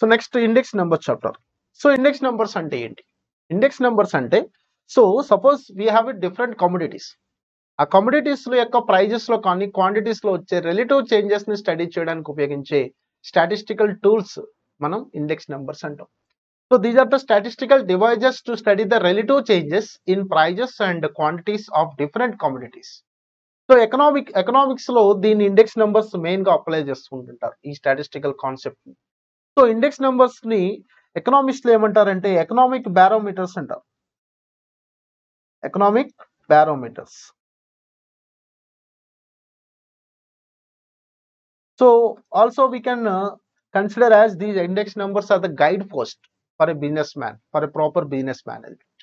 So next index number chapter. So index numbers అంటే ఏంటి? Index numbers అంటే so suppose we have it different commodities. ఆ commodities యొక్క prices లో కానీ క్వాంటిటీస్ లో వచ్చే రిలేటివ్ చేంజెస్ ని స్టడీ చేయడానికి ఉపయోగించే స్టాటిస్టికల్ టూల్స్ మనం ఇండెక్స్ నెంబర్స్ అంటాం. So these are the statistical devices to study the relative changes in prices and quantities of different commodities. So economics లో దీని ఇండెక్స్ నెంబర్స్ మెయిన్ గా అప్లై చేసుకుంటుంటారు ఈ స్టాటిస్టికల్ కాన్సెప్ట్ ని. సో ఇండెక్స్ నెంబర్స్ ని economics లో ఏమంటారంటే ఎకనామిక్ బారోమీటర్స్ అంటారు. Economic barometers. So also we can consider as these index numbers are the guidepost for a businessman, for a proper business management.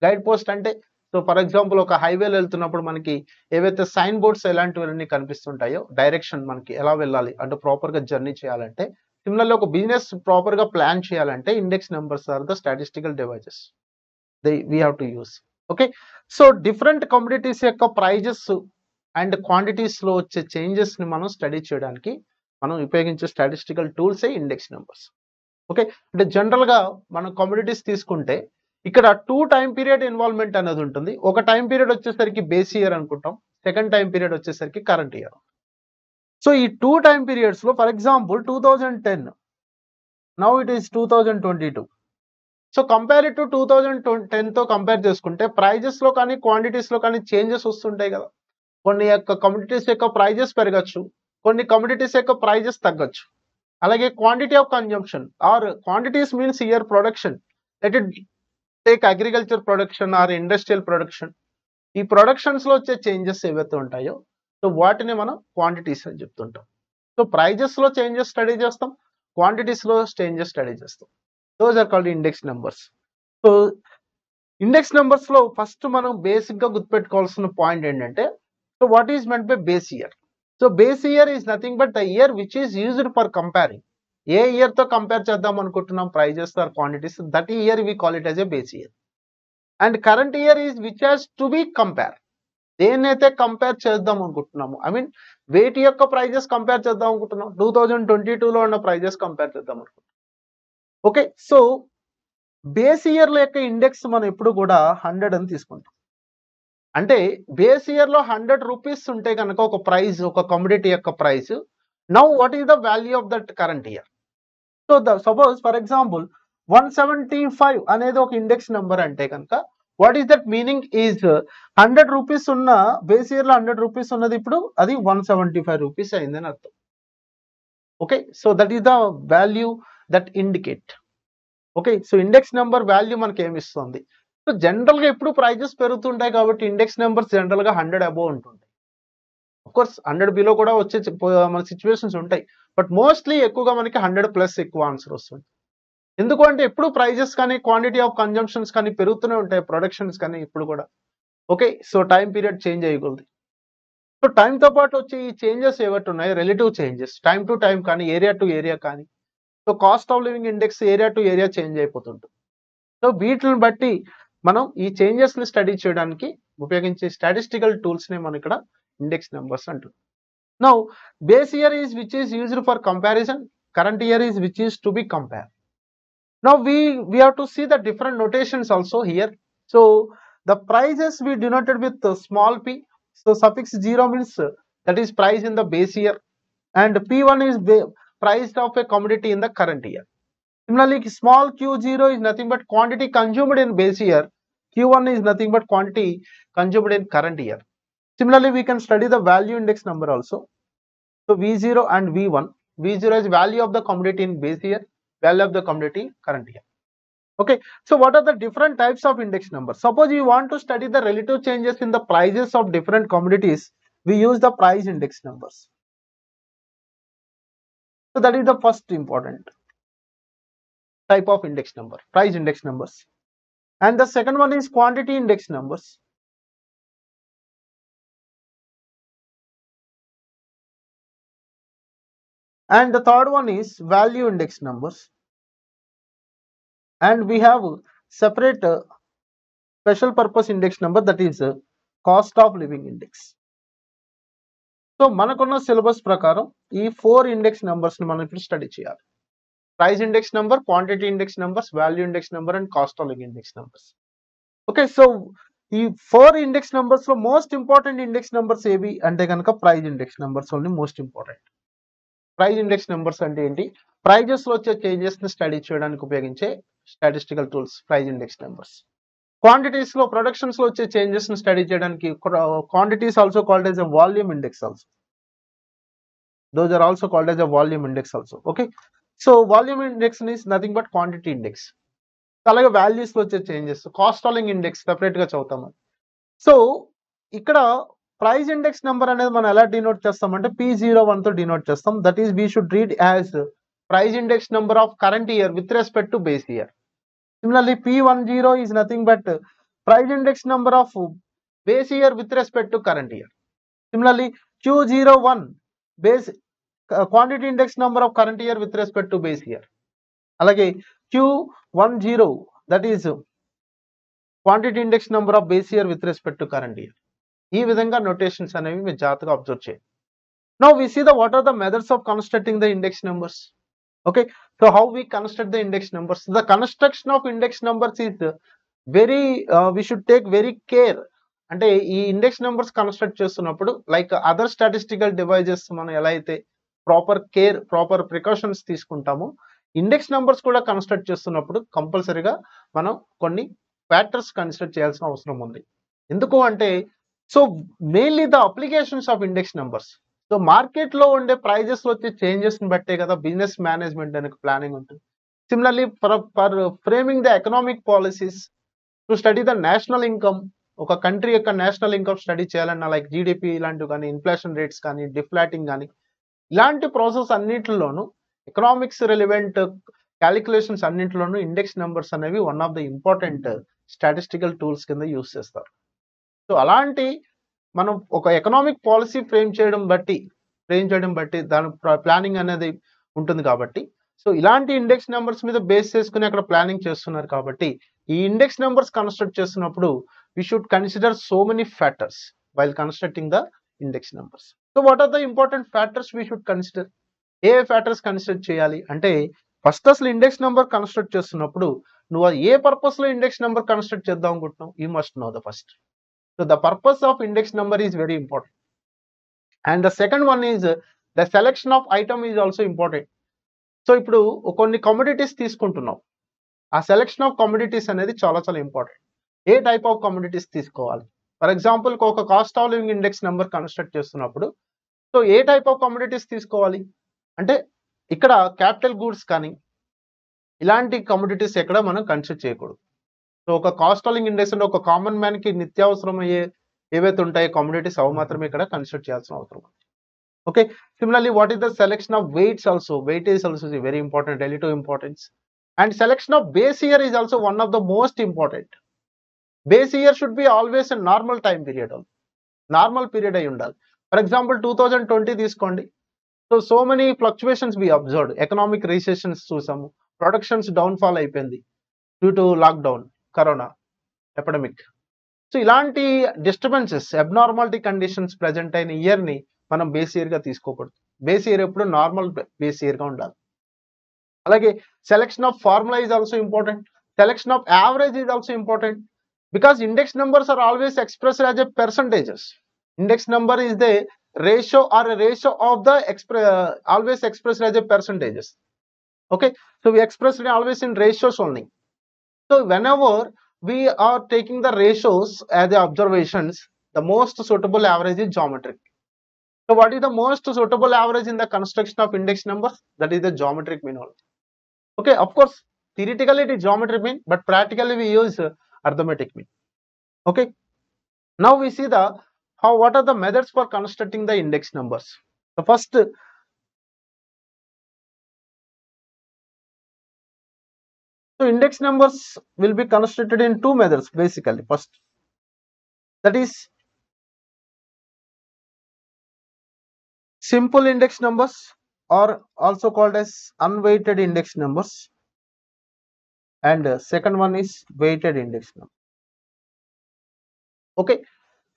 Guidepost అంటే so for example ఒక హైవేలో వెళ్తున్నప్పుడు మనకి ఏవైతే సైన్ బోర్డ్స్ ఎలాంటివన్నీ కనిపిస్తుంటాయో డైరెక్షన్ మనకి ఎలా వెళ్ళాలి అంటే ప్రాపర్ గా జర్నీ చేయాలంటే, సిమిలర్లీ ఒక బిజినెస్ ప్రాపర్ గా ప్లాన్ చేయాలంటే index numbers are the statistical devices we have to use. Okay, so different commodities యొక్క ప్రైజెస్ అండ్ క్వాంటిటీస్ లో వచ్చే చేంజెస్ ని మనం స్టడీ చేయడానికి మనం ఉపయోగించే స్టాటిస్టికల్ టూల్సే ఇండెక్స్ నెంబర్స్. ఓకే, అంటే జనరల్ గా మనం కమోడిటీస్ తీసుకుంటే ఇక్కడ 2 టైం పీరియడ్ ఇన్వాల్వ్మెంట్ అనేది ఉంటుంది. ఒక టైం పీరియడ్ వచ్చేసరికి బేస్ ఇయర్ అనుకుంటాం, సెకండ్ టైం పీరియడ్ వచ్చేసరికి కరెంట్ ఇయర్. సో ఈ 2 టైం పీరియడ్స్ లో for example 2010, now it is 2022. So compare to 2010 తో కంపేర్ చేసుకుంటే ప్రైజెస్ లో కానీ క్వాంటిటీస్ లో కానీ చేంజెస్ వస్తుంటాయి కదా. కొన్ని యొక్క కమోడిటీస్ యొక్క ప్రైజెస్ పెరగచ్చు, కొన్ని కమోడిటీస్ యొక్క ప్రైజెస్ తగ్గచ్చు. అలాగే quantity of consumption or quantities means year production, let it take agriculture production or industrial production. ఈ ప్రొడక్షన్స్ లో వచ్చే చేంజెస్ ఏవైతే ఉంటాయో సో వాటిని మనం క్వాంటిటీస్ అని చెప్తుంటాం. సో ప్రైజెస్ లో చేంజెస్ స్టడీ చేస్తాం, క్వాంటిటీస్ లో చేంజెస్ స్టడీ చేస్తాం. Those are called index numbers. So index numbers లో ఫస్ట్ మనం బేసిక్ గా గుర్తుపెట్టుకోవాల్సిన పాయింట్ ఏంటంటే, so what is meant by base year? So base year is nothing but the year which is used for comparing. ఏ year తో compare చేద్దాం అనుకుంటున్నాం prices or quantities, that year we call it as a base year. And current year is which has to be compare. దేన్నైతే compare చేద్దాం అనుకుంటున్నాము, I mean వేటి యొక్క prices compare చేద్దాం అనుకుంటున్నాం, 2022 లో ఉన్న ప్రైజెస్ కంపేర్ చేద్దాం అనుకుంటున్నాం. ఓకే, సో బేస్ ఇయర్ యొక్క ఇండెక్స్ మనం ఎప్పుడు కూడా 100 అని తీసుకుంటాం. అంటే బేస్ ఇయర్ లో 100 రూపీస్ ఉంటే కనుక ఒక ప్రైస్, ఒక కమోడిటీ యొక్క price, now what is the value of that current year? So suppose for example 175 అనేది ఒక ఇండెక్స్ నెంబర్ అంటే కనుక what is that meaning is 100 rupees ఉన్న బేస్ ఇయర్ లో 100 రూపీస్ ఉన్నది ఇప్పుడు అది 175 రూపీస్ అయిందని అర్థం. Okay, so that is the value that indicate. Okay, so index number value మనకి ఏమి ఇస్తుంది? సో జనరల్ గా ఎప్పుడు ప్రైజెస్ పెరుగుతుంటాయి కాబట్టి ఇండెక్స్ నెంబర్స్ జనరల్ గా 100 అబోవ్ ఉంటుంది. ఆఫ్ కోర్స్ 100 బిలో కూడా వచ్చే మన సిచ్యువేషన్స్ ఉంటాయి, బట్ మోస్ట్లీ ఎక్కువగా మనకి 100 ప్లస్ ఎక్కువ ఆన్సర్ వస్తుంది. ఎందుకు అంటే ఎప్పుడు ప్రైజెస్ కానీ క్వాంటిటీ ఆఫ్ కన్జంప్షన్స్ కానీ పెరుగుతూనే ఉంటాయి, ప్రొడక్షన్స్ కానీ ఇప్పుడు కూడా. Okay, so time period change అయ్యకూడదు. సో టైంతో పాటు వచ్చే ఈ చేంజెస్ ఏవైతే ఉన్నాయో relative changes, time to time కానీ ఏరియా టు ఏరియా కానీ, so cost of living index area to area change అయిపోతుంటుంది. సో వీటిని బట్టి మనం ఈ చేంజెస్ ని స్టడీ చేయడానికి ఉపయోగించే స్టాటిస్టికల్ టూల్స్ ని మనం ఇక్కడ ఇండెక్స్ నెంబర్స్ అంటాం. Now base year is which is used for comparison, current year is which is to be compare. Now we have to see the different notations also here. So the prices we denoted with small p. So suffix 0 means that is price in the base year, and P1 is price of a commodity in the current year. Similarly, small q0 is nothing but quantity consumed in base year. Q1 is nothing but quantity consumed in current year. Similarly, we can study the value index number also. So V0 and V1. V0 is value of the commodity in base year, value of the commodity current year. Okay, so what are the different types of index numbers? Suppose you want to study the relative changes in the prices of different commodities, we use the price index numbers. So that is the first important type of index number, price index numbers. And the second one is quantity index numbers. And the third one is value index numbers. And we have separate special purpose index number, that is cost of living index. So మనకున్న syllabus ప్రకారం ఈ 4 index numbers ని మనం ఇప్పుడు study చేయాలి. price index number, quantity index numbers, value index number, and cost of living index numbers. Okay, so ఈ 4 index numbers లో most important index numbers ఏవి అంటే కనుక praise index numbers only most important. Price index numbers అంటే ఏంటి? Prices లో వచ్చే changes ని స్టడీ చేయడానికి ఉపయోగించే statistical tools praise index numbers. Quantities లో ప్రొడక్షన్స్ లో వచ్చే చేంజెస్ ని స్టడీ చేయడానికి quantities also called as a volume index also. Those are also called as a volume index also. Okay, so volume index is nothing but quantity index. అలాగే values లో వచ్చే changes cost ailing index separate గా చదువుతాము. So ఇక్కడ price index number అనేది మనం ఎలా denote చేస్తామంటే P01 తో డినోట్ చేస్తాం. That is we should read as price index number of current year with respect to base year. Similarly P10 is nothing but price index number of base year with respect to current year. Similarly, Q01 base quantity index number of current year with respect to base year. Alage Q10 that is quantity index number of base year with respect to current year. ఈ విధంగా notations అనేవి మీరు జాగ్రత్తగా observe చేయండి. Now we see the what are the methods of constructing the index numbers. Okay, so how we construct the index numbers? The construction of index numbers is very we should take very care. అంటే ఈ index numbers construct చేస్తున్నప్పుడు like other statistical devices మనం ఎలా అయితే proper care proper precautions తీసుకుంటామో index numbers కూడా construct చేస్తున్నప్పుడు కంపల్సరీగా మనం కొన్ని ఫ్యాక్టర్స్ కన్సిడర్ చేయాల్సిన అవసరం ఉంది. ఎందుకు అంటే so mainly the applications of index numbers. So market లో ఉండే ప్రైజెస్ లో వచ్చే చేంజెస్ ని బట్టే కదా బిజినెస్ మేనేజ్మెంట్ అనేది ప్లానింగ్ ఉంటుంది. Similarly for framing the economic policies to study the national income, ఒక కంట్రీ యొక్క నేషనల్ ఇన్కమ్ స్టడీ చేయాలన్నా లైక్ జీడిపి ఇలాంటివి కానీ ఇన్ఫ్లేషన్ రేట్స్ కానీ డిఫ్లాటింగ్ కానీ ఇలాంటి ప్రాసెస్ అన్నింటిలోనూ ఎకనామిక్స్ రిలవెంట్ క్యాలిక్యులేషన్స్ అన్నింటిలోనూ ఇండెక్స్ నెంబర్స్ అనేవి one of the important statistical tools కింద యూస్ చేస్తారు. సో అలాంటి మనం ఒక ఎకనామిక్ పాలసీ ఫ్రేమ్ చేయడం బట్టి దాని ప్లానింగ్ అనేది ఉంటుంది కాబట్టి సో ఇలాంటి ఇండెక్స్ నెంబర్స్ మీద బేస్ చేసుకుని అక్కడ ప్లానింగ్ చేస్తున్నారు కాబట్టి ఈ ఇండెక్స్ నెంబర్స్ కన్స్ట్రక్ట్ చేస్తున్నప్పుడు we should consider so many factors while constructing the index numbers. So what are the important factors we should consider? A factors consider చేయాలి అంటే ఫస్ట్ అసలు ఇండెక్స్ నెంబర్ కన్స్ట్రక్ట్ చేస్తున్నప్పుడు నువ్వు ఏ purpose లో index number construct చేద్దాం అనుకుంటున్నావు you must know the first. So the purpose of index number is very important and the second one is the selection of item is also important. So ఇప్పుడు కొన్ని commodities తీసుకుంటున్నావు, ఆ selection of commodities అనేది చాలా చాలా important. ఏ type of commodities తీసుకోవాలి? For example ఒక cost of living index number construct చేస్తున్నప్పుడు సో ఏ టైప్ ఆఫ్ కమోడిటీస్ తీసుకోవాలి అంటే ఇక్కడ క్యాపిటల్ గూడ్స్ కానీ ఇలాంటి కమోడిటీస్ ఎక్కడ మనం కన్సిడర్ చేయకూడదు. సో ఒక కాస్ట్ ఆఫ్ లివింగ్ ఇండెక్స్ అంటే ఒక కామన్ మ్యాన్ కి నిత్యావసరం అయ్యే ఏవైతే ఉంటాయో కమోడిటీస్ అవి మాత్రమే ఇక్కడ కన్సిడర్ చేయాల్సిన అవసరం ఉంది. Okay, similarly what is the selection of weights also, weightage also is very important, relative importance. And selection of base year is also one of the most important. Base year should be always a normal time period, normal period అయి ఉండాలి. For example 2020 తీసుకోండి. So many fluctuations be observed, economic recessions చూసాము, productions downfall అయిపోయింది due to lockdown, corona epidemic. So ఇలాంటి disturbances abnormality conditions present అయిన year ని మనం base year గా తీసుకోకూడదు. బేస్ ఇయర్ ఎప్పుడు నార్మల్ బేస్ ఇయర్ గా ఉండాలి. అలాగే selection of formula is also important, selection of average is also important. Because index numbers are always expressed as a percentages. Index number is the ratio or a ratio of the always expressed as a percentages. Okay, so we express it always in ratios only. So whenever we are taking the ratios as the observations, the most suitable average is geometric. So what is the most suitable average in the construction of index numbers? That is the geometric mean only. Okay, of course theoretically it is geometric mean, but practically we use arithmetic mean. Okay, now we see the what are the methods for constructing the index numbers. The first, so index numbers will be constructed in two methods basically. First, that is simple index numbers or also called as unweighted index numbers, and second one is weighted index number. Okay,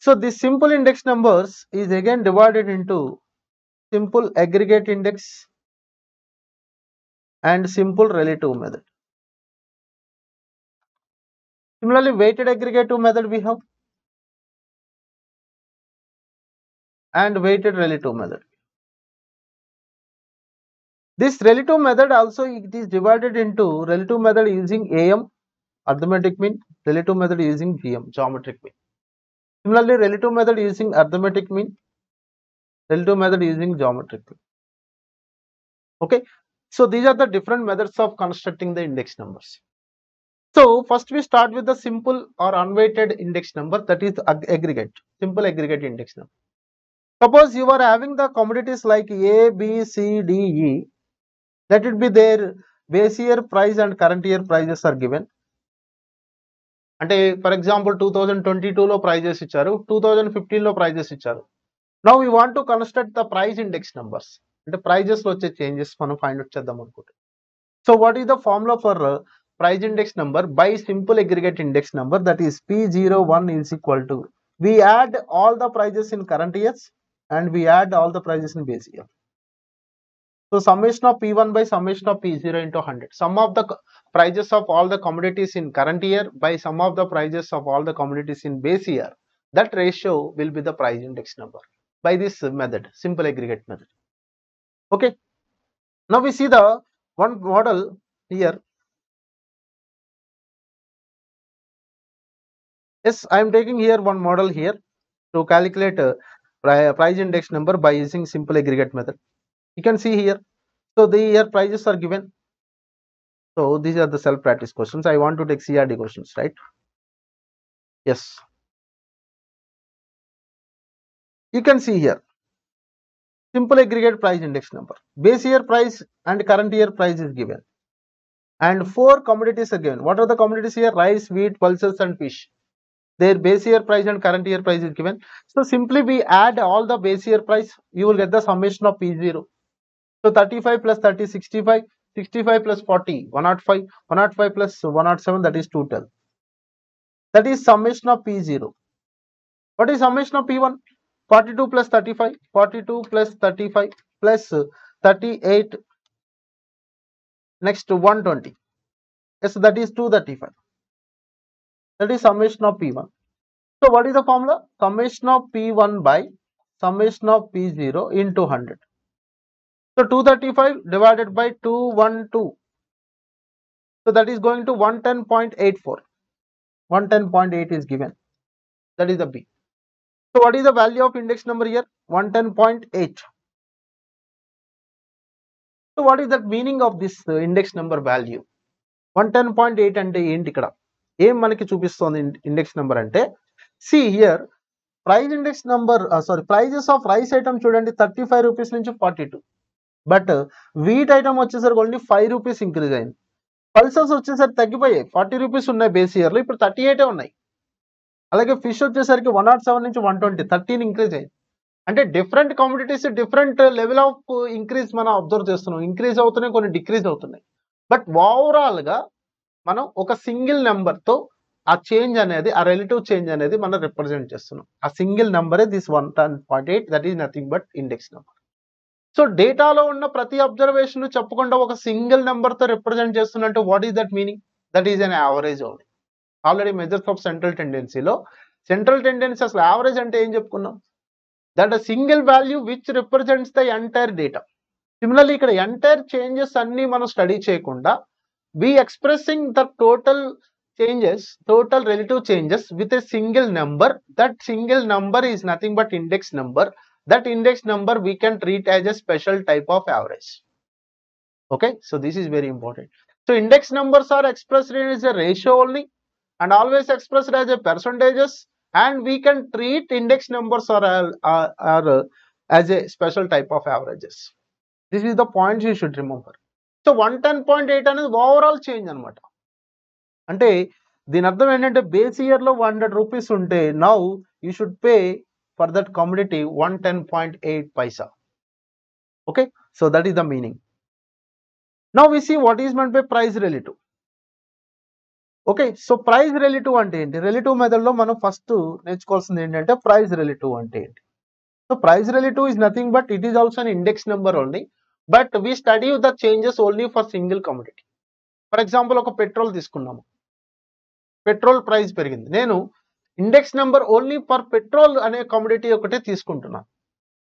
so this simple index numbers is again divided into simple aggregate index and simple relative method. Similarly, weighted aggregative method we have and weighted relative method. This relative method also it is divided into relative method using AM, arithmetic mean, relative method using GM, geometric mean. Similarly, relative method using arithmetic mean, relative method using geometric mean. Okay, so these are the different methods of constructing the index numbers. So first we start with the simple or unweighted index number, that is aggregate, simple aggregate index number. Suppose you are having the commodities like A, B, C, D, E. Let it be their base year price and current year prices are given. అంటే for example 2022లో prices ఇచ్చారు, 2015లో prices ఇచ్చారు. Now we want to construct the price index numbers, అంటే prices లో వచ్చే changes మనం find out చేద్దాం అనుకుంటే. So what is the formula for price index number by simple aggregate index number, that is P01 is equal to, we add all the prices in current years and we add all the prices in base year. So summation of P1 by summation of P0 into 100. Sum of the prices of all the commodities in current year by sum of the prices of all the commodities in base year. That ratio will be the price index number by this method, simple aggregate method. Okay. Now we see the one model here. Yes, I am taking here one model here to calculate price index number by using simple aggregate method. You can see here. So the here prices are given. So these are the self-practice questions. I want to take CRD questions, right? Yes. You can see here. Simple aggregate price index number. Base year price and current year price is given. And 4 commodities are given. What are the commodities here? Rice, wheat, pulses and fish. Their base year price and current year price is given. So simply we add all the base year price. You will get the summation of P0. So 35 plus 30, 65. 65 plus 40, 105. 105 plus 107, that is 212. That is summation of P0. What is summation of P1? 42 plus 35. 42 plus 35 plus 38. Next 120. Yes, that is 235. That is summation of P1. So what is the formula? Summation of P1 by summation of P0 into 100. So 235 divided by 212. So that is going to 110.84. 110.8 is given. That is the B. So what is the value of index number here? 110.8. So what is the meaning of this index number value? 110.8 అంటే ఏంటి ఇక్కడ? ఏం మనకి చూపిస్తుంది index number అంటే? See here, price index number, prices of rice item చూడండి 35 rupees నుంచి 42. But wheat item వచ్చేసరికి ఓన్లీ 5 రూపీస్ ఇంక్రీజ్ అయింది. పల్సెస్ వచ్చేసరికి తగ్గిపోయాయి, 40 రూపీస్ ఉన్నాయి బేస్ ఇయర్లో, ఇప్పుడు 38 ఉన్నాయి. అలాగే ఫిష్ వచ్చేసరికి 107 నుంచి 120, 13 ఇంక్రీజ్ అయింది. అంటే different commodities different level of increase మనం అబ్జర్వ్ చేస్తున్నాం. ఇంక్రీజ్ అవుతున్నాయి, కొన్ని డిక్రీజ్ అవుతున్నాయి. బట్ ఓవరాల్ గా మనం ఒక సింగిల్ నెంబర్ తో ఆ చేంజ్ అనేది, ఆ రిలేటివ్ చేంజ్ అనేది మనం రిప్రజెంట్ చేస్తున్నాం. ఆ సింగిల్ నెంబరే this 110.8, that is nothing but index number. So డేటాలో ఉన్న ప్రతి అబ్జర్వేషన్ చెప్పకుండా ఒక సింగిల్ నెంబర్ తో రిప్రజెంట్ చేస్తున్నట్టు what is that meaning? That is an average only. Already measures of central టెండెన్సీలో సెంట్రల్ టెండెన్సీ అసలు యావరేజ్ అంటే ఏం చెప్పుకున్నాం? That a single value which represents the entire data. Similarly, ఇక్కడ entire changes అన్ని మనం స్టడీ చేయకుండా we expressing the total changes, total relative changes with a single number. That single number is nothing but index number. That index number we can treat as a special type of average. Okay, so this is very important. So index numbers are expressed as a ratio only and always expressed as a percentages. And we can treat index numbers or as a special type of averages. This is the point you should remember. So 110.8 అనేది overall change అనమాట. అంటే దీని అర్థం ఏంటంటే base ఇయర్లో 100 rupees ఉంటే now you should pay for that commodity 110.8 paisa. Okay, so that is the meaning. Now we see what is meant by price relative. Okay, so price relative అంటే ఏంటి? రిలేటివ్ మెథడ్లో మనం ఫస్ట్ నేర్చుకోవాల్సింది ఏంటంటే ప్రైస్ రిలేటివ్ అంటే ఏంటి? So price relative is nothing but it is also an index number only. But we study the changes only for single commodity. For example ఒక petrol తీసుకున్నాము, పెట్రోల్ ప్రైస్ పెరిగింది, నేను index number only for petrol అనే commodity ఒకటే తీసుకుంటున్నాను.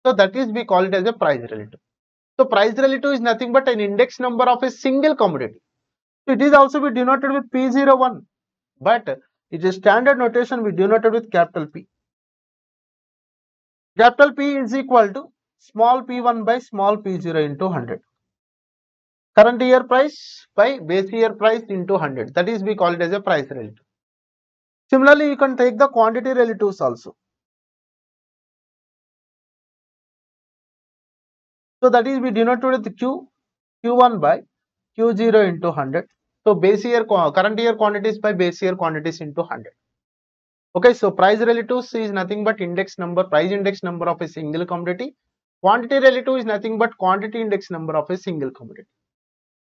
So that is we call it as a price relative. So price relative is nothing but an index number of a single commodity. So it is also be denoted with P01, but it is standard notation we denoted with capital P. Capital P is equal to small p1 by small p0 into 100. Current year price by base year price into 100. That is we call it as a price relative. Similarly, you can take the quantity relatives also. So that is we denoted with Q1 by Q0 into 100. So base year current year quantities by base year quantities into 100. Okay, so price relatives is nothing but index number, price index number of a single commodity. Quantity relative is nothing but quantity index number of a single commodity.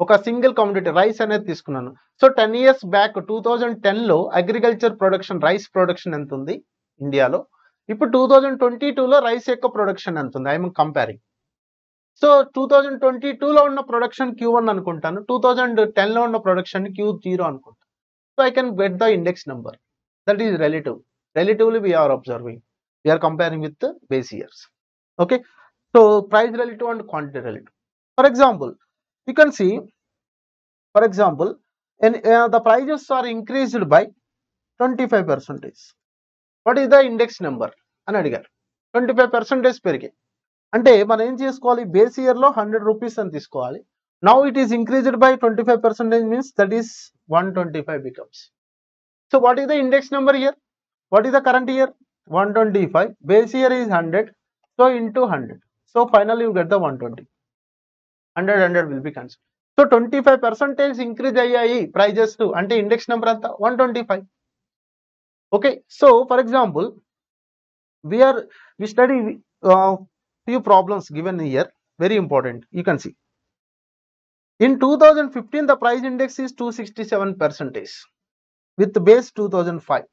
ఒక single commodity rice అనేది తీసుకున్నాను. So 10 years back 2010లో agriculture production, rice production ఎంత ఉంది ఇండియాలో, ఇప్పుడు 2022లో rice యొక్క production ఎంత ఉంది, ఐఎమ్ కంపేరింగ్. సో 2022లో ఉన్న ప్రొడక్షన్ Q1 అనుకుంటాను, 2010లో ఉన్న ప్రొడక్షన్ Q0 అనుకుంటాను. So I can get the index number. That is relative. Relatively we are observing, we are comparing with the base years. Okay, so price relative and quantity relative. For example, you can see, for example, the prices are increased by 25%. What is the index number అని అడిగారు. 25% పెరిగాయి అంటే మనం ఏం చేసుకోవాలి, base year లో 100 rupees అని తీసుకోవాలి. Now it is increased by 25% means that is 125 becomes. So what is the index number here? What is the current year? 125. Base year is 100. So into 100. So finally you get the 120. 100 will be cancelled. So 25% increase ayyayi prices to ante index number anta 125. Okay, so for example, we study few problems given here, very important. You can see in 2015 the price index is 267% with base 2005.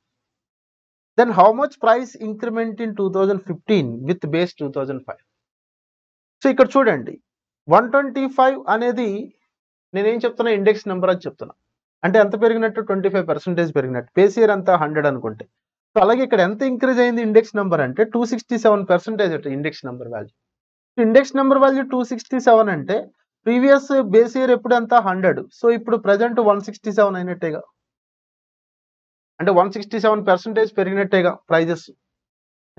Then how much price increment in 2015 with base 2005? So ఇక్కడ చూడండి 125 అనేది నేనేం చెప్తున్నా, index number అని చెప్తున్నా. అంటే ఎంత పెరిగినట్టు, 25% పెరిగినట్టు. బేస్ ఇయర్ అంతా 100 అనుకుంటే. సో అలాగే ఇక్కడ ఎంత ఇంక్రీజ్ అయింది ఇండెక్స్ నెంబర్ అంటే 267% అంటే index number value. Index number value 267 అంటే ప్రీవియస్ బేస్ ఇయర్ ఎప్పుడు అంతా 100. సో ఇప్పుడు ప్రజెంట్ 167 అయినట్టేగా, అంటే 167% పెరిగినట్టేగా ప్రైజెస్.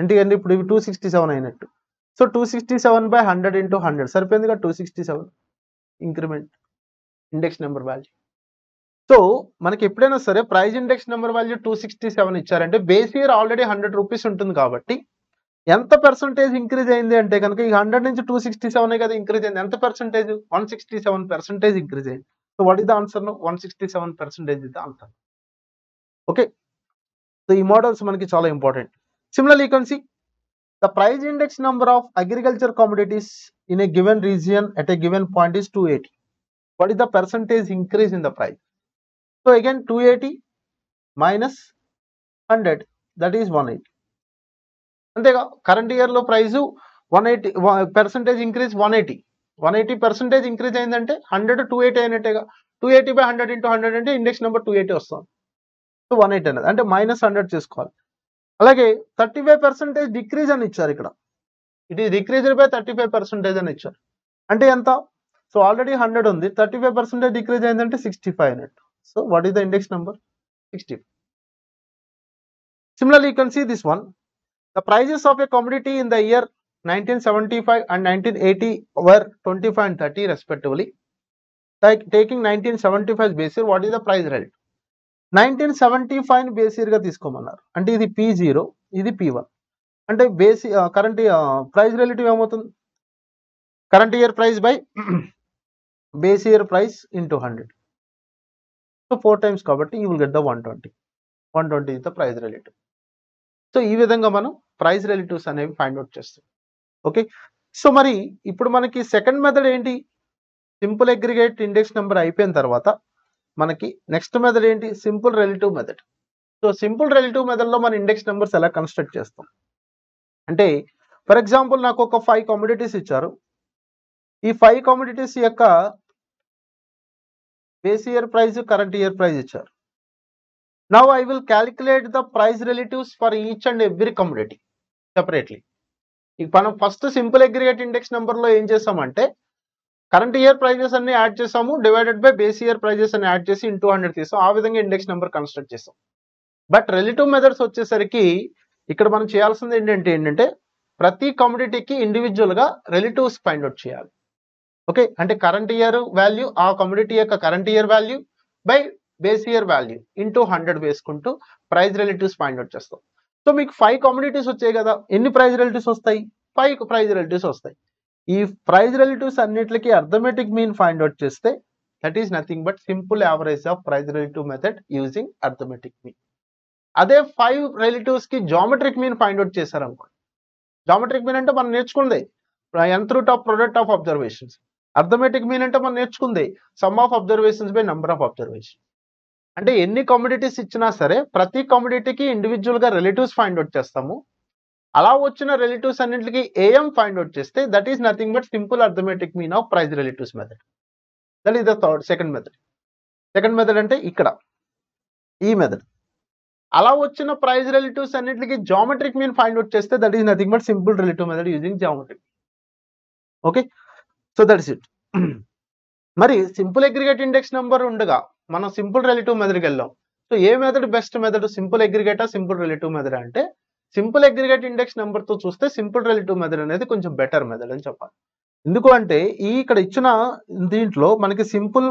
ఎందుకంటే ఇప్పుడు 267 అయినట్టు. So 267 by 100 into 100 సరిపోయిందిగా, 267 increment index number value. So మనకి ఎప్పుడైనా సరే ప్రైస్ ఇండెక్స్ నెంబర్ వాల్యూ 267 ఇచ్చారంటే బేస్ ఇయర్ ఆల్రెడీ 100 రూపీస్ ఉంటుంది కాబట్టి ఎంత పర్సంటేజ్ ఇంక్రీజ్ అయింది అంటే కనుక ఈ 100 నుంచి 267 కదా ఇంక్రీజ్ అయింది. ఎంత పర్సంటేజ్? 167% ఇంక్రీజ్ అయింది. So what is the answer? 167% is the answer. Okay, so ఈ మోడల్స్ మనకి చాలా important. Similarly you can see the price index number of agriculture commodities in a given region at a given point is 280. What is the percentage increase in the price? So again 280 minus 100, that is 180. అంతేగా current year లో price 180% increase 180% increase అయిందంటే 100 280 అయినట్టేగా. 280 by 100 into 100 అంటే index number 280 వస్తుంది. So 180 అనేది అంటే minus 100 చేసుకోవాలి. అలాగే 35% decrease అని ఇచ్చారు ఇక్కడ. ఇట్ ఈస్ డిక్రీజ్డ్ బై 35% అని ఇచ్చారు. అంటే ఎంత? సో ఆల్రెడీ 100 ఉంది, 35% డిక్రీజ్ అయిందంటే 65 అన్నట్టు. So what is the index number? 65. Similarly, you can see this one. The prices of a commodity in the year 1975 and 1980 were 25 and 30 respectively. Like taking 1975 base year, what is the price rate? 1975 base year గా తీసుకోమన్నారు. అంటే ఇది P0, ఇది P1. అంటే base current price relative ఏమవుతుంది? Current year price by base year price into 100. So 4 times కాబట్టి you will get the 120 is the price relative. So ఈ విధంగా మనం ప్రైస్ రిలేటివ్స్ అనేవి ఫైండ్ అవుట్ చేస్తాం. ఓకే, సో మరి ఇప్పుడు మనకి సెకండ్ మెథడ్ ఏంటి? సింపుల్ అగ్రిగేట్ ఇండెక్స్ నెంబర్ అయిపోయిన తర్వాత మనకి నెక్స్ట్ మెథడ్ ఏంటి? Simple relative method. So simple relative method లో మన ఇండెక్స్ నెంబర్స్ ఎలా కన్స్ట్రక్ట్ చేస్తాం అంటే, ఫర్ ఎగ్జాంపుల్ నాకు ఒక 5 కమోడిటీస్ ఇచ్చారు. ఈ 5 కమోడిటీస్ యొక్క base year price, current year price ఇచ్చారు. Now I will calculate the price relatives for each and every commodity separately. మనం ఫస్ట్ సింపుల్ అగ్రిగేట్ ఇండెక్స్ నెంబర్లో ఏం చేసామంటే కరెంట్ ఇయర్ ప్రైజెస్ అన్ని యాడ్ చేసాము, divided by base year prices అని add చేసి into 100 తీసాం. ఆ విధంగా ఇండెక్స్ నెంబర్ కన్స్ట్రక్ట్ చేసాం. బట్ రిలేటివ్ మెథడ్స్ వచ్చేసరికి ఇక్కడ మనం చేయాల్సింది ఏంటంటే ప్రతి కమోడిటీకి ఇండివిజువల్గా రిలేటివ్స్ ఫైండ్ అవుట్ చేయాలి. ఓకే, అంటే కరెంట్ ఇయర్ వాల్యూ, ఆ కమోడిటీ యొక్క current year value by base year value into 100 వేసుకుంటూ ప్రైస్ రిలేటివ్స్ ఫైండ్ అవుట్ చేస్తాం. సో మీకు 5 కమోడిటీస్ వచ్చాయి కదా, ఎన్ని ప్రైస్ రిలేటివ్స్ వస్తాయి? 5 ప్రైస్ రిలేటివ్స్ వస్తాయి. ఈ ప్రైస్ రిలేటివ్స్ అన్నిటికీ అర్థమెటిక్ మీన్ ఫైండ్ అవుట్ చేస్తే that is nothing but simple average of price relative method using arithmetic mean. అదే 5 రిలేటివ్స్ కి జామెట్రిక్ మీన్ ఫైండ్ అవుట్ చేశారు అనుకోండి. జామెట్రిక్ మీన్ అంటే మనం నేర్చుకుంది nth root of product of observations. Arithmetic mean అంటే మనం నేర్చుకుంది some of observations by number of observation. అంటే ఎన్ని కమోడిటీస్ ఇచ్చినా సరే ప్రతి కమోడిటీకి ఇండివిజువల్ గా రిలేటివ్స్ ఫైండ్ అవుట్ చేస్తాము. అలా వచ్చిన రిలేటివ్స్ అన్నింటికి ఏఎం ఫైండ్ అవుట్ చేస్తే that is nothing but simple arithmetic mean of price relatives method. That is the second method. Second method అంటే ఇక్కడ ఈ మెథడ్. అలా వచ్చిన ప్రైస్ రిలేటివ్స్ అన్నింటికి జామెట్రిక్ మీన్ ఫైండ్ అవుట్ చేస్తే that is nothing but simple relative method using geometric. Okay, so that is it. మరి simple aggregate index number ఉండగా మనం సింపుల్ రిలేటివ్ మెథడ్కి వెళ్ళాం. సో ఏ method best method, simple అగ్రిగేటా simple relative method అంటే simple aggregate index number తో చూస్తే simple relative method అనేది కొంచెం better method అని చెప్పాలి. ఎందుకు అంటే ఇక్కడ ఇచ్చిన దీంట్లో మనకి సింపుల్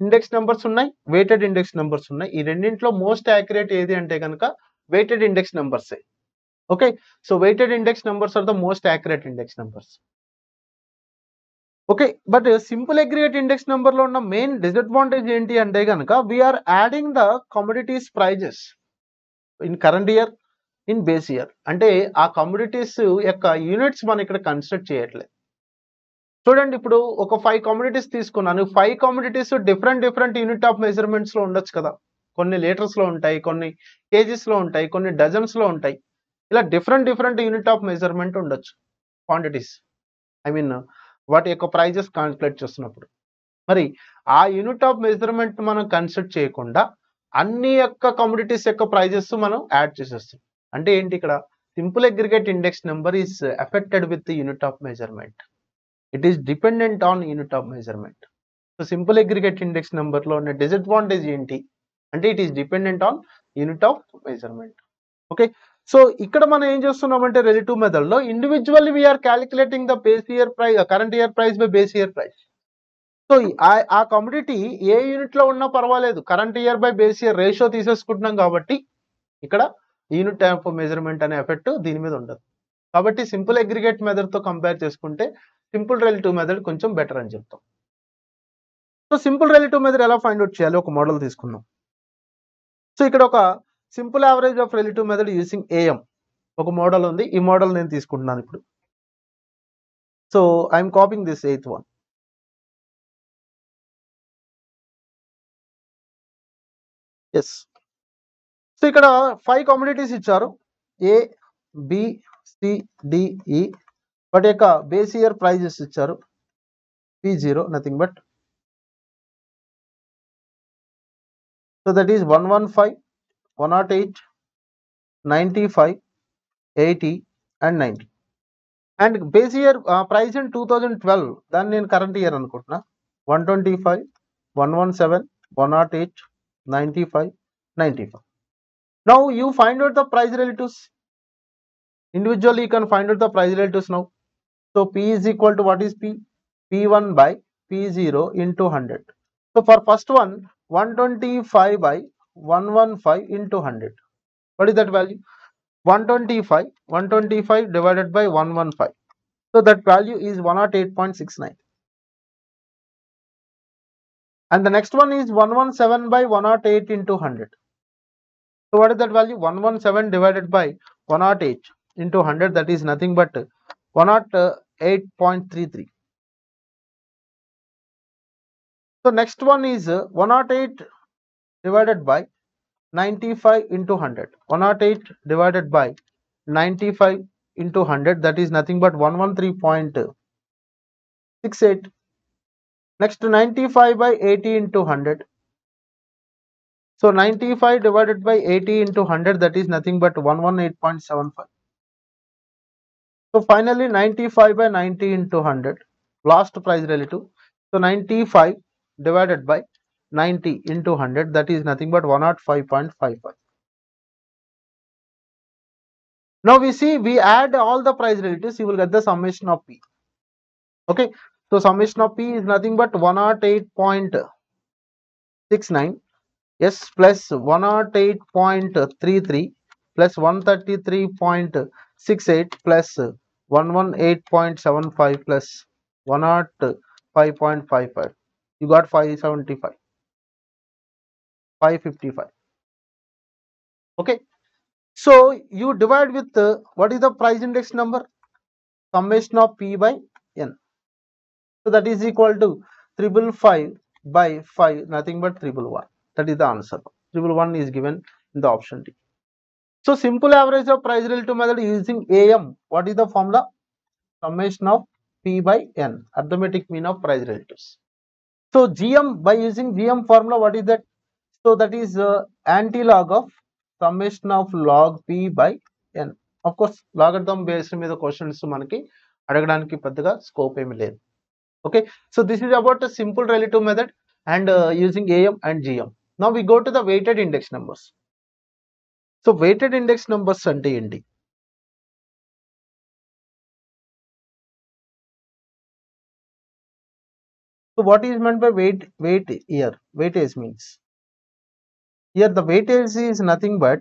ఇండెక్స్ నెంబర్స్ ఉన్నాయి, వెయిటెడ్ ఇండెక్స్ నెంబర్స్ ఉన్నాయి. ఈ రెండింటిలో మోస్ట్ యాక్యురేట్ ఏది అంటే కనుక వెయిటెడ్ ఇండెక్స్ నెంబర్సే. Okay, so weighted index numbers are the most accurate index numbers. Okay, but simple aggregate index number లో ఉన్న మెయిన్ డిసడ్వాంటేజ్ ఏంటి అంటే కనుక we are adding the commodities prices in current year, in base year. అంటే ఆ commodities యొక్క units మనం ఇక్కడ కన్స్ట్రక్ట్ చేయట్లేదు. చూడండి, ఇప్పుడు ఒక 5 కమోడిటీస్ తీసుకున్నాను. 5 commodities different unit of measurements లో ఉండొచ్చు కదా. కొన్ని లీటర్స్ లో ఉంటాయి, కొన్ని కేజీస్ లో ఉంటాయి, కొన్ని డజన్స్ లో ఉంటాయి. ఇలా డిఫరెంట్ యూనిట్ ఆఫ్ మెజర్మెంట్ ఉండొచ్చు క్వాంటిటీస్, ఐ మీన్ వాటి యొక్క ప్రైజెస్ కాల్కులేట్ చేస్తున్నప్పుడు. మరి ఆ యూనిట్ ఆఫ్ మెజర్మెంట్ మనం కన్సిడర్ చేయకుండా అన్ని యొక్క కమోడిటీస్ యొక్క ప్రైజెస్ మనం యాడ్ చేసేస్తాం. అంటే ఏంటి, ఇక్కడ simple aggregate index number is affected with the unit of measurement. It is dependent on unit of measurement. So simple aggregate index number లో ఉన్న డిసడ్వాంటేజ్ ఏంటి అంటే it is dependent on unit of measurement. Okay, so ఇక్కడ మనం ఏం చేస్తున్నామంటే relative method లో individually we are calculating the base year price, current year price by base year price. So ఆ కమోడిటీ ఏ యూనిట్ లో ఉన్నా పర్వాలేదు, current year by base year ratio తీసేసుకుంటున్నాం కాబట్టి ఇక్కడ యూనిట్ ఆఫ్ మెజర్మెంట్ అనే ఎఫెక్ట్ దీని మీద ఉండదు. కాబట్టి సింపుల్ అగ్రిగేట్ మెథడ్ తో కంపేర్ చేసుకుంటే సింపుల్ రిలేటివ్ మెథడ్ కొంచెం బెటర్ అని చెప్తాం. సో సింపుల్ రిలేటివ్ మెథడ్ ఎలా ఫైండ్ అవుట్ చేయాలి, ఒక మోడల్ తీసుకుందాం. సో ఇక్కడ ఒక simple average of relative method using AM ఒక మోడల్ ఉంది. ఈ మోడల్ నేను తీసుకుంటున్నాను ఇప్పుడు. So I'm copying this 8th one. Yes, so ఇక్కడ 5 కమోడిటీస్ ఇచ్చారు, ఏ బి సి డి ఈ. వాటి యొక్క బేస్ ఇయర్ ప్రైజెస్ ఇచ్చారు P0, nothing but. So that is 115, 108, 95, 80 and 90. And base year price in 2012, దాన్ని నేను కరెంట్ ఇయర్ అనుకుంటున్నా. 125, 117, 108, 95, 95. Now you find out the price relatives. Individually you can find out the price relatives now. So P is equal to what is P? P1 by P0 into 100. So for first one, 125 by 115 into 100. What is that value? 125 divided by 115. So that value is 108.69. And the next one is 117 by 108 into 100. So what is that value? 117 divided by 108 into 100, that is nothing but 108.33. So next one is 108 divided by 95 into 100. 108 divided by 95 into 100, that is nothing but 113.33. 68. Next 95 by 80 into 100. So 95 divided by 80 into 100, that is nothing but 118.75. So finally 95 by 90 into 100, last price relative. So 95 divided by 90 into 100, that is nothing but 105.55. Now we see, we add all the price relatives, you will get the summation of P. Okay, so summation of P is nothing but 108.69 S plus 108.33 plus 133.68 plus 118.75 plus 105.55. You got 575, 555. Okay, so you divide with what is the price index number? Summation of P by N. So that is equal to 555 by 5, nothing but 111. That is the answer. 111 is given in the option D. So simple average of price relative method using AM. What is the formula? Summation of P by N, arithmetic mean of price relatives. So GM, by using GM formula, what is that? So that is anti-log of summation of log P by N. Of course, logarithm based మీద questions మనకి అడగడానికి పెద్దగా scope ఏమి లేదు. Okay, so this is about a simple relative method and using AM and GM. Now we go to the weighted index numbers. So weighted index numbers అంటే ఏంటి? So what is meant by weight here? Weightage means, here the weightage is nothing but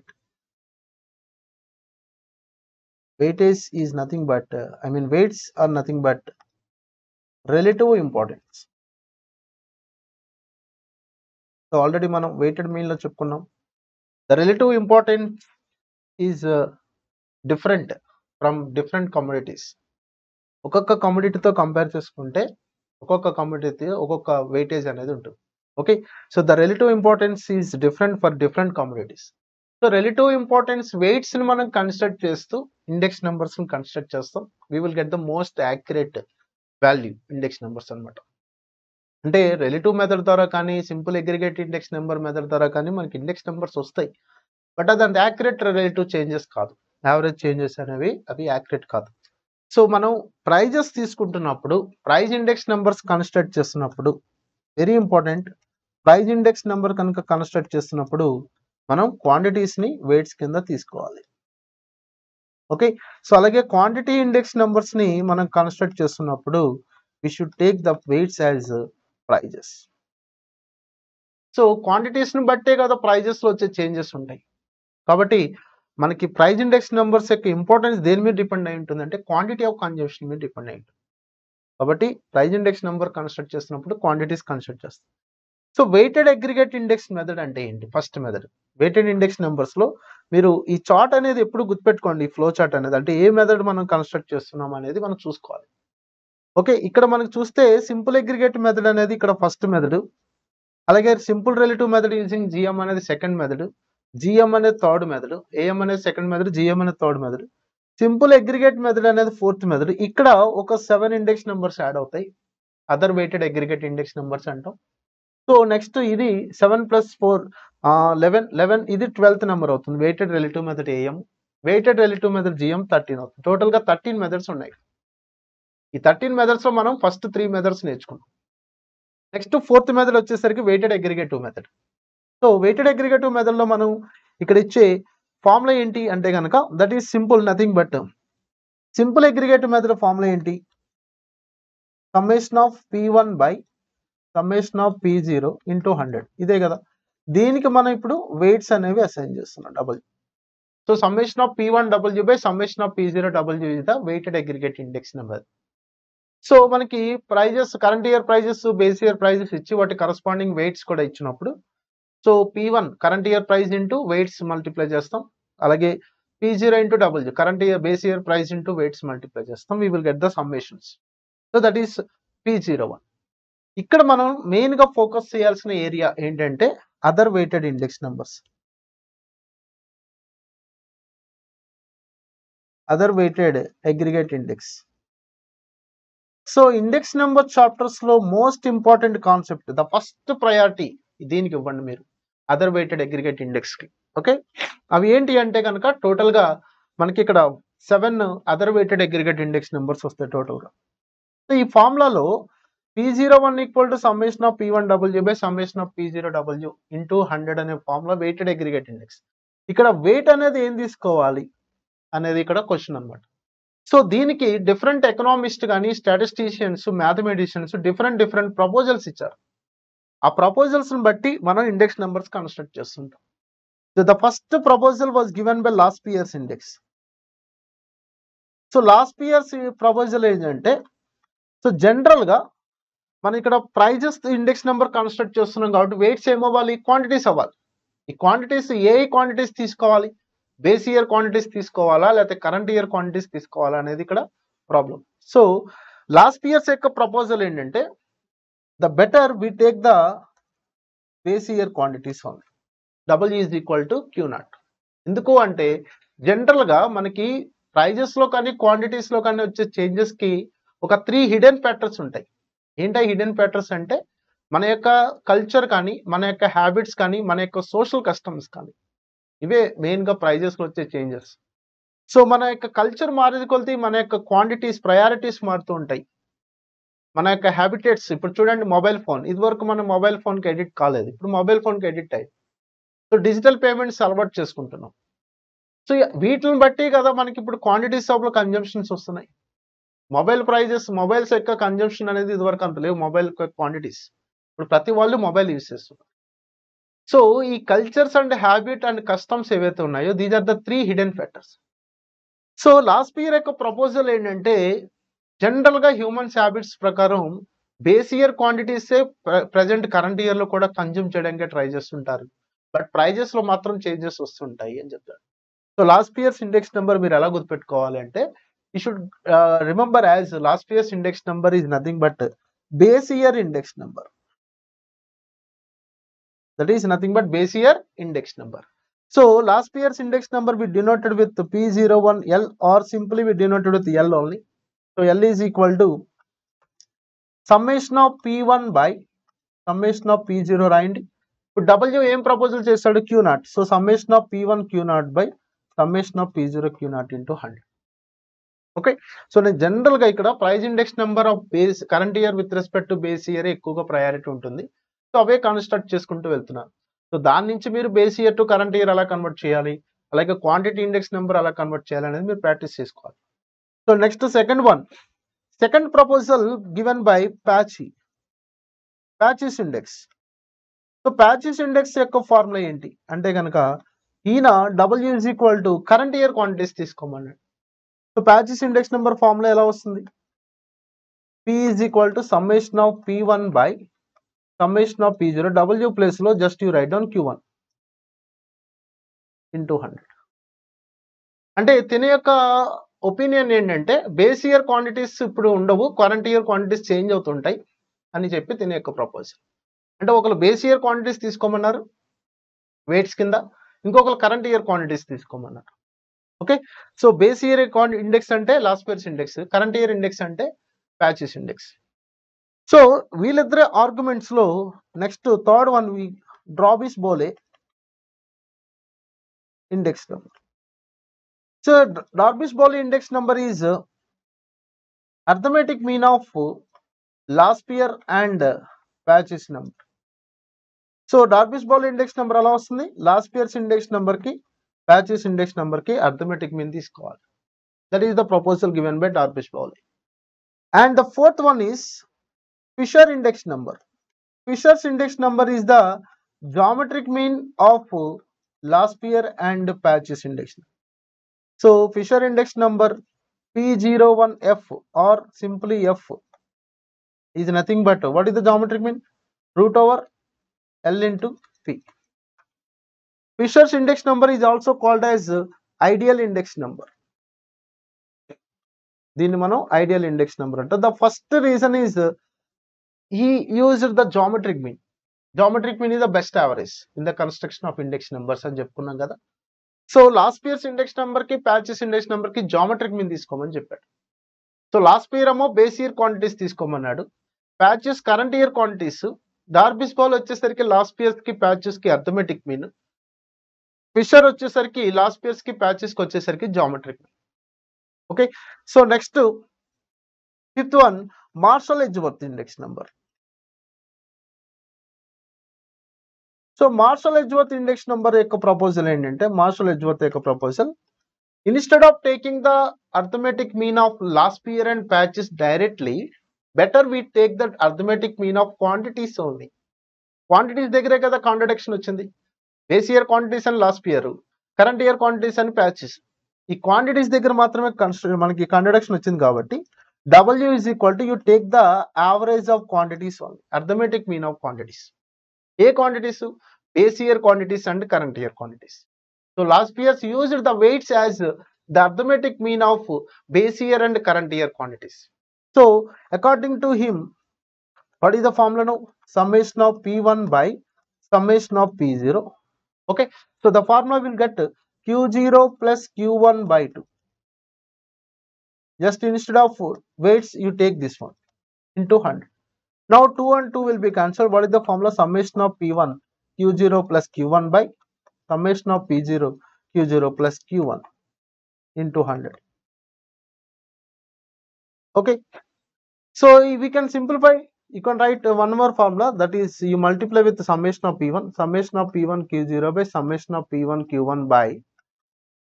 weights are nothing but relative importance. So already మనం weighted mean లో చెప్పుకున్నాం. The relative importance is different from different commodities. ఒక్కొక్క కమోడిటీతో compare చేసుకుంటే ఒక్కొక్క commodity ఒక్కొక్క weightage అనేది ఉంటుంది. Okay, so the relative importance is different for different commodities. So relative importance weights ని మనం కన్స్ట్రక్ట్ చేస్తూ ఇండెక్స్ నెంబర్స్ ని కన్స్ట్రక్ట్ చేస్తాం. We will get the most accurate value index numbers అనమాట. అంటే రిలేటివ్ మెథడ్ ద్వారా కానీ simple aggregate index number method ద్వారా కానీ మనకి ఇండెక్స్ నెంబర్స్ వస్తాయి. బట్ అది అంత యాక్యురేట్ రిలేటివ్ చేంజెస్ కాదు, యావరేజ్ చేంజెస్ అనేవి అవి యాక్యురేట్ కాదు. సో మనం ప్రైజెస్ తీసుకుంటున్నప్పుడు, ప్రైజ్ ఇండెక్స్ నెంబర్స్ కన్స్ట్రక్ట్ చేస్తున్నప్పుడు very important, price index number కనుక కన్స్ట్రక్ట్ చేస్తున్నప్పుడు మనం క్వాంటిటీస్ ని వెయిట్స్ కింద తీసుకోవాలి. ఓకే, సో అలాగే క్వాంటిటీ ఇండెక్స్ నెంబర్స్ ని మనం కన్స్ట్రక్ట్ చేస్తున్నప్పుడు we should take the weights as prices. So quantities ని బట్టే కదా ప్రైజెస్ లో వచ్చే చేంజెస్ ఉంటాయి. కాబట్టి మనకి ప్రైజ్ ఇండెక్స్ నెంబర్స్ యొక్క ఇంపార్టెన్స్ దేని మీద డిపెండ్ అయి ఉంటుంది అంటే క్వాంటిటీ ఆఫ్ కన్జంప్షన్ మీద డిపెండ్ అయి ఉంటుంది. కాబట్టి ప్రైజ్ ఇండెక్స్ నెంబర్ కన్స్ట్రక్ట్ చేస్తున్నప్పుడు క్వాంటిటీస్ కన్స్ట్రక్ట్ చేస్తాం. So weighted aggregate index method అంటే ఏంటి? First method weighted index numbers లో మీరు ఈ చార్ట్ అనేది ఎప్పుడు గుర్తుపెట్టుకోండి, ఫ్లో చార్ట్ అనేది అంటే ఏ మెథడ్ మనం కన్స్ట్రక్ట్ చేస్తున్నాం అనేది మనం చూసుకోవాలి. ఓకే, ఇక్కడ మనకు చూస్తే సింపుల్ అగ్రిగేట్ మెథడ్ అనేది ఇక్కడ ఫస్ట్ మెథడ్, అలాగే simple relative method using GM అనేది సెకండ్ మెథడ్, జిఎం అనేది థర్డ్ మెథడ్, ఏఎం అనేది సెకండ్ మెథడ్, జిఎం అనేది third method, simple aggregate method అనేది ఫోర్త్ మెథడ్. ఇక్కడ ఒక 7 ఇండెక్స్ నెంబర్స్ యాడ్ అవుతాయి, other weighted aggregate index numbers అంటాం. సో నెక్స్ట్ ఇది 7 + 4 11 ఇది 12th నెంబర్ అవుతుంది. Weighted relative method AM, weighted relative method GM 13 అవుతుంది. టోటల్ గా 13 మెథడ్స్ ఉన్నాయి. ఈ 13 మెథడ్స్ లో మనం ఫస్ట్ 3 మెథడ్స్ నేర్చుకున్నాం. నెక్స్ట్ ఫోర్త్ మెథడ్ వచ్చేసరికి weighted aggregative method. So weighted aggregative method లో మనం ఇక్కడ ఇచ్చే ఫార్ములా ఏంటి అంటే కనుక that is simple, nothing but simple aggregative method formula ఏంటి? Summation of P1 by summation of P0 into 100, ఇదే కదా. దీనికి మనం ఇప్పుడు వెయిట్స్ అనేవి అసైన్ చేస్తున్నాం, double. So summation of P1 W by summation of P0 W is the weighted aggregate index number. So మనకి prices, current year prices, base year prices ఇచ్చి వాటి కరస్పాండింగ్ వెయిట్స్ కూడా ఇచ్చినప్పుడు so P1 current year price into weights multiply చేస్తాం, అలాగే P0 into W current year base year price into weights multiply చేస్తాం. We will get the summations. So that is P01. ఇక్కడ మనం main గా focus చేయాల్సిన area ఏంటంటే other weighted index numbers, other weighted aggregate index. So index number chapters లో most important concept, the first priority దీనికి ఇవ్వండి మీరు, అదర్ వెయిటెడ్ అగ్రిగేట్ ఇండెక్స్ కి. ఓకే, అవి ఏంటి అంటే కనుక టోటల్ గా మనకి ఇక్కడ 7 other weighted aggregate index numbers వస్తాయి టోటల్ గా. సో ఈ ఫార్ములాలో P01 equal to summation of P1W by summation of P0W into 100 అనే ఫార్ములా వెయిటెడ్ అగ్రిగేట్ ఇండెక్స్. ఇక్కడ వెయిట్ అనేది ఏం తీసుకోవాలి అనేది ఇక్కడ క్వశ్చన్ అనమాట. సో దీనికి డిఫరెంట్ ఎకనామిస్ట్ కానీ స్టాటిస్టిషియన్స్ మ్యాథమెటిషియన్స్ డిఫరెంట్ ప్రపోజల్స్ ఇచ్చారు. ఆ ప్రపోజల్స్ ని బట్టి మనం ఇండెక్స్ నెంబర్స్ కన్స్ట్రక్ట్ చేస్తుంటాం. So the first proposal was given by Laspeyres index. So Laspeyres proposal ఏంటంటే, సో జనరల్ గా మనం ఇక్కడ ప్రైజెస్ ఇండెక్స్ నెంబర్ కన్స్ట్రక్ట్ చేస్తున్నాం కాబట్టి వెయిట్స్ ఏమవ్వాలి, క్వాంటిటీస్ అవ్వాలి. ఈ క్వాంటిటీస్ ఏ క్వాంటిటీస్ తీసుకోవాలి, బేస్ ఇయర్ క్వాంటిటీస్ తీసుకోవాలా లేకపోతే కరెంట్ ఇయర్ క్వాంటిటీస్ తీసుకోవాలా అనేది ఇక్కడ ప్రాబ్లం. సో లాస్ట్ ఇయర్స్ యొక్క ప్రపోజల్ ఏంటంటే, the better we take the base year quantities only, W is equal to Q0. ఎందుకు అంటే జనరల్ గా మనకి ప్రైజెస్ లో కానీ క్వాంటిటీస్ లో కానీ వచ్చే చేంజెస్ కి ఒక 3 హిడెన్ ఫ్యాక్టర్స్ ఉంటాయి. ఏంటో హిడెన్ ఫ్యాక్టర్స్ అంటే మన యొక్క కల్చర్ కానీ, మన యొక్క హ్యాబిట్స్ కానీ, మన యొక్క సోషల్ కస్టమ్స్ కానీ, ఇవే మెయిన్ గా ప్రైజెస్ లో వచ్చే చేంజెస్. సో మన యొక్క కల్చర్ మారేది కొలితే మన యొక్క క్వాంటిటీస్ ప్రయారిటీస్ మారుతూ ఉంటాయి. మన యొక్క హ్యాబిటేట్స్, ఇప్పుడు చూడండి మొబైల్ ఫోన్, ఇది వరకు మనం మొబైల్ ఫోన్ కి ఎడిట్ కాలేదు, ఇప్పుడు మొబైల్ ఫోన్ కి ఎడిట్ అయ్యి సో డిజిటల్ పేమెంట్స్ అలవాటు చేసుకుంటున్నాం. సో వీటిని బట్టి కదా మనకి ఇప్పుడు క్వాంటిటీస్ ఆఫ్ లో కన్జంప్షన్స్ వస్తున్నాయి. మొబైల్ ప్రైజెస్, మొబైల్స్ యొక్క కన్జంప్షన్ అనేది ఇదివరకు అంత లేవు. మొబైల్ క్వాంటిటీస్ ఇప్పుడు ప్రతి వాళ్ళు మొబైల్ యూజ్ చేస్తున్నారు. సో ఈ cultures and habit and customs ఏవైతే ఉన్నాయో these are the 3 hidden factors. So Laspeyres యొక్క ప్రపోజల్ ఏంటంటే, జనరల్ గా హ్యూమన్స్ హ్యాబిట్స్ ప్రకారం base year క్వాంటిటీసే present current year లో కూడా కన్జ్యూమ్ చేయడానికి ట్రై చేస్తుంటారు, బట్ ప్రైజెస్ లో మాత్రం చేంజెస్ వస్తుంటాయి అని చెప్తారు. So Laspeyres index number మీరు ఎలా గుర్తుపెట్టుకోవాలి అంటే, you should remember as last year's index number is nothing but base year index number. That is nothing but base year index number. So last year's index number we denoted with P01L or simply we denoted with L only. So L is equal to summation of P1 by summation of P0 రాయండి. ఇప్పుడు W ఏం proposal చేస్తాడు, Q0. So summation of P1 Q0 by summation of P0 Q0 into 100. Okay, so నేను general గా ఇక్కడ price index number of base current year with respect to base year ఎక్కువగా priority ఉంటుంది. So అవే construct చేసుకుంటూ వెళ్తున్నాను. So దాని నుంచి మీరు base year to current year ఎలా కన్వర్ట్ చేయాలి, అలాగే క్వాంటిటీ ఇండెక్స్ నెంబర్ ఎలా కన్వర్ట్ చేయాలి అనేది మీరు ప్రాక్టీస్ చేసుకోవాలి. So next second proposal given by patches index. So patches index యొక్క ఫార్ములా ఏంటి అంటే కనుక, ఈయన W is equal to current year quantities తీసుకోమన్నాడు. So patches index number formula ఎలా వస్తుంది, P is equal to summation of P1 by summation of P0, W place లో just you write down Q1 into 100. అంటే తిన యొక్క opinion ఏంటంటే base year quantities ఇప్పుడు ఉండవు, కరెంట్ ఇయర్ క్వాంటిటీస్ చేంజ్ అవుతుంటాయి అని చెప్పి తిన యొక్క ప్రపోజల్. అంటే ఒకరు బేస్ ఇయర్ క్వాంటిటీస్ తీసుకోమన్నారు వెయిట్స్ కింద, ఇంకొకరు కరెంట్ ఇయర్ క్వాంటిటీస్ తీసుకోమన్నారు. Okay, so base year index అంటే Laspeyres index, current year index అంటే ప్యాచెస్ ఇండెక్స్. సో వీళ్ళిద్దరే ఆర్గ్యుమెంట్స్ లో next third one Dorbish Bowley index number. So Dorbish Bowley index number is arithmetic mean of Laspeyres and Paasche's number. So Dorbish Bowley index number ఎలా వస్తుంది, Laspeyres index number కి Paasche's index number కి arithmetic mean తీసుకోవాలి. That is the proposal given by Dorbish Bowley. And the fourth one is Fisher index number. Fisher's index number is the geometric mean of Laspeyres and patches index. So Fisher index number P01F or simply F is nothing but what is the geometric mean, root over L into P. Fisher's index number is also called as ideal index number. దీన్ని మనం ideal index number అంటే. The first reason is he used the geometric mean. Geometric mean is the best average in the construction of index numbers అని చెప్పుకున్నాం కదా. So Laspeyres index number కి Paasche's index number కి geometric mean తీసుకోమని చెప్పాడు. So Laspeyres ఏమో base year quantities తీసుకోమన్నాడు. Paasche's current year quantities. Dorbish Bowley వచ్చేసరికి లాస్ట్ ఇయర్స్ కి ప్యాచెస్ కి అర్థమెటిక్ మీన్. ఫిషర్ వచ్చేసరికి లాస్ట్ ఇయర్స్ కి ప్యాచెస్ కి వచ్చేసరికి geometric mean. Okay, so next fifth one Marshall Edgeworth index number. So Marshall Edgeworth index number యొక్క proposal ఏంటంటే, Marshall Edgeworth యొక్క proposal, instead of taking the arithmetic mean of Laspeyres and Paasche's directly, better we take that arithmetic mean of quantities only. Quantities దగ్గరే కదా contradiction వచ్చింది. Base year quantities అని Laspeyres, current year quantities అని Paasche's. ఈ quantities దగ్గర మాత్రమే మనకి contradiction వచ్చింది కాబట్టి W is equal to you take the average of quantities only, arithmetic mean of quantities. A quantities? Base year quantities and current year quantities. So last years used the weights as the arithmetic mean of base year and current year quantities. So according to him, what is the formula now? Summation of P1 by summation of P0. Okay, so the formula will get Q0 plus Q1 by 2. Just instead of weights, you take this one into 100. Now 2 and 2 will be cancelled. What is the formula? Summation of P1 Q0 plus Q1 by summation of P0 Q0 plus Q1 into 100. Okay, so we can simplify. You can write one more formula, that is you multiply with the summation of P1, summation of P1 Q0 by summation of P1 Q1 by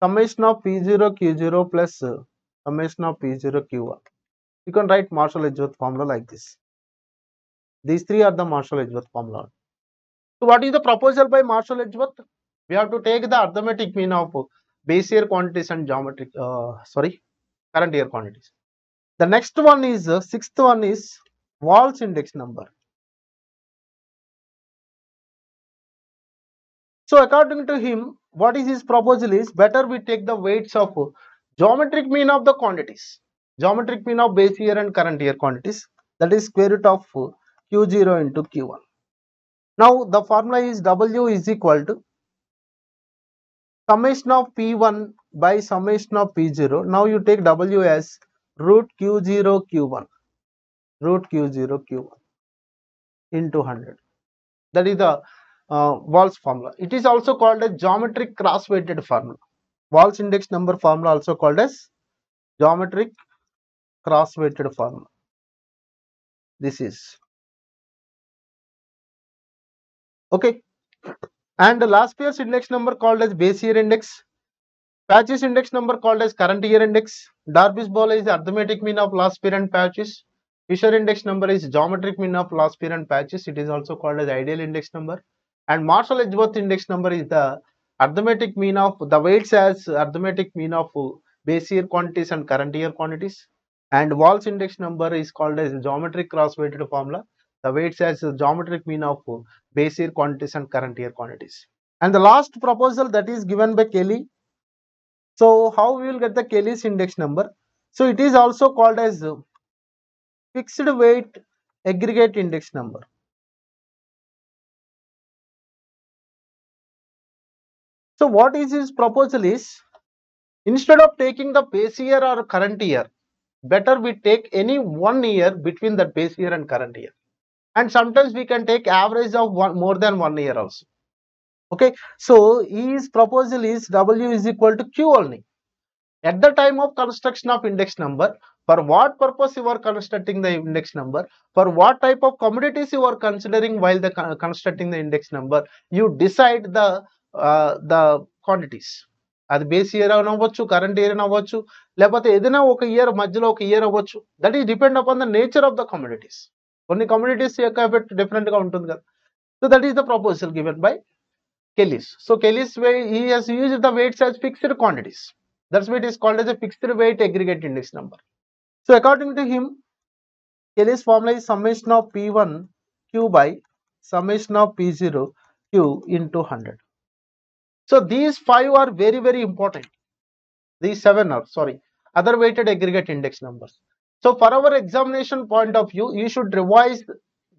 summation of P0 Q0 plus summation of P0 Q1. You can write Marshall-Edgeworth formula like this. These three are the Marshall-Edgeworth formula. So what is the proposal by Marshall-Edgeworth? We have to take the arithmetic mean of base year quantities and geometric, current year quantities. The next one is, sixth one is Wahl's index number. So according to him, what is his proposal is, better we take the weights of geometric mean of the quantities, geometric mean of base year and current year quantities, that is square root of Q0 into Q1. Now the formula is W is equal to summation of P1 by summation of P0. Now you take W as root Q0 Q1, root Q0 Q1 into 100. That is the Wahl's formula. It is also called as geometric cross-weighted formula. Wahl's index number formula also called as geometric cross-weighted formula. This is okay. And the last year's index number called as base year index. Patches index number called as current year index. Darby's ball is the arithmetic mean of last year and patches. Fisher index number is geometric mean of last year and patches. It is also called as ideal index number. And Marshall-Edgeworth index number is the arithmetic mean of the weights as arithmetic mean of base year quantities and current year quantities. And Wahl's index number is called as geometric cross-weighted formula. The weights as geometric mean of base year quantities and current year quantities. And the last proposal that is given by Kelly. So how we will get the Kelly's index number? So it is also called as fixed weight aggregate index number. So what is his proposal is, instead of taking the base year or current year, better we take any 1 year between the base year and current year. And sometimes we can take average of more than 1 year also. Okay, so his proposal is W is equal to Q only. At the time of construction of index number, for what purpose you are constructing the index number, for what type of commodities you are considering while constructing the index number, you decide the quantities. అది base year అని అవ్వచ్చు, current year అని అవ్వచ్చు, లేకపోతే ఏదైనా ఒక year మధ్యలో ఒక ఇయర్ అవ్వచ్చు. That is depend upon the nature of the communities. కొన్ని కమ్యూనిటీస్ యొక్క ఎఫెక్ట్ డిఫరెంట్ గా ఉంటుంది కదా. So that is the proposal given by Kelly's. So Kelly's way, he has used the weights as fixed quantities. That's why it is called as a fixed weight aggregate index number. So according to him, Kelly's formula is summation of P1 Q by summation of P0 Q into 100. So these 5 are very, very important. These 7 are, other weighted aggregate index numbers. So for our examination point of view, you should revise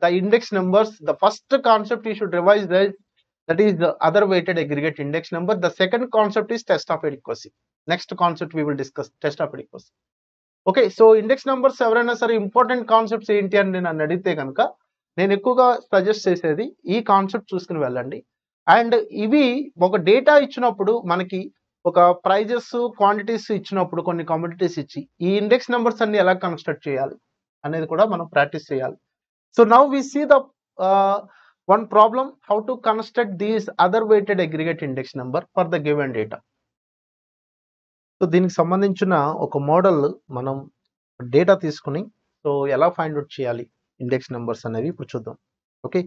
the index numbers. The first concept you should revise that is the other weighted aggregate index number. The second concept is test of adequacy. Next concept we will discuss, test of adequacy. Okay. So index numbers ఎవరైనా సరే important concepts ఏంటి అని నన్ను అడిగితే కనుక నేను ఎక్కువగా suggest చేసేది ఈ కాన్సెప్ట్ చూసుకుని వెళ్ళండి. అండ్ ఇవి ఒక డేటా ఇచ్చినప్పుడు మనకి ఒక ప్రైజెస్, క్వాంటిటీస్ ఇచ్చినప్పుడు కొన్ని కమోడిటీస్ ఇచ్చి ఈ ఇండెక్స్ నంబర్స్ అన్ని ఎలా కన్‌స్ట్రక్ట్ చేయాలి అనేది కూడా మనం ప్రాక్టీస్ చేయాలి. So now we see the one problem, how to construct these other weighted aggregate index number for the given data. So దీనికి సంబంధించిన ఒక మోడల్ మనం డేటా తీసుకుని సో ఎలా ఫైండ్ అవుట్ చేయాలి ఇండెక్స్ నెంబర్స్ అనేవి ఇప్పుడు చూద్దాం. ఓకే.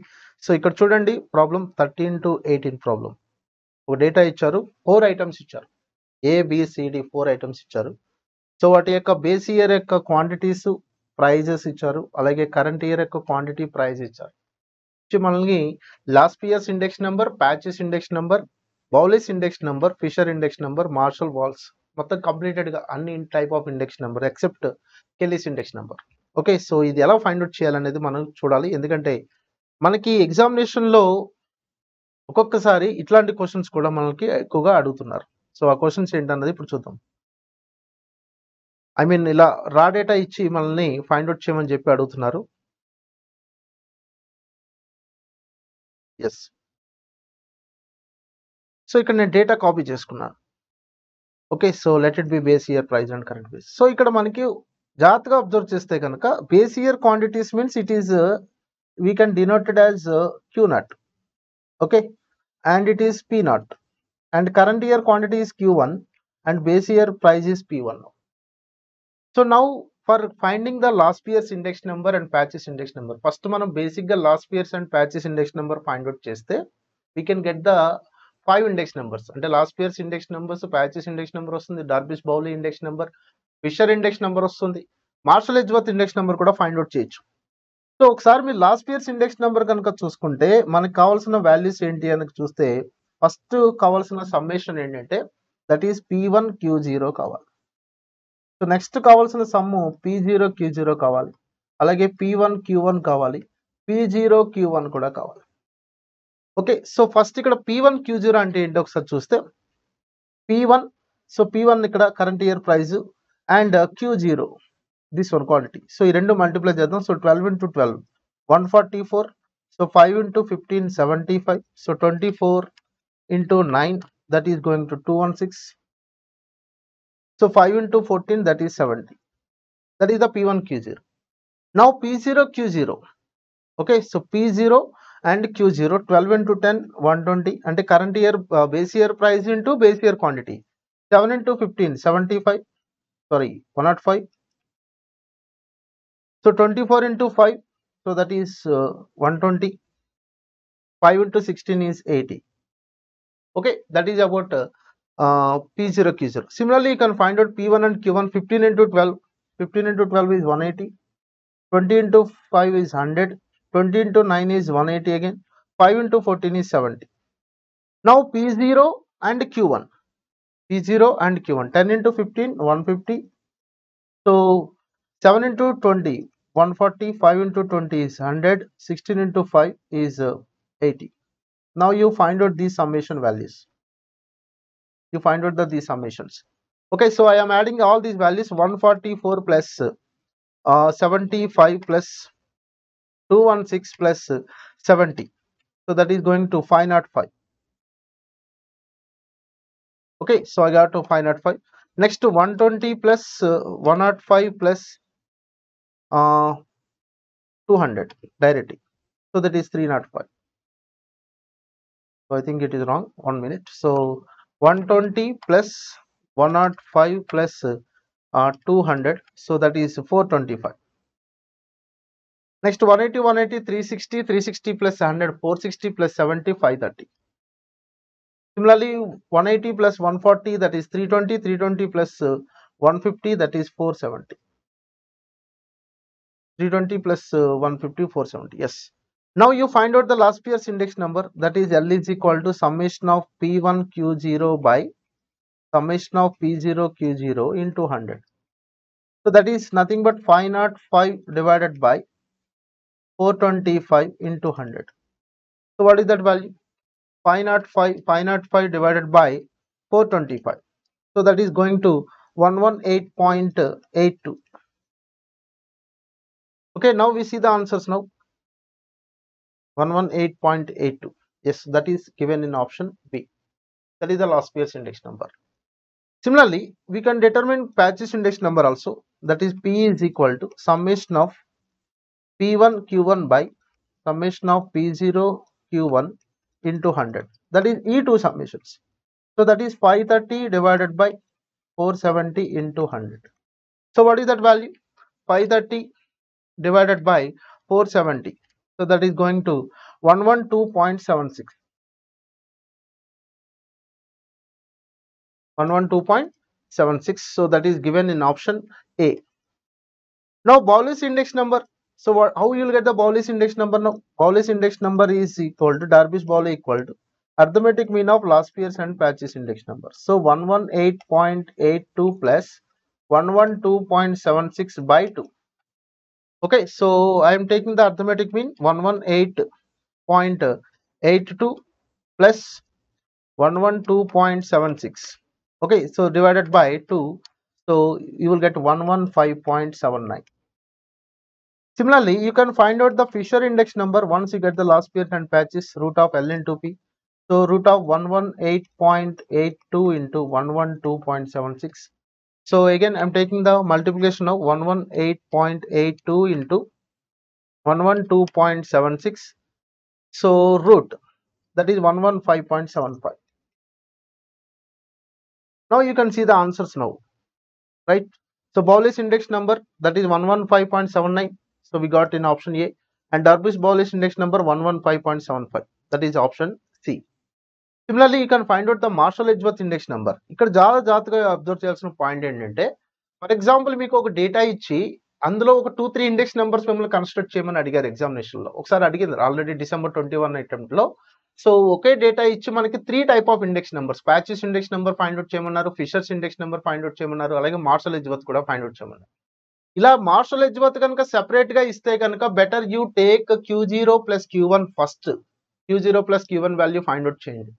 సో ఇక్కడ చూడండి ప్రాబ్లం 13 to 18 ప్రాబ్లం. ఒక డేటా ఇచ్చారు, 4 ఐటమ్స్ ఇచ్చారు. ABCD 4 ఐటమ్స్ ఇచ్చారు. సో వాటి యొక్క బేస్ ఇయర్ యొక్క క్వాంటిటీస్, ప్రైజెస్ ఇచ్చారు. అలాగే కరెంట్ ఇయర్ యొక్క క్వాంటిటీ, ప్రైస్ ఇచ్చారు. మనల్ని Laspeyres index number, Paasche's index number, Bowley's index number, Fisher index number, Marshall వాల్స్ మొత్తం కంప్లీటెడ్ గా అన్ని type of index number except Kelly's index number. Okay. So ఇది ఎలా ఫైండ్ అవుట్ చేయాలనేది మనం చూడాలి. ఎందుకంటే మనకి ఎగ్జామినేషన్ లో ఒక్కొక్కసారి ఇట్లాంటి క్వశ్చన్స్ కూడా మనకి ఎక్కువగా అడుగుతున్నారు. సో ఆ క్వశ్చన్స్ ఏంటన్నది ఇప్పుడు చూద్దాం. ఐ మీన్ ఇలా రా డేటా ఇచ్చి మనల్ని ఫైండ్ అవుట్ చేయమని చెప్పి అడుగుతున్నారు. ఎస్. సో ఇక్కడ నేను డేటా కాపీ చేసుకున్నాను. Okay. So let it B base year, price and current base. So ఇక్కడ మనకి జాగ్రత్తగా అబ్జర్వ్ చేస్తే కనుక base year quantities means it is we can denoted as Q naught. Okay. And it is P naught. And current year quantity is Q1 and base year price is P1. So now for finding the last year's index number and patches index number, first మనం basic గా last year's and patches index number find out చేస్తే we can get the 5 index numbers. అంటే Laspeyres index numbers, Paasche's index number వస్తుంది, Dorbish Bowley index number, Fisher index number వస్తుంది, Marshall Edgeworth index number కూడా find out చేయొచ్చు. So ఒకసారి మీరు last years index number కనుక చూసుకుంటే మనకు కావాల్సిన వాల్యూస్ ఏంటి అని చూస్తే ఫస్ట్ కావాల్సిన సమ్మేషన్ ఏంటంటే దట్ ఈస్ P1 Q0 కావాలి. సో నెక్స్ట్ కావాల్సిన సమ్ము P0 Q0 కావాలి. అలాగే P1 Q1 కావాలి, P0 Q1 కూడా కావాలి. ఓకే. సో ఫస్ట్ ఇక్కడ P1 Q0 అంటే ఏంటో ఒకసారి చూస్తే P1, సో P1 ఇక్కడ current year price and Q0 this one quantity. So ఈ రెండు మల్టిప్లై చేద్దాం. So 12 into 12 144. So 5 into 15 75. So 24 into 9 that is going to 216. So 5 into 14 that is 70. That is the P1 Q0. Now P0 Q0. Okay, so P0 and Q0 12 into 10 120 అంటే current year base year price into base year quantity. 7 into 15 75, sorry 105. So 24 into 5, so that is 120. 5 into 16 is 80. Okay, that is about P0 Q0. Similarly, you can find out P1 and Q1. 15 into 12. 15 into 12 is 180. 20 into 5 is 100. 20 into 9 is 180 again. 5 into 14 is 70. Now P0 and Q1. P0 and Q1. 10 into 15, 150. So 7 into 20, 140. 5 into 20 is 100. 16 into 5 is 80. Now you find out these summation values. You find out these summations. Okay, so I am adding all these values. 144 plus 75 plus 216 plus 70. So that is going to 505. Okay, so I got to 505. Next to 120 plus 105 plus 200 directly. So that is 305. So I think it is wrong. 1 minute. So 120 plus 105 plus 200. So that is 425. Next 180, 180, 360, 360 plus 100, 460 plus 70, 530. Similarly, 180 plus 140, that is 320, 320 plus 150, that is 470. 320 plus 150, 470. Yes. Now you find out the last year's index number, that is L is equal to summation of P1 Q0 by summation of P0 Q0 into 100. So that is nothing but 505 divided by 425 into 100. So what is that value? 505 divided by 425. So that is going to 118.82. Okay, now we see the answers now. 118.82. Yes, that is given in option B. That is the last year's index number. Similarly, we can determine patches index number also. That is P is equal to summation of P1 Q1 by summation of P0 Q1 into 100. That is E2 summations. So that is 530 divided by 470 into 100. So what is that value? 530 divided by 470. So that is going to 112.76. 112.76. So that is given in option A. Now Bowley's index number. So how you will get the Bowley's index number now? Bowley's index number is equal to Darby's-Bowley equal to arithmetic mean of last year's and patches index number. So 118.82 plus 112.76 by 2. Okay, so I am taking the arithmetic mean 118.82 plus 112.76. Okay, so divided by 2, so you will get 115.79. Similarly, you can find out the Fisher index number once you get the last period and patches root of L into P. So root of 118.82 into 112.76. So again, I am taking the multiplication of 118.82 into 112.76. So root, that is 115.75. Now you can see the answers now, right? So Bowley's index number, that is 115.79. So we got in option A. And Darby's-Bowley's index number 115.75. That is option C. Similarly, you can find out the Marshall-Edgeworth index number. ఇక్కడ జాగ్రత్తగా observe చేయాల్సిన point ఏంటంటే, for example మీకు ఒక data ఇచ్చి అందులో ఒక 2-3 index numbers మిమ్మల్ని కన్స్ట్రక్ట్ చేయమని అడిగారు ఎగ్జామినేషన్ లో. ఒకసారి అడిగింది ఆల్రెడీ December 21 అటెంప్ట్ లో. సో ఒకే డేటా ఇచ్చి మనకి 3 type of index numbers, Paasche's index number find out చేయమన్నారు, Fisher's index number find out చేయమన్నారు, అలాగే Marshall-Edgeworth కూడా ఫైండ్ అవుట్ చేయమన్నారు. ఇలా Marshall-Edgeworth కనుక సెపరేట్ గా ఇస్తే కనుక better you take Q0 plus Q1 first. Q0 plus Q1 value find out చేయండి.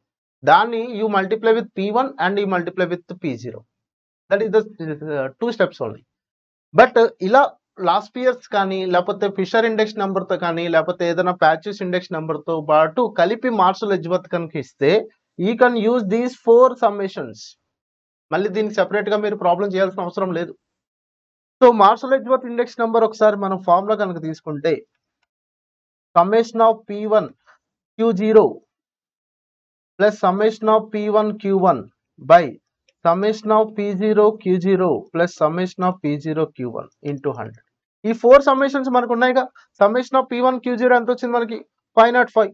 దాన్ని you multiply with P1 and you multiply with P0. That is the 2 steps only. But ఇలా last years కానీ లేకపోతే fissure index number తో కానీ లేకపోతే ఏదైనా patches index number తో పాటు కలిపి Marshall-Edgeworth కనుక ఇస్తే యూ కెన్ యూజ్ దీస్ 4 సమ్మేషన్స్. మళ్ళీ దీనికి సెపరేట్ గా మీరు ప్రాబ్లం చేయాల్సిన అవసరం లేదు. సో Marshall-Edgeworth ఇండెక్స్ నెంబర్ ఒకసారి మనం ఫార్ములా కనుక తీసుకుంటే summation of P1 Q0 plus summation of P1 Q1 by summation of P0 Q0 plus summation of P0 Q1 into 100. ఈ 4 సమ్మేషన్స్ మనకు ఉన్నాయిగా. సమ్మేషన్ ఆఫ్ P1 Q0 ఎంత వచ్చింది మనకి? 505.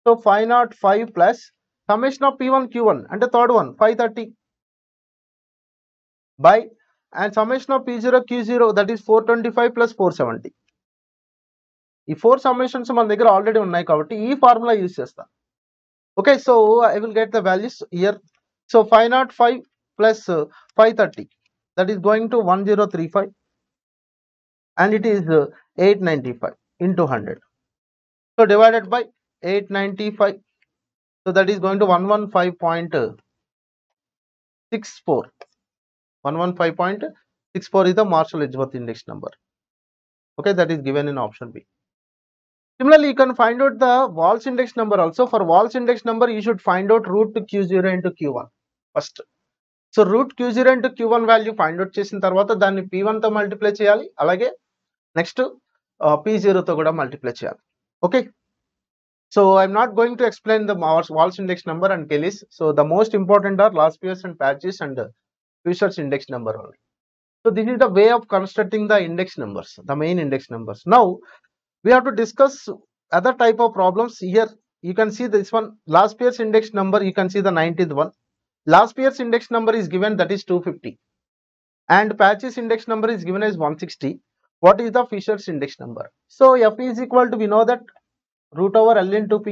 So 505 plus summation of P1 Q1 అంటే third one 530 by and summation of P0 Q0 that is 425 plus 470. ఈ 4 సమ్మేషన్స్ మన దగ్గర ఆల్రెడీ ఉన్నాయి కాబట్టి ఈ ఫార్ములా యూజ్ చేస్తాం. Okay, so I will get the values here. So 505 plus 530, that is going to 1035 and it is 895 into 100. So divided by 895, so that is going to 115.64. 115.64 is the Marshall-Edgeworth index number. Okay, that is given in option B. Similarly, you can find out the Walsh index number also. For Walsh index number, you should find out root Q0 into Q1 first. So root Q0 into Q1 value find out చేసిన తర్వాత దాన్ని P1 తో multiply చేయాలి, అలాగే next P0 తో కూడా multiply చేయాలి. Okay, so I'm not going to explain the Walsh index number and Kelly's. So the most important are last years and patches and Fisher's index number only. So this is the way of constructing the index numbers, the main index numbers. Now we have to discuss other type of problems. Here you can see this one, last year's index number, you can see the 19th one. Last year's index number is given, that is 250, and patches index number is given as 160. What is the Fisher's index number? So F is equal to, we know that root over L into P,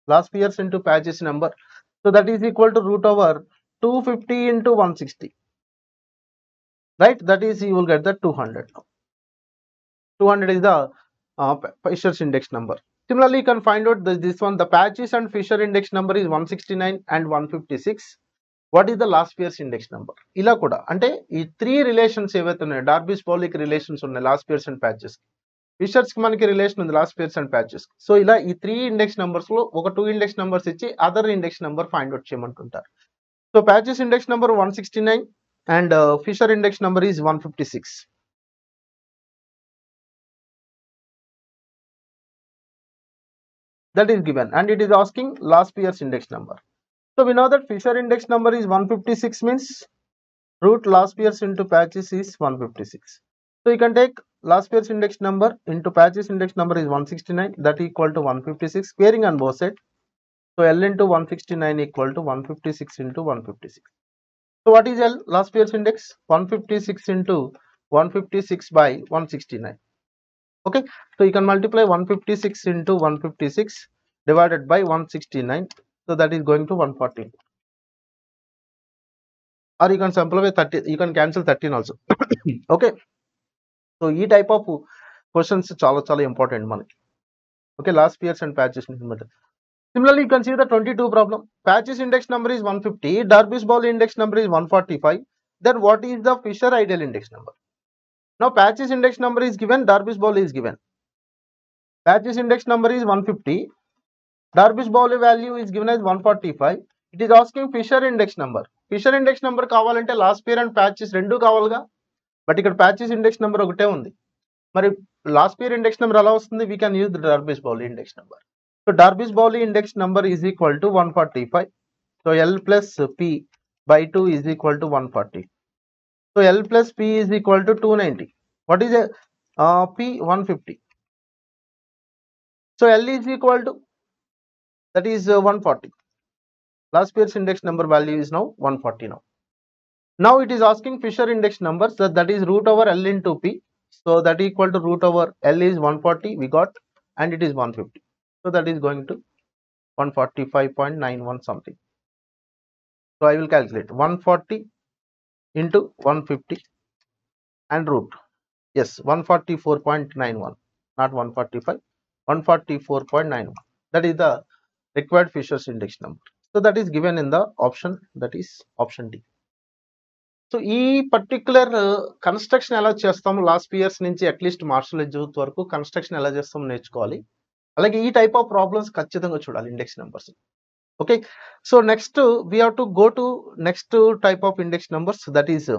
last year's into patches number, so that is equal to root over 250 into 160, right? That is, you will get the 200. 200 is the Fisher's index number. Similarly, you can find out this one, the patches and Fisher index number is 169 and 156. What is the Laspeyres index number. ఇలా కూడా అంటే ఈ 3 relations ఏవైతే ఉన్నాయో, Dorbish పౌలికి relations ఉన్నాయి Laspeyres and Paasche's, Fisher's కి మనకి రిలేషన్ ఉంది Laspeyres and Paasche's. So ఇలా ఈ 3 ఇండెక్స్ నెంబర్స్ లో ఒక 2 ఇండెక్స్ నెంబర్స్ ఇచ్చి other index number find out చేయమంటుంటారు. So patches index number 169 and Fisher index number is 156. That is given, and it is asking last year's index number. So we know that Fisher index number is 156 means root last year's into patches is 156. So you can take last year's index number into patches index number is 169, that equal to 156, squaring on both sides. So L into 169 equal to 156 into 156. So what is L? Last year's index 156 into 156 by 169. Okay, so you can multiply 156 into 156 divided by 169, so that is going to 114, or you can simplify 30, you can cancel 13 also. Okay, so e type of questions చాలా important మనకి. Okay, last year's and patches method. Similarly, you can see the 22 problem. Patches index number is 150, Darby's ball index number is 145. Then what is the Fisher ideal index number? Now patches index number is given, Darby's ball is given. Patches index number is 150, Darby's ball value is given as 145. It is asking Fisher index number. Fisher index number కావాలంటే last pear and patches రెండు కావాలిగా, but ఇక్కడ patches index number ఒకటే ఉంది. మరి last pear index number ఎలా వస్తుంది? We can use the Dorbish Bowley index number. So Dorbish Bowley index number is equal to 145. So L plus P by 2 is equal to 140. So L plus P is equal to 290. What is P? 150. So L is equal to, that is 140. Last year's index number value is now 140 now. Now it is asking Fisher index numbers, that is root over L into P. So that equal to root over L is 140 we got, and it is 150. So that is going to 145.91 something. So I will calculate 140 into 150 and root. Yes, 144.91, not 145, 144.91. That is the required Fisher's index number. So that is given in the option, that is option D. So ఈ particular construction ఎలా చేస్తాము, last years నుంచి at least martial edge వరకు construction ఎలా చేస్తాము నేర్చుకోవాలి. అలాగే ఈ టైప్ ఆఫ్ ప్రాబ్లమ్స్ ఖచ్చితంగా చూడాలి index numbers. Okay, so next we have to go to next type of index numbers, that is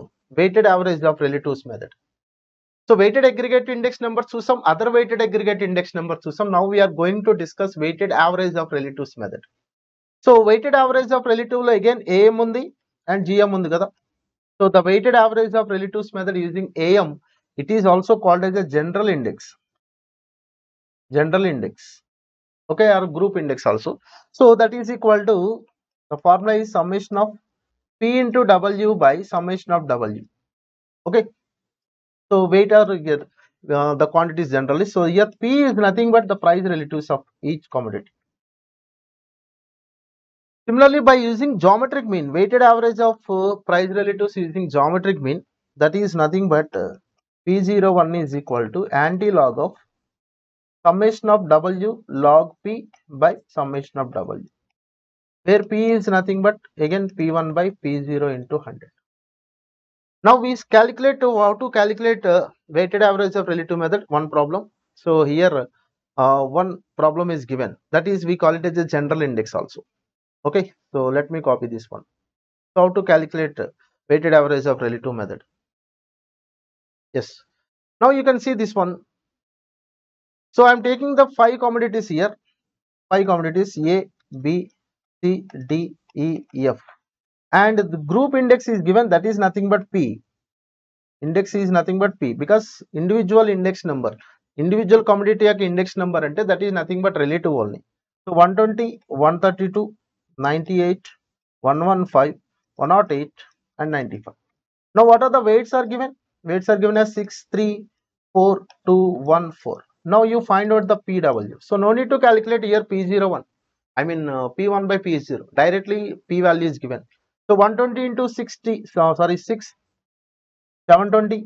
weighted average of relatives method. So weighted aggregate index number చూసాం, other weighted aggregate index number చూసాం. Now we're going to discuss weighted average of relatives method. So weighted average of relative లో again AM ఉంది and GM ఉంది కదా. So the weighted average of relatives method using AM, it is also called as a general index, okay, or group index also. So that is equal to, the formula is summation of P into W by summation of W. Okay, so weight or the quantities generally. So here P is nothing but the price relatives of each commodity. Similarly, by using geometric mean, weighted average of price relatives using geometric mean, that is nothing but P01 is equal to anti-log of summation of W log P by summation of W, where P is nothing but again P1 by P0 into 100. Now we calculate how to calculate weighted average of relative method, one problem. So here one problem is given, that is we call it as a general index also. Okay, so let me copy this one. So how to calculate weighted average of relative method? Yes, now you can see this one. So I am taking the 5 commodities here, 5 commodities A, B, C, D, E, F, and the group index is given, that is nothing but P. Index is nothing but P, because individual index number, individual commodity యొక్క index number అంటే that is nothing but relative only. So 120, 132, 98, 115, 108 and 95. Now what are the weights are given? Weights are given as 6, 3, 4, 2, 1, 4. Now you find out the PW. So no need to calculate here P01. I mean P1 by P0. Directly P value is given. So 120 into 60, sorry 6, 720,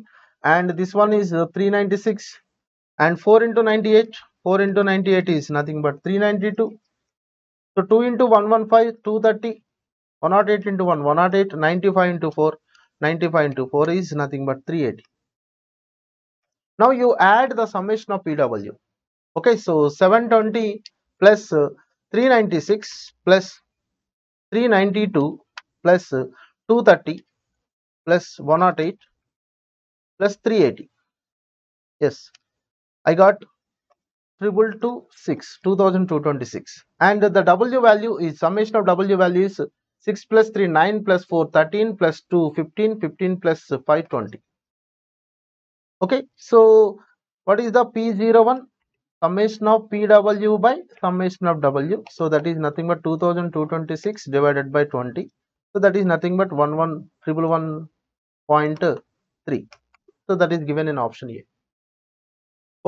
and this one is 396, and 4 into 98. 4 into 98 is nothing but 392. So 2 into 115, 230. 108 into 1, 108, 95 into 4, 95 into 4 is nothing but 380. Now you add the summation of PW. Okay, so 720 plus 396 plus 392 plus 230 plus 108 plus 380. Yes, I got 2226, 2226. And the W value is summation of W value is 6 plus 3, 9 plus 4, 13 plus 2, 15, 15 plus 5, 20. Okay, so what is the P01? Summation of PW by summation of W. So that is nothing but 2226 divided by 20. So that is nothing but 11,111.3. So that is given in option A.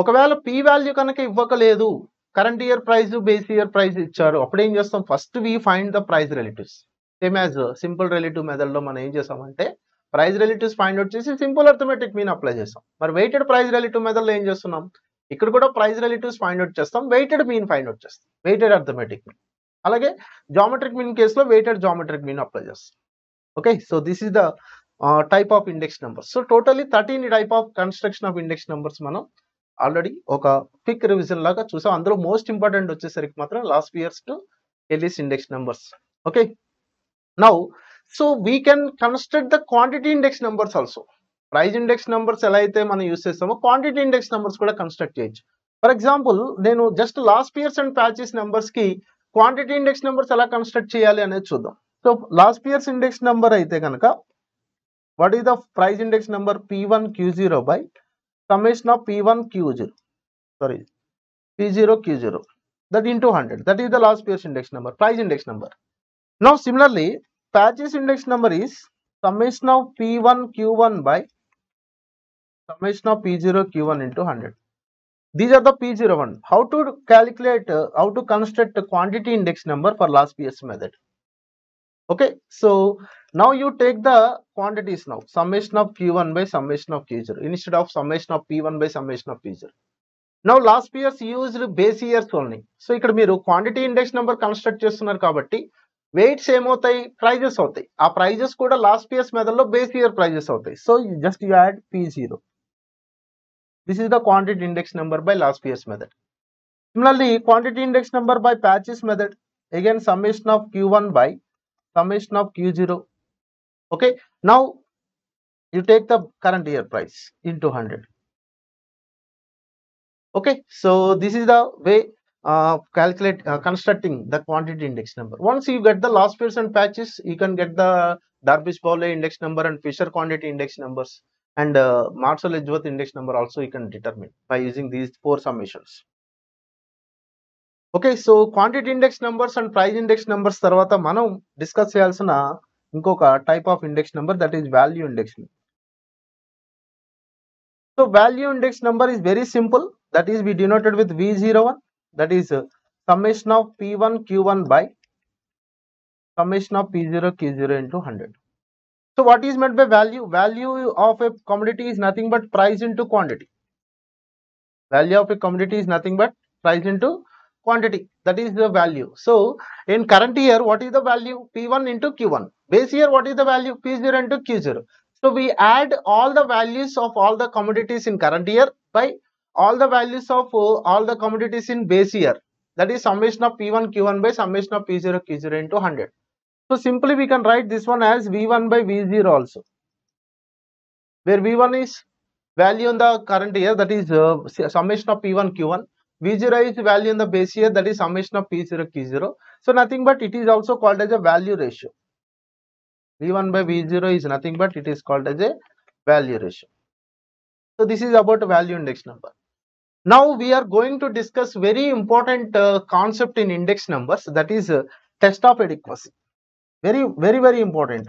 ఒకవేళ P value కనుక ఇవ్వకలేదు, current year price base year price ఇచ్చారు, అప్పుడు ఏం చేస్తాం? First we find the price relatives. Same as simple relative method లో మనం ఏం చేసామంటే ప్రైస్ రిలేటివ్స్ ఫైండ్ అవుట్ చేసి సింపుల్ అర్థమెటిక్ మీన్ అప్లై చేస్తాం. మరి వెయిటెడ్ ప్రైస్ రిలేటివ్ మెథడ్ లో ఏం చేస్తున్నాం? ఇక్కడ కూడా ప్రైస్ రిలేటివ్స్ ఫైండ్ అవుట్ చేస్తాం, వెయిటెడ్ మీన్ ఫైండ్ అవుట్ చేస్తాం, వెయిటెడ్ అర్థమెటిక్ మీన్. అలాగే జామెట్రిక్ మీన్ కేసులో వెయిటెడ్ జామెట్రిక్ మీన్ అప్లై చేస్తాం. Okay, so this is the type of index numbers. So totally 13 type of construction of index numbers మనం already ఒక quick revision లాగా చూసాం. అందులో most important వచ్చేసరికి మాత్రం లాస్ట్ ఇయర్స్ టు ఎలిస్ index numbers. Okay, now so we can construct the quantity index numbers also. Price index numbers ఎలా అయితే మనం యూస్ చేస్తామో క్వాంటిటీ ఇండెక్స్ నెంబర్స్ కూడా కన్స్ట్రక్ట్ చేయొచ్చు. ఫర్ ఎగ్జాంపుల్ నేను just last years and patches numbers కి quantity index numbers ఎలా construct చేయాలి అనేది చూద్దాం. So Laspeyres index number అయితే కనుక what is the price index number P1Q0 by summation of P1Q0, sorry, P0Q0, that into 100. That is the last year's index number, price index number. Now similarly, patches index number is summation of P1Q1 by summation of P0Q1 into 100. These are the P01. How to calculate, how to construct a quantity index number for last year's method. Okay, so now you take the quantities now, summation of Q1 by summation of Q0 instead of summation of P1 by summation of P0. Now last year's used base years only. So ikkada meeru quantity index number construct chestunaru kabatti weights ఏమవుతాయి, prices అవుతాయి. ఆ prices కూడా last years method లో base year prices అవుతాయి. So just you add P0. This is the quantity index number by last year's method. Similarly, quantity index number by patches method, again summation of Q1 by summation of Q0. Okay, now you take the current year price into 100. Okay, so this is the way constructing the quantity index number. Once you get the last year's and patches, you can get the Darvish-Bowley index number and Fisher quantity index numbers, and Marshall-Edgeworth index number also you can determine by using these 4 summations. Okay, so quantity index numbers and price index numbers tarvata manam discuss cheyalsina inkoka type of index number, that is value index number. So value index number is very simple, that is we denoted with V01, that is summation of P1Q1 by summation of P0Q0 into 100. So what is meant by value? Value of a commodity is nothing but price into quantity. Value of a commodity is nothing but price into quantity, that is the value. So in current year, what is the value? P1 into Q1. Base year, what is the value? P0 into Q0. So we add all the values of all the commodities in current year by all the values of all the commodities in base year, that is summation of P1 Q1 by summation of P0 Q0 into 100. So simply we can write this one as V1 by V0 also, where V1 is value in the current year, that is summation of P1 Q1. V0 is value in the base year, that is summation of P0 Q0. So nothing but it is also called as a value ratio. V1 by V0 is nothing but it is called as a value ratio. So this is about value index number. Now we are going to discuss very important concept in index numbers, that is test of adequacy. Very important.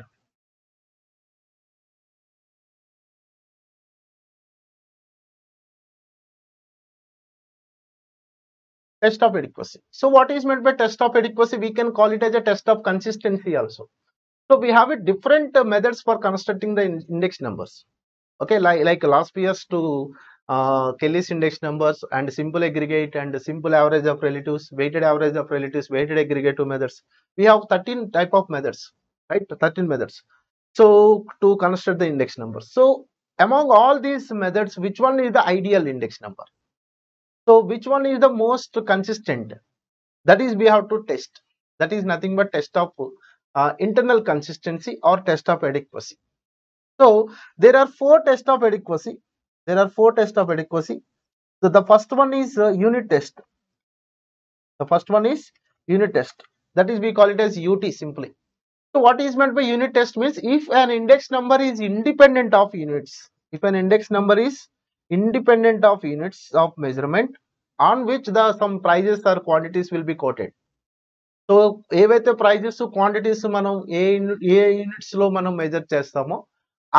Test of adequacy. So what is meant by test of adequacy? We can call it as a test of consistency also. So we have a different methods for constructing the index numbers. Okay, like last year's to Kelly's index numbers and simple aggregate and simple average of relatives, weighted average of relatives, weighted aggregate methods. We have 13 type of methods. right? 13 methods. So to construct the index number. So among all these methods, which one is the ideal index number? So which one is the most consistent? That is we have to test. That is nothing but test of internal consistency or test of adequacy. So there are four tests of adequacy. There are four tests of adequacy. So the first one is unit test. The first one is unit test. That is we call it as UT simply. So what is meant by unit test means if an index number is independent of units. If an index number is independent of units of measurement on which the some prices or quantities will be quoted. So ఏవైతే prices quantities మనం ఏ units లో మనం measure చేస్తామో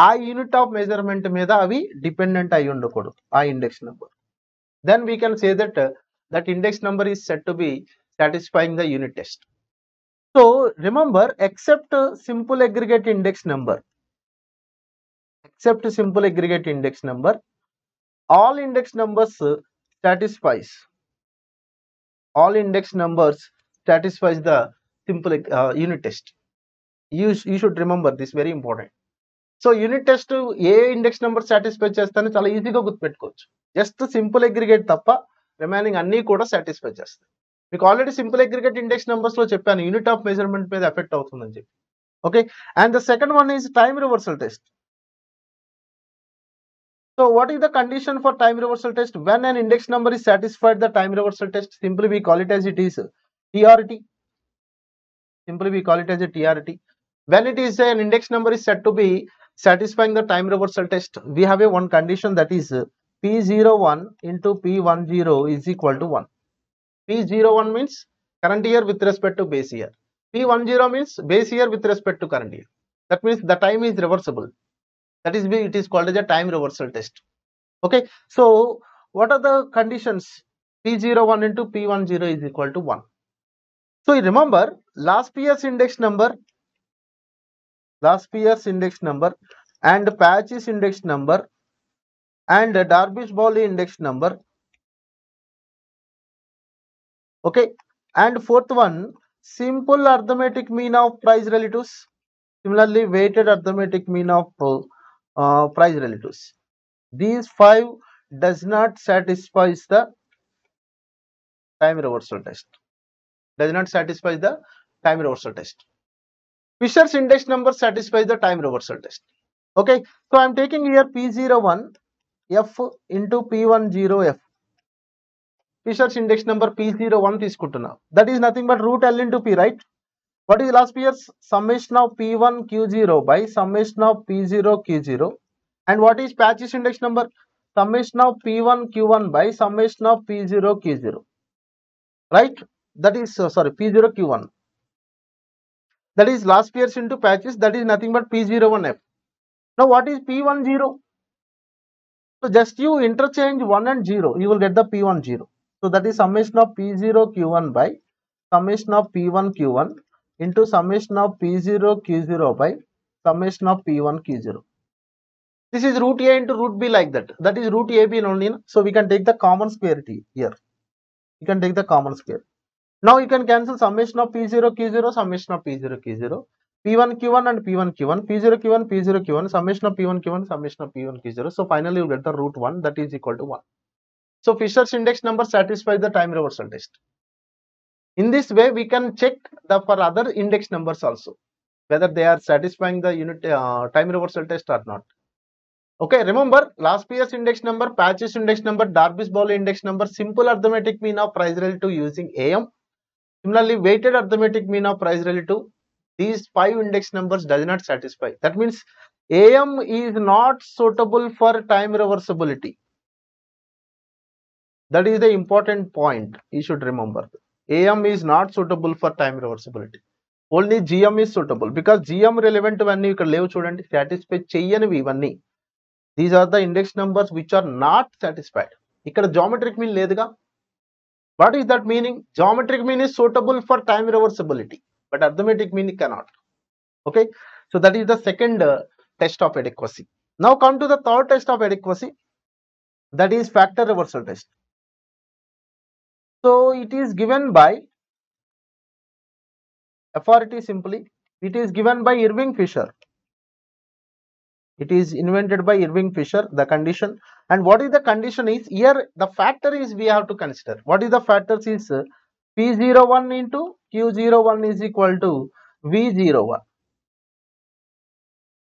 ఆ unit of measurement మీద అవి dependent అయి ఉండకూడదు ఆ index number. Then we can say that index number is set to be satisfying the unit test. So remember except simple aggregate index number, except simple aggregate index number, all index numbers satisfies the simple unit test. You should remember this, very important. So unit test A index number satisfy చేస్తానో చాలా ఈజీగా గుర్తుపెట్టుకోవచ్చు. Just simple aggregate తప్ప remaining అన్ని కూడా satisfy చేస్తాయి. మీకు already simple aggregate index numbers లో చెప్పాను యూనిట్ ఆఫ్ మెజర్మెంట్ మీద ఎఫెక్ట్ అవుతుందని చెప్పి. Okay, and the second one is time reversal test. So what is the condition for time reversal test? When an index number is satisfied the time reversal test, simply we call it as it is TRT. Simply we call it as a TRT. When it is an index number is said to be satisfying the time reversal test, we have a one condition, that is P01 into P10 is equal to 1. P01 means current year with respect to base year. P10 means base year with respect to current year. That means the time is reversible. That is why it is called as a time reversal test. Okay, so what are the conditions? P01 into P10 is equal to 1. So you remember last year's index number and Patch's index number and Darvish-Bowley index number. Okay, and fourth one, simple arithmetic mean of price relatives. Similarly, weighted arithmetic mean of price relatives. These five does not satisfy the time reversal test. Does not satisfy the time reversal test. Fisher's index number satisfies the time reversal test. Okay, so I am taking here P01 F into P10 F. Fisher's index number P01 తీసుకుంటున్నా. That is nothing but root L into P, right? What is last year's summation of P1 Q0 by summation of P0 Q0? And what is Patch's index number? Summation of P1 Q1 by summation of P0 Q0. Right? That is P0 Q1. That is last year's into Patches. That is nothing but P01 F. Now what is P10? So just you interchange 1 and 0, you will get the P10. So that is summation of P0 Q1 by summation of P1 Q1 into summation of P0 Q0 by summation of P1 Q0. This is root A into root B, like that. That is root AB only. So we can take the common square here. You can take the common square. Now you can cancel summation of P0 Q0, summation of P0 Q0, P1 Q1 and P1 Q1, P0 Q1, P0 Q1, summation of P1 Q1, summation of P1 Q0. So finally you get the root 1, that is equal to 1. So Fisher's index number satisfies the time reversal test. In this way we can check for other index numbers also, whether they are satisfying the unit time reversal test or not. Okay, remember last year's index number, Patch's index number, Darvish-Bowley index number, simple arithmetic mean of price relative using AM. Similarly, weighted arithmetic mean of price relative, these five index numbers does not satisfy. That means AM is not suitable for time reversibility. That is the important point you should remember. AM is not suitable for time reversibility. Only GM is suitable, because GM relevant ఇవన్నీ ఇక్కడ లేవు చూడండి, satisfy చెయ్యనివి ఇవన్నీ. These are the index numbers which are not satisfied. ఇక్కడ geometric mean లేదుగా. What is that meaning? Geometric mean is suitable for time reversibility, but arithmetic mean cannot. Okay, so that is the second test of adequacy. Now come to the third test of adequacy, that is factor reversal test. So it is given by FRT simply. It is given by Irving Fisher. It is invented by Irving Fisher, the condition. And what is the condition is, here the factor is we have to consider. What is the factors is P01 into Q01 is equal to V01.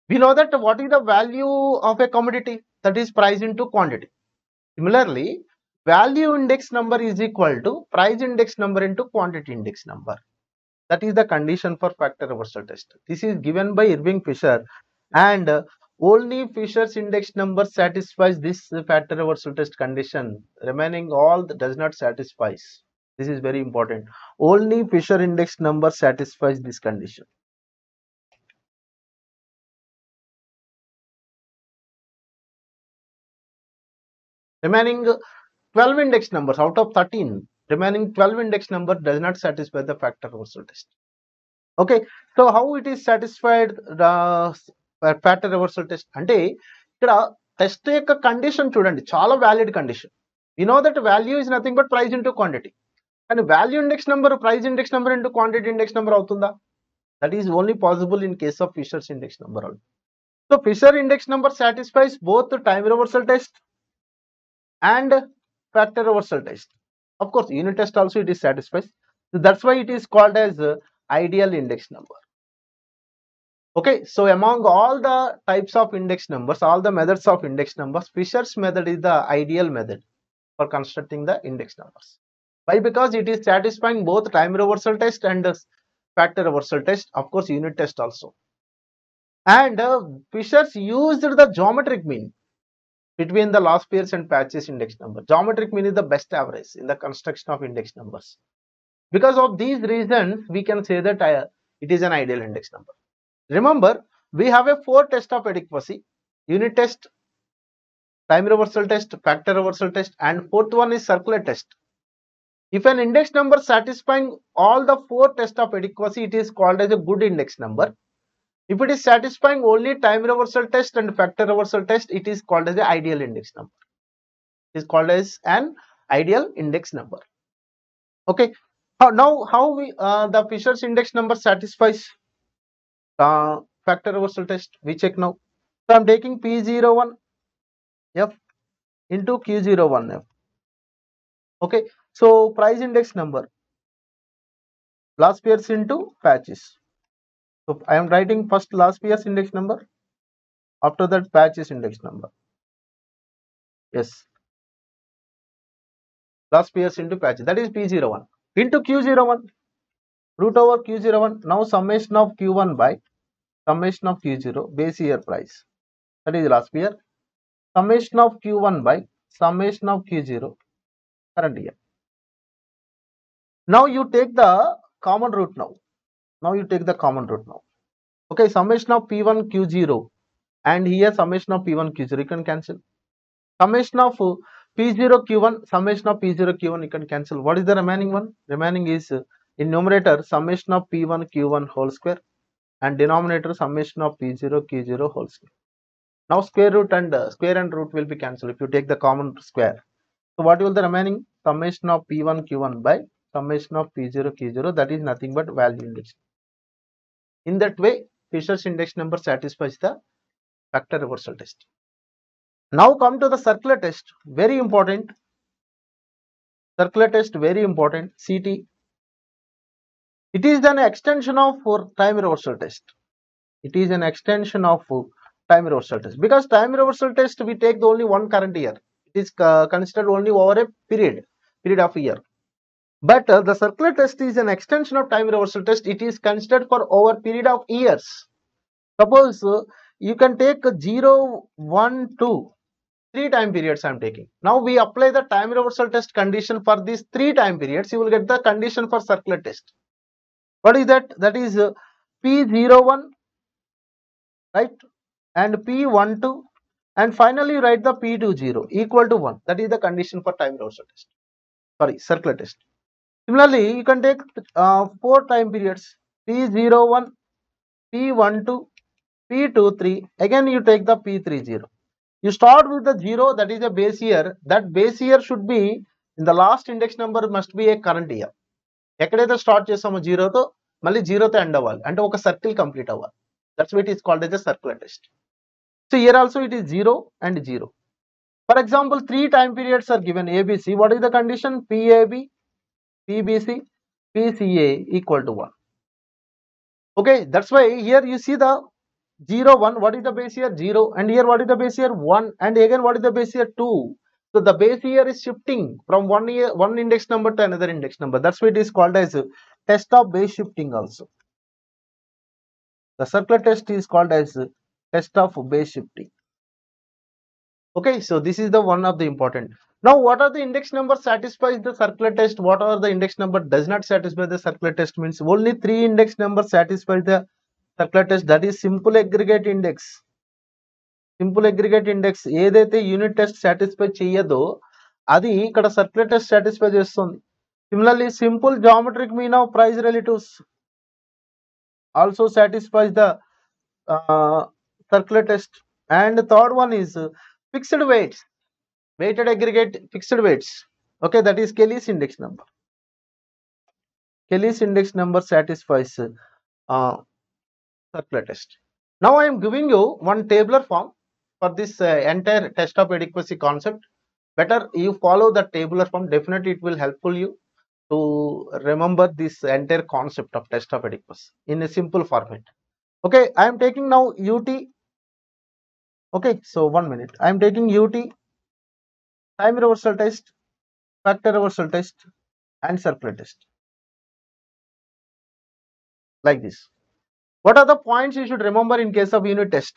We know that what is the value of a commodity, that is price into quantity. Similarly, value index number is equal to price index number into quantity index number. That is the condition for factor reversal test. This is given by Irving Fisher, and only Fisher's index number satisfies this factor reversal test condition. Remaining all does not satisfy. This is very important. Only Fisher index number satisfies this condition. Remaining 12 index numbers out of 13, remaining 12 index number does not satisfy the factor reversal test. Okay, so how it is satisfied the factor reversal test? అంటే ఇక్కడ test యొక్క condition చూడండి, చాలా valid condition. We know that value is nothing but price into quantity. And value index number price index number into quantity index number అవుతుందా? That is only possible in case of Fisher's index number. So Fisher index number satisfies both the time reversal test and factor reversal test. Of course, unit test also it is satisfies. So that's why it is called as ideal index number. Okay, so among all the types of index numbers, all the methods of index numbers, Fisher's method is the ideal method for constructing the index numbers. Why? Because it is satisfying both time reversal test and factor reversal test, of course unit test also. And Fisher's used the geometric mean between the loss pairs and patches index number. Geometric mean is the best average in the construction of index numbers. Because of these reasons, we can say that it is an ideal index number. Remember, we have a 4 test of adequacy: unit test, time reversal test, factor reversal test, and fourth one is circular test. If an index number satisfying all the 4 tests of adequacy, it is called as a good index number. If it is satisfying only time reversal test and factor reversal test, it is called as an ideal index number. It is called as an ideal index number. Okay. Now, how we the Fisher's index number satisfies factor reversal test? We check now. So I'm taking P01 F into Q01 F. Okay. So price index number, loss pairs into patches. So I am writing first loss pairs index number, after that patches index number. Yes, loss pairs into patches, that is P01 into Q01, root over Q01. Now summation of Q1 by summation of Q0, base year price, that is last year. Summation of Q1 by summation of Q0, current year. Now you take the common root now. Okay, summation of P1 Q0 and here summation of P1 Q0, you can cancel. Summation of P0 Q1, summation of P0 Q1, you can cancel. What is the remaining one? Remaining is in numerator summation of P1 Q1 whole square and denominator summation of P0 Q0 whole square. Now square root and root will be cancelled if you take the common square. So what will the remaining? Summation of P1 Q1 by summation of P0 Q0, that is nothing but value index. In that way, Fisher's index number satisfies the factor reversal test. Now come to the circular test, very important. Circular test, very important. CT. It is an extension of time reversal test. It is an extension of time reversal test, because time reversal test we take the only one current year. It is considered only over a period of a year. But the circular test is an extension of time reversal test. It is considered for over period of years. Suppose you can take 0, 1, 2, 3 time periods I am taking. Now we apply the time reversal test condition for these 3 time periods. You will get the condition for circular test. What is that? That is P01, right? And P12, and finally write the P20 equal to 1. That is the condition for time reversal test. Sorry, circular test. Similarly, you can take 4 time periods: P01, P12, P23. Again, you take the P30. You start with the 0, that is a base year. That base year should be in the last index number must be a current year. ఎక్కడైతే start చేసామో 0తో మళ్ళీ జీరోతో end అవ్వాలి, అంటే ఒక circle complete అవ్వాలి. That's why it is called as a circular test. So here also it is 0 and 0. For example, 3 time periods are given ABC. What is the condition? PAB, PBC, PCA equal to 1. Okay, that's why here you see the 0, 1. What is the base year? 0. And here what is the base year? 1. And again what is the base year? 2. So the base year is shifting from one index number to another index number. That's why it is called as test of base shifting also. The circular test is called as test of base shifting. Okay, so this is the one of the important. Now what are the index numbers satisfies the circular test? What are the index number does not satisfy the circular test? Means only 3 index numbers satisfy the circular test. That is simple aggregate index. Simple aggregate index ఏదైతే unit test satisfy చేయదో అది ఇక్కడ circular test satisfy చేస్తుంది. Similarly, simple geometric mean of price relatives also satisfies the circular test. And the third one is fixed weights, weighted aggregate fixed weights. Okay, that is Kelly's index number. Kelly's index number satisfies circular test. Now I am giving you one tabular form for this entire test of adequacy concept. Better you follow the tabular form. Definitely it will helpful you to remember this entire concept of test of adequacy in a simple format. Okay, I am taking now UT. Okay, so 1 minute. I am taking UT, time reversal test, factor reversal test, and circular test. Like this. What are the points you should remember in case of unit test?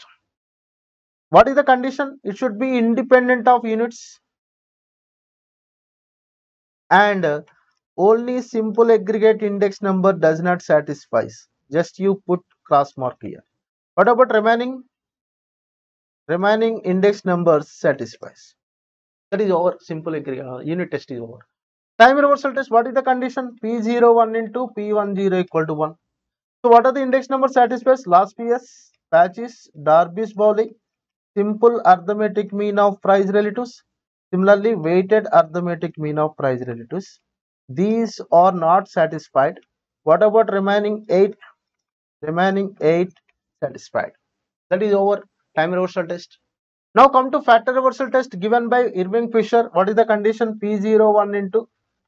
What is the condition? It should be independent of units, and only simple aggregate index number does not satisfy. Just you put cross mark here. What about remaining index numbers satisfies? That is over. Simple aggregate unit test is over. Time reversal test. What is the condition? P01 into P10 equal to 1. So what are the index numbers satisfies? Last PS, patches, Darby's Bowley, simple arithmetic mean of price relatives. Similarly, weighted arithmetic mean of price relatives. These are not satisfied. What about remaining 8? Remaining 8 satisfied. That is over. Time reversal test. Now come to factor reversal test given by Irving Fisher. What is the condition? P01 into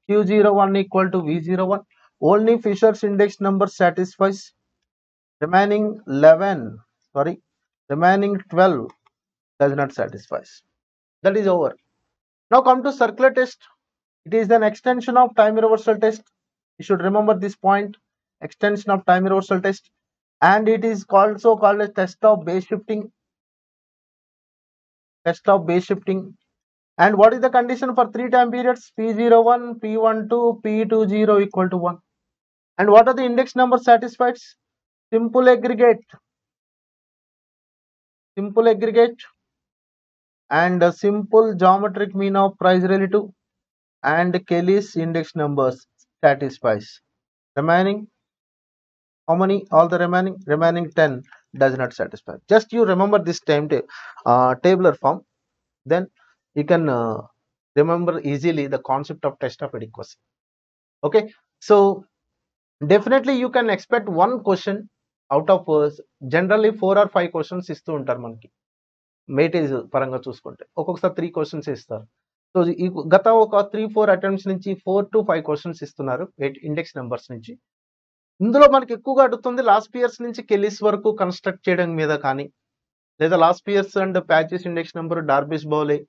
Q01 equal to V01. Only Fisher's index number satisfies. Remaining 12 does not satisfy. That is over. Now come to circular test. It is an extension of time reversal test. You should remember this point. Extension of time reversal test. And it is also called as test of base shifting. Test of base shifting. And what is the condition for 3 time periods? P01, P12, P20 equal to 1. And what are the index numbers satisfied? Simple aggregate, and a simple geometric mean of price relative, and Kelly's index numbers satisfies. Remaining, how many? All the remaining 10 does not satisfy. Just you remember this tabular form, then you can remember easily the concept of test of adequacy. Okay, so definitely you can expect one question out of generally 4 or 5 questions ఇస్తూ ఉంటారు మనకి weightage పరంగా చూసుకుంటే. ఒక్కొక్కసారి 3 questions ఇస్తారు. So ఈ గత ఒక 3-4 అటెంప్ట్స్ నుంచి 4 to 5 క్వశ్చన్స్ ఇస్తున్నారు ఇండెక్స్ నెంబర్స్ నుంచి. ఇందులో మనకి ఎక్కువగా అడుగుతుంది లాస్ట్ ఇయర్స్ నుంచి కెలీస్ వరకు కన్స్ట్రక్ట్ చేయడం మీద కానీ, లేదా Laspeyres and patches index number, Dorbish Bowley,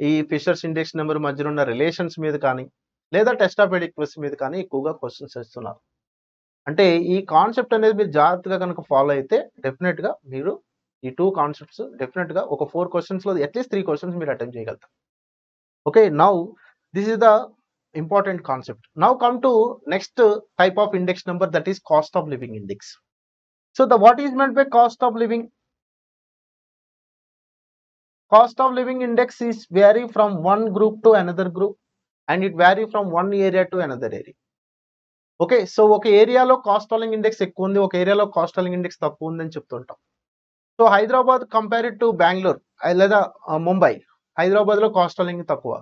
ఈ ఫిషర్స్ ఇండెక్స్ నెంబర్ మధ్యలో ఉన్న రిలేషన్స్ మీద కానీ, లేదా టెస్ట్ ఆఫ్ అడిక్వసీ మీద కానీ ఎక్కువగా క్వశ్చన్స్ ఇస్తున్నారు. అంటే ఈ కాన్సెప్ట్ అనేది మీరు జాగ్రత్తగా కనుక ఫాలో అయితే డెఫినెట్ గా మీరు ఈ 2 కాన్సెప్ట్స్ డెఫినెట్ గా ఒక 4 క్వశ్చన్స్ లో అట్లీస్ట్ 3 క్వశ్చన్స్ మీరు అటెంప్ట్ చేయగలుగుతారు. Okay, now this is the important concept. Now come to next type of index number, that is cost of living index. So the what is meant by cost of living? Cost of living index is vary from one group to another group, and it vary from one area to another area. Okay, so ఒక ఏరియాలో cost of living index ఎక్కువ ఉంది, ఒక ఏరియాలో cost of living index తక్కువ ఉందని చెప్తుంటాం. So Hyderabad compared to Bengaluru లేదా ముంబై, హైదరాబాద్ లో కాస్ట్ ఆఫ్ లివింగ్ తక్కువ,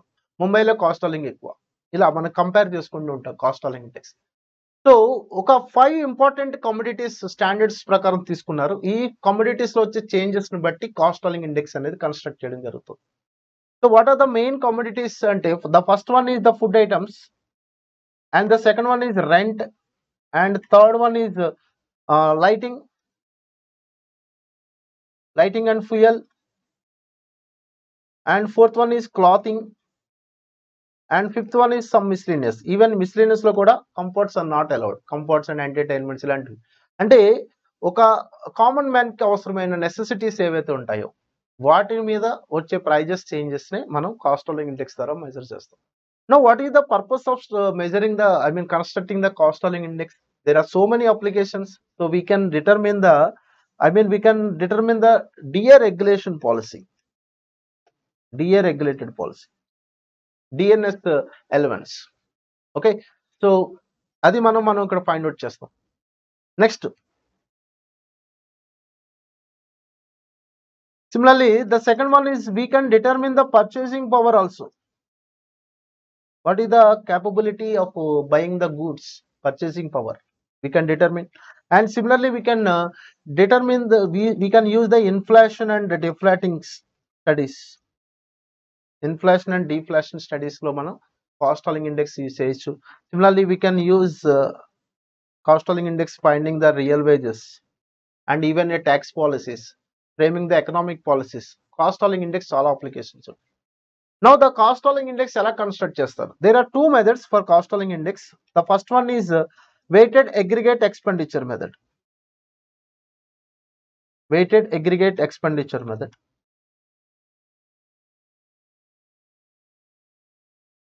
ముంబైలో కాస్ట్ ఆఫ్ లివింగ్ ఎక్కువ. ఇలా మనం కంపేర్ చేసుకుంటూ ఉంటాం cost of living index. So ఒక 5 ఇంపార్టెంట్ కమోడిటీస్ స్టాండర్డ్స్ ప్రకారం తీసుకున్నారు. ఈ కమోడిటీస్ లో వచ్చే చేంజెస్ ని బట్టి కాస్ట్ ఆఫ్ లివింగ్ ఇండెక్స్ అనేది కన్స్ట్రక్ట్ చేయడం జరుగుతుంది. So what are the main commodities అంటే the first one is the food items, and the second one is rent, and third one is lighting and fuel, and fourth one is clothing, and fifth one is some miscellaneous. Even miscellaneous లో కూడా comforts are not allowed. Comforts and entertainments ఇలాంటివి. అంటే ఒక common man కి అవసరమైన necessities ఏవైతే ఉంటాయో వాటి మీద వచ్చే ప్రైజెస్ చేంజెస్ ని మనం కాస్ట్ ఆఫ్ లివింగ్ ఇండెక్స్ ద్వారా మెజర్ చేస్తాం. Now what is the purpose of measuring the constructing the cost of living index? There are so many applications, so we can determine the DA regulation policy, DA regulated policy, DNS elements. Okay, so adi మనం ఇక్కడ find out చేస్తాం. Next, similarly the second one is we can determine the purchasing power also. What is the capability of buying the goods, purchasing power we can determine. And similarly we can determine we can use the inflation and deflating studies. Inflation and deflation studies lo manam cost of living index use cheyochu. Similarly we can use cost of living index finding the real wages and even a tax policies, framing the economic policies. Cost of living index all applications. Now the cost of living index ela construct chestaru. There are two methods for cost of living index. The first one is weighted aggregate expenditure method. Weighted aggregate expenditure method.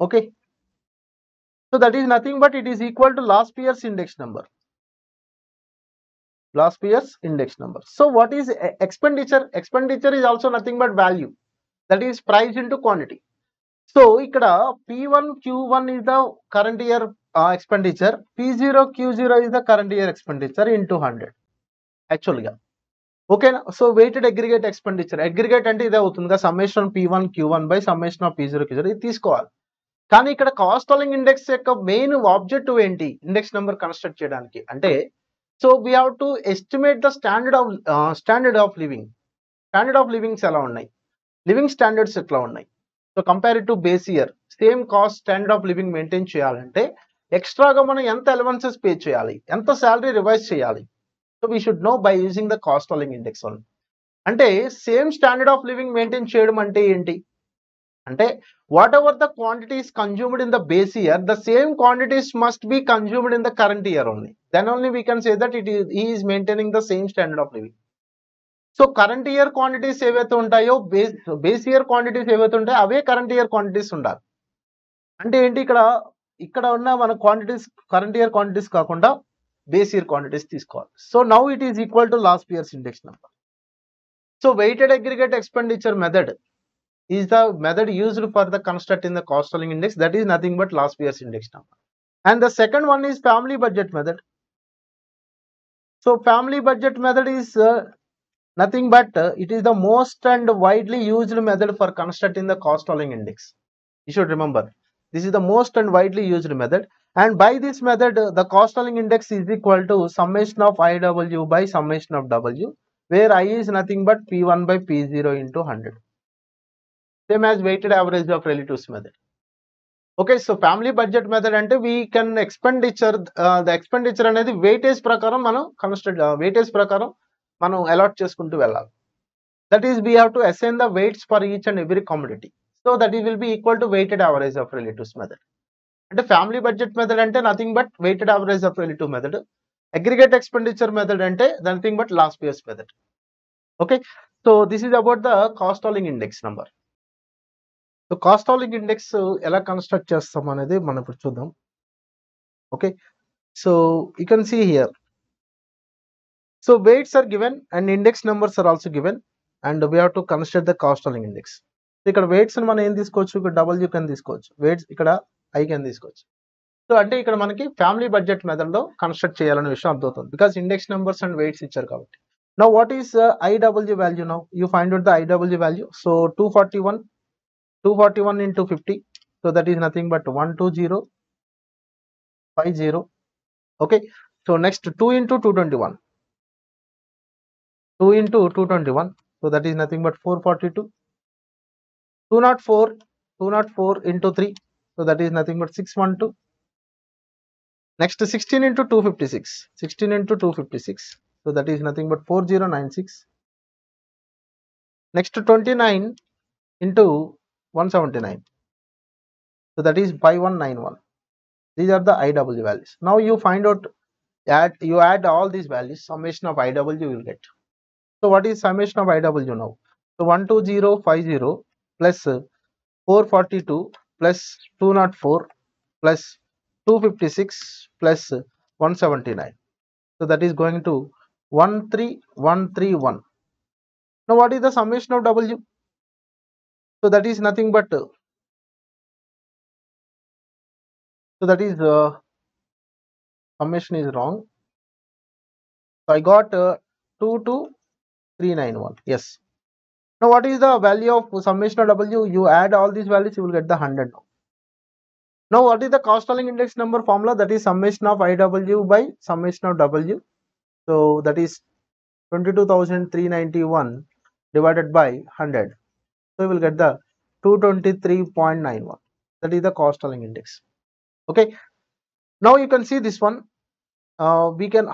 Okay, so that is nothing but it is equal to last year's index number. Last year's index number. So what is expenditure? Expenditure is also nothing but value, that is price into quantity. So ikkada P1 Q1 is the current year expenditure, P0 Q0 is the current year expenditure into 100 actually ga. Okay na? So weighted aggregate expenditure, aggregate ante ide avutundi summation of P1 Q1 by summation of P0 Q0 ఇది తీసుకోవాలి. కానీ ఇక్కడ cost of living index యొక్క main objective ఏంటి index number construct చేయడానికి అంటే, so we have to estimate the standard of livings ఎలా ఉన్నాయి, లివింగ్ స్టాండర్డ్స్ ఎట్లా ఉన్నాయి. So compare to base year same cost standard of living maintain చేయాలంటే ఎక్స్ట్రాగా మనం ఎంత అలవెన్సెస్ పే చేయాలి, ఎంత శాలరీ రివైజ్ చేయాలి. So we should know by using the cost of living index only. అంటే same standard of living maintain చేయడం అంటే ఏంటి అంటే, whatever the quantities consumed in the base year, the same quantities must be consumed in the current year only. Then only we can say that he is maintaining the same standard of living. So current year quantities ఏవైతే ఉంటాయో base year quantities ఏవైతే ఉంటాయో అవే current year quantities ఉండాలి. అంటే ఏంటి ఇక్కడ ఉన్న మన క్వాంటిటీస్ కరెంట్ ఇయర్ క్వాంటిటీస్ కాకుండా బేస్ ఇయర్ క్వాంటిటీస్ తీసుకోవాలి. So now it is equal to Laspeyres index number. So weighted aggregate expenditure method is the method used for the constructing the cost of living index, that is nothing but last year's index number. And the second one is family budget method. So family budget method is nothing but it is the most and widely used method for constructing the cost of living index. You should remember this is the most and widely used method, and by this method the cost of living index is equal to summation of IW by summation of W, where I is nothing but P1 by P0 into 100. Same as weighted average of relatives method. Okay, so family budget method ante we can the expenditure అనేది weightage ప్రకారం మనం weightage ప్రకారం మనం allot చేసుకుంటూ వెళ్ళాలి. That is we have to assign the weights for each and every commodity. So that it will be equal to weighted average of relatives method. అంటే family budget method అంటే nothing but weighted average of relative method. Aggregate expenditure method అంటే nothing but last year's method. Okay, so this is about the cost of living index number. So cost of living index ఎలా construct చేస్తాం అనేది మనం ఇప్పుడు చూద్దాం. Okay, so you can see here. So weights are given and index numbers are also given and we have to construct the cost of living index. ఇక్కడ weights మనం ఏం తీసుకోవచ్చు, ఇక్కడ డబ్ల్యూ కెన్ తీసుకోవచ్చు, వెయిట్స్ ఇక్కడ ఐ కెన్ తీసుకోవచ్చు. So అంటే ఇక్కడ మనకి ఫ్యామిలీ బడ్జెట్ మెథడ్ లో కన్స్ట్రక్ట్ చేయాలనే విషయం అర్థమవుతుంది, because index numbers and weights ఇచ్చారు కాబట్టి. Now what is IW value? Now you find out the IW value. So 241 into 50, so that is nothing but 12050 Okay, so next 2 into 221. 2 into 221. So that is nothing but 442. 204. 204 into 3. So that is nothing but 612. Next 16 into 256. 16 into 256. So that is nothing but 4096. Next 29 into 179. So that is 5191. These are the IW values. Now you find out, you add all these values, summation of IW you will get. So what is summation of IW now? So 12050 plus 442 plus 204 plus 256 plus 179. So that is going to 13131. Now what is the summation of W? So that is nothing but, so that is summation is wrong. So I got 22391. Yes. Now what is the value of summation of W? You add all these values, you will get the 100. Now what is the cost selling index number formula? That is summation of IW by summation of W. So that is 22,391 divided by 100. So you will get the 223.91. That is the cost selling index. Okay. Now you can see this one. We can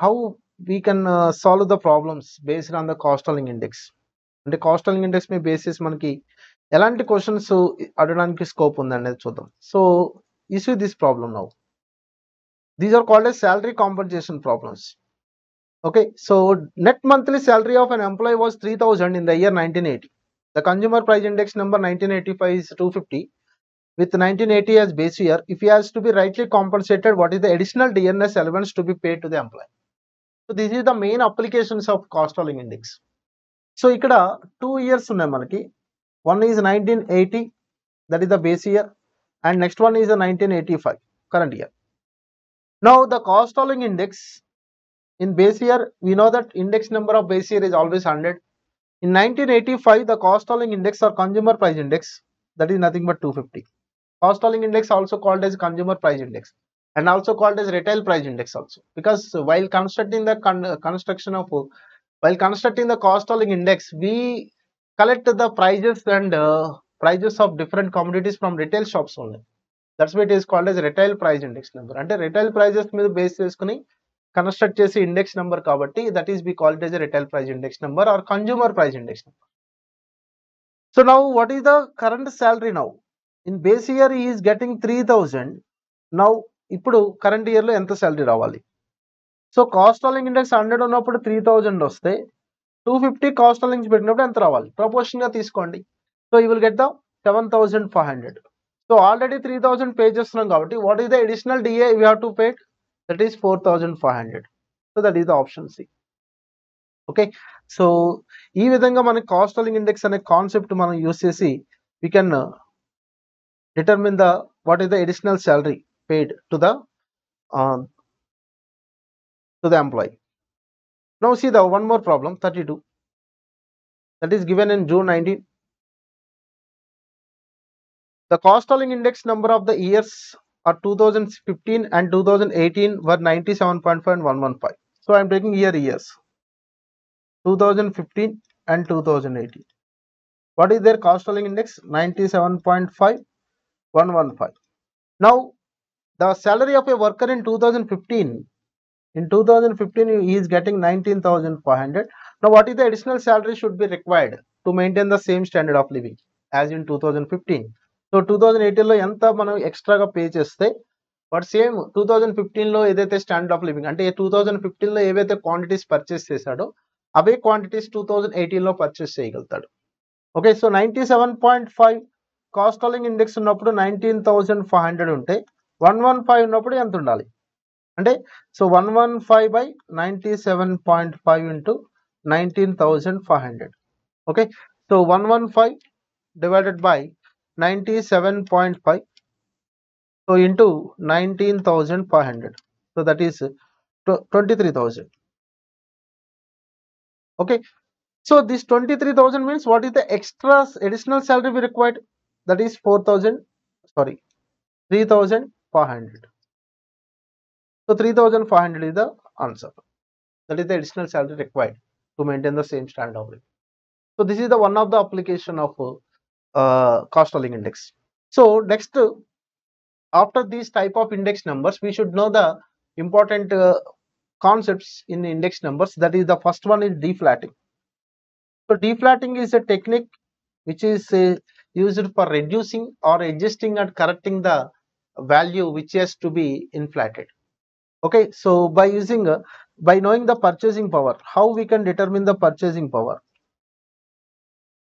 solve the problems based on the cost selling index. అంటే cost selling index మీద basis మనకి ఎలాంటి questions అడగడానికి scope ఉందనేది చూద్దాం. So issue this problem now. These are called as salary compensation problems. Okay, so net monthly salary of an employee was 3000 in the year 1980. The consumer price index number 1985 is 250 with 1980 as base year. If he has to be rightly compensated, what is the additional DNS allowance to be paid to the employee? So this is the main applications of cost selling index. So ఇక్కడ 2 years ఉన్నాయి మనకి. One is 1980, that is the base year, and next one is the 1985 current year. Now the cost selling index in base year, we know that index number of base year is always 100. In 1985, the cost selling index or consumer price index, that is nothing but 250. Cost selling index also called as consumer price index and also called as retail price index also, because while constructing the cost selling index, we collect the prices and prices of different commodities from retail shops only. That's why it is called as retail price index number. అంటే retail prices మీద base చేసుకుని construct చేసే index number కాబట్టి that is be called as a retail price index number or consumer price index number. So now what is the current salary now? In base year he is getting 3000. Now ఇప్పుడు current year లో ఎంత salary రావాలి? So cost selling index 100 ఉన్నప్పుడు 3000 వస్తే 250 cost selling పెట్టినప్పుడు ఎంత రావాలి? Proportion గా తీసుకోండి. So you will get the 7500. So already 3000 pay చేస్తున్నాం కాబట్టి what is the additional DA we have to pay? That is 4500. So that is the option C. Okay, so ఈ విధంగా మనకి కాస్ట్ సెల్లింగ్ ఇండెక్స్ అనే concept మనం use చేసి we can determine the what is the additional salary paid to the employee. Now see the one more problem, 32, that is given in June 19. The cost selling index number of the years are 2015 and 2018 were 97.5 and 115. So I am taking years 2015 and 2018. What is their cost selling index? 97.5, 115. Now the salary of a worker in 2015, he is getting 19,500. Now what is the additional salary should be required to maintain the same standard of living as in 2015? So 2018 లో ఎంత మనం ఎక్స్ట్రాగా pay చేస్తే but same 2015 లో ఏదైతే standard of living అంటే 2015 లో ఏవైతే క్వాంటిటీస్ పర్చేస్ చేశాడో అవే క్వాంటిటీస్ 2018 లో పర్చేస్ చేయగలుగుతాడు. Okay, so 97.5 cost selling index ఉన్నప్పుడు 19,500 ఉంటే 115 ఉన్నప్పుడు ఎంత ఉండాలి అంటే, so 115 by 97.5 into 19,500. Okay, so 115 divided by 97.5, so into 19,500, so that is 23,000. Okay, so this 23,000 means what is the extra additional salary we required? That is 3,500. So 3,500 is the answer. That is the additional salary required to maintain the same standard of living. So this is the one of the application of cost of living index. So next, after these type of index numbers, we should know the important concepts in index numbers. That is, the first one is deflating. So deflating is a technique which is used for reducing or adjusting and correcting the value which has to be inflated. Okay, so by knowing the purchasing power, how we can determine the purchasing power?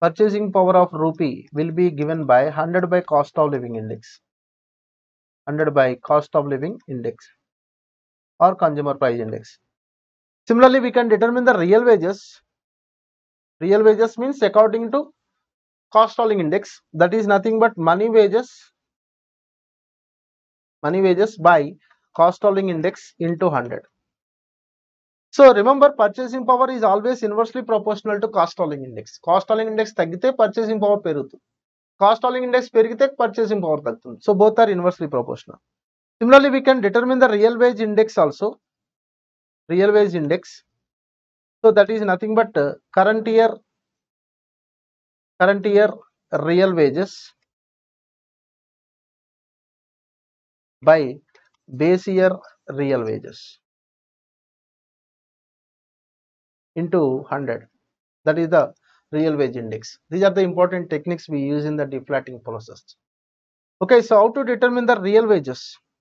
Purchasing power of rupee will be given by 100 by cost of living index. 100 by cost of living index or consumer price index. Similarly, we can determine the real wages. Real wages means according to cost of living index, that is nothing but money wages by cost of living index into 100. So remember, purchasing power is always inversely proportional to cost of living index. Cost of living index తగ్గితే purchasing power పెరుగుతుంది. Cost of living index పెరిగితే purchasing power తగ్గుతుంది. So both are inversely proportional. Similarly, we can determine the real wage index also. Real wage index. So that is nothing but current year real wages by base year real wages into 100. That is the real wage index. These are the important techniques we use in the deflating process. Okay, so how to determine the real wages?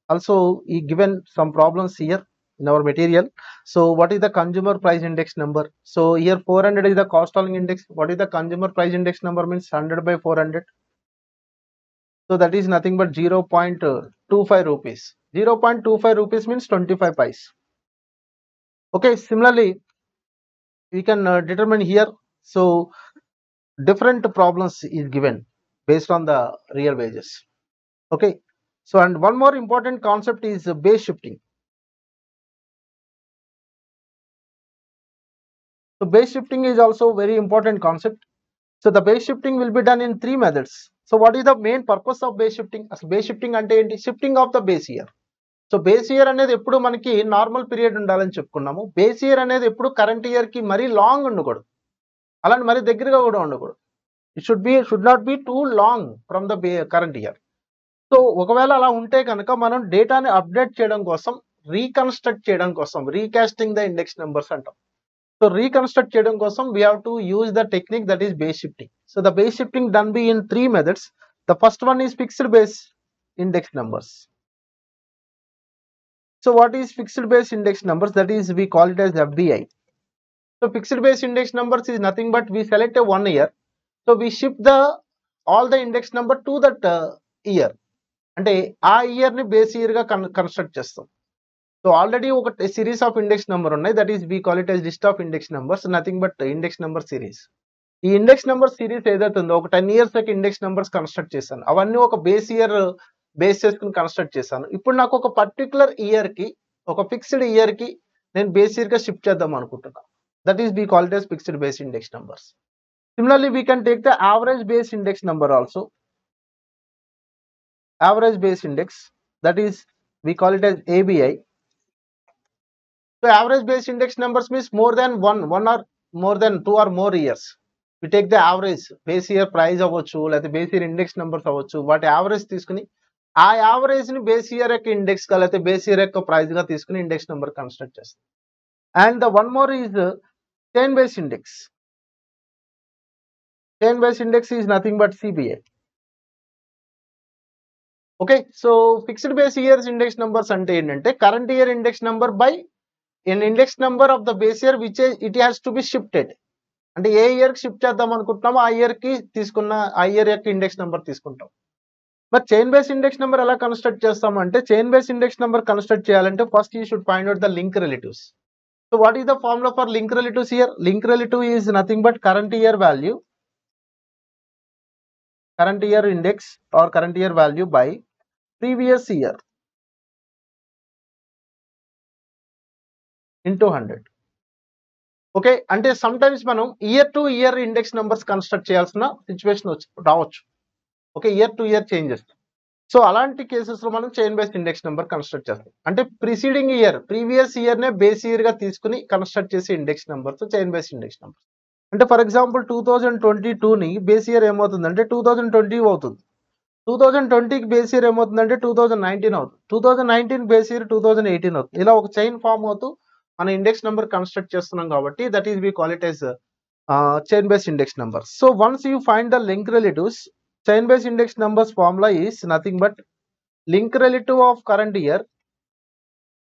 Also, given some problems here in our material. So what is the consumer price index number? So here 400 is the cost of living index. What is the consumer price index number? Means 100 by 400. So that is nothing but 0.25 rupees. 0.25 rupees means 25 pice. Okay, similarly, we can determine here. So different problems is given based on the real wages. Okay, so and one more important concept is base shifting. So base shifting is also very important concept. So the base shifting will be done in 3 methods. So what is the main purpose of base shifting? As base shifting ante enti? Shifting of the base year. So base year అనేది ఎప్పుడు మనకి normal period ఉండాలని చెప్పుకున్నాము. Base year అనేది ఎప్పుడు current year కి మరీ long ఉండకూడదు, అలాంటి మరీ దగ్గరగా కూడా ఉండకూడదు. It should not be two long from the current year. So ఒకవేళ అలా ఉంటే కనుక మనం డేటాని అప్డేట్ చేయడం కోసం, రీకన్స్ట్రక్ట్ చేయడం కోసం, రీకాస్టింగ్ ద ఇండెక్స్ నెంబర్స్ అంటాం. సో రీకన్స్ట్రక్ట్ చేయడం కోసం we have to use the technique that is base shifting. So the base shifting done be in 3 methods. The first one is fixed base index numbers. So what is fixed base index numbers? That is, we call it as FBI. So fixed base index numbers is nothing but we select a 1 year. So we shift all the index number to that year. అంటే ఆ year ని base year గా construct చేస్తాం. So already ఒక series of index number ఉన్నాయి. That is we call it as list of index numbers, nothing but index number series. ఈ index number series ఏదైతే ఉందో ఒక 10 years లకి ఇండెక్స్ నెంబర్స్ కన్స్ట్రక్ట్ చేశాను. అవన్నీ ఒక బేస్ ఇయర్ బేస్ చేసుకుని కన్స్ట్రక్ట్ చేశాను. ఇప్పుడు నాకు ఒక పర్టికులర్ ఇయర్ కి, ఒక ఫిక్స్డ్ ఇయర్ కి నేను బేస్ ఇయర్ గా షిఫ్ట్ చేద్దాం అనుకుంటున్నాను. That is we call it as fixed base index numbers. Similarly we can take the average base index number also. Average base index, that is we call it as ABI. So average base index numbers means more than one or more than 2 or more years. We take the average base year price అవ్వచ్చు, లేకపోతే base year index numbers అవ్వచ్చు, వాటి average తీసుకుని ఆ average ని base year యొక్క index గా లేకపోతే బేస్ ఇయర్ యొక్క ప్రైస్ గా తీసుకుని ఇండెక్స్ నెంబర్ కన్స్ట్రక్ట్ చేస్తాం. And the one more is chain base index. Chain base index is nothing but CBI. Okay, so fixed base years index numbers అంటే ఏంటంటే current year index number by n index number of the base year which it has to be shifted. అంటే ఏ year కి shift చేద్దాం అనుకుంటున్నామో ఆ year కి తీసుకున్న ఆ ఇయర్ యొక్క ఇండెక్స్ నెంబర్ తీసుకుంటాం. మరి చైన్ బేస్ ఇండెక్స్ నెంబర్ ఎలా కన్స్ట్రక్ట్ చేస్తాం అంటే, chain base index number construct చేయాలంటే first you should find out the link relatives. So what is the formula for link relatives here? Link relative is nothing but current year value, current year index or current year value by previous year into 100. Okay, అంటే sometimes మనం year to year index numbers construct చేయాల్సిన situation రావచ్చు. Okay, year to year change చేస్తాం. So అలాంటి cases లో మనం chain based index number construct చేస్తాం. అంటే ప్రీవియస్ ఇయర్ నే బేస్ ఇయర్ గా తీసుకుని కన్స్ట్రక్ట్ చేసే index number chain based index number. అంటే ఫర్ ఎగ్జాంపుల్ 2022ని బేస్ ఇయర్ ఏమవుతుందంటే 2020 అవుతుంది. 2020కి బేస్ ఇయర్ ఏమవుతుందంటే 2019 అవుతుంది. 2019 బేస్ ఇయర్ 2018 అవుతుంది. ఇలా ఒక చైన్ ఫామ్ అవుతూ మన ఇండెక్స్ నెంబర్ కన్స్ట్రక్ట్ చేస్తున్నాం కాబట్టి that is we call it as chain based index numbers. So once you find the link relatives, chain based index numbers formula is nothing but link relative of current year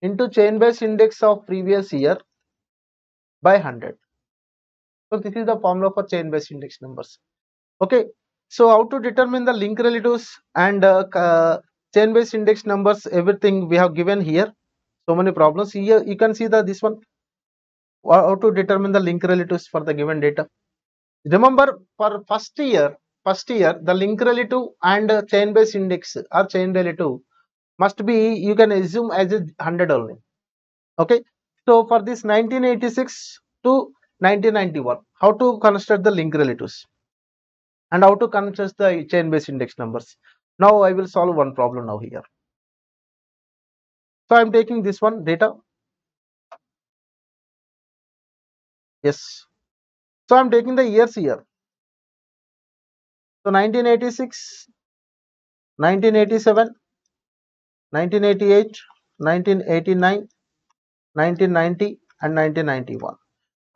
into chain based index of previous year by 100. So this is the formula for chain based index numbers. Okay, so how to determine the link relatives and chain based index numbers, everything we have given here. So many problems here. You can see this one, how to determine the link relatives for the given data. Remember, for first year the link relative and chain based index or chain relative must be, you can assume as a 100 only. Okay, so for this 1986 to 1991, how to construct the link relatives and how to construct the chain based index numbers. Now I will solve one problem now here. So I am taking this one data. Yes, so I am taking the years here. So 1986, 1987, 1988, 1989, 1990 and 1991,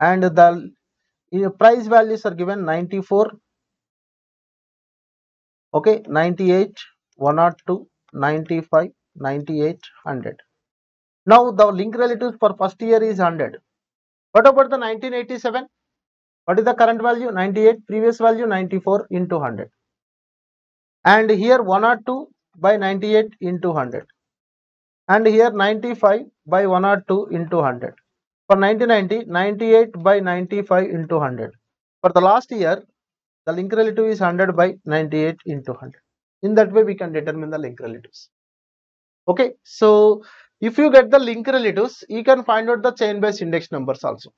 and the price values are given 94, okay, 98, 102, 95, 98, 100. Now the link relatives for first year is 100. What about the 1987? What is the current value? 98, previous value 94 into 100, and here 102 by 98 into 100, and here 95 by 102 into 100. For 1990, 98 by 95 into 100. For the last year, the link relative is 100 by 98 into 100. In that way, we can determine the link relatives. Okay, so if you get the link relatives, you can find out the chain based index numbers also.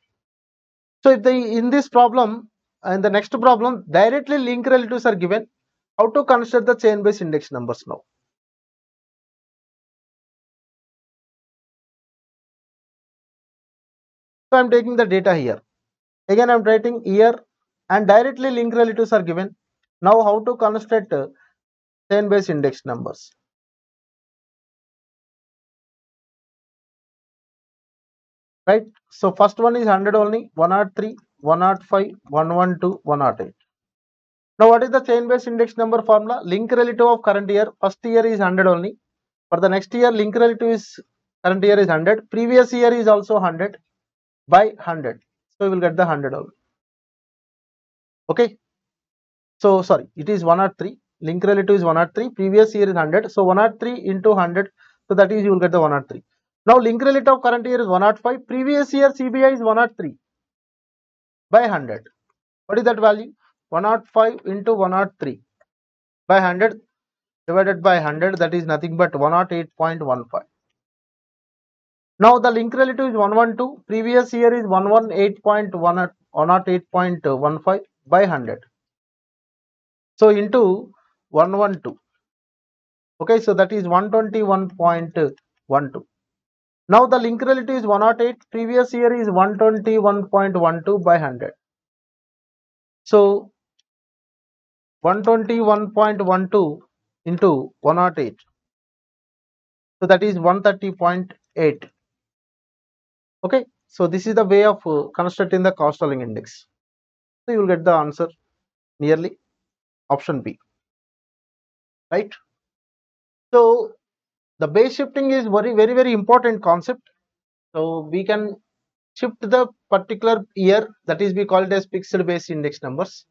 So if in this problem, and the next problem, directly link relatives are given, how to construct the chain based index numbers now? So I am taking the data here. Again, I am writing year and directly link relatives are given. Now how to construct chain based index numbers? Right, so first one is 100 only, 103, 105, 112, 108. Now what is the chain based index number formula? Link relative of current year, first year is 100 only. For the next year, link relative is current year is 100, previous year is also 100 by 100. So we will get the 100 only. Okay, so sorry, it is 103, link relative is 103, previous year is 100, so 103 into 100, so that is you will get the 103. Now link relative of current year is 105, previous year CBI is 103 by 100. What is that value? 105 into 103 by 100 divided by 100, that is nothing but 108.15. Now the link relative is 112, previous year is 118.15 by 100. So into 112. Okay, so that is 121.12. Now the link relative is 108, previous year is 121.12 by 100. So 121.12 into 108. So that is 130.8. Okay, so this is the way of constructing the cost of living index. So you will get the answer nearly option B. Right? So the base shifting is very important concept. So we can shift the particular year, that is we call it as fixed base index numbers.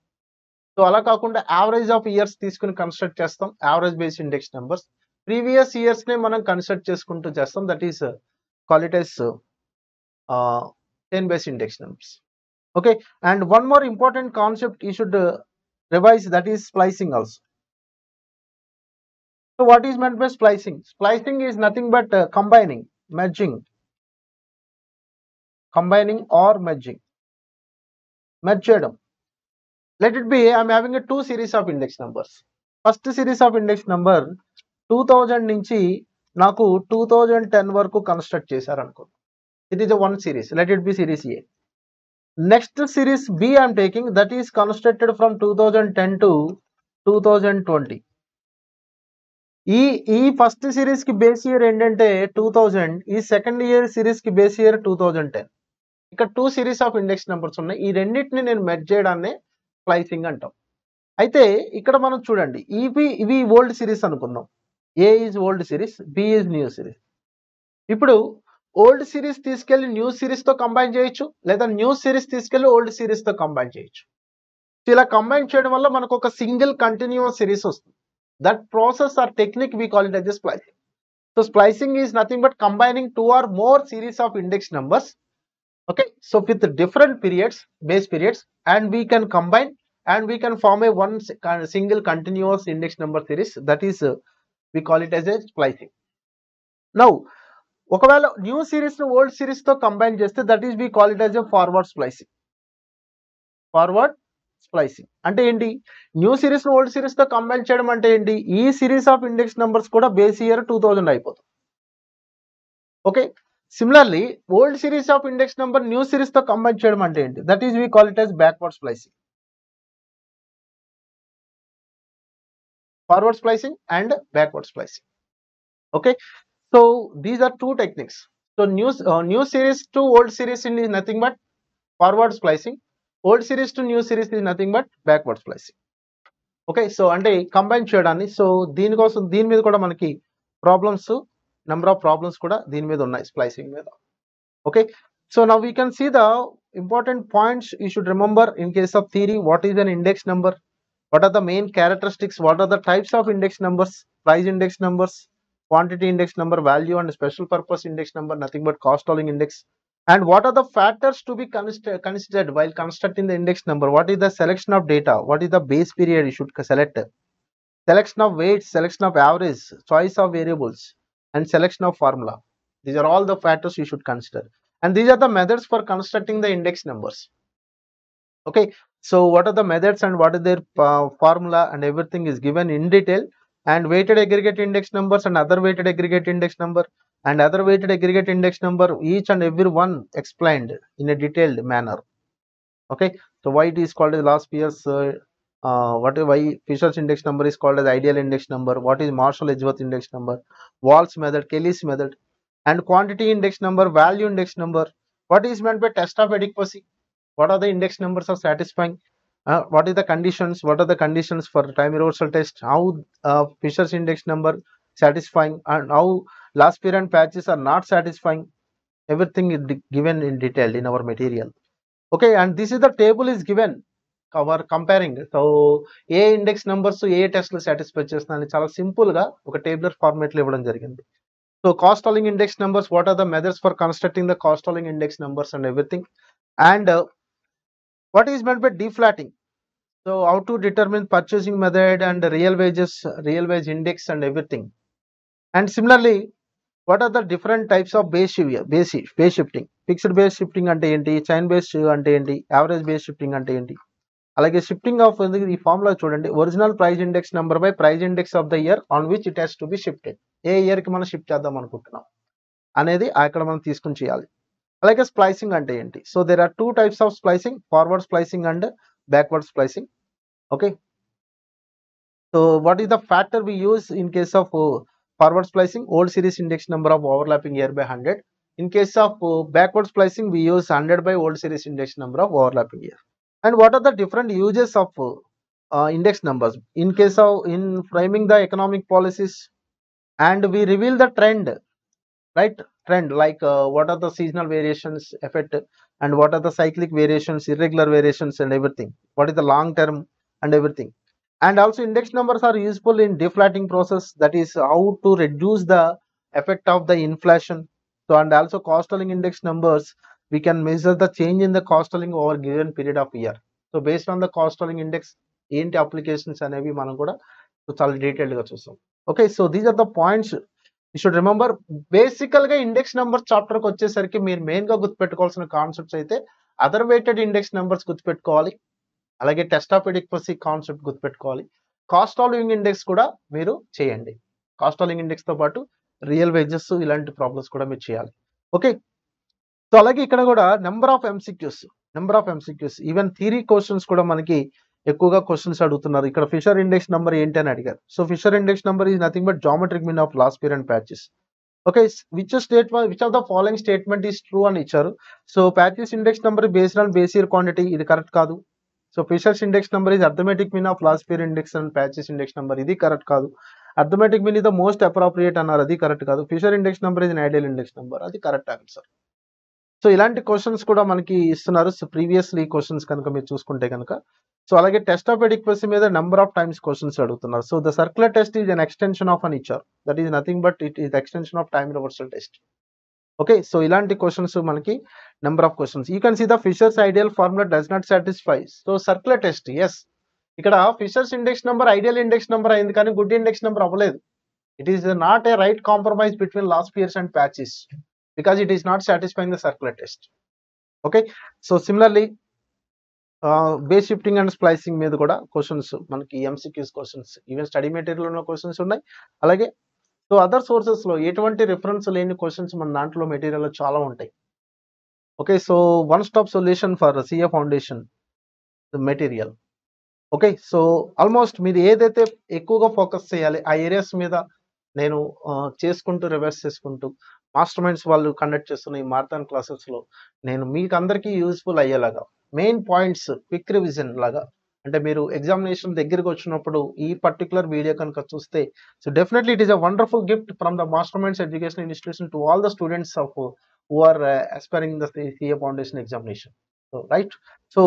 So అలా కాకుండా average of years తీసుకుని construct చేస్తాం, average base index numbers. Previous years నే మనం construct చేసుకుంటూ చేస్తాం, that is call it as chain based index numbers. Okay, and one more important concept you should revise, that is splicing also. So what is meant by splicing? Splicing is nothing but combining or merging. Merge చేయడం. Let it be, I am having a two series of index numbers. First series of index number 2000 నుంచి నాకు 2010 వరకు construct చేశారనుకో. It is one series, let it be series A. Next series B I'm taking, that is constructed from 2010 to 2020. ఈ first series కి base year ఏంటంటే 2000, ఈ second year series కి base year 2010. ఇక్కడ 2 సిరీస్ ఆఫ్ ఇండెక్స్ నెంబర్స్ ఉన్నాయి. ఈ రెండింటిని నేను మెర్జ్ చేయడాన్ని స్ప్లైసింగ్ అంటాం. అయితే ఇక్కడ మనం చూడండి, ఇవి ఓల్డ్ సిరీస్ అనుకుందాం. A is old series, B is new series. ఇప్పుడు ఓల్డ్ సిరీస్ తీసుకెళ్లి న్యూ సిరీస్ తో కంబైన్ చేయొచ్చు, లేదా న్యూ సిరీస్ తీసుకెళ్లి ఓల్డ్ సిరీస్ తో కంబైన్ చేయొచ్చు. ఇలా కంబైన్ చేయడం వల్ల మనకు ఒక సింగిల్ కంటిన్యూస్ సిరీస్ వస్తుంది. That process or technique we call it as splicing. So splicing is nothing but combining 2 or more series of index numbers, okay, so with different periods, base periods, and we can combine and we can form a one single continuous index number series. That is we call it as a splicing. Now ఒకవేళ new series ను old series తో combine చేస్తే that is we call it as a forward splicing. Forward splicing అంటే ఏంటి? New series ను old series తో combine చేయడం అంటే ఏంటి? ఈ సిరీస్ ఆఫ్ ఇండెక్స్ నంబర్స్ కూడా బేస్ ఇయర్ 2000 అయిపోతుంది. Okay, similarly old series of index number new series తో కంబైన్ చేయడం అంటే ఏంటి? That is we call it as backward splicing. Forward splicing and backward splicing. Okay, so these are two techniques. So new series to old series is nothing but forward splicing. Old series to new series is nothing but backward splicing. Okay, so అంటే combine చేయడాన్ని. So దీనికోసం దీని మీద కూడా మనకి problems, number of problems కూడా దీని మీద ఉన్నాయి, స్ప్లైసింగ్ మీద. Okay, so now we can see the important points you should remember in case of theory. What is an index number, what are the main characteristics, what are the types of index numbers, price index numbers, quantity index number, value and special purpose index number, nothing but cost following index, and what are the factors to be considered while constructing the index number. What is the selection of data, what is the base period you should select, selection of weights, selection of average, choice of variables, and selection of formula. These are all the factors you should consider, and these are the methods for constructing the index numbers. Okay, so what are the methods and what is their formula and everything is given in detail. And weighted aggregate index numbers and other weighted aggregate index number and other weighted aggregate index number, each and every one explained in a detailed manner. Okay, so why it is called as last year's why Fisher's index number is called as ideal index number, what is Marshall-Edgeworth index number, Wall's method, Kelly's method, and quantity index number, value index number, what is meant by test of adequacy, what are the index numbers are satisfying, what is the conditions, what are the conditions for time reversal test, how Fisher's index number satisfying, and how last period patches are not satisfying. Everything is given in detail in our material. Okay, and this is the table is given cover comparing. So A index numbers A test లో satisfy చేస్తున్నాయని చాలా simple గా ఒక tabular format లో ఇవ్వడం జరిగింది. So cost following index numbers, what are the methods for constructing the cost following index numbers and everything, and what is meant by deflating. So how to determine purchasing method and real wages, real wage index and everything. And similarly, what are the different types of base shifting. Fixed base shifting ante enti, chain base ante enti, average base shifting ante enti. Alage shifting of the formula chudandi, original price index number by price index of the year on which it has to be shifted. A year కి మనం shift చేద్దాం అనుకుంటున్నాం అనేది అక్కడ మనం తీసుకుని చేయాలి. అలాగే స్ప్లైసింగ్ అంటే ఏంటి? So there are 2 types of splicing, forward splicing and backward splicing. Okay, so what is the factor we use in case of forward splicing? Old series index number of overlapping year by 100. In case of backward splicing we use 100 by old series index number of overlapping year. And what are the different uses of index numbers in case of in framing the economic policies, and we reveal the trend, right? Trend like what are the seasonal variations effect, and what are the cyclic variations, irregular variations and everything, what is the long term and everything. And also index numbers are useful in deflating process, that is how to reduce the effect of the inflation. So and also cost following index numbers, we can measure the change in the cost following over given period of year. So based on the cost following index ఏంటి applications అనేవి మనం కూడా చాలా detailed గా చూస్తాం. Okay, so these are the points you should remember. బేసికల్ గా index number chapter కి వచ్చేసరికి మీరు మెయిన్ గా గుర్తుపెట్టుకోవాల్సిన కాన్సెప్ట్స్ అయితే అదర్ వెయిటెడ్ ఇండెక్స్ నెంబర్స్ గుర్తుపెట్టుకోవాలి, అలాగే టెస్ట్ ఆఫ్ ఎడిక్వసీ కాన్సెప్ట్ గుర్తుపెట్టుకోవాలి, కాస్ట్ ఫాలోయింగ్ ఇండెక్స్ కూడా మీరు చేయండి. కాస్ట్ ఆఫ్ లివింగ్ ఇండెక్స్ తో పాటు రియల్ వేజెస్ ఇలాంటి ప్రాబ్లమ్స్ కూడా మీరు చేయాలి. ఓకే, సో అలాగే ఇక్కడ కూడా number of MCQs even theory questions కూడా మనకి ఎక్కువగా క్వశ్చన్స్ అడుగుతున్నారు. ఇక్కడ ఫిషర్ ఇండెక్స్ నెంబర్ ఏంటి అని అడిగారు. So Fisher index number is nothing but geometric mean of Laspeyres and Paasche. Okay, which of the following statement is true అని ఇచ్చారు. So patches index number based on base year quantity, ఇది correct కాదు. So Fisher's index number is arithmetic mean of Laspeyres index and patches index number, ఇది correct కాదు. Arithmetic mean is the most appropriate అన్నారు, అది correct కాదు. Fisher index number is ideal index number, అది correct answer. So ఇలాంటి questions కూడా మనకి ఇస్తున్నారు. సో ప్రీవియస్లీ క్వశ్చన్స్ కనుక మీరు చూసుకుంటే కనుక. సో అలాగే టెస్ట్ ఆఫ్ ఎడిక్వసీ మీద నెంబర్ ఆఫ్ టైమ్స్ క్వశ్చన్స్ అడుగుతున్నారు. So the circular test is an extension of అని ఇచ్చారు. That is nothing but it is extension of time reversal test. Okay, so ఇలాంటి క్వశ్చన్స్ మనకి number of questions. You can see the Fisher's ideal formula does not satisfy. So circular test, yes, ఇక్కడ Fisher's index number ideal index number అయింది కానీ good index number అవ్వలేదు. It is not a right compromise between Laspeyres and Paasche because it is not satisfying the circular test. Okay, so similarly base shifting and splicing మీద కూడా questions మనకి MCQs questions even study material ఉన్న questions ఉన్నాయి. అలాగే so other sources లో ఎటువంటి reference లేని questions మన దాంట్లో మెటీరియల్ చాలా ఉంటాయి. Okay, so one stop solution for CA foundation material. Okay, so almost మీరు ఏదైతే ఎక్కువగా ఫోకస్ చేయాలి ఆ ఏరియాస్ మీద నేను చేసుకుంటూ రివర్స్ చేసుకుంటూ మాస్టర్ మైండ్స్ వాళ్ళు కండక్ట్ చేస్తున్న ఈ మారథాన్ క్లాసెస్ లో నేను మీకు అందరికీ యూస్ఫుల్ అయ్యేలాగా మెయిన్ పాయింట్స్ క్విక్ రివిజన్ లాగా, అంటే మీరు ఎగ్జామినేషన్ దగ్గరికి వచ్చినప్పుడు ఈ పర్టికులర్ వీడియో కనుక చూస్తే so definitely it is a wonderful gift from the Master Minds education institution to all the students of who are aspiring the CA foundation examination. So right, so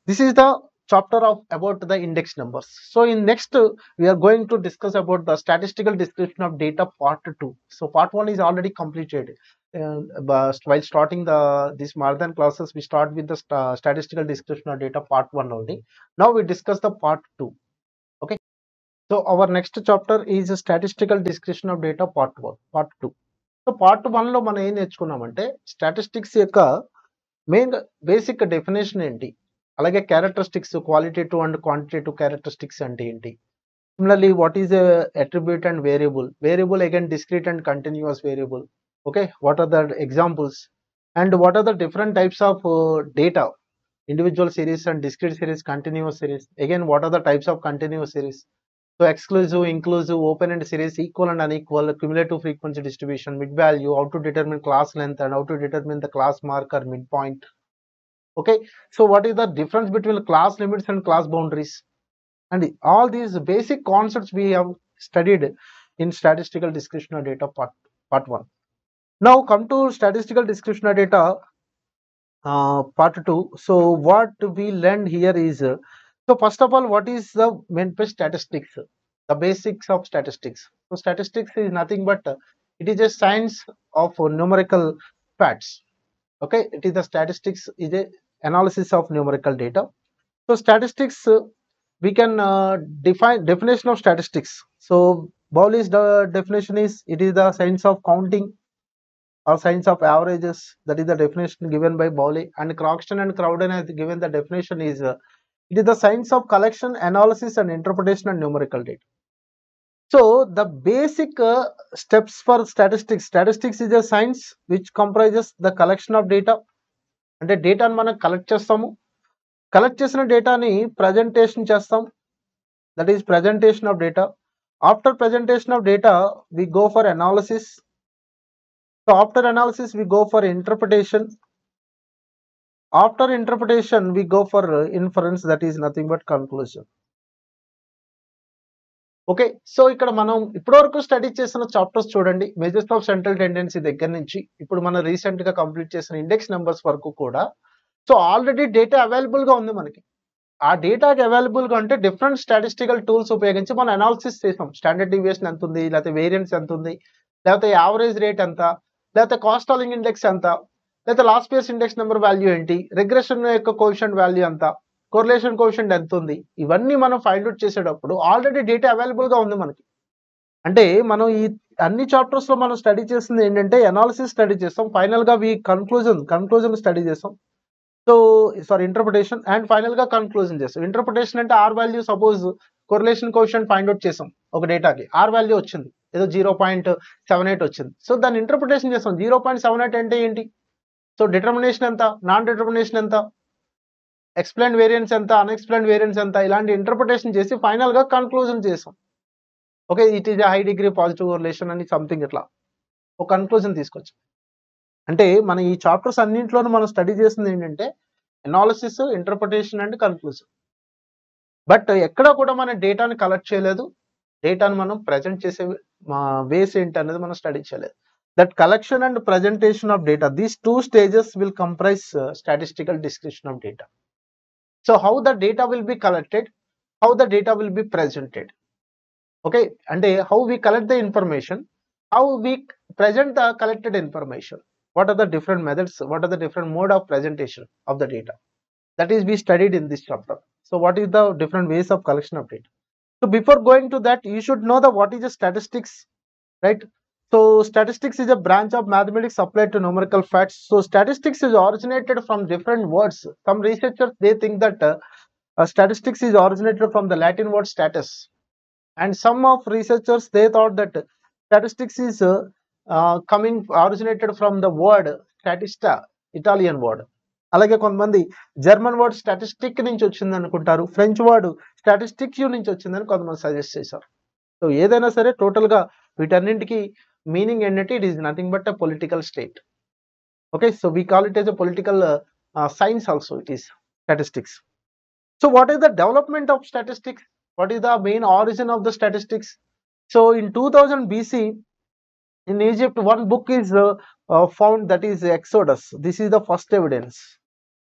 this is the chapter of about the index numbers. So in next we are going to discuss about the statistical description of data part 2. So part 1 is already completed. But while starting this marathon classes, we start with the statistical description of data part 1 only. Now we discuss the part 2. Okay, so our next chapter is statistical description of data part 2. So part 1 లో మనం ఏం నేర్చుకున్నామంటే statistics యొక్క main basic definition ఏంటి, అలాగే characteristics qualitative and quantitative characteristics అంటే ఏంటి, similarly what is attribute and variable again discrete and continuous variable. Okay, what are the examples and what are the different types of data, individual series and discrete series, continuous series, again what are the types of continuous series. So exclusive, inclusive, open end series, equal and unequal, cumulative frequency distribution, mid value, how to determine class length and how to determine the class marker midpoint. Okay, so what is the difference between class limits and class boundaries, and all these basic concepts we have studied in statistical description of data part 1. Now come to statistical description of data part 2. So what we learned here is so first of all, what is the main statistics, the basics of statistics. So statistics is nothing but it is a science of numerical facts. Okay, it is the statistics is a analysis of numerical data. So statistics we can definition of statistics. So Bowley's definition is it is the science of counting or science of averages. That is the definition given by Bowley, and Croxton and Crowden has given the definition is it is the science of collection, analysis and interpretation of numerical data. So the basic steps for statistics. Statistics is a science which comprises the collection of data. అంటే డేటాను మనం collect చేస్తాము, collect చేసిన డేటాని presentation చేస్తాం, that is presentation of data. After presentation of data we go for analysis. So after analysis we go for interpretation. After interpretation we go for inference, that is nothing but conclusion. Okay, so ఇక్కడ మనం ఇప్పటివరకు study చేసిన chapters చూడండి, measures of central tendency దగ్గర నుంచి ఇప్పుడు మనం recent గా కంప్లీట్ చేసిన ఇండెక్స్ నెంబర్స్ వరకు కూడా సో ఆల్రెడీ డేటా అవైలబుల్ గా ఉంది మనకి. ఆ డేటాకి అవైలబుల్ గా అంటే డిఫరెంట్ స్టాటిస్టికల్ టూల్స్ ఉపయోగించి మనం అనాలిసిస్ చేసాం. స్టాండర్డ్ డివియేషన్ ఎంత ఉంది, లేకపోతే వేరియన్స్ ఎంత ఉంది, లేకపోతే యావరేజ్ రేట్ ఎంత, లేకపోతే కాస్ట్ ఆఫ్ లివింగ్ ఇండెక్స్ ఎంత, లేదా Laspeyres index number value ఏంటి, రిగ్రెషన్ యొక్క కోఎఫిషియంట్ వాల్యూ ఎంత, కోరిలేషన్ కోఎఫిషియంట్ ఎంత ఉంది, ఇవన్నీ మనం ఫైండ్ అవుట్ చేసేటప్పుడు ఆల్రెడీ డేటా అవైలబుల్ గా ఉంది మనకి. అంటే మనం ఈ అన్ని చాప్టర్స్ లో మనం స్టడీ చేస్తుంది ఏంటంటే అనాలిసిస్ స్టడీ చేస్తాం, ఫైనల్ గా కన్క్లూజన్ స్టడీ చేస్తాం. So sorry interpretation, and final గా కన్క్లూజన్ చేస్తాం. ఇంటర్ప్రిటేషన్ అంటే R value, suppose correlation coefficient find out చేసాం ఒక డేటాకి, ఆర్ వాల్యూ వచ్చింది. ఏదో 0.78 వచ్చింది. సో దాన్ని ఇంటర్ప్రిటేషన్ చేస్తాం. 0.78 అంటే ఏంటి? సో డిటర్మినేషన్ ఎంత, నాన్ డిటర్మినేషన్ ఎంత, ఎక్స్ప్లెయిన్ వేరియన్స్ ఎంత, అన్ఎక్స్ప్లెయిన్ వేరియన్స్ ఎంత, ఇలాంటి ఇంటర్ప్రిటేషన్ చేసి ఫైనల్గా కన్క్లూజన్ చేసాం. Okay, it is high degree positive relation అని సంథింగ్ ఇట్లా ఒక కన్క్లూజన్ తీసుకొచ్చాం. అంటే మన ఈ చాప్టర్స్ అన్నింటిలోనూ మనం స్టడీ చేసింది ఏంటంటే analysis, interpretation and conclusion. But ఎక్కడ కూడా మనం డేటాని కలెక్ట్ చేయలేదు, డేటాను మనం ప్రజెంట్ చేసే వేస్ ఏంటి అనేది మనం స్టడీ చేయలేదు. That collection and presentation of data, these 2 stages will comprise statistical description of data. So how the data will be collected, how the data will be presented. Okay, and how we collect the information, how we present the collected information, what are the different methods, what are the different mode of presentation of the data, that is we studied in this chapter. So what is the different ways of collection of data? So before going to that, you should know the what is the statistics, right? So statistics is a branch of mathematics applied to numerical facts. So statistics is originated from different words. Some researchers, they think that statistics is originated from the Latin word status, and some of researchers, they thought that statistics is originated from the word statista, Italian word. అలాగే కొంతమంది German word statistic నుంచి వచ్చింది అనుకుంటారు, French word statistics నుంచి వచ్చిందని కొంతమంది suggest చేశారు. So ఏదైనా సరే టోటల్గా వీటన్నింటికి మీనింగ్ ఏంటంటే it is nothing but a political state. Okay, so we call it as a political science also, it is statistics. So what is the development of statistics? What is the main origin of the statistics? So in 2000 BC in Egypt, one book is found, that is Exodus. This is the first evidence.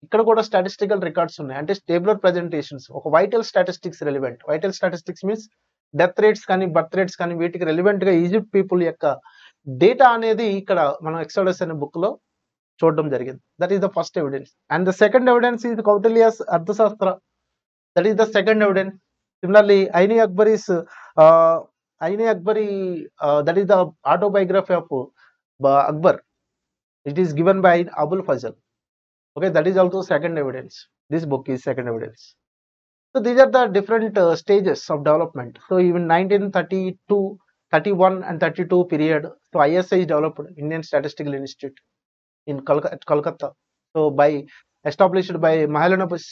ఇక్కడ కూడా statistical records ఉన్నాయి, అంటే tabular presentations, ఒక vital statistics relevant. Vital statistics means death rates కానీ birth rates కానీ వీటికి relevant గా Egypt people యొక్క డేటా అనేది ఇక్కడ మనం ఎక్సోడస్ అనే బుక్ లో చూడడం జరిగింది. That is the first evidence. And the second evidence is Kautilya's Arthashastra. That is the second evidence. Similarly, Aini Akbari, that is the autobiography of Akbar. It is given by Abul Fazl. Okay, that is also second evidence. This book is second evidence. So these are the different stages of development. So even 1932, 31 and 32 period, so ISI is developed, Indian Statistical Institute in Kolkata. So established by Mahalanobis.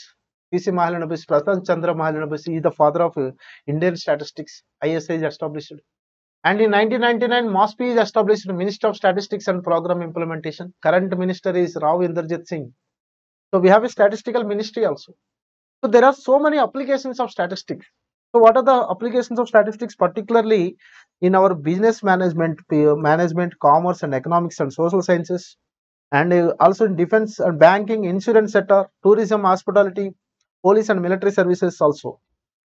PC Mahalanobis, Prasad Chandra Mahalanobis is the father of Indian statistics. ISI is established. And in 1999, MASP is established, Ministry of Statistics and Program Implementation. Current minister is Rao Inderjit Singh. So we have a statistical ministry also. So there are so many applications of statistics. So what are the applications of statistics, particularly in our business management, commerce and economics and social sciences, and also in defense and banking, insurance sector, tourism, hospitality, police and military services also.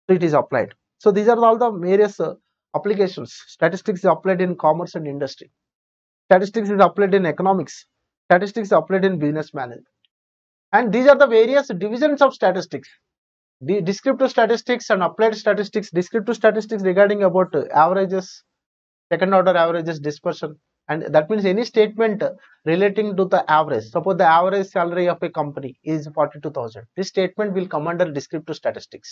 So it is applied. So these are all the various applications. Statistics is applied in commerce and industry. Statistics is applied in economics. Statistics is applied in business management. And these are the various divisions of statistics. The descriptive statistics and applied statistics. Descriptive statistics regarding about averages, second order averages, dispersion, and that means any statement relating to the average. Suppose the average salary of a company is 42,000. This statement will come under descriptive statistics.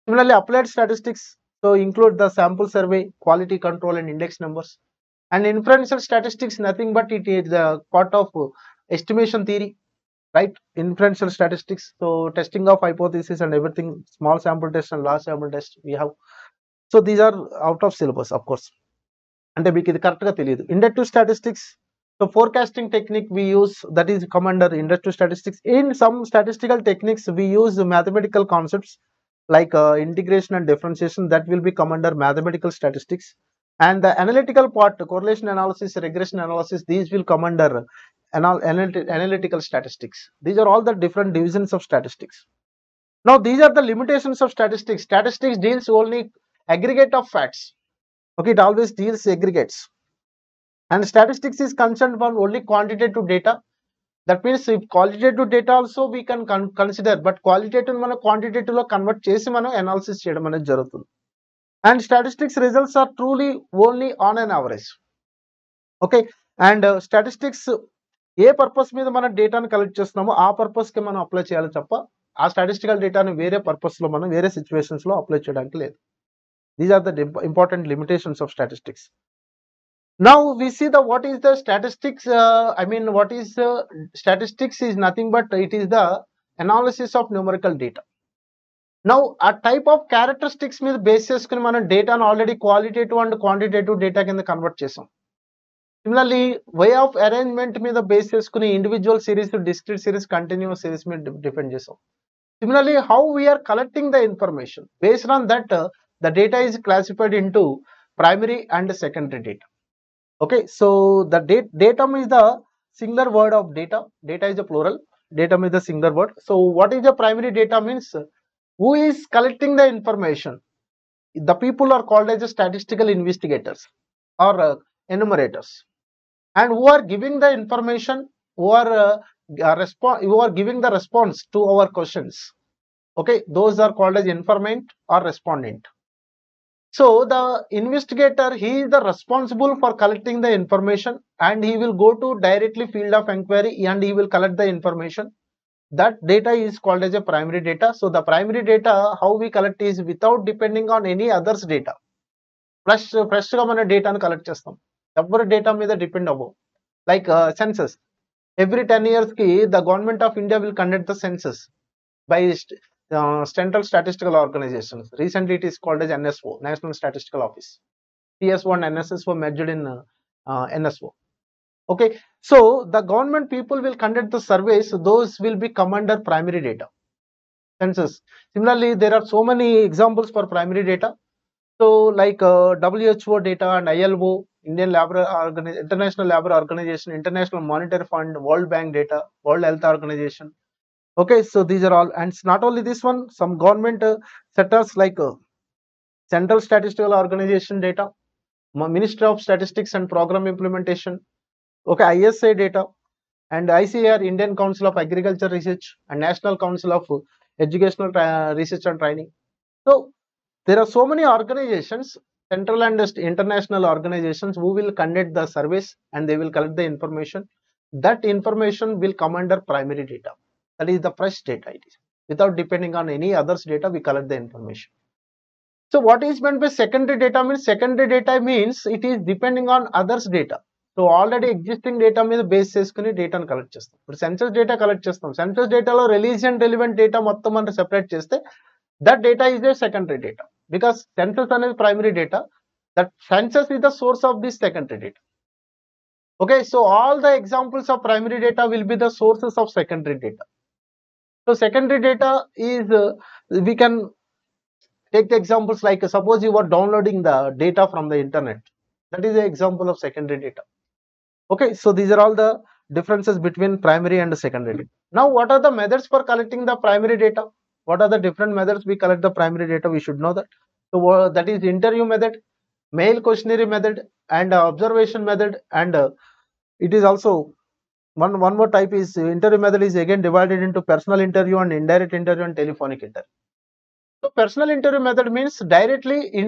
Similarly, applied statistics so include the sample survey, quality control and index numbers. And inferential statistics, nothing but it is the part of estimation theory, right? Inferential statistics, so testing of hypothesis and everything, small sample test and large sample test we have. So these are out of syllabus, of course. అంటే మీకు ఇది కరెక్ట్గా తెలియదు. Inductive statistics, so forecasting technique we use, that is come under inductive statistics. In some statistical techniques we use mathematical concepts like integration and differentiation, that will be come under mathematical statistics. And the analytical part, correlation analysis, regression analysis, these will come under analytical statistics. These are all the different divisions of statistics. Now these are the limitations of statistics. Statistics deals only aggregate of facts. Okay, it always deals aggregates. And statistics is concerned for only quantitative data. That means if qualitative data also we can consider, but qualitative మనం quantitative లో convert చేసి మనం analysis చేయడం అనేది జరుగుతుంది. And statistics results are truly only on an average. Okay, and statistics A purpose మీద మనం డేటాను కలెక్ట్ చేస్తున్నామో ఆ పర్పస్ కి మనం అప్లై చేయాలి తప్ప ఆ స్టాటిస్టికల్ డేటాను వేరే పర్పస్ లో మనం వేరే సిచ్యువేషన్స్ లో అప్లై చేయడానికి లేదు. These are the important limitations of statistics. Now we see the what is the statistics. What is statistics is nothing but it is the analysis of numerical data. Now a type of characteristics మీద base చేసుకుని మనం డేటాను already qualitative and quantitative data కింద convert చేసాం. Similarly way of arrangement మీద base చేసుకుని individual series, discrete series, continuous series మీద depend చేసాం. Similarly, how we are collecting the information, based on that the data is classified into primary and secondary data. Okay, so the datum is the singular word of data. Data is a plural. Datum is the singular word. So what is the primary data means? Who is collecting the information? The people are called as statistical investigators or enumerators, and who are giving the information, who are giving the response to our questions. Okay, those are called as informant or respondent. So the investigator, he is the responsible for collecting the information, and he will go to directly field of inquiry and he will collect the information. That data is called as a primary data. So the primary data, how we collect is without depending on any others data. Fresh గా మన డేటాను collect చేస్తాం, ఎవరి data మీద depend అవ్వవు. Like census, every 10 years కి the government of India will conduct the census by Central Statistical Organizations. Recently it is called as NSO, National Statistical Office. PSO and NSS were merged in NSO. Okay, so the government people will conduct the surveys, those will be come under primary data, census. Similarly, there are so many examples for primary data. So like WHO data and ILO, International Labour Organization, International Monetary Fund, World Bank data, World Health Organization. Okay, so these are all, and not only this one, some government sectors like Central Statistical Organization data, Ministry of Statistics and Program Implementation, okay, ISA data, and ICAR, Indian Council of Agriculture Research, and National Council of Educational Research and Training. So there are so many organizations, central and international organizations, who will conduct the surveys and they will collect the information. That information will come under primary data. That is the fresh data. It is without depending on any others data, we collect the information. So what is meant by secondary data means? Secondary data means it is depending on others data. So already existing data మీద base చేసుకుని డేటాను collect చేస్తాం. ఇప్పుడు census data collect చేస్తాం, census డేటాలో religion relevant data మొత్తం మనం separate చేస్తే that data is a secondary data, because census is primary data, that census is the source of this secondary data. Okay, so all the examples of primary data will be the sources of secondary data. So secondary data is we can take the examples like suppose you are downloading the data from the internet, that is the example of secondary data. Okay, so these are all the differences between primary and secondary data. Now what are the methods for collecting the primary data? What are the different methods we collect the primary data? We should know that. So that is interview method, mail questionnaire method, and observation method, and it is also one more type is interview method is again divided into personal interview and indirect interview and telephonic interview. So personal interview method means directly in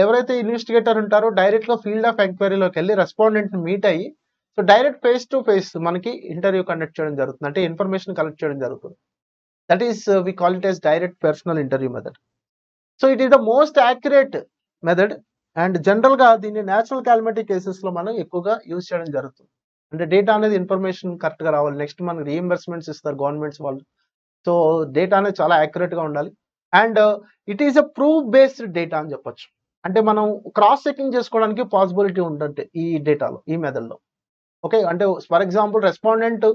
ఎవరైతే investigator ఉంటారో direct గా field of ఎంక్వైరీలోకి వెళ్ళి respondent meet అయ్యి so direct face to face మనకి interview conduct చేయడం జరుగుతుంది, అంటే information collect చేయడం జరుగుతుంది. That is we call it as direct personal interview method. So it is the most accurate method, and general గా దీన్ని న్యాచురల్ క్యాలమిటీ కేసెస్ లో మనం ఎక్కువగా యూజ్ చేయడం జరుగుతుంది. అంటే డేటా అనేది ఇన్ఫర్మేషన్ కరెక్ట్ గా రావాలి, నెక్స్ట్ మనకి రీఎంబర్స్మెంట్స్ ఇస్తారు గవర్నమెంట్స్ వాళ్ళు, సో డేటా అనేది చాలా యాక్యురేట్ గా ఉండాలి. And it is a proof based data అని చెప్పొచ్చు, అంటే మనం క్రాస్ చెకింగ్ చేసుకోవడానికి పాసిబిలిటీ ఉంటుంది ఈ డేటాలో, ఈ మెథడ్లో. ఓకే, అంటే ఫర్ ఎగ్జాంపుల్ రెస్పాండెంట్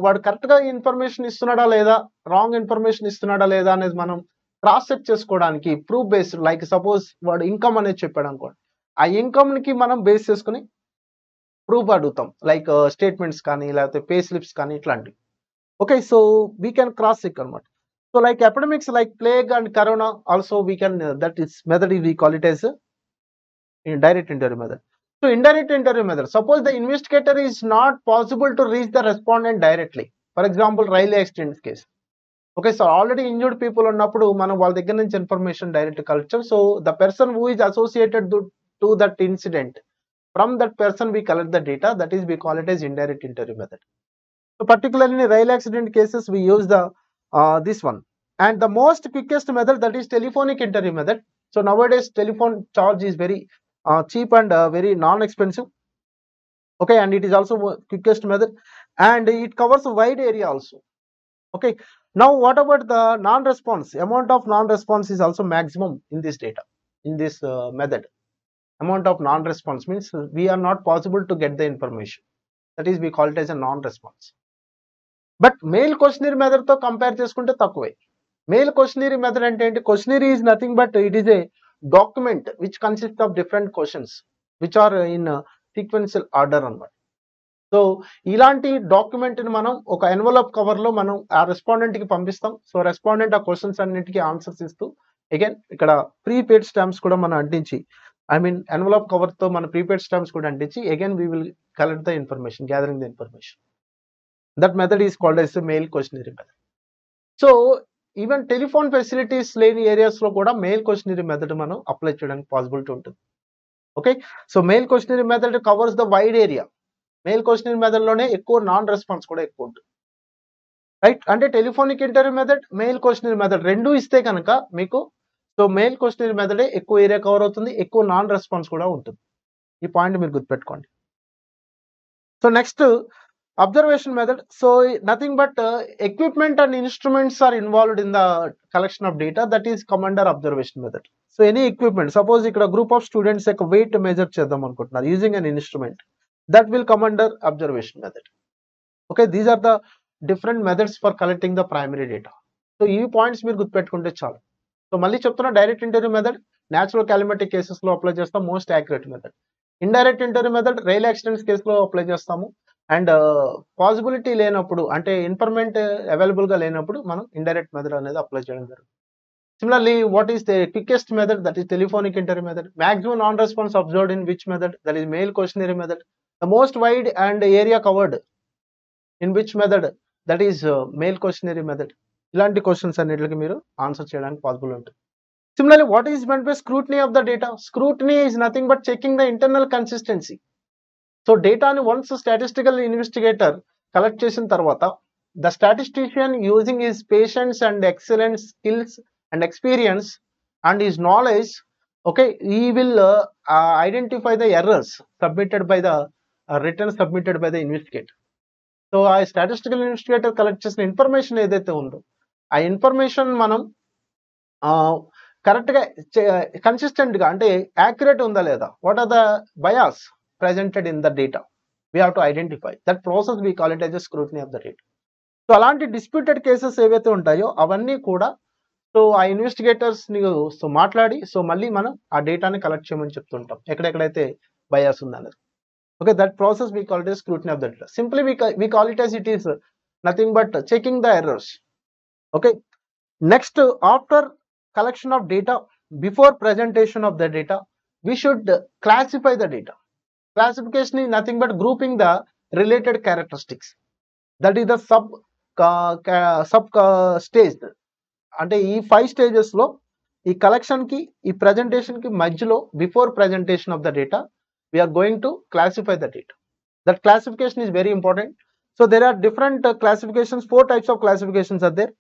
వాడు కరెక్ట్ గా ఇన్ఫర్మేషన్ ఇస్తున్నాడా లేదా, రాంగ్ ఇన్ఫర్మేషన్ ఇస్తున్నాడా లేదా అనేది మనం క్రాస్ చెక్ చేసుకోవడానికి ప్రూఫ్ బేస్డ్, లైక్ సపోజ్ వాడు ఇన్కమ్ అనేది చెప్పాడు అనుకోండి, ఆ ఇన్కమ్ కి మనం బేస్ చేసుకుని ప్రూఫ్ అడుగుతాం, లైక్ స్టేట్మెంట్స్ కానీ లేకపోతే పే స్లిప్స్ కానీ ఇట్లాంటివి. Okay, so we can cross check అనమాట. So like epidemics like plague and corona also we can, that is method we call it as direct interview method. So indirect interview method, suppose the investigator is not possible to reach the respondent directly, for example railway accident case. Okay, so already injured people ఉన్నప్పుడు మనం వాళ్ళ దగ్గర నుంచి information direct collect. So the person who is associated to that incident, from that person we collect the data, that is we call it as indirect interview method. So particularly in rail accident cases we use the this one. And the most quickest method, that is telephonic interview method. So nowadays telephone charge is very cheap and very non-expensive. Okay, and it is also quickest method, and it covers a wide area also. Okay, now what about the non-response? Amount of non-response is also maximum in this data, in this method. Amount of non-response means we are not possible to get the information. That is, we call it as a non-response. But mail questionnaire method తో compare చేసుకుంటే తక్కువే. Mail questionnaire method అంటే ఏంటి? Questionnaire is nothing but it is a document which consists of different questions which are in sequential order అన్నమాట. So ఇలాంటి document ని మనం ఒక ఎన్వలప్ కవర్ లో మనం ఆ రెస్పాండెంట్ కి పంపిస్తాం. సో రెస్పాండెంట్ ఆ క్వశ్చన్స్ అన్నిటికీ ఆన్సర్స్ ఇస్తూ అగైన్ ఇక్కడ ప్రీపెయిడ్ స్టాంప్స్ కూడా మనం అంటించి ఎన్వలప్ కవర్ తో మన ప్రీపెయిడ్ స్టాంప్స్ కూడా అంటించి again we will collect the information, gathering the information. That method is called yes mail questionnaire method. So even telephone facilities లేని ఏరియాస్ లో కూడా మెయిల్ క్వశ్చనరీ మెథడ్ మనం అప్లై చేయడానికి పాసిబిలిటీ ఉంటుంది. Okay, so mail questionnaire method covers the wide area. Mail questionnaire method లోనే ఎక్కువ non response కూడా ఎక్కువ ఉంటుంది, రైట్? అంటే telephonic interview method, mail questionnaire method రెండు ఇస్తే కనుక మీకు సో మెయిల్ క్వశ్చనరీ మెథడే ఎక్కువ ఏరియా కవర్ అవుతుంది, ఎక్కువ నాన్ రెస్పాన్స్ కూడా ఉంటుంది. ఈ పాయింట్ మీరు గుర్తుపెట్టుకోండి. So next observation method. So nothing but equipment and instruments are involved in the collection of data, that is come under observation method. So any equipment, suppose ikkada group of students ek weight measure chedam anukuntunnaru using an instrument, that will come under observation method. Okay, these are the different methods for collecting the primary data. So ee points meer gurtupettukunte chalu. So malli cheptunna, direct interview method natural calamity cases lo apply chestam, most accurate method. Indirect interview method rail accidents case lo apply chestamu, and possibility లేనప్పుడు అంటే ఇన్ఫర్మేట్ available గా లేనప్పుడు మనం indirect method అనేది apply చేయడం జరుగుతుంది. Similarly what is the quickest method? That is telephonic interview method. Maximum non response observed in which method? That is mail questionnaire method. The most wide and area covered in which method? That is mail questionnaire method. ఇలాంటి questions అన్నిటికి మీరు answer చేయడానికి possible ఉంటుంది. Similarly what is meant by scrutiny of the data? Scrutiny is nothing but checking the internal consistency. So డేటాని once statistical investigator collect చేసిన తర్వాత the statistician using his patience and excellent skills and experience and his knowledge, okay, he will identify the errors submitted by the written submitted by the investigator. So ఆ statistical investigator collect చేసిన information ఏదైతే ఉందో ఆ information మనం కరెక్ట్గా కన్సిస్టెంట్గా అంటే accurate ఉందా లేదా, what are the bias presented in the data, we have to identify that process. We call it as a scrutiny of the data. So అలాంటి డిస్ప్యూటెడ్ కేసెస్ ఏవైతే ఉంటాయో అవన్నీ కూడా సో ఆ ఇన్వెస్టిగేటర్స్ ని సో మాట్లాడి సో మళ్ళీ మనం ఆ డేటాని కలెక్ట్ చేయమని చెప్తుంటాం ఎక్కడెక్కడైతే బయాస్ ఉందన్నది. Okay, that process we call it as scrutiny of the data. Simply we call it as it is nothing but checking the errors. Okay, next, after collection of data, before presentation of the data, we should classify the data. Classification is nothing but grouping the related characteristics. That is the sub stage. అంటే ఈ 5 stages లో ఈ collection కి ఈ presentation కి మధ్యలో before presentation of the data we are going to classify the data. That classification is very important. So there are different classifications. 4 types of classifications are there.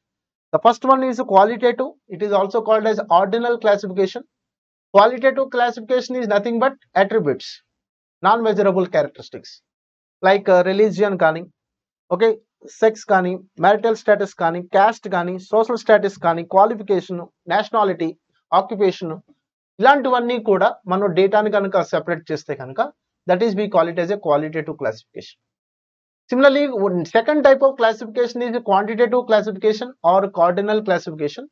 The first one is qualitative. It is also called as ordinal classification. Qualitative classification is nothing but attributes, non-measurable characteristics like religion కానీ, okay, sex కానీ, marital status కానీ, caste కానీ, social status కానీ, qualification, nationality, occupation, ఇలాంటివన్నీ కూడా మనం డేటాని కనుక సెపరేట్ చేస్తే కనుక that is we call it as a qualitative classification. Similarly, second type of classification is quantitative classification or cardinal classification.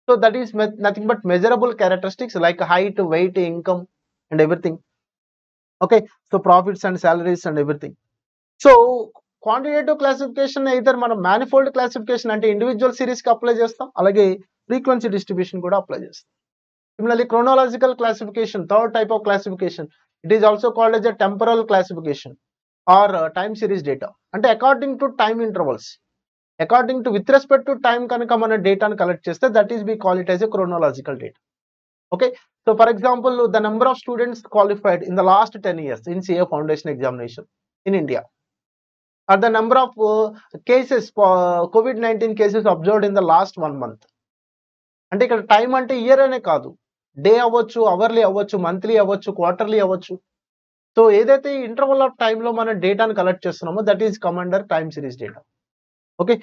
So that is nothing but measurable characteristics like height, weight, income and everything. Okay, so profits and salaries and everything. So quantitative classification either మనం manifold classification అంటే individual series కి apply చేస్తాం, అలాగే frequency distribution కూడా apply చేస్తాం. Similarly, chronological classification, third type of classification, it is also called as a temporal classification or time series data. అంటే according to time intervals, according to with respect to time కనుక మన డేటాను collect చేస్తే that is we call it as a chronological data. Okay, so for example, the number of students qualified in the last 10 years in CA foundation examination in India, or the number of cases, COVID-19 cases observed in the last 1 month. అంటే ఇక్కడ time అంటే year అనే కాదు, day అవ్వచ్చు, hourly అవ్వచ్చు, monthly అవ్వచ్చు, quarterly అవ్వచ్చు. So ఏదైతే ఇంటర్వల్ ఆఫ్ టైంలో మనం డేటాను కలెక్ట్ చేస్తున్నామో that is come under time series data. Okay,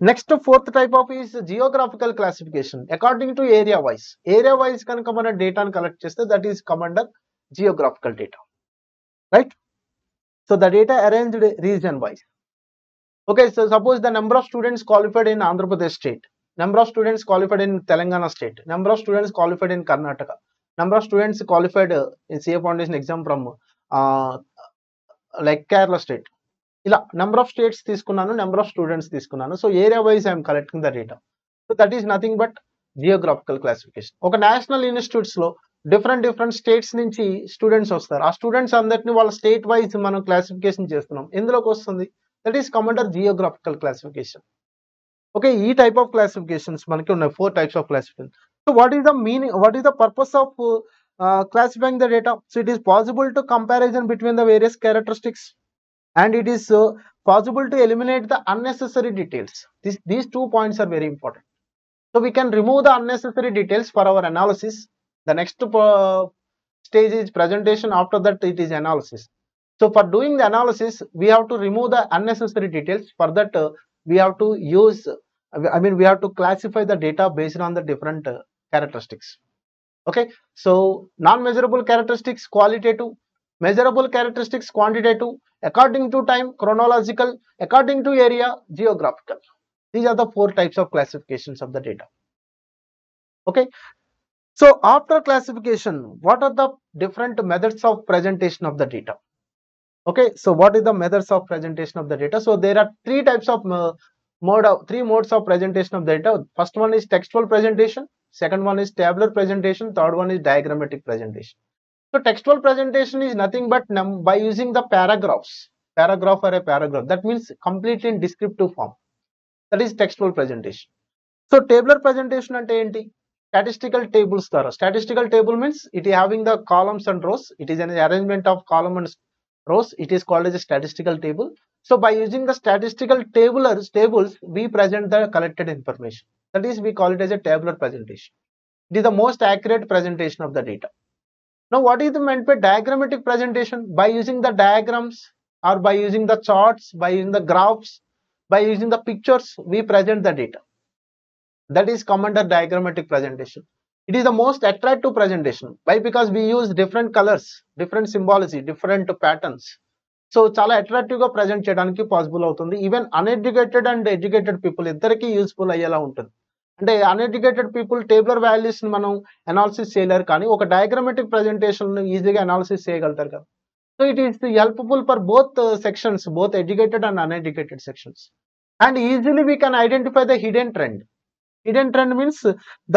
next fourth type of is geographical classification according to area wise. Area wise కనుక మనం డేటాను కలెక్ట్ చేస్తే that is come under geographical data, right? So the data arranged reason wise. Okay, so suppose the number of students qualified in Andhra Pradesh state, number of students qualified in Telangana state, number of students qualified in Karnataka, number of students qualified in CA Foundation exam from like Kerala state. ఇలా number of states తీసుకున్నాను, number of students తీసుకున్నాను. So area wise I'm collecting the data. So that is nothing but geographical classification. ఒక national institutes లో different states నుంచి students వస్తారు. ఆ students అందరినీ వాళ్ళ స్టేట్ వైజ్ మనం క్లాసిఫికేషన్ చేస్తున్నాం. ఎందులోకి వస్తుంది? That is come under geographical classification. Okay, ఈ టైప్ ఆఫ్ క్లాసిఫికేషన్స్ మనకి ఉన్నాయి, 4 types of classification. So what is the meaning, what is the purpose of classifying the data? So it is possible to comparison between the various characteristics, and it is possible to eliminate the unnecessary details. These 2 points are very important. So we can remove the unnecessary details for our analysis. The next stage is presentation, after that it is analysis. So for doing the analysis we have to remove the unnecessary details. For that we have to use, we have to classify the data based on the different characteristics. Okay, so non-measurable characteristics qualitative, measurable characteristics quantitative, according to time chronological, according to area geographical. These are the 4 types of classifications of the data. Okay, so after classification, what are the different methods of presentation of the data? Okay, so what is the methods of presentation of the data? So there are 3 types of three modes of presentation of data. First one is textual presentation, second one is tabular presentation, third one is diagrammatic presentation. So textual presentation is nothing but by using the paragraph or a paragraph, that means completely in descriptive form. That is textual presentation. So tabular presentation ante enti? Statistical tables ద్వారా. Statistical table means it is having the columns and rows. It is an arrangement of column and rows. It is called as a statistical table. So by using the statistical tables we present the collected information. That is, we call it as a tabular presentation. It is the most accurate presentation of the data. Now what is the meant by diagrammatic presentation? By using the diagrams or by using the charts, by using the graphs, by using the pictures, we present the data. That is come under diagrammatic presentation. It is the most attractive presentation. Why? Because we use different colors, different symbology, different patterns. So చాలా attractive గా present చేయడానికి possible అవుతుంది. Even uneducated and educated people ఇద్దరికి useful అయ్యేలా ఉంటుంది. అంటే uneducated people tabular values ని మనం అనాలిసిస్ చేయలేరు, కానీ ఒక డయాగ్రామాటిక్ ప్రెజెంటేషన్ ఈజీగా అనాలిసిస్ చేయగలుగుతారు కదా. So it is helpful for both sections, both educated and uneducated sections. And easily we can identify the hidden trend. Hidden trend means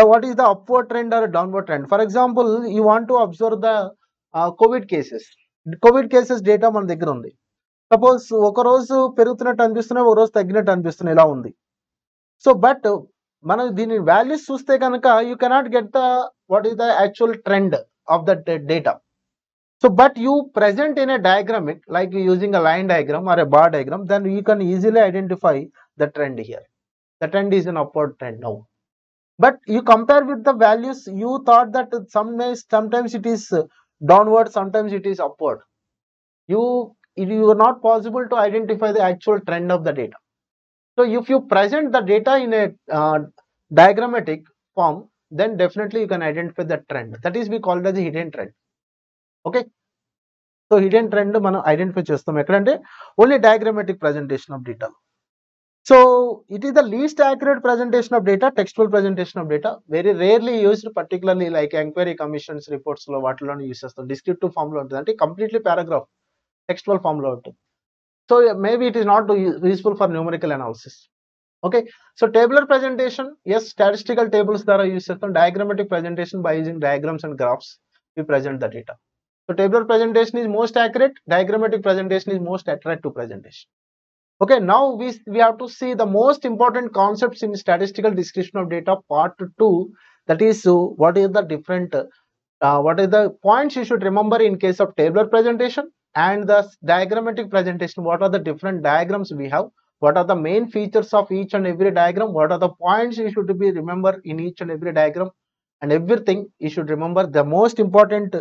what is the upward trend or downward trend. For example, you want to observe the COVID cases. COVID cases data మన దగ్గర ఉంది. Suppose ఒక రోజు పెరుగుతున్నట్టు అనిపిస్తున్నాయి, ఒక రోజు తగ్గినట్టు అనిపిస్తున్నాయి, ఇలా ఉంది. సో బట్ మనం దీని వాల్యూస్ చూస్తే కనుక you cannot get the what is the actual trend of the data. So but you present in a diagramic, like using a line diagram or a bar diagram, then you can easily identify the trend here. The trend is an upward trend now. But you compare with the values, you thought that sometimes it is downward, sometimes it is upward. It is not possible to identify the actual trend of the data. So if you present the data in a diagrammatic form, then definitely you can identify the trend. That is we call it as a hidden trend. Okay, so hidden trend మనం identify చేస్తాం ఎక్కడంటే only diagrammatic presentation of data. So it is the least accurate presentation of data, textual presentation of data. Very rarely used, particularly like enquiry commissions reports లో వాటిలోనే use చేస్తాం. Descriptive form లో ఉంటుంది, అంటే completely paragraph textual form లో ఉంటుంది. So maybe it is not useful for numerical analysis. Okay, so tabular presentation, yes, statistical tables ద్వారా use చేస్తాం. Diagrammatic presentation by using diagrams and graphs we present the data. So tabular presentation is most accurate, diagrammatic presentation is most attractive presentation. Okay, now we have to see the most important concepts in statistical description of data part 2. That is what is the different what is the points you should remember in case of tabular presentation and the diagrammatic presentation. What are the different diagrams we have, what are the main features of each and every diagram, what are the points you should be remember in each and every diagram, and everything. You should remember the most important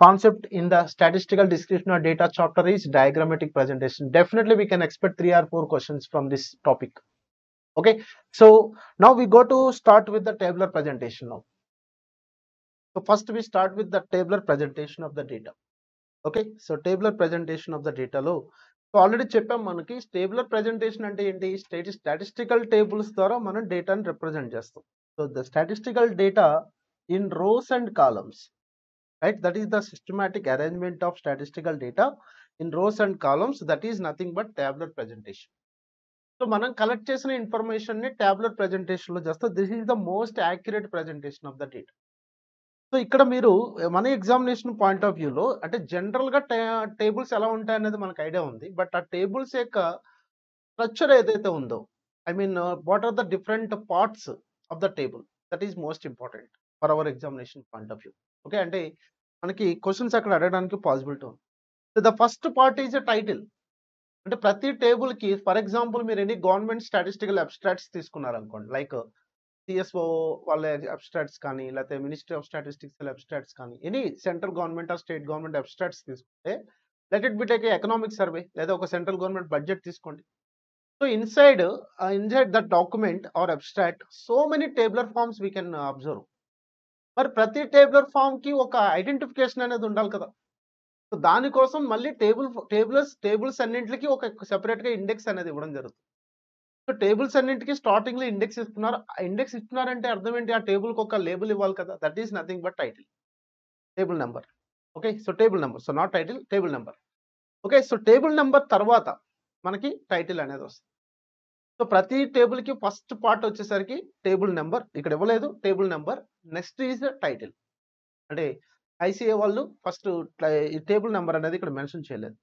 concept in the statistical description of data chapter is diagrammatic presentation. Definitely we can expect 3 or 4 questions from this topic. Okay, so now we go to start with the tabular presentation now. So first we start with the tabular presentation of the data. Okay, so tabular presentation of the data లో so already చెప్పాం మనకి tabular presentation అంటే ఏంటి, statistical tables ద్వారా మనం డేటాని represent చేస్తాం. So the statistical data in rows and columns, right? That is the systematic arrangement of statistical data in rows and columns. That is nothing but tabular presentation. So మనం collect చేసిన information ని tabular presentation లో చేస్తే this is the most accurate presentation of the data. So ఇక్కడ మీరు మన examination point of వ్యూలో అంటే జనరల్ గా టేబుల్స్ ఎలా ఉంటాయి అనేది మనకు ఐడియా ఉంది. బట్ ఆ టేబుల్స్ యొక్క స్ట్రక్చర్ ఏదైతే ఉందో, I mean what are the different parts of the table, that is most important for our examination point of view. Okay, అంటే మనకి క్వశ్చన్స్ అక్కడ అడగడానికి పాసిబిలిటీ ఉంది. So the first part is a title. అంటే ప్రతి table కి for example మీరు ఎన్ని గవర్నమెంట్ స్టాటిస్టికల్ అబ్స్ట్రాక్ట్స్ తీసుకున్నారనుకోండి, లైక్ సిఎస్ఓ వాళ్ళ అబ్స్ట్రాక్ట్స్ కానీ, లేకపోతే మినిస్ట్రీ ఆఫ్ స్టాటిస్టిక్స్ అబ్స్ట్రాక్ట్స్ కానీ, any central government or state government abstracts తీసుకుంటే, let it be take economic survey లేదా ఒక సెంట్రల్ గవర్నమెంట్ బడ్జెట్ తీసుకోండి. So inside that document or abstract so many tabular forms we can observe. మరి ప్రతి tabular form కి ఒక identification అనేది ఉండాలి కదా. సో దానికోసం మళ్ళీ టేబుల్స్ అన్నింటికి ఒక సెపరేట్ గా ఇండెక్స్ అనేది ఇవ్వడం జరుగుతుంది. సో టేబుల్స్ అన్నింటికి స్టార్టింగ్ లో ఇండెక్స్ ఇస్తున్నారు. ఆ ఇండెక్స్ ఇస్తున్నారంటే అర్థం ఏంటి, ఆ టేబుల్ కి ఒక లేబుల్ ఇవ్వాలి కదా. That is nothing but title, table number. Okay, so table number, so not title, table number. Okay, so table number తర్వాత మనకి టైటిల్ అనేది వస్తుంది. సో ప్రతి టేబుల్ కి ఫస్ట్ పార్ట్ వచ్చేసరికి టేబుల్ నెంబర్ ఇక్కడ ఇవ్వలేదు, table number. Next is title. అంటే ఐసీఏ వాళ్ళు ఫస్ట్ టేబుల్ నెంబర్ అనేది ఇక్కడ మెన్షన్ చేయలేదు.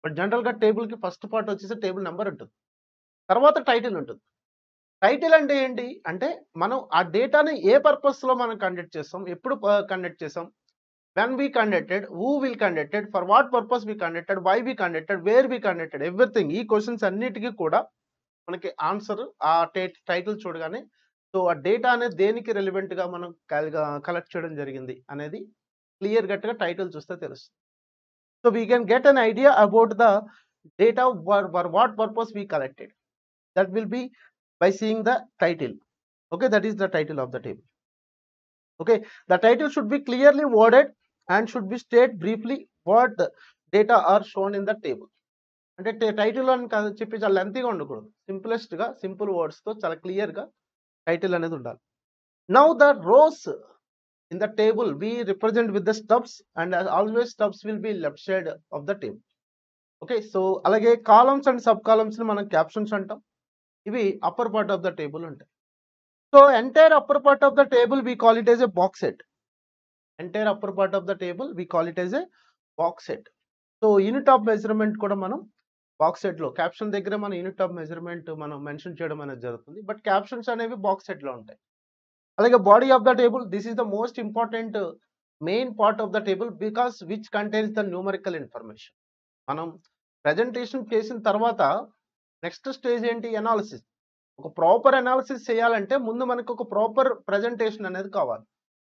బట్ జనరల్ గా టేబుల్ కి ఫస్ట్ పార్ట్ వచ్చేసి టేబుల్ నెంబర్ ఉంటుంది, తర్వాత టైటిల్ ఉంటుంది. టైటిల్ అంటే ఏంటి అంటే మనం ఆ డేటాని ఏ పర్పస్ లో మనం కండక్ట్ చేస్తాం, ఎప్పుడు కండక్ట్ చేసాం, when we conducted, who will conducted, for what purpose we conducted, why we conducted, where we conducted, everything. ఈ క్వశ్చన్స్ అన్నిటికీ కూడా మనకి ఆన్సర్ ఆ టైటిల్ చూడగానే, సో ఆ డేటా అనేది దేనికి రెలివెంట్ గా మనం కలెక్ట్ చేయడం జరిగింది అనేది క్లియర్ గట్గా టైటిల్ చూస్తే తెలుస్తుంది. So we can get an idea about the data for what purpose we collected. That will B by seeing the title. Okay, that is the title of the table. Okay, the title should be clearly worded and should be state briefly what data are shown in the table. అంటే title అని చెప్పి చాలా లెంతీగా ఉండకూడదు, simplest గా simple words తో చాలా clear గా title అనేది ఉండాలి. Now the rows in the table we represent with the stubs and always stubs will be left side of the table. Okay, so అలాగే కాలమ్స్ అండ్ సబ్ కాలమ్స్ ని మనం captions అంటాం. ఇవి upper part of the table ఉంటాయి. So entire upper part of the table we call it as a box set. Entire upper part of the table we call it as a box set. So unit of measurement కూడా మనం box set లో, caption దగ్గర మన unit of measurement మనం mention చేయడం అనేది జరుగుతుంది. But captions అనేవి బాక్స్ సెట్ లో ఉంటాయి. అలాగే body of the table, this is the most important main part of the table because which contains the numerical information. మనం ప్రెజెంటేషన్ చేసిన తర్వాత నెక్స్ట్ స్టేజ్ ఏంటి, అనాలిసిస్. ఒక ప్రాపర్ అనాలిసిస్ చేయాలంటే ముందు మనకు ఒక ప్రాపర్ ప్రెజెంటేషన్ అనేది కావాలి.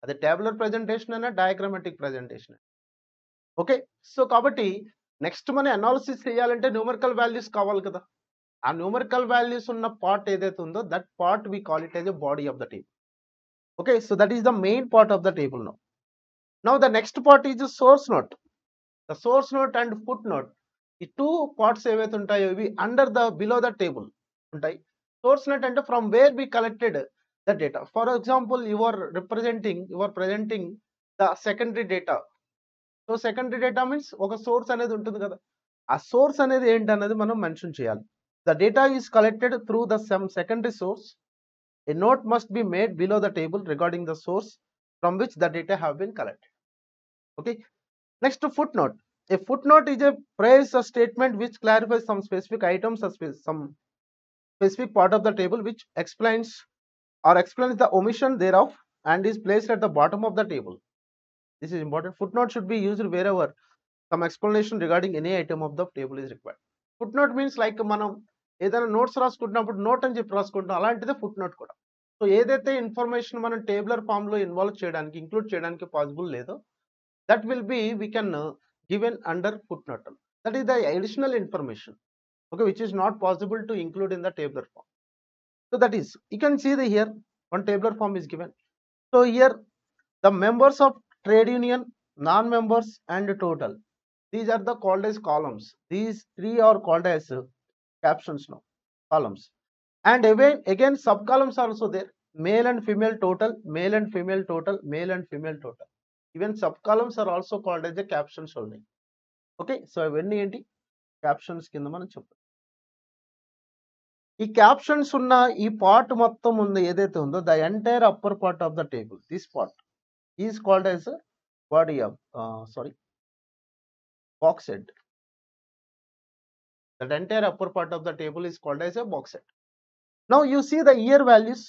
అది టేబులర్ ప్రెజెంటేషన్ అయినా డయాగ్రామాటిక్ ప్రెజెంటేషన్. ఓకే, సో కాబట్టి నెక్స్ట్ మన అనాలిసిస్ చేయాలంటే న్యూమరికల్ వాల్యూస్ కావాలి కదా. ఆ న్యూమరికల్ వాల్యూస్ ఉన్న పార్ట్ ఏదైతే ఉందో that part we call it as a body of the table. Okay, so that is the main part of the table. Now the next part is source note. The source note and foot note, ఈ two parts ఏవైతే ఉంటాయో ఇవి under the below the table ఉంటాయి. Source note అంటే from where we collected the data. For example you are presenting the secondary data. So secondary data means ఒక source అనేది ఉంటుంది కదా, ఆ సోర్స్ అనేది ఏంటి అనేది మనం మెన్షన్ చేయాలి. The data is collected through the some secondary source. A note must be made below the table regarding the source from which the data have been collected. Okay, next foot note. A footnote is a phrase or statement which clarifies some specific items or some specific part of the table which explains the omission thereof and is placed at the bottom of the table. This is important. Footnote should be used wherever some explanation regarding any item of the table is required. Footnote means like మనం ఏదైనా notes రాసుకుంటున్నప్పుడు note అని చెప్పి రాసుకుంటాం, అలాంటిదే foot note కూడా. So ఏదైతే information మనం tabular form లో ఇన్వాల్వ్ చేయడానికి ఇంక్లూడ్ చేయడానికి పాసిబుల్ లేదో that will be we can given under footnote. That is the additional information, okay, which is not possible to include in the tabular form. So that is, you can see the here one tabular form is given. So here the members of trade union, non-members and total, these are the called as columns. These three are called as captions now, columns. And again sub columns are also there, male and female total, male and female total, male and female total. Even sub columns are also called as the captions only. Okay, so అవన్నీ ఏంటి captions కింద మనం చెప్పాలి. ఈ captions ఉన్న ఈ part మొత్తం ఉంది ఏదైతే ఉందో the entire upper part of the table, this part is called as body of box head. That entire upper part of the table is called as a box head. Now you see the year values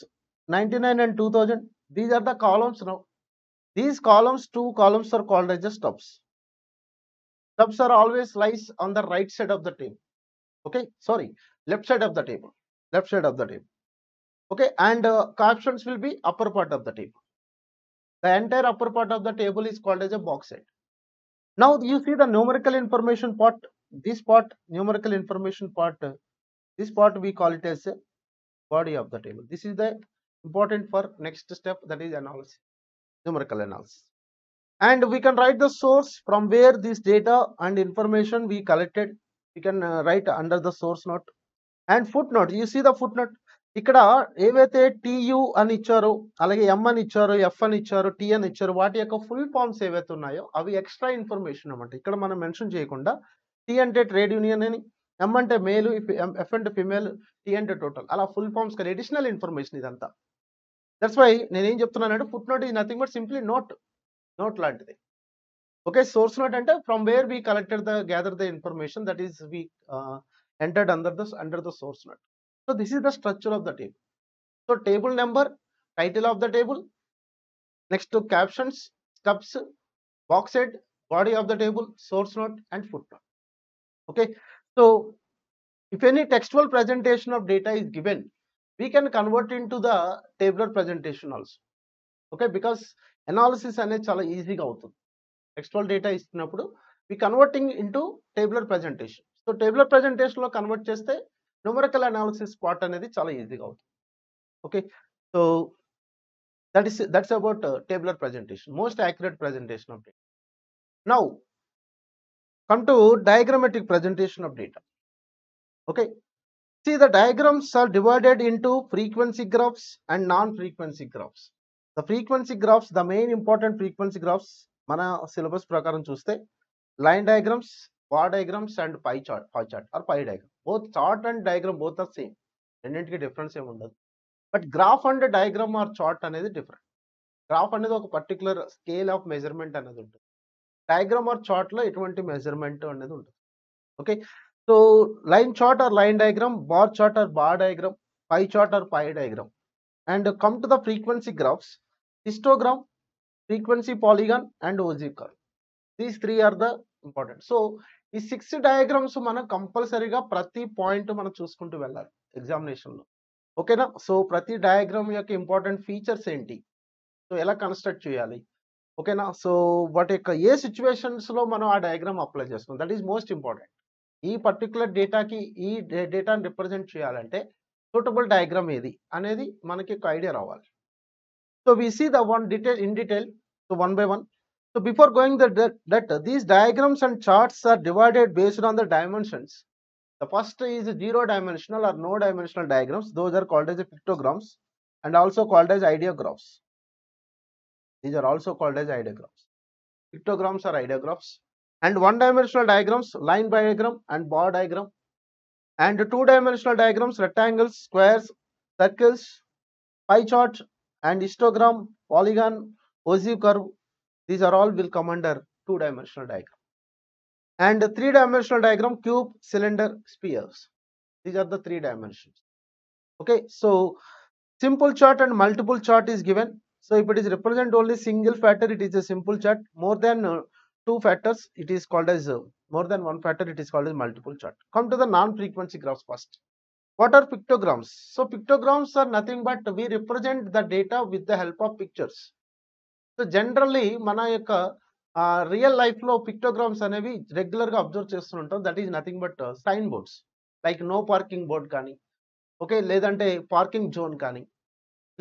99 and 2000. These are the columns now. These columns, two columns are called as the stubs. Stubs are always lies on the right side of the table. Okay, sorry, left side of the table. Left side of the table. Okay, and captions will be upper part of the table. The entire upper part of the table is called as a box set. Now you see the numerical information part. This part, numerical information part, this part we call it as a body of the table. This is the important for next step, that is analysis, numerical analysis. And we can write the source from where this data and information we collected. We can write under the source note and footnote. You see the footnote. ఇక్కడ ఏవైతే TU అని ఇచ్చారో, అలాగే ఎం అని ఇచ్చారో, F అని ఇచ్చారో, tea అని ఇచ్చారో, వాటి యొక్క ఫుల్ ఫామ్స్ ఏవైతే ఉన్నాయో అవి ఎక్స్ట్రా ఇన్ఫర్మేషన్ అన్నమాట. ఇక్కడ మనం మెన్షన్ చేయకుండా టీ అంటే ట్రేడ్ యూనియన్ అని, ఎం అంటే మేలు, ఎఫ్ అంటే ఫిమేల్, టీ అంటే టోటల్, అలా ఫుల్ ఫామ్స్ కదా అడిషనల్ ఇన్ఫర్మేషన్ ఇదంతా. దట్స్ వై నేనేం చెప్తున్నానంటే foot note is nothing but simply note లాంటిది. Okay, source note ante from where we collected the gather the information, that is we entered under the source note. So this is the structure of the table. So table number, title of the table, next to captions, stubs, box head, body of the table, source note and footnote. Okay, so if any textual presentation of data is given, we can convert into the tabular presentation also. Okay, because analysis అనేది చాలా ఈజీగా అవుతుంది. Textual data ఇస్తున్నప్పుడు we converting into tabular presentation. So tabular ప్రెజెంటేషన్లో convert చేస్తే numerical analysis part అనేది చాలా ఈజీగా అవుతుంది. Okay, so that's about tabular presentation, most accurate presentation of data. Now come to diagrammatic presentation of data. Okay, see the diagrams are divided into frequency graphs and non-frequency graphs. The frequency graphs, the main important frequency graphs మన syllabus ప్రకారం చూస్తే line diagrams, bar diagrams and pie chart or pie diagram. Both chart and diagram both are same, రెండింటికి difference ఏమి ఉండదు. But graph and diagram or chart అనేది different. Graph అనేది ఒక particular scale of measurement అనేది ఉంటుంది. డయాగ్రామ్ ఆర్ చార్ట్లో ఎటువంటి మెజర్మెంట్ అనేది ఉంటుంది. Okay, so line chart or line diagram, bar chart or bar diagram, pie chart or pie diagram. And come to the frequency graphs, histogram, frequency polygon and OG curve. These three are the important. So ఈ 6 diagrams మనం కంపల్సరీగా ప్రతి point మనం చూసుకుంటూ వెళ్ళాలి ఎగ్జామినేషన్లో. ఓకేనా, so ప్రతి డయాగ్రామ్ యొక్క ఇంపార్టెంట్ ఫీచర్స్ ఏంటి, సో ఎలా కన్స్ట్రక్ట్ చేయాలి, ఓకేనా, సో వాటి యొక్క ఏ సిచ్యువేషన్స్లో మనం ఆ డయాగ్రామ్ అప్లై చేస్తాం, దట్ ఈస్ మోస్ట్ ఇంపార్టెంట్. ఈ పర్టికులర్ డేటాకి ఈ డేటాని రిప్రజెంట్ చేయాలంటే సూటబుల్ డయాగ్రామ్ ఏది అనేది మనకి ఒక ఐడియా రావాలి. So we see the one detail in detail, so one by one. So before going that these diagrams and charts are divided based on the dimensions. The first is zero dimensional or no dimensional diagrams. Those are called as pictograms and also called as ideographs. These are also called as ideographs. Pictograms are ideographs. And one dimensional diagrams, line diagram and bar diagram. And two dimensional diagrams, rectangles, squares, circles, pie chart and histogram, polygon, OG curve. These are all will come under two dimensional diagram. And three dimensional diagram, cube, cylinder, spheres. These are the three dimensions. Okay, so simple chart and multiple chart is given. So if it is represent only single factor, it is a simple chart. More than two factors, it is called as more than one factor, it is called as multiple chart. Come to the non-frequency graphs first. What are pictograms? So pictograms are nothing but we represent the data with the help of pictures. So generally mana yokka real life lo pictograms అనేవి regular గా observe చేస్తుంటాం. That is nothing but sign boards like no parking board కానీ, okay, లేదంటే parking zone కానీ,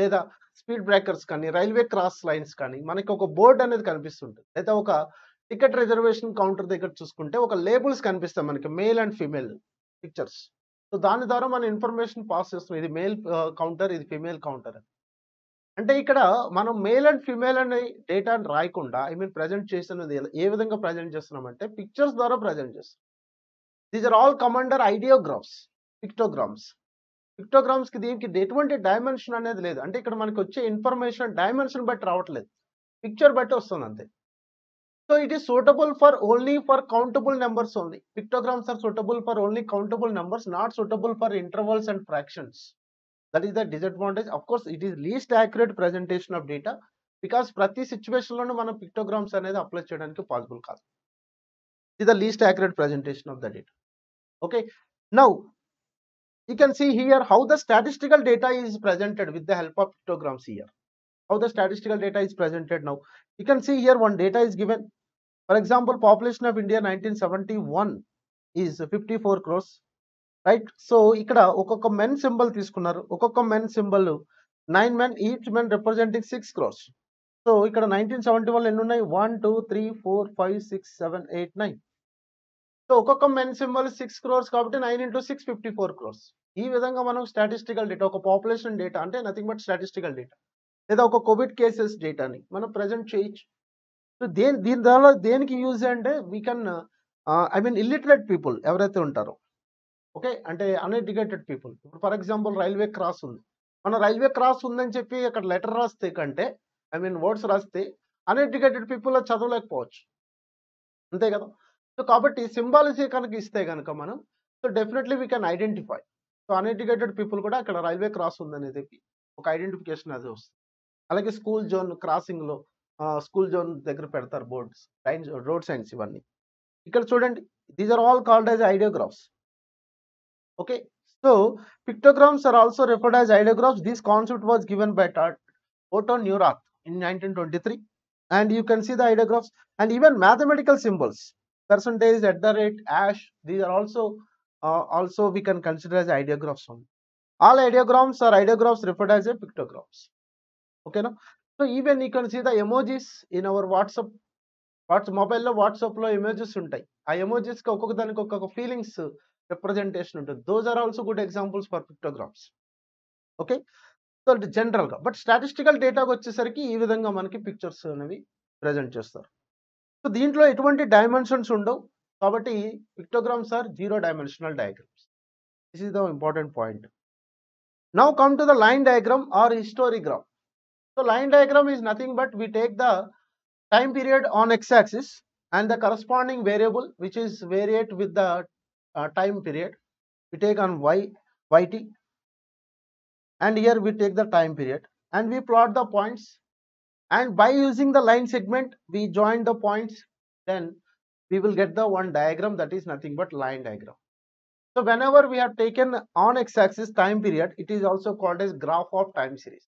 లేదా speed breakers కానీ, railway cross lines కానీ మనకి ఒక బోర్డ్ అనేది కనిపిస్తుంటుంది. లేదా ఒక టికెట్ రిజర్వేషన్ కౌంటర్ దగ్గర చూసుకుంటే ఒక లేబుల్స్ కనిపిస్తాయి మనకి, male and female pictures. So దాని ద్వారా మన ఇన్ఫర్మేషన్ పాస్ చేస్తాం, ఇది మేల్ కౌంటర్, ఇది ఫీమేల్ కౌంటర్ అని. అంటే ఇక్కడ మనం మేల్ అండ్ ఫీమేల్ అనే డేటాని రాయకుండా ప్రెజెంట్ చేసినది ఏ విధంగా ప్రజెంట్ చేస్తున్నామంటే పిక్చర్స్ ద్వారా ప్రజెంట్ చేస్తాం. These are all come under ideographs, pictograms. Pictograms కి దీనికి ఎటువంటి డైమెన్షన్ అనేది లేదు. అంటే ఇక్కడ మనకి వచ్చే ఇన్ఫర్మేషన్ డైమెన్షన్ బట్టి రావట్లేదు, పిక్చర్ బట్టి వస్తుంది అంతే. So it is suitable for only for countable numbers only. Pictograms are suitable for only countable numbers, not suitable for intervals and fractions. That is the disadvantage. Of course, it is least accurate presentation of data because ప్రతి situation లోనూ మనం pictograms అనేది apply చేయడానికి possible కాదు. It is the least accurate presentation of the data. Okay. Now you can see here how the statistical data is presented with the help of pictograms here. How the statistical data is presented now. You can see here one data is given. For example, population of India 1971 is 54 crores. Right? So ikkada okoka men symbol తీసుకున్నారు. ఒక్కొక్క men symbol 9 men, each men representing 6 crores. So ikkada 1971 ఎన్ని ఉన్నాయి? 1 2 3 4 5 6 7 8 9. So ఒక్కొక్క men symbol 6 crores కాబట్టి 9 into 6 54 crores. ఈ విధంగా మనం statistical data, ఒక పాపులేషన్ డేటా అంటే నథింగ్ బట్ స్టాటిస్టికల్ డేటా, లేదా ఒక కోవిడ్ కేసెస్ డేటాని మనం ప్రజెంట్ చేయొచ్చు. సో దీని ద్వారా దేనికి యూజ్ అంటే వీ కెన్ ఇల్లిటరేట్ పీపుల్ ఎవరైతే ఉంటారో, ఓకే, అంటే అన్ఎడ్యుకేటెడ్ పీపుల్. ఇప్పుడు ఫర్ ఎగ్జాంపుల్ రైల్వే క్రాస్ ఉంది, మనం రైల్వే క్రాస్ ఉందని చెప్పి అక్కడ లెటర్ రాస్తే కంటే వర్డ్స్ రాస్తే అన్ఎడ్యుకేటెడ్ పీపుల్ చదవలేకపోవచ్చు, అంతే కదా. సో కాబట్టి సింబాలిజీ కనుక ఇస్తే కనుక మనం, so definitely we can identify. So uneducated people కూడా అక్కడ రైల్వే క్రాస్ ఉందనేది ఒక ఐడెంటిఫికేషన్ అది వస్తుంది. అలాగే స్కూల్ జోన్ క్రాసింగ్ లో స్కూల్ జోన్ దగ్గర పెడతారు బోర్డ్స్, రోడ్ సైన్స్ ఇవన్నీ. ఇక్కడ చూడండి, these are all called as ideographs. Okay, so pictograms are also referred as ideographs. This concept was given by Otto Neurath in 1923, and you can see the ideographs and even mathematical symbols, percentage, at the rate, ash, these are also we can consider as ideographs only. All ideograms or ideographs referred as a pictograms. Okay, no? So even you can see the emojis in our WhatsApp mobile lo, WhatsApp lo images ఉంటాయి. ఆ emojis కి ఒక్కొక్క దానికి ఒక్కొక్క feelings representation ఉంటుంది. those are also good examples for pictograms. Okay, so general గా. But statistical డేటాకి వచ్చేసరికి ఈ విధంగా మనకి పిక్చర్స్ అనేవి ప్రజెంట్ చేస్తారు. సో దీంట్లో ఎటువంటి డైమెన్షన్స్ ఉండవు కాబట్టి pictograms are 0 dimensional diagrams. This is the important point. Now come to the line diagram or histogram. So line diagram is nothing but we take the time period on x-axis and the corresponding variable which is variate with the time period we take on yt, and here we take the time period and we plot the points, and by using the line segment we join the points, then we will get the one diagram that is nothing but line diagram. So whenever we have taken on x-axis time period, it is also called as graph of time series.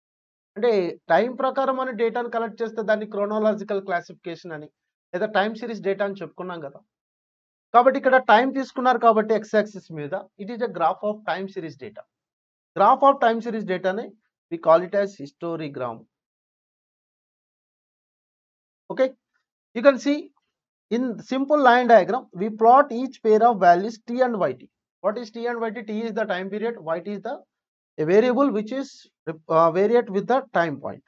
అంటే time ప్రకారం మనం డేటాను collect చేస్తే దాన్ని chronological classification అని లేదా time series data అని చెప్పుకున్నాం కదా. కాబట్టి ఇక్కడ టైం తీసుకున్నారు కాబట్టి ఎక్స్ యాక్సిస్ మీద it is a graph of time series data. Graph of time series డేటాని we call it as histogram. Okay, you can see in simple line diagram we plot each pair of values t and yt. What is t and yt? T is the time period, yt is the a variable which is variate with the time point,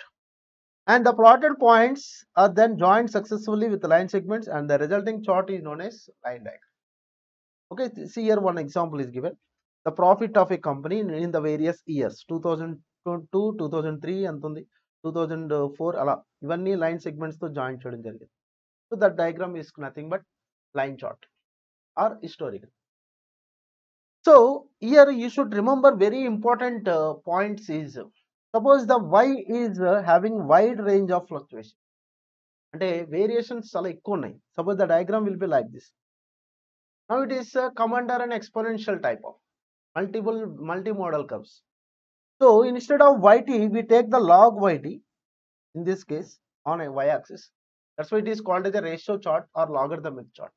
and the plotted points are then joined successfully with the line segments, and the resulting chart is known as line diagram. Okay, see here one example is given. The profit of a company in the various years 2002, 2003 అంతుంది, 2004 అలా ఇవన్నీ line segments తో join చేయడం జరిగింది. So that diagram is nothing but line chart or historical. So here you should remember very important points is, suppose the y is having wide range of fluctuation, అంటే variations చాలా ఎక్కువ ఉన్నాయి. Suppose the diagram will be like this. Now it is come under an exponential type of. multimodal curves. So instead of yt, we take the log yt in this case on a y-axis. That's why it is called as a ratio chart or logarithmic chart.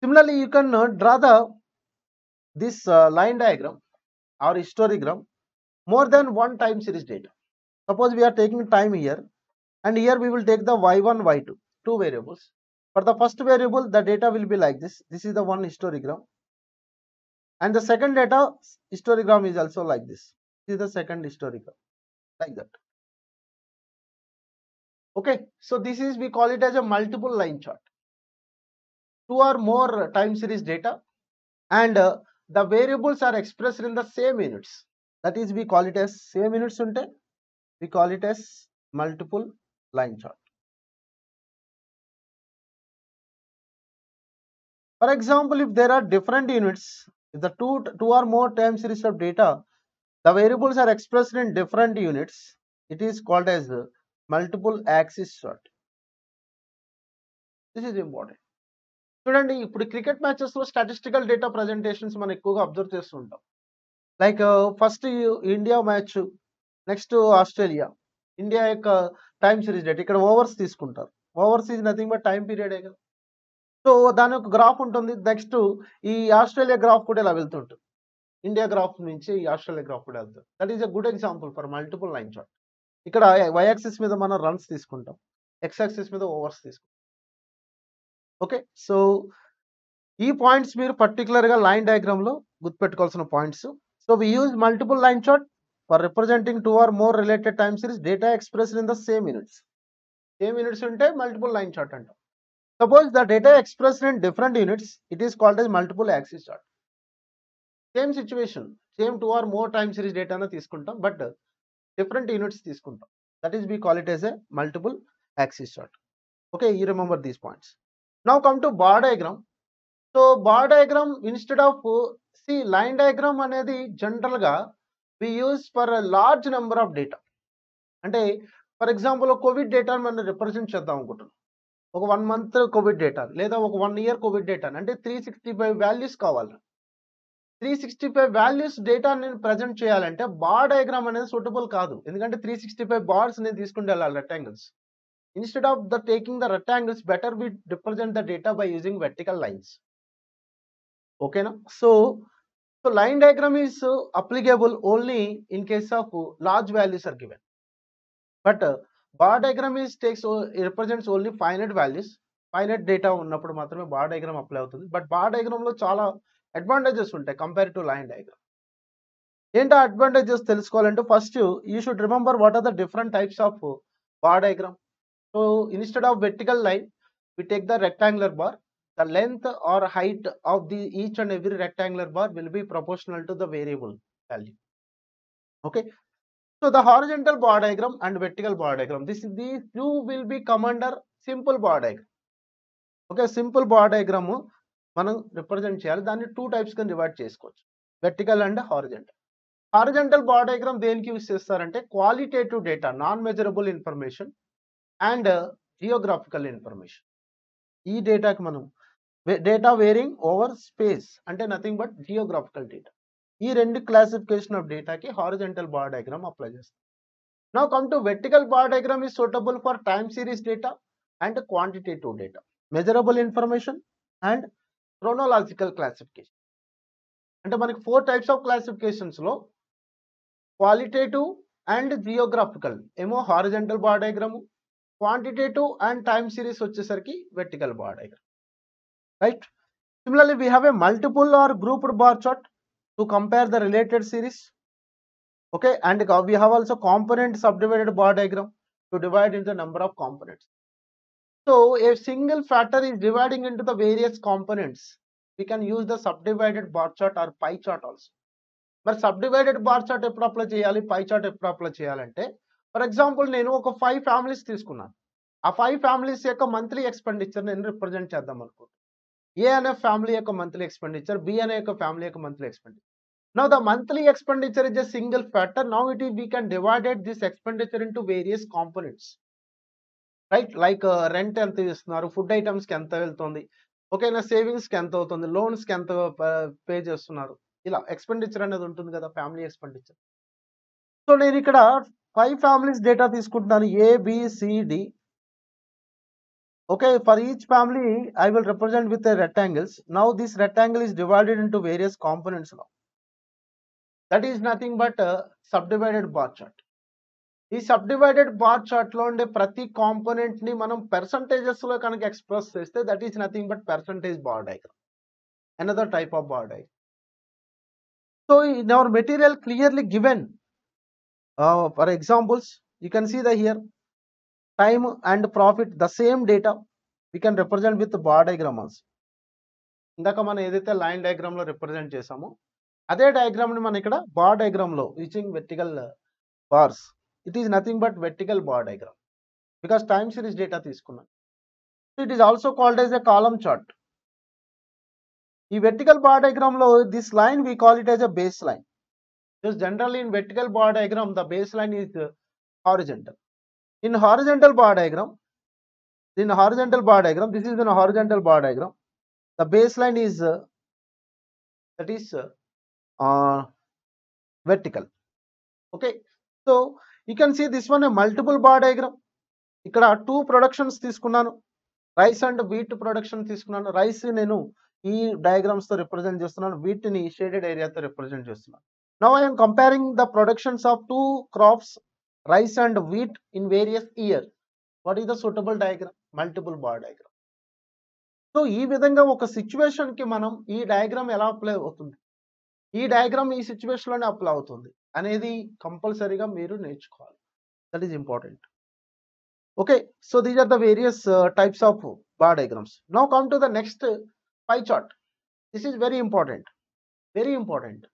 Similarly, you can draw this line diagram or histogram more than one time series data. Suppose we are taking time here, and here we will take the y1, y2, two variables. For the first variable, the data will be like this. This is the one histogram. And the second data histogram is also like this. This is the second histogram, like that. Okay, so this is, we call it as a multiple line chart. Two or more time series data, and the variables are expressed in the same units. That is, we call it as same units unte, we call it as multiple line chart. For example, if there are different units, if the two or more time series of data, the variables are expressed in different units, it is called as multiple axis chart. This is important. చూడండి, ఇప్పుడు cricket matches లో statistical data presentations మనం ఎక్కువగా observe చేస్తుంటాం. Like first India match, next Australia, India యొక్క time series data ఇక్కడ overs తీసుకుంటారు. Overs is nothing but time పీరియడే కదా. సో దాని ఒక గ్రాఫ్ ఉంటుంది. నెక్స్ట్ ఈ ఆస్ట్రేలియా గ్రాఫ్ కూడా ఇలా వెళ్తుంటుంది. ఇండియా గ్రాఫ్ నుంచి ఈ ఆస్ట్రేలియా గ్రాఫ్ కూడా వెళ్తుంది. That is a good example for multiple line chart. ఇక్కడ వై యాక్సిస్ మీద మనం రన్స్ తీసుకుంటాం, ఎక్స్ యాక్సిస్ మీద ఓవర్స్ తీసుకుంటాం. ఓకే, సో ఈ పాయింట్స్ మీరు పర్టికులర్ గా లైన్ డయాగ్రామ్ లో గుర్తుపెట్టుకోవాల్సిన points. So we use multiple line chart for representing two or more related time series data expressed in the same units. Same units ఉంటే multiple line chart అంటాం. Suppose the data expressed in different units, it is called as multiple axis chart. Same situation, same two or more time series డేటాను తీసుకుంటాం, but different units తీసుకుంటాం. That is we call it as a multiple axis chart. Okay, you remember these points. Now come to bar diagram. So bar diagram instead of line diagram అనేది general గా we use for large number of data. అంటే for example COVID డేటాను మనం represent చేద్దాం అనుకుంటున్నాం. ఒక 1 month Covid data, లేదా ఒక 1 year కోవిడ్ డేటా, అంటే 365 వాల్యూస్ కావాలి. 365 వాల్యూస్ డేటా నేను ప్రజెంట్ చేయాలంటే బార్ డయాగ్రామ్ అనేది సూటబుల్ కాదు. ఎందుకంటే 365 బార్స్ నేను తీసుకుంటే వెళ్ళాలి, rectangles. Instead of the taking the rectangles, better we represent the data by using vertical lines. ఓకేనా? So line diagram is applicable only in case of large values are given, but bar diagram is represents only finite values. Finite data ఉన్నప్పుడు మాత్రమే bar diagram apply అవుతుంది. But bar diagram లో చాలా advantages ఉంటాయి compare to line diagram. ఏంటో advantages తెలుసుకోవాలంటే first you should remember what are the different types of bar diagram. So instead of vertical line, we take the rectangular bar. The length or height of each and every rectangular bar will be proportional to the variable value. Okay, so the horizontal bar diagram and vertical bar diagram, these two will be come under simple bar diagram. Okay, simple bar diagram మనం represent చేయాలి. దాన్ని 2 types గా divide చేసుకోవచ్చు, vertical and horizontal. Horizontal bar diagram దేనికి use చేస్తారంటే qualitative data, non measurable information and geographical information. ఈ డేటాకి మనం డేటా వేరింగ్ ఓవర్ స్పేస్ అంటే నథింగ్ బట్ జియోగ్రాఫికల్ డేటా. ఈ రెండు క్లాసిఫికేషన్ ఆఫ్ డేటాకి హారిజంటల్ బార్ డయాగ్రామ్ అప్లై చేస్తాం. Now come to vertical bar diagram is suitable for time series data and quantitative data, measurable information and chronological classification. అంటే మనకి 4 types of classifications లో qualitative and geographical ఏమో horizontal bar diagram, quantitative and time series వచ్చేసరికి vertical bar diagram. Right? Similarly, we have a multiple or grouped bar chart to compare the related series. Okay, and we have also component subdivided bar diagram to divide into the number of components. So a single factor is dividing into the various components. We can use the subdivided bar chart or pie chart also. మరి subdivided bar chart ఎప్పుడు apply చేయాలి, pie chart ఎప్పుడు apply చేయాలంటే for example నేను ఒక 5 families తీసుకున్నాను. ఆ 5 families యొక్క మంత్లీ ఎక్స్పెండిచర్ నేను రిప్రజెంట్ చేద్దాం అనుకుంటున్నాను. A అనే ఫ్యామిలీ యొక్క మంత్లీ ఎక్స్పెండిచర్, B అనే యొక్క ఫ్యామిలీ యొక్క monthly expenditure. Now the monthly expenditure is a single factor. Now we can divide this expenditure into various components, right? Like rent ఎంత ఇస్తున్నారు, ఫుడ్ ఐటమ్స్ కి ఎంత వెళ్తుంది, ఓకేనా, సేవింగ్స్ కి ఎంత అవుతుంది, లోన్స్ కి ఎంత పే చేస్తున్నారు, ఇలా ఎక్స్‌పెండిచర్ అనేది ఉంటుంది కదా! Family expenditure. సో, నేను ఇక్కడ 5 ఫ్యామిలీస్ డేటా తీసుకుంటున్నాను. A, B, C, D. Okay, for each family, I will represent with the rectangles. Now, this rectangle is divided into various components now. That is nothing but a subdivided bar chart. ఈ subdivided bar chart లో ఉండే ప్రతి component ని మనం పెర్సంటేజెస్ లో కనుక express చేస్తే that is nothing but percentage bar diagram, another type of bar diagram. So in our material clearly given for examples you can see the here time and profit, the same data we can represent with bar diagram also. ఇందాక మనం ఏదైతే line diagram లో represent చేసామో అదే diagram ని మనం ఇక్కడ bar diagram లో reaching vertical bars, it is nothing but vertical bar diagram because time series data తీసుకున్నాం. It is also called as a column chart. ఈ వెర్టికల్ బార్ డయాగ్రామ్ లో this line we call it as a base line. Just generally in vertical bar diagram the baseline is horizontal. In horizontal bar diagram, this is in a horizontal bar diagram. The baseline is vertical. Okay, so you can see this one a multiple bar diagram. ఇక్కడ 2 productions తీసుకున్నాను, rice and wheat production తీసుకున్నాను. Rice నేను ఈ diagrams తో represent చేస్తున్నాను, వీటిని shaded ఏరియాతో represent చేస్తున్నాను. Now I am comparing the productions of 2 crops, rice and wheat in various years. What is the suitable diagram? Multiple bar diagram. So ఈ విధంగా ఒక సిచ్యువేషన్ కి మనం ఈ డయాగ్రామ్ ఎలా అప్లై అవుతుంది, ఈ డయాగ్రామ్ ఈ సిచ్యువేషన్ లోనే అప్లై అవుతుంది అనేది కంపల్సరీగా మీరు నేర్చుకోవాలి. That is important. Okay, so these are the various types of bar diagrams. Now come to the next pie chart. This is very important, very important.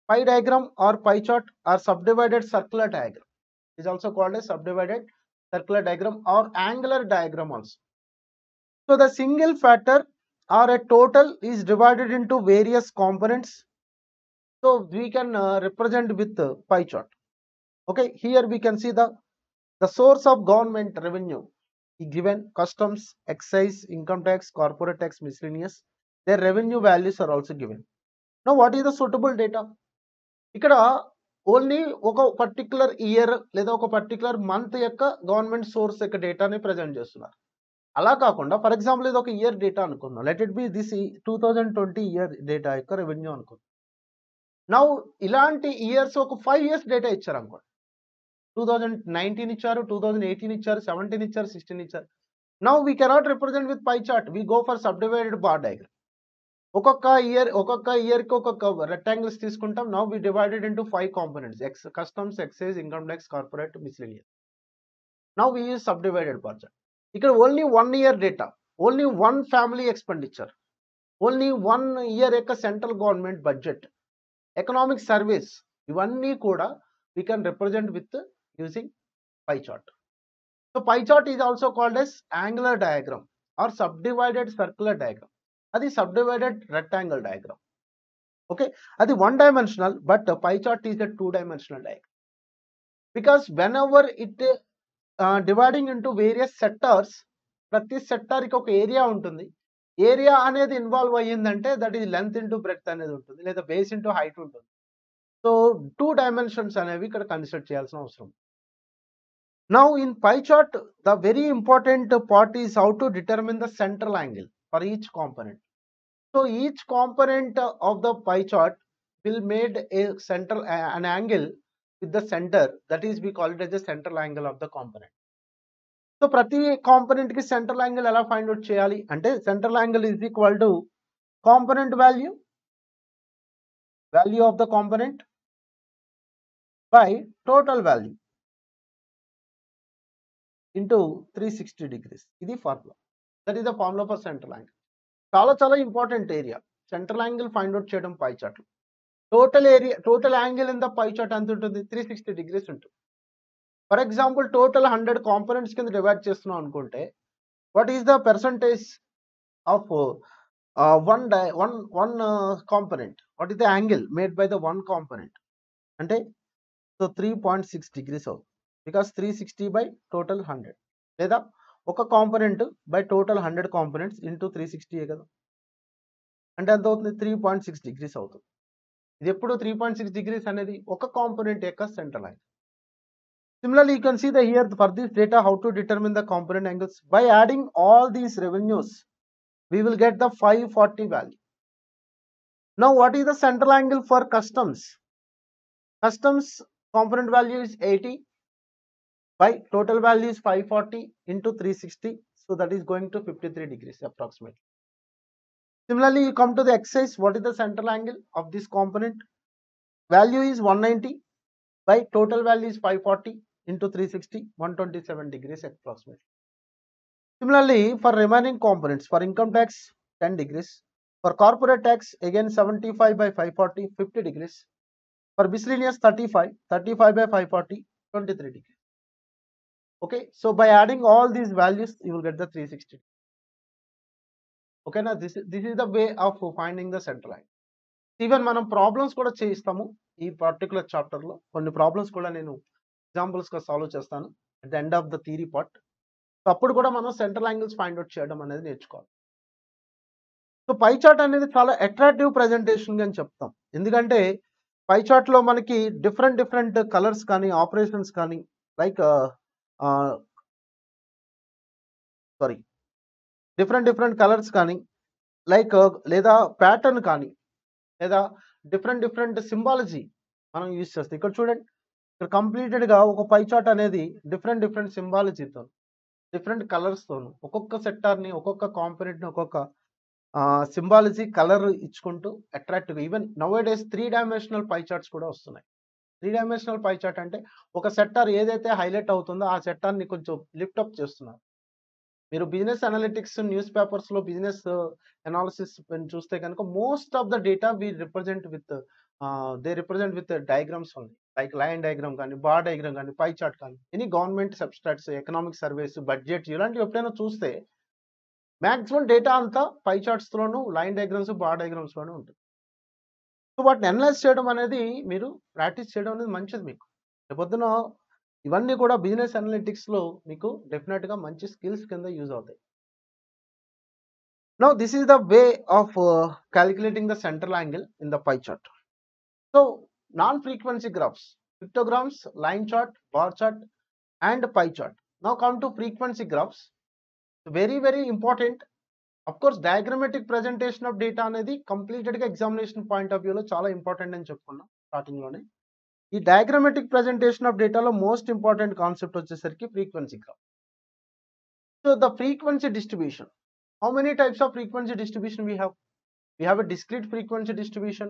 Pie diagram or pie chart or subdivided circular diagram is also called as subdivided circular diagram or angular diagram also. So the single factor or a total is divided into various components. So we can represent with pie chart. Okay, here we can see the source of government revenue given: customs, excise, income tax, corporate tax, miscellaneous. Their revenue values are also given. Now what is the suitable data? ఇక్కడ only ఒక particular year లేదా ఒక particular month యొక్క government source యొక్క డేటాని present చేస్తున్నారు. అలా కాకుండా ఫర్ ఎగ్జాంపుల్ ఇది ఒక ఇయర్ డేటా అనుకుందాం. Let it B this 2020 year data యొక్క రెవెన్యూ అనుకుందాం. నౌ ఇలాంటి ఇయర్స్ ఒక 5 ఇయర్స్ డేటా ఇచ్చారు అనుకోండి. 2019 ఇచ్చారు, 2018 ఇచ్చారు, 17 ఇచ్చారు, 16 ఇచ్చారు. Now we cannot represent with pie chart, we go for subdivided bar diagram. ఒక్కొక్క ఇయర్ కి ఒక్కొక్క రెక్టాంగిల్స్ తీసుకుంటాం. Now we divided into 5 components: customs, excise, income tax, corporate, miscellaneous. Now we use subdivided bar chart. ఇక్కడ only 1 year data, only 1 family expenditure, only 1 year యొక్క central government budget, economic service, ఇవన్నీ కూడా we can represent with using pie chart. So pie chart is also called as angular diagram or subdivided circular diagram. అది subdivided rectangle diagram. Okay, అది 1 dimensional, but pie chart is a 2 dimensional diagram because whenever it dividing into various sectors, ప్రతి sector కి ఒక area ఉంటుంది. Area అనేది involve అయ్యిందంటే that is length into breadth అనేది ఉంటుంది, లేదా బేస్ ఇంటూ హైట్ ఉంటుంది. సో 2 డైమెన్షన్స్ అనేవి ఇక్కడ కన్సిడర్ చేయాల్సిన అవసరం. Now in pie chart, the very important part is how to determine the central angle for each component. So each component of the pie chart will made an angle with the center, that is we call it as the central angle of the component. So ప్రతి component కి central angle ఎలా find out చేయాలి అంటే central angle is equal to component value of the component by total value into 360 degrees. ఇది formula. That is the formula for central angle. చాలా important area central angle find out చేయడం pie chart. Total angle in the pie chart ఎంత ఉంటుంది? 360 degrees ఉంటుంది. For example total 100 components కింద divide చేస్తున్నాం అనుకుంటే what is the percentage of one component? What is the angle made by the 1 component అంటే so 3.6 degrees అవుతుంది, because 360 by total 100, లేదా ఒక component by total 100 components into 360 కదా, అంటే ఎంత అవుతుంది? 3.6 degrees అవుతుంది. ఇది ఎప్పుడు 3.6 degrees అనేది ఒక కాంపోనెంట్ యొక్క central angle. Similarly, you can see the here for this data how to determine the component angles. By adding all these revenues, we will get the 540 value. Now, what is the central angle for customs? Customs component value is 80 by total value is 540 into 360. So that is going to 53 degrees approximately. Similarly, you come to the exercise. What is the central angle of this component? Value is 190 by total value is 540 into 360, 127 degrees approximately. Similarly, for remaining components, for income tax 10 degrees, for corporate tax again 75 by 540, 50 degrees, for miscellaneous 35 by 540, 23 degrees. Okay, so by adding all these values, you will get the 360. Okay, now this is the way of finding the central angle. Even మనం problems కూడా చేయిస్తాము ఈ particular chapter లో. కొన్ని problems కూడా నేను examples గా solve చేస్తాను at the end of the theory part. So అప్పుడు కూడా మనం సెంట్రల్ యాంగిల్స్ ఫైండ్ అవుట్ చేయడం అనేది నేర్చుకోవాలి. సో పై చార్ట్ అనేది చాలా అట్రాక్టివ్ ప్రెజెంటేషన్ అని చెప్తాం. ఎందుకంటే పై చార్ట్ లో మనకి డిఫరెంట్ కలర్స్ కానీ ఆపరేషన్స్ కానీ లైక్ డిఫరెంట్ కలర్స్ కానీ లైక్ లేదా ప్యాటర్న్ కానీ లేదా డిఫరెంట్ సింబాలజీ మనం యూజ్ చేస్తాం. ఇక్కడ చూడండి, ఇక్కడ కంప్లీటెడ్ గా ఒక పై చార్ట్ అనేది డిఫరెంట్ సింబాలజీతో డిఫరెంట్ కలర్స్ తోను ఒక్కొక్క సెక్టార్ ని ఒక్కొక్క కాంపోనెంట్ ని ఒక్కొక్క సింబాలజీ కలర్ ఇచ్చుకుంటూ attractive. Even now days 3 dimensional పై చార్ట్స్ కూడా వస్తున్నాయి. 3 డైమెన్షనల్ పై చార్ట్ అంటే ఒక సెక్టార్ ఏదైతే హైలైట్ అవుతుందో ఆ సెక్టార్ ని కొంచెం లిఫ్ట్ అప్ చేస్తున్నారు. మీరు బిజినెస్ అనలిటిక్స్ న్యూస్ పేపర్స్ లో బిజినెస్ అనాలిసిస్ చూస్తే కనుక most of the data we represent with diagrams only, like line diagram కానీ బార్ డయాగ్రామ్ కానీ పై చార్ట్ కానీ any government abstracts economic surveys budget ఇలాంటివి ఎప్పుడైనా చూస్తే మాక్సిమం డేటా అంతా పై చార్ట్స్ లోను లైన్ డయాగ్రామ్స్ బార్ డయాగ్రామ్స్ లోనే ఉంటుంది. సో వాటిని అనలైజ్ చేయడం అనేది మీరు ప్రాక్టీస్ చేయడం అనేది మంచిది. మీకు రేపొద్దున ఇవన్నీ కూడా బిజినెస్ అనలిటిక్స్ లో మీకు డెఫినెట్ గా మంచి స్కిల్స్ కింద యూజ్ అవుతాయి. Now this is the way of calculating the central angle in the pie chart. So non frequency graphs, pictograms, line chart, bar chart and pie chart. Now come to frequency graphs. Very important. Of course diagrammatic presentation of data అనేది completed గా examination point of వ్యూలో చాలా important అని చెప్పుకున్నాం starting లోనే. ఈ diagrammatic presentation of డేటాలో most important concept వచ్చేసరికి frequency graph. So the frequency distribution. How many types of frequency distribution we have? We have a discrete frequency distribution,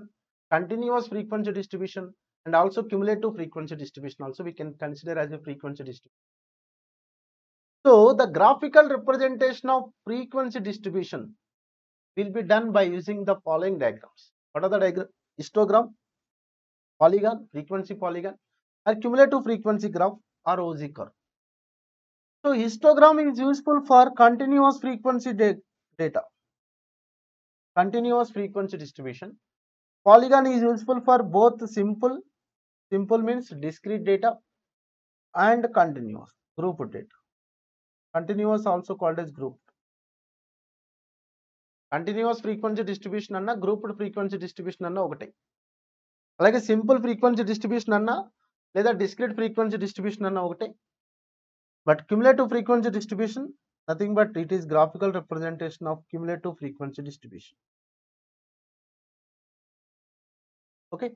continuous frequency distribution and also cumulative frequency distribution also we can consider as a frequency distribution. So the graphical representation of frequency distribution will be done by using the following diagrams. What are the diagrams? Histogram, polygon, frequency polygon, or cumulative frequency graph or OZ curve. So histogram is useful for continuous frequency data, continuous frequency distribution. Polygon is useful for both simple means discrete data and continuous grouped data. Continuous also called as grouped. Continuous frequency distribution anna grouped frequency distribution anna ఒకటే. అలాగే simple frequency distribution అన్నా లేదా discrete frequency distribution అన్నా ఒకటే. But cumulative frequency distribution nothing but it is graphical representation of cumulative frequency distribution. Okay,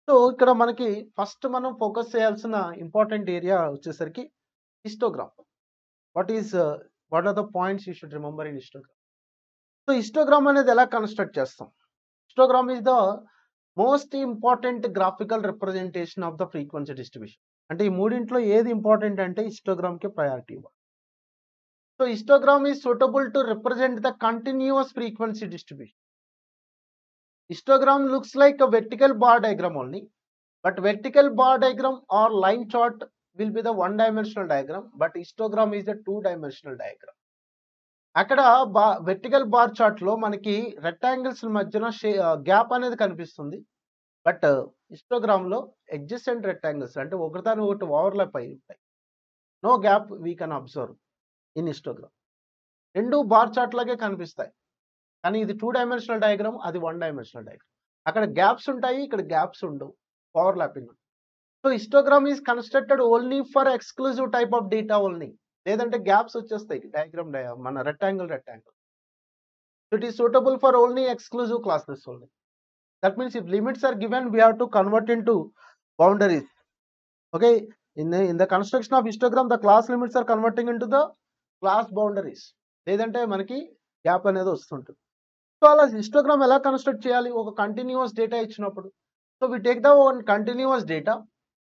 so ఇక్కడ మనకి first మనం focus చేయాల్సిన ఇంపార్టెంట్ ఏరియా వచ్చేసరికి histogram. What are the points you should remember in histogram? So histogram అనేది ఎలా construct చేస్తాం? Histogram is the most important graphical representation of the frequency distribution. అంటే ఈ మూడింట్లో ఏది ఇంపార్టెంట్ అంటే హిస్టోగ్రామ్ కి ప్రయారిటీ ఇవ్వాలి. So histogram is suitable to represent the continuous frequency distribution. Histogram looks like a vertical bar diagram only, but vertical bar diagram or line chart will be the one-dimensional diagram, but histogram is a two-dimensional diagram. అక్కడ vertical bar chart లో మనకి rectangles మధ్యన gap అనేది కనిపిస్తుంది. But histogram లో adjacent rectangles అంటే ఒకదాని ఒకటి ఓవర్లాప్ అయి ఉంటాయి. No gap we can observe in histogram. రెండు బార్ చార్ట్ లాగే కనిపిస్తాయి, కానీ ఇది టూ డైమెన్షనల్ డయాగ్రామ్, అది వన్ డైమెన్షనల్ డయాగ్రామ్. అక్కడ గ్యాప్స్ ఉంటాయి, ఇక్కడ గ్యాప్స్ ఉండవు, overlapping. So histogram is constructed only for exclusive type of data only. లేదంటే గ్యాప్స్ వచ్చేస్తాయి డయాగ్రామ్ మన rectangle. It is suitable for only exclusive classes only. That means if limits are given, we have to convert into boundaries. Okay, in the construction of histogram, the class limits are converting into the class boundaries. లేదంటే మనకి gap అనేది వస్తుంటుంది. So అలా histogram ఎలా construct చేయాలి? ఒక continuous data ఇచ్చినప్పుడు. So we take the one continuous data,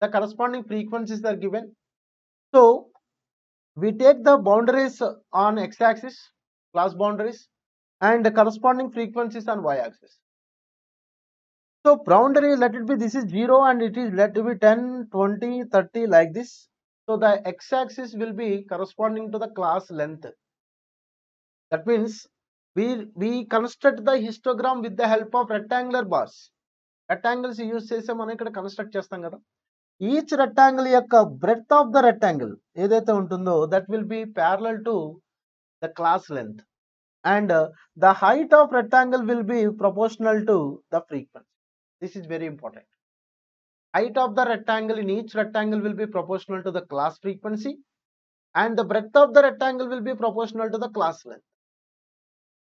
the corresponding frequencies are given. So we take the boundaries on x axis, class boundaries, and the corresponding frequencies on y-axis. So boundary, let it be, this is 0 and it is let it be 10, 20, 30 like this. So the x-axis will be corresponding to the class length. That means we construct the histogram with the help of rectangular bars. Rectangles use చేసే మనం ఇక్కడ construct చేస్తాం కదా. Each rectangle యొక్క breadth of the rectangle ఏదైతే ఉంటుందో that will B parallel to the class length. And the height of rectangle will be proportional to the frequency. This is very important. Height of the rectangle in each rectangle will be proportional to the class frequency, and the breadth of the rectangle will be proportional to the class length.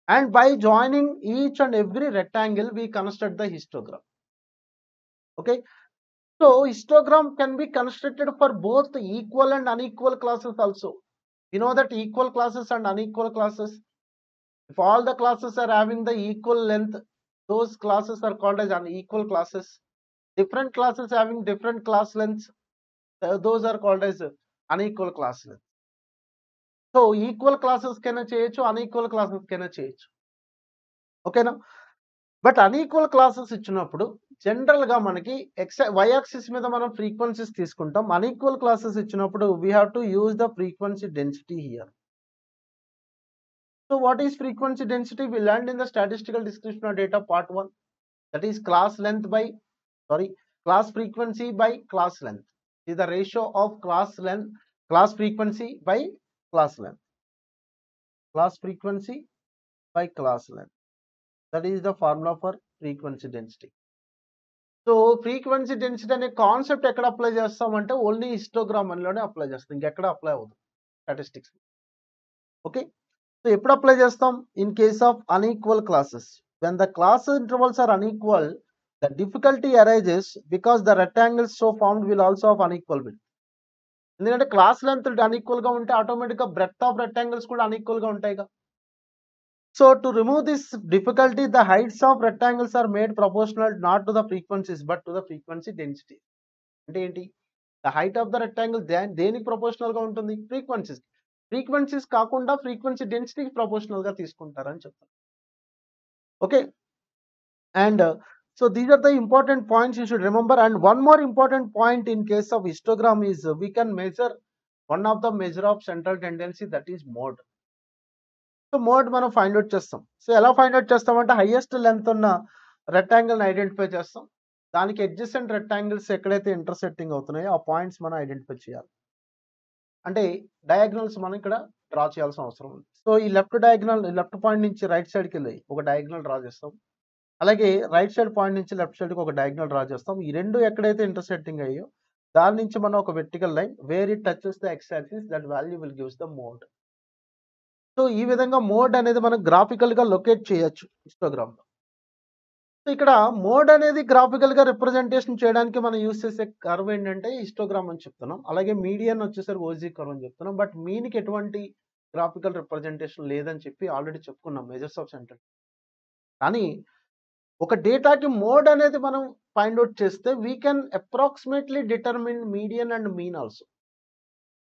And by joining each and every rectangle, we construct the histogram. Okay. So histogram can be constructed for both equal and unequal classes also. You know that equal classes and unequal classes, if all the classes are having the equal length, those classes are called as unequal classes. Different classes having different class lengths, those are called as unequal class length. So equal classes kena cheyochu, unequal classes kena cheyochu. Okay na? But unequal classes ఇచ్చినప్పుడు general గా మనకి y axis మీద మనం frequencies తీసుకుంటాం. Unequal classes ఇచ్చినప్పుడు we have to use the frequency density here. So what is frequency density? We learned in the statistical description of data part 1. That is class frequency by class length. Is the ratio of class frequency by class length. Class frequency by class length. That is the formula for frequency density. So frequency density అనే concept ఎక్కడ apply చేస్తామంటే only histogram లోనే apply చేస్తాం, ఇంకెక్కడ apply అవ్వదు statistics. Okay, so ఎప్పుడు apply చేస్తాం? In case of unequal classes. When the class intervals are unequal, the difficulty arises because the rectangles so formed will also have unequal width. ఎందుకంటే class length unequal గా ఉంటే automatic గా breadth of rectangles కూడా unequal గా ఉంటాయిగా. So to remove this difficulty, the heights of rectangles are made proportional not to the frequencies but to the frequency density. అంటే ఏంటి? The height of the rectangle దేనికి proportional గా ఉంటుంది? Frequencies కాకుండా frequency డెన్సిటీకి proportional గా తీసుకుంటారని చెప్తారు. Okay, and so these are the important points you should remember. And one more important point in case of histogram is we can measure one of the measure of central tendency, that is mode. So mode మనం find out చేస్తాం. So ఎలా find out చేస్తామంటే highest length ఉన్న rectangle identify చేస్తాం, దానికి adjacent rectangles ఎక్కడైతే intersecting అవుతున్నాయో ఆ పాయింట్స్ మనం ఐడెంటిఫై చేయాలి. అంటే డయాగ్నల్స్ మనం ఇక్కడ డ్రా చేయాల్సిన అవసరం ఉంది. సో ఈ లెఫ్ట్ పాయింట్ నుంచి రైట్ సైడ్కి వెళ్ళి ఒక డయాగ్నల్ డ్రా చేస్తాం, అలాగే రైట్ సైడ్ పాయింట్ నుంచి లెఫ్ట్ సైడ్కి ఒక డయాగ్నల్ డ్రా చేస్తాం. ఈ రెండు ఎక్కడైతే ఇంటర్సెక్టింగ్ అయ్యో దాని నుంచి మనం ఒక vertical line wear it touches the x axis, that value will gives the mode. So ఈ విధంగా మోడ్ అనేది మనం గ్రాఫికల్ గా లొకేట్ చేయొచ్చు హిస్టోగ్రామ్ లో. సో ఇక్కడ మోడ్ అనేది గ్రాఫికల్ గా రిప్రజెంటేషన్ చేయడానికి మనం యూస్ చేసే కర్వ్ ఏంటంటే హిస్టోగ్రామ్ అని చెప్తున్నాం, అలాగే మీడియన్ వచ్చేసరికి ఓజీ కర్వ్ అని చెప్తున్నాం. బట్ మీన్కి ఎటువంటి గ్రాఫికల్ రిప్రజెంటేషన్ లేదని చెప్పి ఆల్రెడీ చెప్పుకున్నాం మెజర్స్ ఆఫ్ సెంటర్. కానీ ఒక డేటాకి మోడ్ అనేది మనం ఫైండ్ అవుట్ చేస్తే we can approximately determine median and mean also.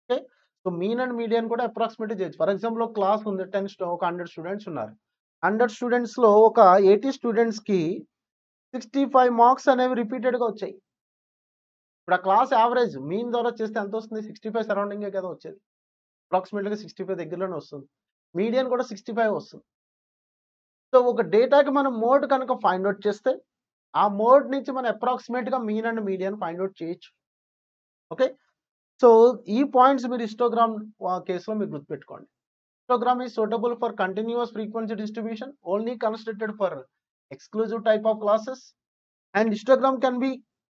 Okay, so mean and median కూడా అప్రాక్సిమేట్లీ చేయొచ్చు. ఫర్ ఎగ్జాంపుల్ ఒక క్లాస్ ఉంది, ఒక 100 స్టూడెంట్స్ ఉన్నారు. 100 స్టూడెంట్స్లో ఒక 80 స్టూడెంట్స్కి 65 మార్క్స్ అనేవి రిపీటెడ్గా వచ్చాయి. ఇప్పుడు ఆ క్లాస్ యావరేజ్ మీన్ ద్వారా చేస్తే ఎంత వస్తుంది? 65 సరౌండింగే కదా వచ్చేది, అప్రాక్సిమేట్గా 65 దగ్గరలోనే వస్తుంది. మీడియన్ కూడా 65 వస్తుంది. సో ఒక డేటాకి మనం మోడ్ కనుక ఫైండ్ అవుట్ చేస్తే ఆ మోడ్ నుంచి మనం అప్రాక్సిమేట్గా mean and median find out చేయొచ్చు. ఓకే, సో ఈ పాయింట్స్ మీరు హిస్టోగ్రామ్ కేసులో మీరు గుర్తుపెట్టుకోండి. Histogram is suitable for continuous frequency distribution, only constructed for exclusive type of classes, and histogram can be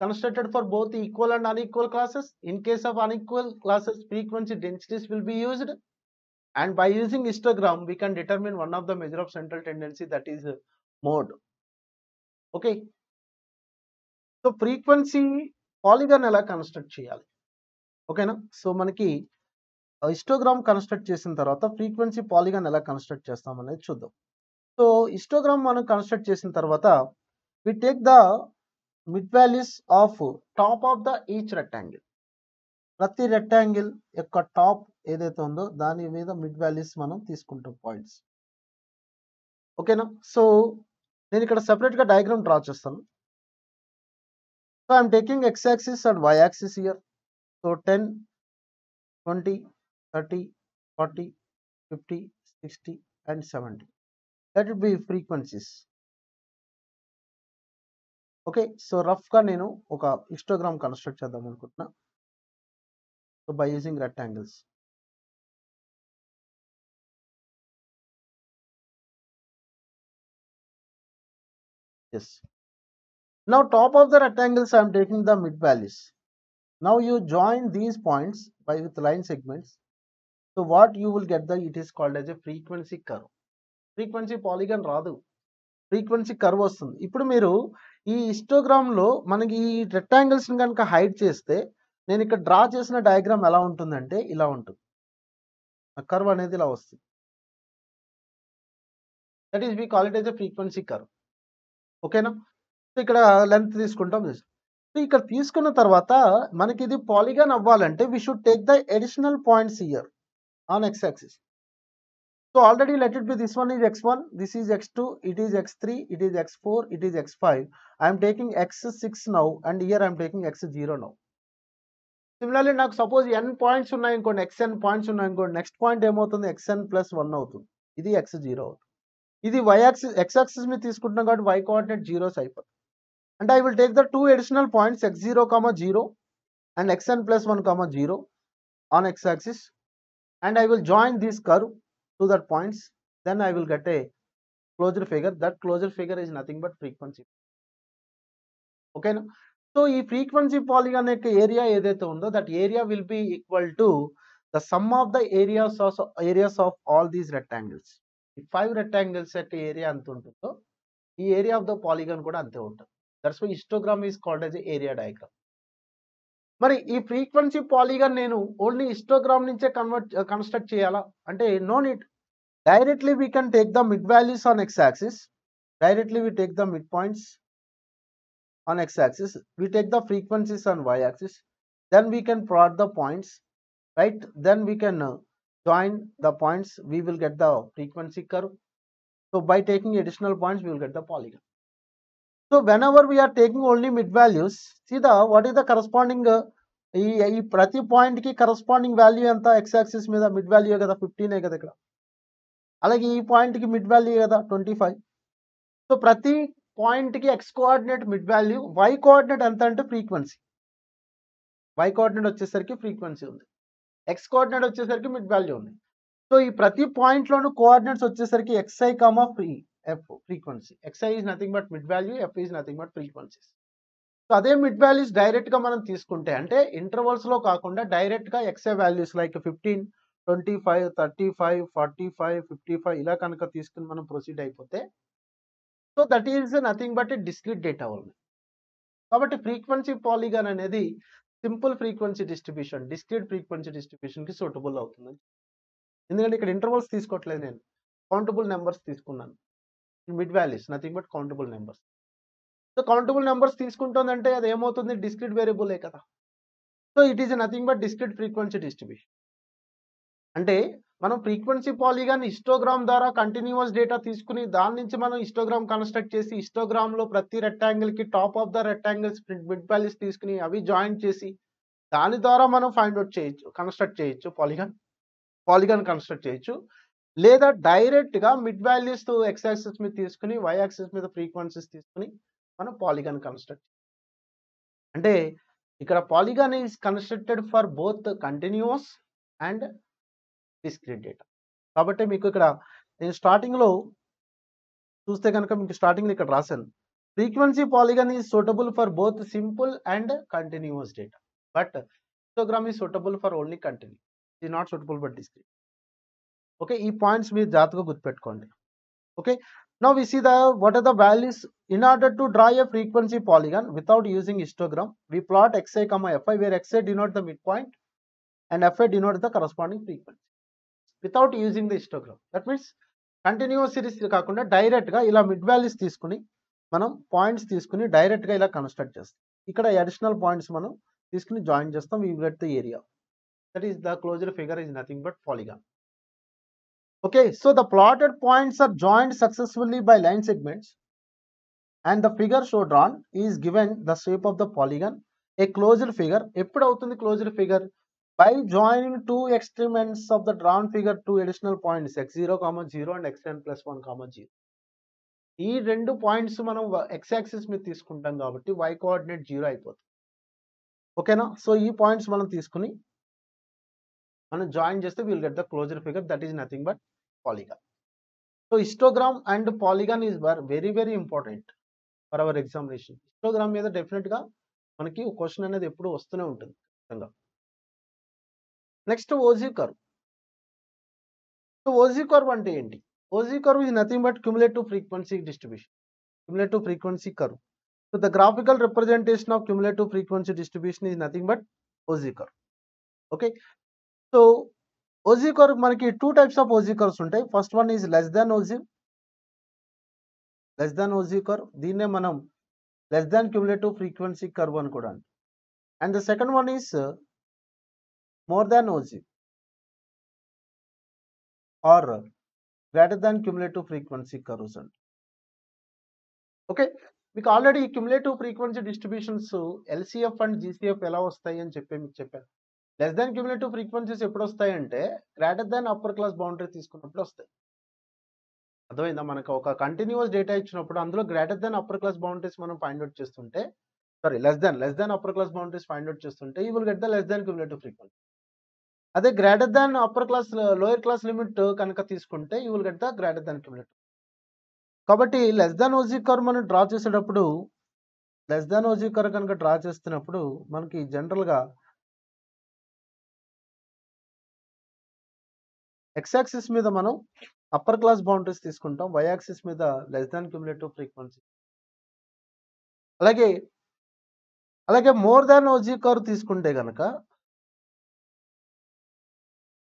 constructed for both equal and unequal classes. In case of unequal classes, frequency densities will be used, and by using histogram we can determine one of the measure of central tendency, that is mode. Okay, so frequency polygon ఎలా construct చేయాలి, ఓకేనా. So మనకి histogram construct చేసిన తర్వాత frequency polygon ఎలా construct చేస్తాం అనేది చూద్దాం. సో హిస్టోగ్రామ్ మనం కన్స్ట్రక్ట్ చేసిన తర్వాత we take the mid values of top of the each rectangle. ప్రతి రెక్టాంగిల్ యొక్క టాప్ ఏదైతే ఉందో దాని మీద మిడ్ వాల్యూస్ మనం తీసుకుంటాం పాయింట్స్, ఓకేనా. సో నేను ఇక్కడ సెపరేట్గా డయాగ్రామ్ డ్రా చేస్తాను. So I'm taking x axis and y axis here. So 10, 20, 30, 40, 50, 60 and 70. That would be frequencies. Okay, so రఫ్గా నేను ఒక హిస్టోగ్రామ్ కన్స్ట్రక్ట్ చేద్దాం అనుకుంటున్నా. So by using rectangles. Yes, now top of the rectangles I am taking the mid values. Now you join these points by with line segments. So what you will get, it is called as a frequency curve. Frequency polygon రాదు, frequency curve వస్తుంది. ఇప్పుడు మీరు ఈ హిస్టోగ్రామ్లో మనకి ఈ రెక్టాంగిల్స్ని కనుక hide చేస్తే, నేను ఇక్కడ డ్రా చేసిన డయాగ్రామ్ ఎలా ఉంటుందంటే ఇలా ఉంటుంది. ఆ కర్వ్ అనేది ఇలా వస్తుంది. That is we call it as a frequency curve, ఓకేనా. సో ఇక్కడ లెంత్ తీసుకుంటాం. సో ఇక్కడ తీసుకున్న తర్వాత మనకి ఇది పాలిగాన్ అవ్వాలంటే we should take the additional points here on x axis. So already let it be, this one is x1, this is x2, it is x3, it is x4, it is x5. I am taking x6 now and here I am taking x0 now. Similarly, నాకు suppose n points ఉన్నాయి అనుకోండి, xn points ఉన్నాయి అనుకోండి, next point ఏమవుతుంది, xn + 1 అవుతుంది. ఇది x0 అవుతుంది. ఇది y యాక్సిస్, x యాక్సిస్ మీద తీసుకుంటున్నాం కాబట్టి y కోఆర్డినేట్ 0 అయిపోతుంది. అంటే I will take the two additional points x0, 0 and xn + 1, 0 on x axis, and I will join this curve to that points. Then I will get a closure figure. That closure figure is nothing but frequency. Okay, no? So ఈ frequency polygon యొక్క area ఏదైతే ఉందో, that area will be equal to the sum of the areas of all these rectangles. ఈ 5 rectangles యొక్క area ఎంత ఉంటుందో ఈ area of the polygon కూడా అంతే ఉంటుంది. That's why histogram is called as area diagram. మరి ఈ ఫ్రీక్వెన్సీ పాలిగాన్ నేను ఓన్లీ హిస్టోగ్రామ్ నుంచే కన్స్ట్రక్ట్ చేయాలా అంటే no need. Directly we can take the mid values on x axis. Directly we take the midpoints on x axis. We take the frequencies on y axis. Then we can plot the points, right? Then we can join the points. We will get the frequency curve. So by taking additional points, we will get the polygon. So whenever we are taking only mid values, see the what is the corresponding ఈ ప్రతి point కి corresponding value ఎంత, x axis మీద mid value కదా 15 కదా ఇక్కడ. అలాగే ఈ పాయింట్కి మిడ్ వాల్యూ కదా 25. సో ప్రతి పాయింట్కి x coordinate mid value, y coordinate ఎంత అంటే ఫ్రీక్వెన్సీ. y కోఆర్డినేట్ వచ్చేసరికి ఫ్రీక్వెన్సీ ఉంది, x కోఆర్డినేట్ వచ్చేసరికి మిడ్ వాల్యూ ఉంది. సో ఈ ప్రతి పాయింట్లోనూ కోఆర్డినేట్స్ వచ్చేసరికి xi, f frequency. xi is nothing but mid value, f is nothing but frequencies. So అదే మిడ్ వాల్యూస్ డైరెక్ట్గా మనం తీసుకుంటే, అంటే ఇంటర్వల్స్లో కాకుండా డైరెక్ట్గా xi వాల్యూస్ లైక్ 15, 25, 35, 45, 55 ఇలా కనుక తీసుకుని మనం ప్రొసీడ్ అయిపోతే, so that is nothing but a discrete data only. కాబట్టి ఫ్రీక్వెన్సీ పాలిగాన్ అనేది simple frequency distribution, discrete frequency డిస్ట్రిబ్యూషన్కి సూటబుల్ అవుతుంది. ఎందుకంటే ఇక్కడ ఇంటర్వల్స్ తీసుకోవట్లేదు, నేను కౌంటబుల్ నెంబర్స్ తీసుకున్నాను. Mid values nothing but countable numbers. So countable numbers తీసుకుంటుందంటే అది ఏమవుతుంది, డిస్క్రీట్ వేరియబులే కదా. So it is nothing but discrete frequency distribution. అంటే మనం ఫ్రీక్వెన్సీ పాలిగాన్ హిస్టోగ్రామ్ ద్వారా కంటిన్యూస్ డేటా తీసుకుని దాని నుంచి మనం హిస్టోగ్రామ్ కన్స్ట్రక్ట్ చేసి, హిస్టోగ్రామ్లో ప్రతి రెక్టాంగిల్కి top of the rectangles mid values తీసుకుని అవి జాయిన్ చేసి దాని ద్వారా మనం ఫైండ్ అవుట్ చేయొచ్చు, కన్స్ట్రక్ట్ చేయొచ్చు, పాలిగాన్ కన్స్ట్రక్ట్ చేయొచ్చు. లేదా డైరెక్ట్గా మిడ్ వాల్యూస్ x యాక్సిస్ మీద తీసుకుని y యాక్సిస్ మీద ఫ్రీక్వెన్సీస్ తీసుకుని మనం పాలిగాన్ కన్స్ట్రక్ట్. అంటే ఇక్కడ polygon is constructed for both continuous and discrete data. కాబట్టి మీకు ఇక్కడ నేను స్టార్టింగ్లో చూస్తే కనుక మీకు స్టార్టింగ్లో ఇక్కడ రాశాను. Frequency polygon is suitable for both simple and continuous data, but histogram is suitable for only continue, is not suitable for discrete. Okay, ఈ పాయింట్స్ మీరు జాగ్రత్తగా గుర్తుపెట్టుకోండి. Okay, now we see the what are the values. In order to draw a frequency polygon without using histogram, we plot xi comma fi, where xi denote the midpoint and fi denote the corresponding frequency without using the histogram. That means continuous series కాకుండా డైరెక్ట్గా ఇలా mid values తీసుకుని మనం points తీసుకుని డైరెక్ట్గా ఇలా construct చేస్తాం. ఇక్కడ అడిషనల్ పాయింట్స్ మనం తీసుకుని జాయిన్ చేస్తాం. We get the area, that is the closer figure is nothing but polygon. Okay, so the plotted points are joined successfully by line segments and the figure so drawn is given the shape of the polygon. A closure figure, ఎప్పుడు అవుతుంది closure figure? By joining two extreme ends of the drawn figure to additional points x0, 0 and xn plus 1, 0. ఈ రెండు points మనం x axis మీద తీసుకుంటాం కాబట్టి y coordinate 0 అయిపోతుంది. ఓకేనా? సో ఈ పాయింట్స్ మనం తీసుకుని మనం జాయిన్ చేస్తే will get the closer figure, that is nothing but polygon. So histogram and polygon is very very important for our examination. Histogram మీద డెఫినెట్గా మనకి క్వశ్చన్ అనేది ఎప్పుడు వస్తూనే ఉంటుంది. Next ogee curve. So ogee curve అంటే ఏంటి? Ogee curve is nothing but cumulative frequency distribution, cumulative frequency curve. So the graphical representation of cumulative frequency distribution is nothing but ogee curve. Okay, so ogee curve మనకి two types of ogive curves ఉంటాయి. First one is less than ogive curve, దీన్నే మనం less than cumulative frequency curve అని కూడా అంటాం. And the second one is more than ogive or greater than cumulative frequency curves అంట. Okay, మీకు already cumulative frequency distributions LCF and GCF ఎలా వస్తాయి అని మీకు చెప్పాను. లెస్ దాన్ క్యుములేటివ్ ఫ్రీక్వెన్సీస్ ఎప్పుడు వస్తాయంటే greater than upper class boundary తీసుకున్నప్పుడు వస్తాయి. అర్థమైందా? మనకు ఒక కంటిన్యూస్ డేటా ఇచ్చినప్పుడు అందులో greater than upper class boundaries మనం ఫైండ్ అవుట్ చేస్తుంటే, sorry less than upper class boundaries find out చేస్తుంటే you will get the less than cumulative frequency. అదే greater than upper class lower class limit కనుక తీసుకుంటే you will get the greater than cumulative. కాబట్టి less than ogive curve మనం draw చేసేటప్పుడు, less than ogive curve కనుక draw చేస్తున్నప్పుడు మనకి జనరల్గా ఎక్స్ యాక్సిస్ మీద మనం అప్పర్ క్లాస్ బౌండరీస్ తీసుకుంటాం, వై యాక్సిస్ మీద లెస్ దాన్ క్యుములేటివ్ ఫ్రీక్వెన్సీ. అలాగే మోర్ దాన్ ఓజీ కర్వ్ తీసుకుంటే కనుక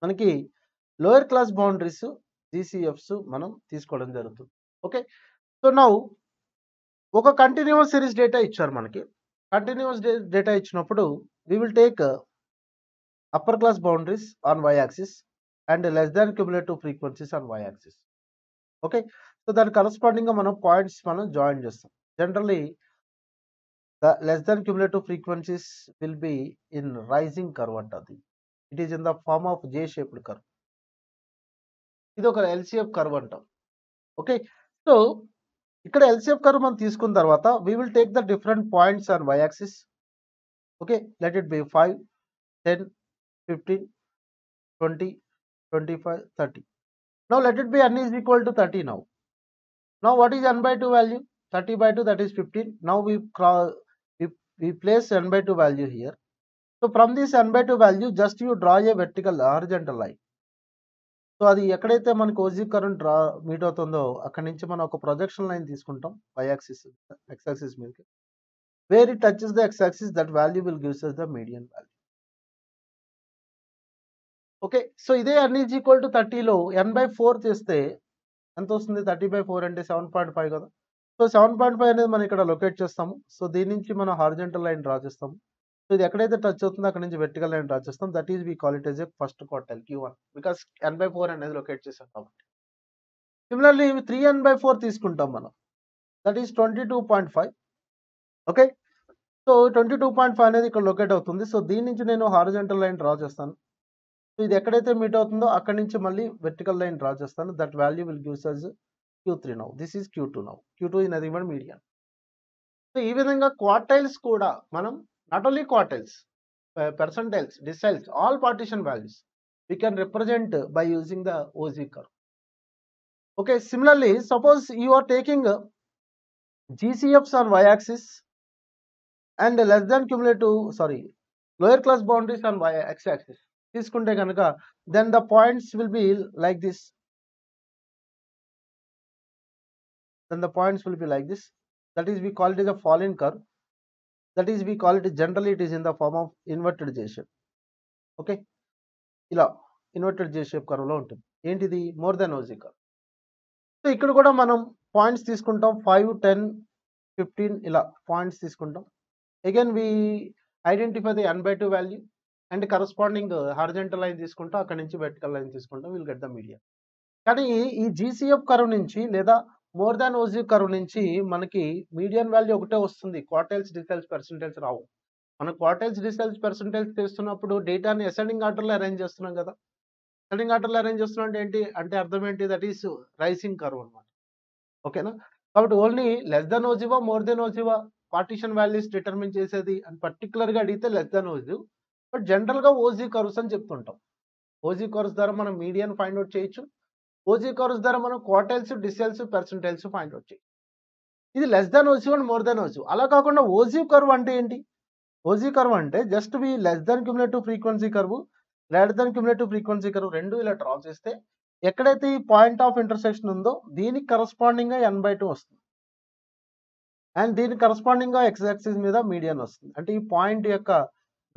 మనకి లోయర్ క్లాస్ బౌండరీస్ జీసీఎఫ్స్ మనం తీసుకోవడం జరుగుతుంది. ఓకే, సో నౌ ఒక కంటిన్యూస్ సిరీస్ డేటా ఇచ్చారు మనకి. కంటిన్యూస్ డేటా ఇచ్చినప్పుడు we will take upper class boundaries on y axis and less than cumulative frequencies on y axis. Okay, so దాని కరస్పాండింగ్గా మనం పాయింట్స్ మనం జాయిన్ చేస్తాం. Generally the less than cumulative frequencies will be in rising curve అంటది. It is in the form of J shaped curve. ఇది ఒక LCF curve అంటాం. Okay, so ఇక్కడ ఎల్సిఎఫ్ కర్వ్ మనం తీసుకున్న తర్వాత we will take the different points on y axis. Okay, let it be 5, 10, 15, 20, 25, 30. Now let it be n is equal to 30 now. Now what is n by 2 value? 30 by 2, that is 15. Now we place n by 2 value here. So from this n by 2 value, just you draw a vertical horizontal line. So అది ఎక్కడైతే మనకు OG curve draw meet అవుతుందో అక్కడి నుంచి మనం ఒక projection line తీసుకుంటాం y axis x axis మీదకి. Where it touches the x axis, that value will gives us the median value. Okay, so ఇదే n ఈజ్ ఈక్వల్ టు 30లో n/4 చేస్తే ఎంత వస్తుంది? 30/4 అంటే 7.5 కదా. సో 7.5 అనేది మనం ఇక్కడ లొకేట్ చేస్తాము. సో దీని నుంచి మనం హారిజంటల్ లైన్ డ్రా చేస్తాము. సో ఇది ఎక్కడైతే టచ్ అవుతుందో అక్కడ నుంచి వెర్టికల్ లైన్ డ్రా చేస్తాం. That is we call it as a first quartile Q1, because n/4 అనేది లొకేట్ చేసాం కాబట్టి. సిమిలర్లీ 3n/4 తీసుకుంటాం మనం, దట్ ఈస్ 22.5. ఓకే, సో 22.5 అనేది ఇక్కడ లొకేట్ అవుతుంది. సో దీని నుంచి నేను హారిజంటల్ లైన్ డ్రా చేస్తాను. సో ఇది ఎక్కడైతే మీట్ అవుతుందో అక్కడి నుంచి మళ్ళీ వెర్టికల్ లైన్ డ్రా చేస్తాను. That value will gives us Q3 now. This is Q2 now. Q2 is nothing but median. So ఈ విధంగా క్వార్టైల్స్ కూడా మనం not only quartiles, percentiles, deciles, all partition values we can represent by using the OZ curve. Okay, similarly, suppose you are taking GCFs on y-axis and less than cumulative, sorry, lower class boundaries on x-axis. తీసుకుంటే కనుక then the points will be like this. Then the points will be like this. That is, we call it as a falling curve. That is, we call it generally it is in the form of inverted J shape. Okay, ఇలా inverted J shape curve లో ఉంటుంది. ఏంటిది? More than OG curve. So ఇక్కడ కూడా మనం points తీసుకుంటాం 5, 10, 15 ఇలా points తీసుకుంటాం. Again we identify the n/2 value and corresponding horizontal line తీసుకుంటాం, అక్కడ నుంచి వెర్టికల్ లైన్ తీసుకుంటాం, విల్ గెట్ ద మీడియన్. కానీ ఈ జీసీఎఫ్ కర్వ్ నుంచి లేదా మోర్ దాన్ ఓజీ కర్వ్ నుంచి మనకి మీడియన్ వాల్యూ ఒకటే వస్తుంది, క్వార్టైల్స్, డిసైల్స్, పర్సెంటైల్స్ రావు. మనం క్వార్టైల్స్, డిసైల్స్, పర్సెంటైల్స్ చేస్తున్నప్పుడు డేటాని అసెండింగ్ ఆర్డర్లో అరేంజ్ చేస్తున్నాం కదా. అసెండింగ్ ఆర్డర్లో అరేంజ్ చేస్తున్నాం అంటే ఏంటి అంటే అర్థం ఏంటి? దట్ ఈస్ రైసింగ్ కర్వ్ అనమాట. ఓకేనా? కాబట్టి only less than ogive more than ogive partition values determine చేసేది అని పర్టికులర్గా అడిగితే లెస్ దెన్ ఓజీ. బట్ జనరల్గా ఓజీ కర్వ్స్ అని చెప్తుంటాం. ఓజీ కర్వ్స్ ద్వారా మనం మీడియన్ ఫైండ్ అవుట్ చేయొచ్చు. ఓజీ కర్వ్స్ ద్వారా మనం quartiles, deciles, percentiles find out చేయొచ్చు. ఇది less than ogee and more than ogee. అలా కాకుండా ఓజీ కర్వ్ అంటే ఏంటి? ఓజీ కర్వ్ అంటే just we less than cumulative frequency curve, greater than cumulative frequency curve రెండు ఇలా డ్రా చేస్తే ఎక్కడైతే ఈ పాయింట్ ఆఫ్ ఇంటర్సెక్షన్ ఉందో దీనికి కరస్పాండింగ్ గా n/2 వస్తుంది. అండ్ దీనికి కరస్పాండింగ్ గా x యాక్సిస్ మీద మీడియన్ వస్తుంది. అంటే ఈ పాయింట్ యొక్క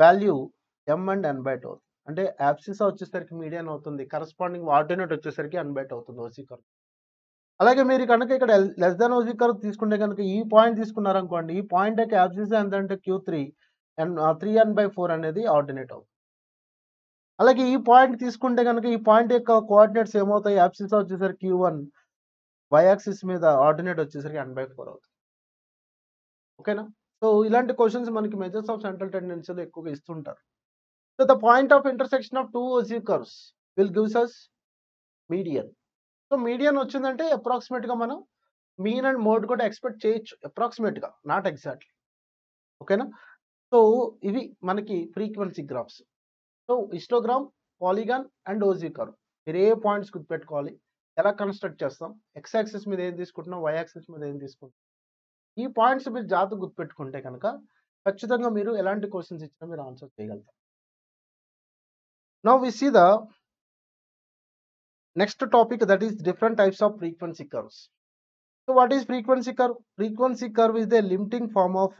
వాల్యూ m అండ్ n/2 అవుతుంది. అంటే యాబ్సిస్ వచ్చేసరికి మీడియన్ అవుతుంది, కరస్పాండింగ్ ఆర్డినేట్ వచ్చేసరికి n/2 అవుతుంది ఓజీ కర్వ్. అలాగే మీరు కనుక ఇక్కడ లెస్ దెన్ ఓజీ కర్వ్ తీసుకుంటే కనుక ఈ పాయింట్ తీసుకున్నారనుకోండి, ఈ పాయింట్ యొక్క యాబ్సిస్ ఎంత అంటే Q3 అండ్ 3n/4 అనేది ఆర్డినేట్ అవుతుంది. అలాగే ఈ పాయింట్ తీసుకుంటే కనుక ఈ పాయింట్ యొక్క కోఆర్డినేట్స్ ఏమవుతాయి? యాబ్సిస్ వచ్చేసరికి Q1, y యాక్సిస్ మీద ఆర్డినేట్ వచ్చేసరికి n/4 అవుతుంది. ఓకేనా? సో ఇలాంటి క్వశ్చన్స్ మనకి మెజర్స్ ఆఫ్ సెంట్రల్ టెండెన్సీలో ఎక్కువగా ఇస్తుంటారు. So the point of intersection of two OG curves will gives us median. So median వచ్చిందంటే అప్రాక్సిమేట్ గా మనం మీన్ అండ్ మోడ్ కూడా ఎక్స్పెక్ట్ చేయొచ్చు, అప్రాక్సిమేట్ గా, నాట్ ఎగ్జాక్ట్లీ. ఓకేనా? సో ఇవి మనకి frequency graphs. So histogram, polygon and OG curve మీరు ఏ పాయింట్స్ గుర్తుపెట్టుకోవాలి, ఎలా కన్స్ట్రక్ట్ చేస్తాం, ఎక్స్ యాక్సిస్ మీద ఏం తీసుకుంటున్నాం, వై యాక్సిస్ మీద ఏం తీసుకుంటాం, ఈ పాయింట్స్ మీరు జాగ్రత్తగా గుర్తుపెట్టుకుంటే కనుక ఖచ్చితంగా మీరు ఎలాంటి క్వశ్చన్స్ ఇచ్చినా మీరు ఆన్సర్ చేయగలుగుతారు. Now we see the next topic, that is different types of frequency curves. So what is frequency curve? Frequency curve is the limiting form of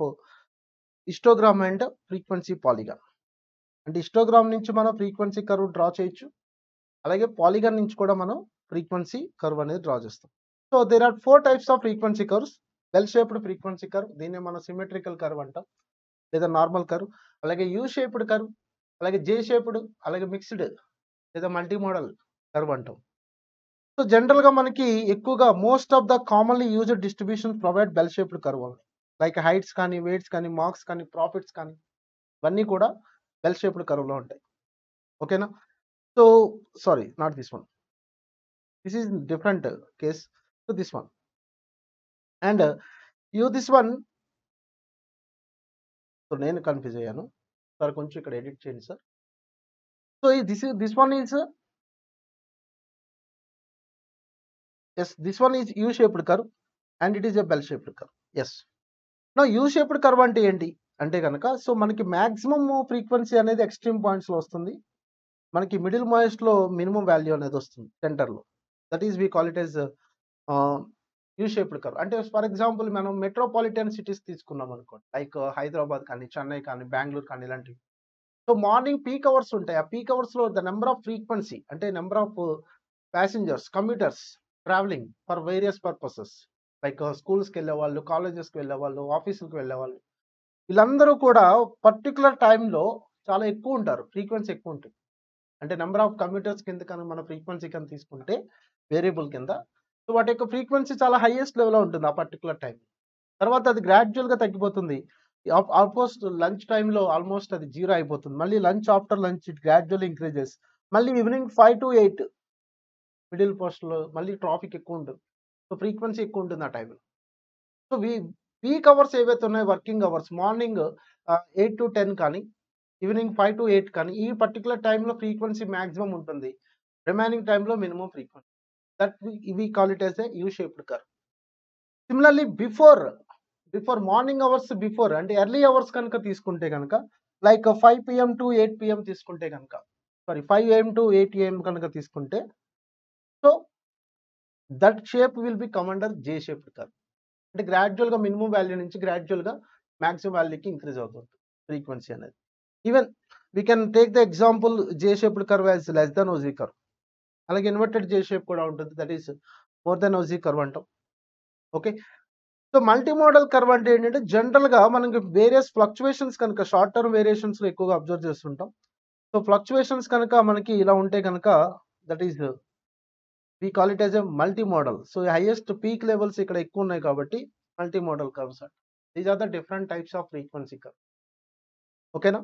histogram and frequency polygon. అంటే histogram నుంచి మనం frequency curve draw చేయొచ్చు, అలాగే polygon నుంచి కూడా మనం frequency curve అనేది draw చేస్తాం. So there are 4 types of frequency curves. Bell shaped frequency curve, దీన్ని మనం సిమెట్రికల్ కర్వ్ అంటాం లేదా నార్మల్ కర్వ్. అలాగే యూ షేప్డ్ కర్వ్, అలాగే జే షేప్డ్, అలాగే మిక్స్డ్ లేదా మల్టీ మోడల్ కర్వ్ అంటాం. సో జనరల్గా మనకి ఎక్కువగా most of the commonly used distribution provide bell shaped curve అని, లైక్ హైట్స్ కానీ, వెయిట్స్ కానీ, మార్క్స్ కానీ, ప్రాఫిట్స్ కానీ ఇవన్నీ కూడా బెల్ షేప్డ్ కర్వ్లో ఉంటాయి. ఓకేనా? So sorry, not this one, this is different case to this one. And this one, so నేను కన్ఫ్యూజ్ అయ్యాను సార్, కొంచెం ఇక్కడ ఎడిట్ చేయండి sir. So this one is yes, this one is U shaped curve and it is a bell shaped curve. Yes. నా U shaped curve అంటే ఏంటి అంటే కనుక, సో మనకి మ్యాక్సిమం ఫ్రీక్వెన్సీ అనేది ఎక్స్ట్రీమ్ పాయింట్స్లో వస్తుంది, మనకి మిడిల్ మోయెస్ట్లో మినిమం వాల్యూ అనేది వస్తుంది సెంటర్లో. That is we call it as U shaped curve. అంటే ఫర్ ఎగ్జాంపుల్ మనం మెట్రోపాలిటన్ సిటీస్ తీసుకున్నాం అనుకోండి, లైక్ హైదరాబాద్ కానీ, చెన్నై కానీ, బెంగళూరు కానీ ఇలాంటివి. సో మార్నింగ్ పీక్ అవర్స్ ఉంటాయి, ఆ పీక్ అవర్స్లో ద నెంబర్ ఆఫ్ ఫ్రీక్వెన్సీ అంటే number of passengers, commuters travelling for various purposes, like స్కూల్స్కి వెళ్ళేవాళ్ళు, కాలేజెస్కి వెళ్ళేవాళ్ళు, ఆఫీసులకు వెళ్ళేవాళ్ళు, వీళ్ళందరూ కూడా పర్టికులర్ టైంలో చాలా ఎక్కువ ఉంటారు, ఫ్రీక్వెన్సీ ఎక్కువ ఉంటుంది. అంటే నెంబర్ ఆఫ్ కమ్యూటర్స్ కింద కనుక మన ఫ్రీక్వెన్సీ కింద తీసుకుంటే వేరియబుల్ కింద, సో వాటి యొక్క ఫ్రీక్వెన్సీ చాలా హైయెస్ట్ లెవెల్లో ఉంటుంది ఆ పర్టికులర్ టైం. తర్వాత అది గ్రాడ్యువల్గా తగ్గిపోతుంది, ఆల్మోస్ట్ లంచ్ టైంలో ఆల్మోస్ట్ అది 0 అయిపోతుంది. మళ్ళీ lunch, after lunch it gradual increases. మళ్ళీ ఈవినింగ్ 5 to 8 మిడిల్ పోస్ట్లో మళ్ళీ ట్రాఫిక్ ఎక్కువ ఉంటుంది, సో ఫ్రీక్వెన్సీ ఎక్కువ ఉంటుంది ఆ టైంలో. సో పీక్ అవర్స్ ఏవైతే ఉన్నాయో, వర్కింగ్ అవర్స్, మార్నింగ్ 8 to 10 కానీ, ఈవినింగ్ 5 to 8 కానీ, ఈ పర్టికులర్ టైంలో ఫ్రీక్వెన్సీ మ్యాక్సిమం ఉంటుంది, రిమైనింగ్ టైంలో minimum frequency. that we call it as a U-shaped curve. Similarly, before morning hours, before and early hours kanuka తీసుకుంటే కనుక like 5 p.m. to 8 p.m. తీసుకుంటే కనుక sorry 5 a.m. to 8 a.m. కనుక తీసుకుంటే so that shape will be come under J-shaped curve. అంటే gradual గా minimum value నుంచి gradual గా మాక్సిమం వాల్యూకి ఇంక్రీజ్ అవుతుంది ఫ్రీక్వెన్సీ అనేది. Even we can take the example J-shaped curve as less than OZ curve. అలాగే inverted J-shape కూడా ఉంటుంది, that is more than OZ curve అంటాం. ఓకే, సో మల్టీమోడల్ కర్వ్ అంటే ఏంటంటే జనరల్ గా మనకి వేరియస్ ఫ్లక్చువేషన్స్ కనుక షార్ట్ టర్మ్ వేరియేషన్స్ లో ఎక్కువగా అబ్జర్వ్ చేస్తుంటాం. సో ఫ్లక్చువేషన్స్ కనుక మనకి ఇలా ఉంటే కనుక that is we call it as a multimodal. So highest peak levels ఇక్కడ ఎక్కువ ఉన్నాయి కాబట్టి multimodal curves. These are the different types of frequency curve. ఓకేనా?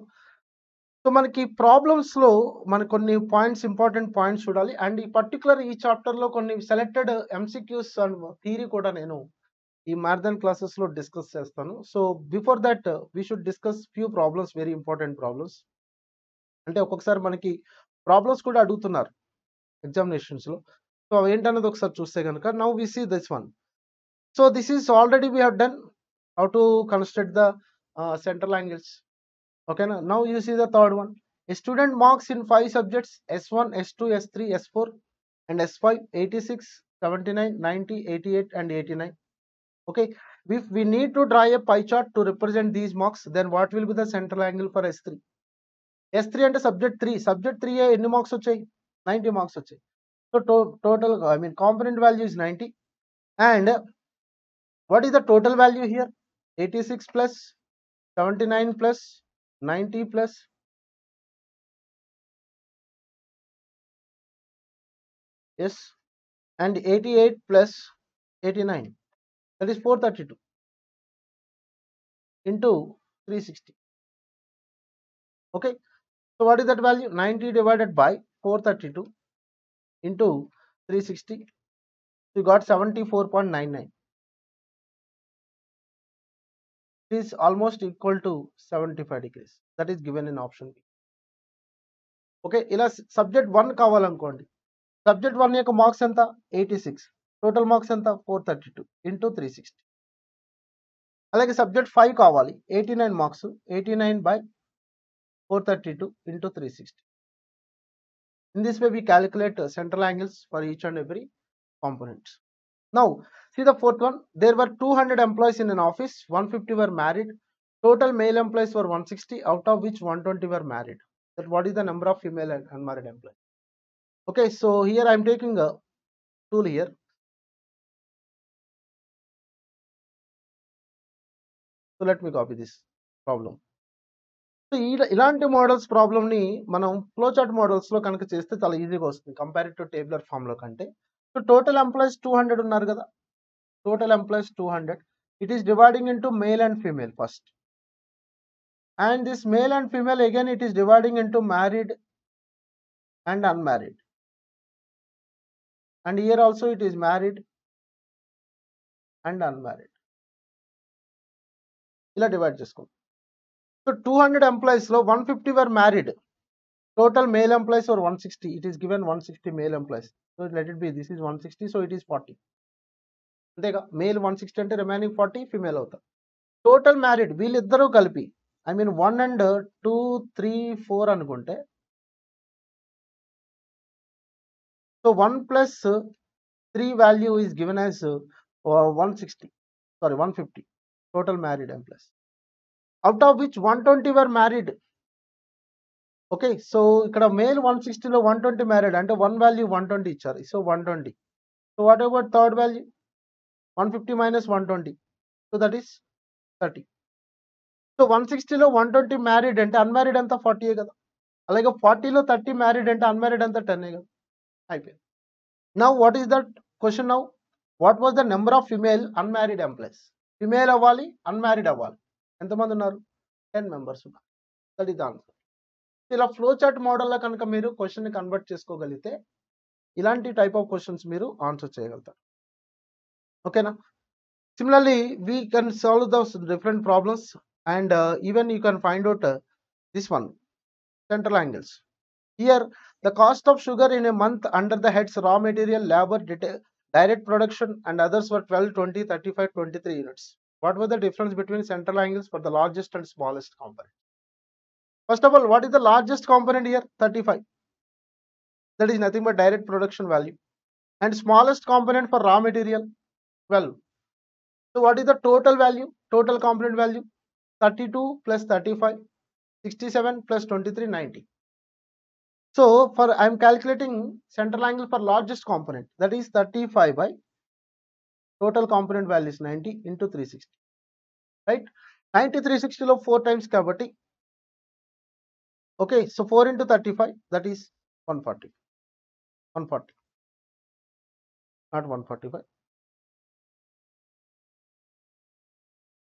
సో మనకి ప్రాబ్లమ్స్ లో మనకు కొన్ని పాయింట్స్ ఇంపార్టెంట్ పాయింట్స్ చూడాలి. అండ్ ఈ పర్టికులర్ ఈ చాప్టర్ లో కొన్ని సెలెక్టెడ్ MCQs అండ్ థియరీ కూడా నేను ఈ మ్యారథాన్ క్లాసెస్ లో డిస్కస్ చేస్తాను. So before that we should discuss few problems, very important problems. అంటే ఒక్కొక్కసారి మనకి ప్రాబ్లమ్స్ కూడా అడుగుతున్నారు ఎగ్జామినేషన్స్ లో. సో ఏంటన్నది ఒకసారి చూస్తే కనుక now we see this one. So this is already we have done how to construct the central angles. ఓకేనా? Now you see the third one. A student marks in 5 subjects S1, S2, S3, S4 and S5 86, 79, 90, 88 and 89. Okay, if we need to draw a pie chart to represent these marks, then what will be the central angle for S3? S3 అంటే subject 3. Subject 3 ఎన్ని marks వచ్చాయి? 90 marks వచ్చాయి. So total, I mean component value is 90. And what is the total value here? 86 plus 79 plus 90 plus yes and 88 plus 89, that is 432 into 360. Okay, so what is that value? 90 divided by 432 into 360, so you got 74.99. It is almost equal to 75 degrees. That is given in option B. Okay, ఇలా subject 1 కావాలనుకోండి. Subject 1 యొక్క marks ఎంత? 86. Total marks ఎంత? 432 into 360. అలాగే subject 5 కావాలి, 89 marks, 89 by 432 into 360. In this way we calculate central angles for each and every component. Now see the fourth one. There were 200 employees in an office, 150 were married. Total male employees were 160, out of which 120 were married. That what is the number of female and unmarried employees? Okay, so here I am taking a tool here. So let me copy this problem. So ఇలాంటి models problem ని మనం flow chart models లో కనుక చేస్తే చాలా ఈజీగా వస్తుంది compared to tabular form లో కంటే. సో టోటల్ ఎంప్లాయీస్ 200 ఉన్నారు కదా, total employees 200. It is dividing into male and female first, and this male and female again it is dividing into married and unmarried, and here also it is married and unmarried. ఇలా divide చేసుకోండి. So 200 employees లో 150 were married. Total male employees were 160. It is given 160 male employees. So let it be, this is 160, so it is 40. అంతేగా, male 160 అంటే remaining 40 female అవుతారు. Total married వీళ్ళిద్దరూ కలిపి, I mean 1 and 2, 3, 4 అనుకుంటే, so 1 plus 3 value is given as 160, sorry 150 total married employees, out of which 120 were married. Okay, so ఇక్కడ male 160 లో 120 married అంటే 1 value 120 ఇచ్చారు, so 120. So what about third value? 150 minus 120, so that is 30. So 160 లో 120 married అంటే unmarried అంతా 40 కదా, అలాగే 40 లో 30 మ్యారీడ్ అంటే అన్మ్యారీడ్ అంతా 10 కదా, అయిపోయింది. Now what is that question? Now what was the number of female unmarried employees? Female అవ్వాలి, అన్మ్యారీడ్ అవ్వాలి, ఎంతమంది ఉన్నారు? 10 మెంబర్స్ ఉన్నారు. That is the answer. ఇలా ఫ్లో చార్ట్ మోడల్లో కనుక మీరు క్వశ్చన్ని కన్వర్ట్ చేసుకోగలిగితే ఇలాంటి టైప్ ఆఫ్ క్వశ్చన్స్ మీరు ఆన్సర్ చేయగలుగుతారు. ఓకేనా? Similarly we can solve those different problems and even you can find out this one, central angles. Here, the cost of sugar in a month under the heads raw material, labor, direct production and others were 12, 20, 35, 23 units. What was the difference between central angles for the largest and smallest component? First of all, what is the largest component here? 35. That is nothing but direct production value. And smallest component for raw material, 12. So what is the total value? Total component value? 32 plus 35, 67 plus 23, 90. So for I am calculating central angle for largest component, that is 35 by total component value is 90 into 360, right? 90 360 lo 4 times kabatti. Okay, so 4 into 35, that is 140. 140, not 145.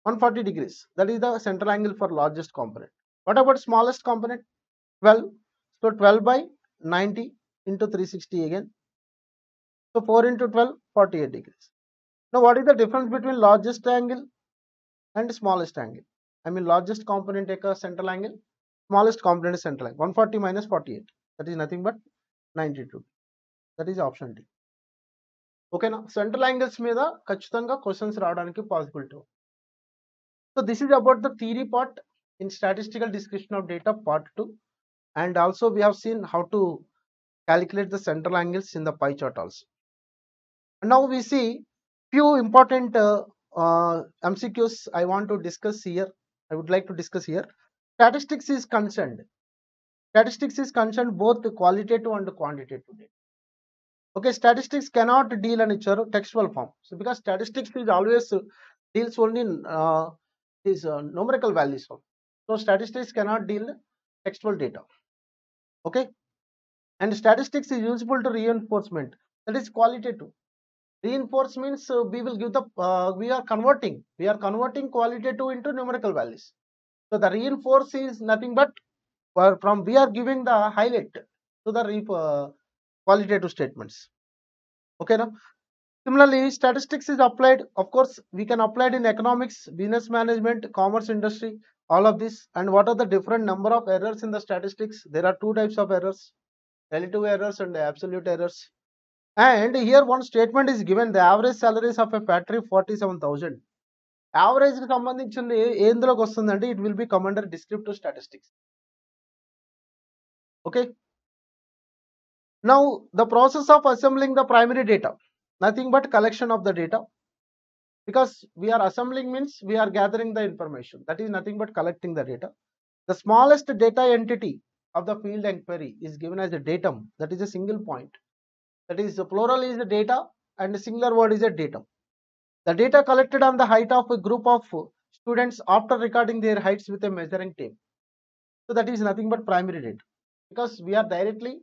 140 degrees. That is the central angle for largest component. What about smallest component? 12. So 12 by 90 into 360 again. So 4 into 12, 48 degrees. Now what is the difference between largest angle and smallest angle? I mean largest component take a central angle, smallest component is central angle. 140 minus 48. That is nothing but 92. That is option D. Okay, now central angles మీద ఖచ్చితంగా questions రావడానికి possibility. So this is about the theory part in statistical description of data part 2, and also we have seen how to calculate the central angles in the pie chart also. And now we see few important MCQs I want to discuss here. I would like to discuss here. Statistics is concerned. Statistics is concerned both qualitative and quantitative data. Okay, statistics cannot deal in textual form. So because statistics is always deals only in numerical values. So statistics cannot deal textual data. Okay, and statistics is useful to reinforcement. That is qualitative. Reinforce means we will give the we are converting qualitative into numerical values. So the reinforce is nothing but from we are giving the highlight to the qualitative statements. Okay, now similarly statistics is applied, of course we can apply it in economics, business management, commerce, industry, all of this. And what are the different number of errors in the statistics? There are two types of errors, relative errors and absolute errors. And here one statement is given, the average salaries of a factory 47,000. Average కి సంబంధించింది ఎందులోకి వస్తుందంటే it will be come under descriptive statistics. Okay, now the process of assembling the primary data, nothing but collection of the data, because we are assembling means we are gathering the information, that is nothing but collecting the data. The smallest data entity of the field inquiry is given as a datum, that is a single point, that is the plural is a data and the singular word is a datum. The data collected on the height of a group of students after recording their heights with a measuring tape. So that is nothing but primary data, because we are directly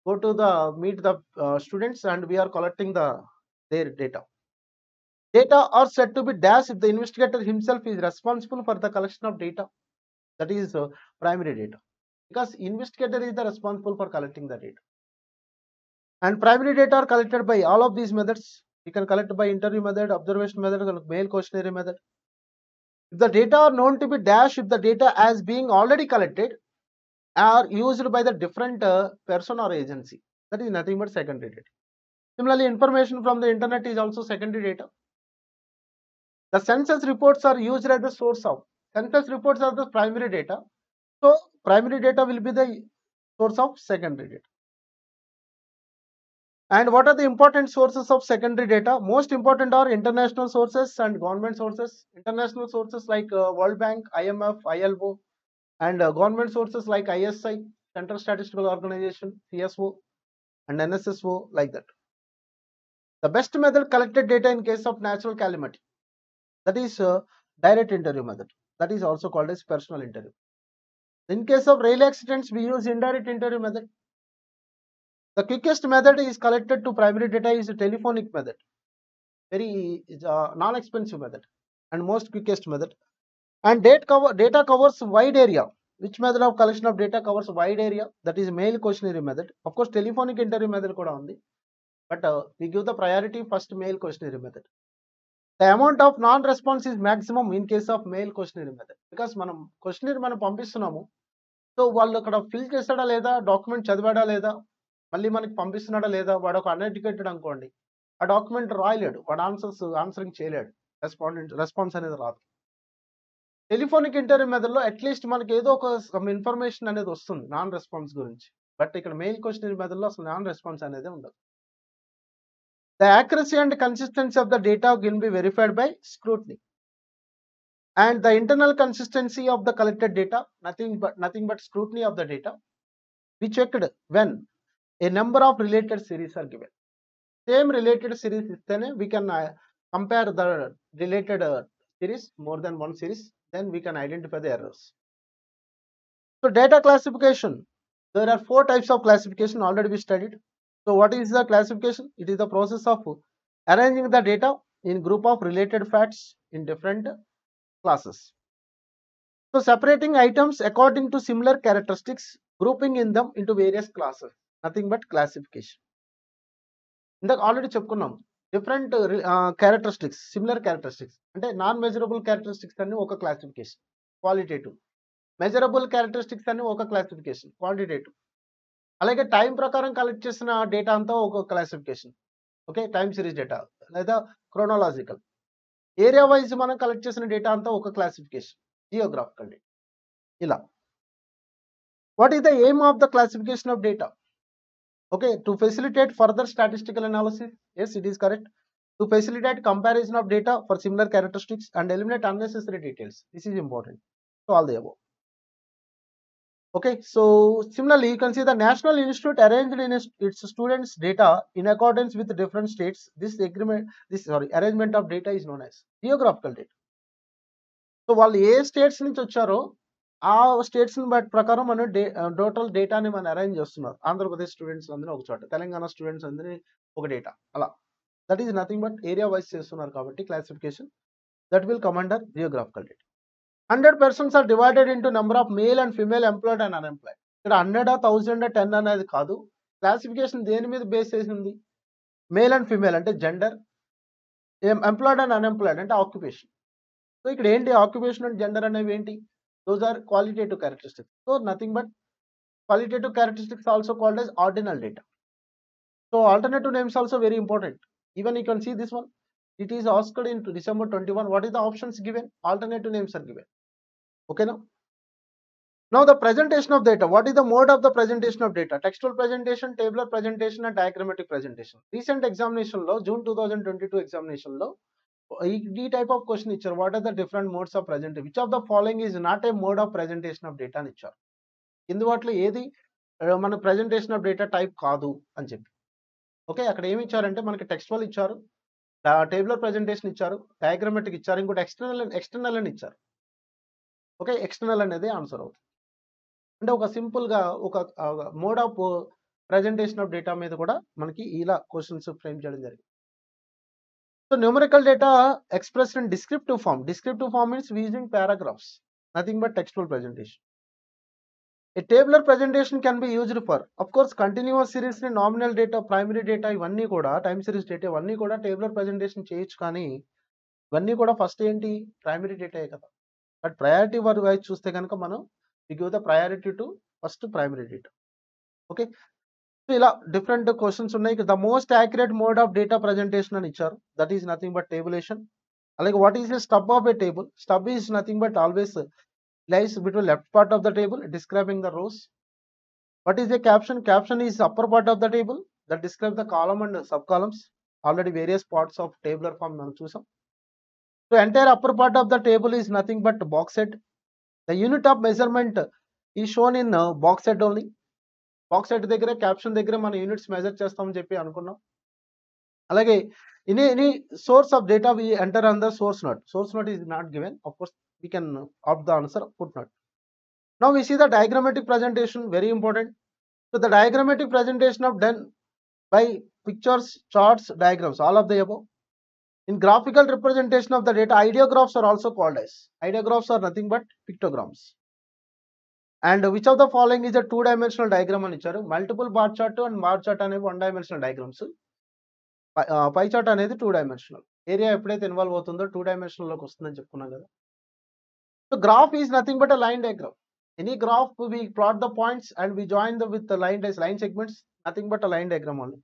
go to the meet the students and we are collecting their data. Data are said to be dash if the investigator himself is responsible for the collection of data. That is primary data, because investigator is the responsible for collecting the data. And primary data are collected by all of these methods. You can collect by interview method, observation method, mail questionnaire method. If the data are known to be dash if the data as being already collected are used by the different person or agency, that is nothing but secondary data. Similarly, information from the internet is also secondary data. The census reports are used as the source of. Census reports are the primary data. So primary data will be the source of secondary data. And what are the important sources of secondary data? Most important are international sources and government sources. International sources like World Bank, IMF, ILO, and government sources like ISI, Central Statistical Organization, CSO, and NSSO, like that. The best method collected data in case of natural calamity, that is direct interview method, that is also called as personal interview. In case of rail accidents, we use indirect interview method. The quickest method is collected to primary data is a telephonic method, very non-expensive method and most quickest method. And data covers wide area. Which method of collection of data covers wide area? That is mail questionnaire method. Of course telephonic interview method kuda undi, but we give the priority first mail questionnaire method. The amount of non-response is maximum in case of mail questionnaire method, because మనం questionnaire మనం పంపిస్తున్నాము, so వాళ్ళు అక్కడ fill చేస్తాడా లేదా, document చదివాడా లేదా, మళ్ళీ మనకి పంపిస్తున్నాడా లేదా, వాడు ఒక అన్ఎడ్యుకేటెడ్ అనుకోండి, ఆ డాక్యుమెంట్ రాయలేడు, వాడు ఆన్సరింగ్ చేయలేడు, రెస్పాన్స్ అనేది రాదు. టెలిఫోనిక్ ఇంటర్వ్యూ మెథడ్లో అట్లీస్ట్ మనకి ఏదో ఒక సమ్ ఇన్ఫర్మేషన్ అనేది వస్తుంది నాన్ రెస్పాన్స్ గురించి. బట్ ఇక్కడ మెయిల్ క్వశ్చన్ మెథడ్లో అసలు నాన్ రెస్పాన్స్ అనేది ఉండదు. The accuracy and consistency of the data can be verified by scrutiny. And the internal consistency of the collected data, nothing but scrutiny of the data, we checked when a number of related series are given. Same related series isthene we can compare the related series, more than one series, then we can identify the errors. So data classification, there are 4 types of classification already we studied. So what is the classification? It is the process of arranging the data in group of related facts in different classes. So separating items according to similar characteristics, grouping in them into various classes, nothing but classification. ఇందాక already చెప్పుకున్నాం, different characteristics, similar characteristics అంటే non measurable characteristics అన్ని ఒక classification qualitative, measurable characteristics అన్ని ఒక classification quantitative, అలాగే time ప్రకారం collect చేసిన డేటా అంతా ఒక classification, okay, time series data లేదా క్రోనాలజికల్. ఏరియా వైజ్ మనం కలెక్ట్ చేసిన డేటా అంతా ఒక క్లాసిఫికేషన్, జియోగ్రాఫికల్ డేటా. ఇలా what is the aim of the classification of data? Okay, to facilitate further statistical analysis. Yes, it is correct. To facilitate comparison of data for similar characteristics and eliminate unnecessary details. This is important. So all the above. Okay, so similarly you can see the National Institute arranged in its students data in accordance with different states. This arrangement of data is known as geographical data. So వాళ్ళు ఏ states నుంచి వచ్చారో ఆ states ప్రకారం మనం total డేటాని మనం arrange చేస్తున్నారు. Andhra Pradesh students అందరినీ ఒక చోట, తెలంగాణ స్టూడెంట్స్ అందరినీ ఒక డేటా, అలా that is nothing but area wise చేస్తున్నారు కాబట్టి classification that will come under geographical data. 100 persons are divided into number of male and female employed and unemployed. ఇక్కడ 100, 1000, 10 అనేది కాదు, క్లాసిఫికేషన్ దేని మీద బేస్ చేసింది, మేల్ అండ్ ఫీమేల్ అంటే జెండర్, ఎంప్లాయిడ్ అండ్ అన్ఎంప్లాయిడ్ అంటే ఆక్యుపేషన్. సో ఇక్కడ ఏంటి, ఆక్యుపేషన్ అండ్ జెండర్ అనేవి ఏంటి, those are qualitative characteristics. So nothing but qualitative characteristics also called as ordinal data. So alternative names also very important. Even you can see this one, it is asked in December 21, what is the options given, alternative names are given. Okay, now the presentation of data, what is the mode of the presentation of data, textual presentation, tabular presentation and diagrammatic presentation. Recent examination lo June 2022 examination lo ఈ type of question ఇచ్చారు, what are the different modes of presentation, which of the following is not a mode of presentation of data అని ఇచ్చారు. ఇందువాట్లో ఏది మన presentation of data type కాదు అని చెప్పి. Okay, అక్కడ ఏమి ఇచ్చారంటే మనకి టెక్స్చువల్ ఇచ్చారు, టేబులర్ ప్రెజెంటేషన్ ఇచ్చారు, డయాగ్రామాటిక్ ఇచ్చారు, ఇంకోటి ఎక్స్టర్నల్ అని ఇచ్చారు. ఓకే, ఎక్స్టర్నల్ అనేది ఆన్సర్ అవుతుంది. అంటే ఒక సింపుల్గా ఒక mode of presentation of data మీద కూడా మనకి ఇలా క్వశ్చన్స్ ఫ్రేమ్ చేయడం జరిగింది. So numerical data expressed in descriptive form. Descriptive form means using paragraphs, nothing but textual presentation. A tabular presentation can be used for, of course, continuous series ni nominal data, primary data ivanni kuda, time series data ivanni kuda tabular presentation cheyochu kani ivanni kuda first enti primary data e kada. But priority wise chuste ganaka manam we give the priority to first primary data. Okay, so ఇలా different questions ఉన్నాయి. The most accurate mode of data presentation అని ఇచ్చారు, that is nothing but tabulation. అలాగే what is the stub of a table, stub is nothing but always lies between left part of the table describing the rows. What is a caption, caption is upper part of the table that describe the column and sub columns. Already various parts of tabular form మనం చూసాం. So entire upper part of the table is nothing but box head. The unit of measurement is shown in box head only. Box head దగ్గర caption దగ్గర మనం units measure చేస్తామని చెప్పి అనుకున్నాం. అలాగే any source of data we enter on the source note. Source note is not given, of course we can opt the answer footnote. Now we see the diagrammatic presentation, very important. So the diagrammatic presentation of done by pictures, charts, diagrams, all of the above. In graphical representation of the data, ideographs are also called as. Ideographs are nothing but pictograms. And which of the following is a two-dimensional diagram అని ఇచ్చారు. Multiple bar chart and bar chart అనేవి 1 dimensional diagrams. Pie chart అనేది 2 dimensional. Area ఎప్పుడైతే involve అవుతుందో 2 dimensional లోకి వస్తుందని చెప్పుకున్నాం కదా. So graph is nothing but a line diagram. Any graph, we plot the points and we join them with the line segments, nothing but a line diagram only.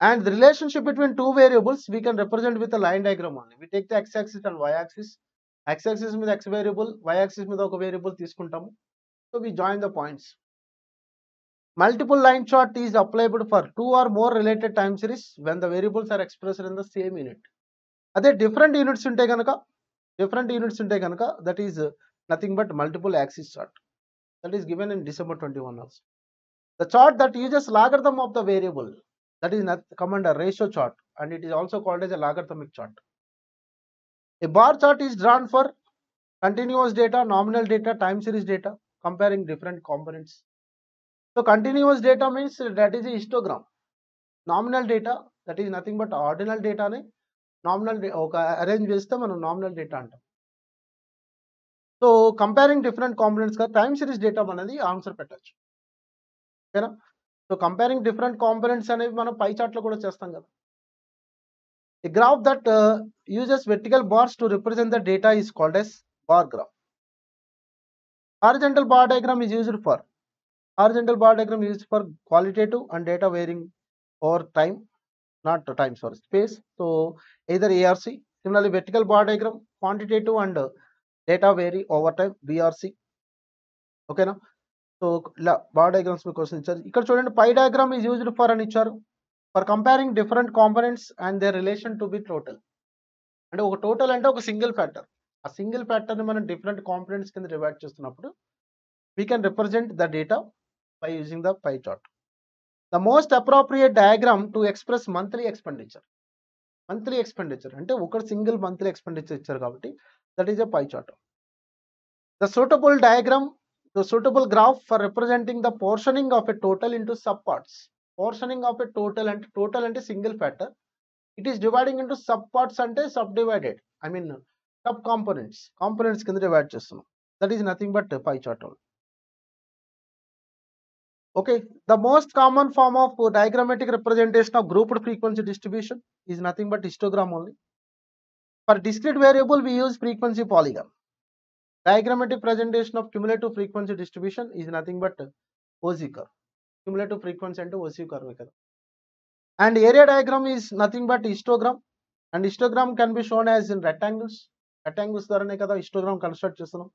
And the relationship between two variables we can represent with a line diagram only. We take the x-axis and y-axis. X-axis with x variable, y-axis with a variable తీసుకుంటాము. So we join the points. Multiple line chart is applied for two or more related time series when the variables are expressed in the same unit. అదే different units ఉంటే కనుక that is nothing but multiple axis chart. That is given in December 21 also. The chart that uses logarithm of the variable, that is command a ratio chart, and it is also called as a logarithmic chart. A bar chart is drawn for continuous data, nominal data, time series data, comparing different components. So continuous data means that is a histogram. Nominal data, that is nothing but ordinal data ne nominal arrange చేస్తే మనం nominal data అంటాం. So comparing different components గా time series data అనేది answer పెట్టచ్చు. ఓకేనా? So comparing different components అనేవి మనం pie chart లో కూడా చేస్తాం కదా. A graph that uses vertical bars to represent the data is called as bar graph. Horizontal bar diagram is used for qualitative and data varying over time, not time, sorry, space. So either ARC. Similarly, vertical bar diagram, quantitative and data vary over time, BRC. Okay na? So bar diagrams మీ question ఇచ్చారు. ఇక్కడ చూడండి pie diagram is used for అని ఇచ్చారు. For comparing different components and their relation to be total. అంటే ఒక total అంటే ఒక సింగిల్ ఫ్యాక్టర్. ఆ సింగిల్ ఫ్యాక్టర్ ని మనం డిఫరెంట్ కాంపోనెంట్స్ కింద డివైడ్ చేస్తున్నప్పుడు we can represent the data by using the pie chart. The most appropriate diagram to express monthly expenditure. Monthly expenditure అంటే ఒక సింగిల్ మంత్లీ ఎక్స్పెండిచర్ ఇచ్చారు కాబట్టి that is a pie chart. The suitable diagram, the suitable graph for representing the portioning of a total into subparts. Portioning of a total అంటే single factor. It is dividing into subparts అంటే subdivided. I mean sub components కింద divide చేస్తున్నాం. That is nothing but pie chart. Okay, the most common form of diagrammatic representation of grouped frequency distribution is nothing but histogram only. For discrete variable, we use frequency polygon. Diagrammatic presentation of cumulative frequency distribution is nothing but OZ curve. Cumulative frequency and OZ curve. And area diagram is nothing but histogram. And histogram can be shown as in rectangles. Rectangles dwarane kada histogram construct chestunam.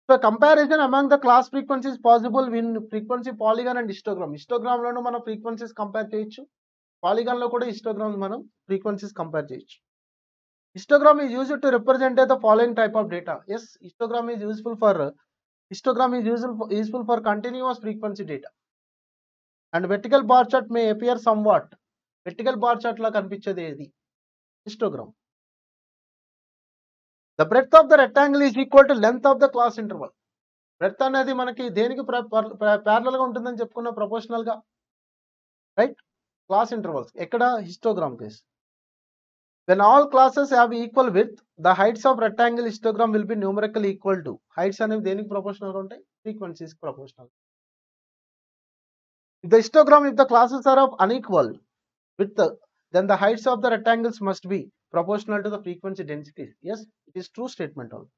So comparison among the class frequencies possible in frequency polygon and histogram. Histogram లోను మనం frequencies compare చేయొచ్చు. Polygon లో కూడా histograms మనం frequencies compare చేయొచ్చు. Histogram is used to represent the following type of data. Yes, histogram is useful for continuous frequency data. And vertical bar chart may appear somewhat. Vertical bar chart లా కనిపించేది ఏది? Histogram. The breadth of the rectangle is equal to length of the class interval. Breadth అనేది మనకి దేనికి parallel గా ఉంటుందని చెప్పుకున్న proportional గా, right? Class intervals ఎక్కడ? Histogram case. When all classes have equal width, the heights of rectangle histogram will be numerically equal to. Heights అనేవి దేనికి ప్రపోర్షనల్ గా ఉంటాయి? ఫ్రీక్వెన్సీస్ కి proportional. If the classes are of unequal width, then the heights of the rectangles must be proportional to the frequency densities. Yes, it is true statement only.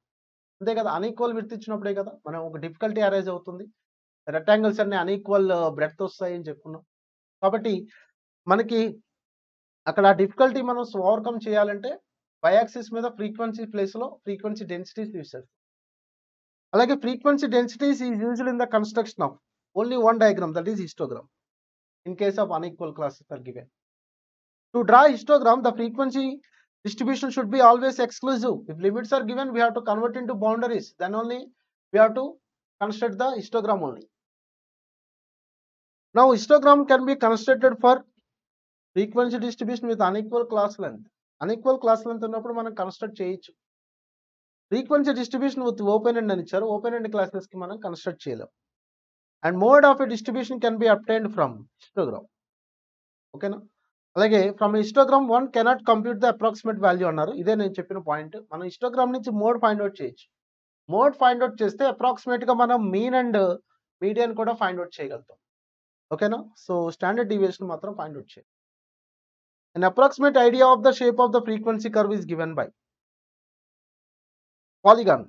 అంతే కదా, unequal width ఇచ్చినప్పుడే కదా మనం ఒక difficulty arise అవుతుంది. Rectangles అన్ని unequal breadth వస్తాయి అని చెప్పుకున్నాం. కాబట్టి మనకి అక్కడ డిఫికల్టీ మనం ఓవర్కమ్ చేయాలంటే y యాక్సిస్ మీద ఫ్రీక్వెన్సీ ప్లేస్ లో ఫ్రీక్వెన్సీ డెన్సిటీస్ యూస్ చేస్తాం. అలాగే frequency densities is used in the construction of only one diagram, that is histogram, in case of unequal classes are given. To draw histogram, the frequency distribution should be always exclusive. If limits are given, we have to convert into boundaries. Then only we have to construct the histogram only. Now, histogram can be constructed for frequency distribution with unequal class length. Unequal class length ఉన్నప్పుడు మనం construct చేయొచ్చు. Frequency distribution with open end అని ఇచ్చారు. Open end classes కి మనం construct చేయలేం. And mode of a distribution can be obtained from histogram. ఓకేనా? అలాగే from histogram one cannot compute the approximate value అన్నారు. ఇదే నేను చెప్పిన పాయింట్. మనం హిస్టోగ్రామ్ నుంచి మోడ్ ఫైండ్ అవుట్ చేయొచ్చు. మోడ్ ఫైండ్ అవుట్ చేస్తే అప్రాక్సిమేట్ గా మనం మీన్ అండ్ మీడియన్ కూడా ఫైండ్ అవుట్ చేయగలుగుతాం. ఓకేనా? సో స్టాండర్డ్ డీవియేషన్ మాత్రం ఫైండ్ అవుట్ చేయాలి. An approximate idea of the shape of the frequency curve is given by polygon.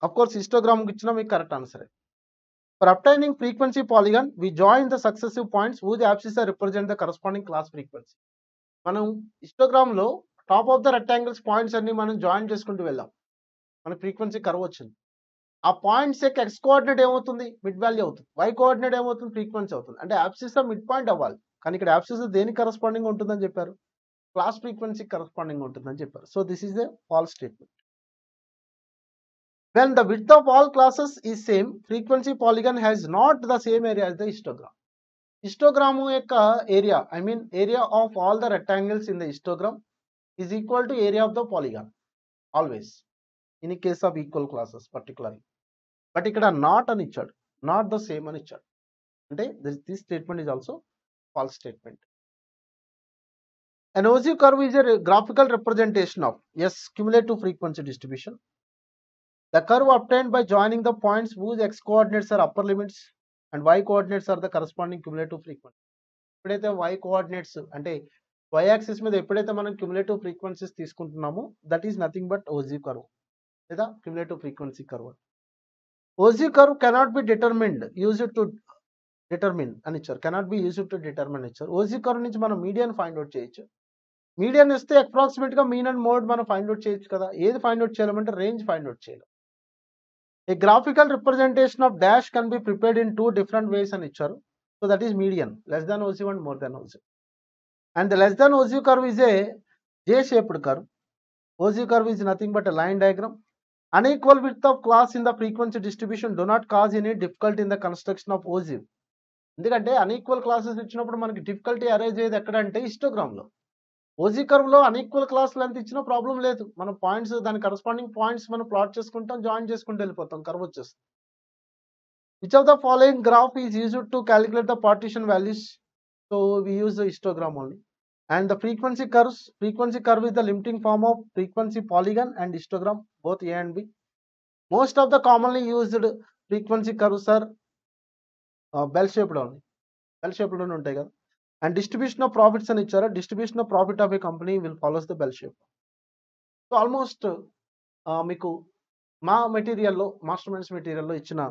Of course, histogram ఇచ్చిన మీకు correct answer. For obtaining frequency polygon, we join the successive points whose abscissa represent the corresponding class frequency. మనం histogram లో top of the rectangles points అన్ని మనం join చేసుకుంటూ వెళ్ళాం. మనకి frequency curve వచ్చింది. ఆ పాయింట్స్ యొక్క ఎక్స్ కోఆర్డినేట్ ఏమవుతుంది? మిడ్ వాల్యూ అవుతుంది. వై కోఆర్డినేట్ ఏమవుతుంది? ఫ్రీక్వెన్సీ అవుతుంది. అంటే యాబ్సిస్ మిడ్ పాయింట్ అవ్వాలి. కానీ ఇక్కడ యాబ్సిస్ దేనికి కరస్పాండింగ్ ఉంటుందని చెప్పారు? క్లాస్ ఫ్రీక్వెన్సీ కరస్పాండింగ్ ఉంటుందని చెప్పారు. So this is a false statement. When the width of all classes is same, frequency polygon has not the same area as the histogram. Histogram యొక్క area, I mean area of all the rectangles in the histogram is equal to area of the polygon always in case of equal classes particularly. But ఇక్కడ not అని ఇచ్చాడు, not the same అని ఇచ్చాడు. అంటే this statement is also false statement. An OZ curve is a graphical representation of S cumulative frequency distribution. The curve obtained by joining the points whose x coordinates are upper limits and y coordinates are the corresponding cumulative frequency. ఎప్పుడైతే y coordinates అంటే y axis మీద ఎప్పుడైతే మనం cumulative frequencies తీసుకుంటున్నామో that is nothing but OZ curve లేదా cumulative frequency curve. OZ curve cannot be determined used to determine అని ఇచ్చారు. cannot be used to determine ఇచ్చారు. OZ curve నుంచి మనం మీడియన్ ఫైండ్ అవుట్ చేయొచ్చు. మీడియన్ ఇస్తే అప్రాక్సిమేట్ గా mean and mode మనం ఫైండ్ అవుట్ చేయొచ్చు కదా. ఏది ఫైండ్ అవుట్ చేయాలంటే రేంజ్ ఫైండ్ అవుట్ చేయాలి. A graphical representation of dash can be prepared in two different ways అని ఇచ్చారు. So that is median, less than OZ and more than OZ. And the less than OZ curve is a J-shaped curve. OZ curve is nothing but a line diagram. Unequal width of class in the frequency distribution do not cause any difficulty in the construction of OZ. ఎందుకంటే unequal classes ఇచ్చినప్పుడు మనకి difficulty arise అయ్యేది ఎక్కడంటే histogram లో. OZ curve లో unequal class length ఇచ్చిన problem లేదు. మనం పాయింట్స్ దాని కరస్పాండింగ్ పాయింట్స్ మనం ప్లాట్ చేసుకుంటాం, జాయిన్ చేసుకుంటూ వెళ్ళిపోతాం, కర్వ్ వచ్చేస్తుంది. Which of the following graph is used to calculate the partition values? So we use the histogram only. And the frequency curve is the limiting form of frequency polygon and histogram both A and B. Most of the commonly used frequency curves are bell shaped only. Bell shaped ఉంటాయి కదా. And distribution of profits అని ఇచ్చారు. Distribution of profit of a company will follows the bell shape. So almost మీకు మా మెటీరియల్లో master minds మెటీరియల్లో ఇచ్చిన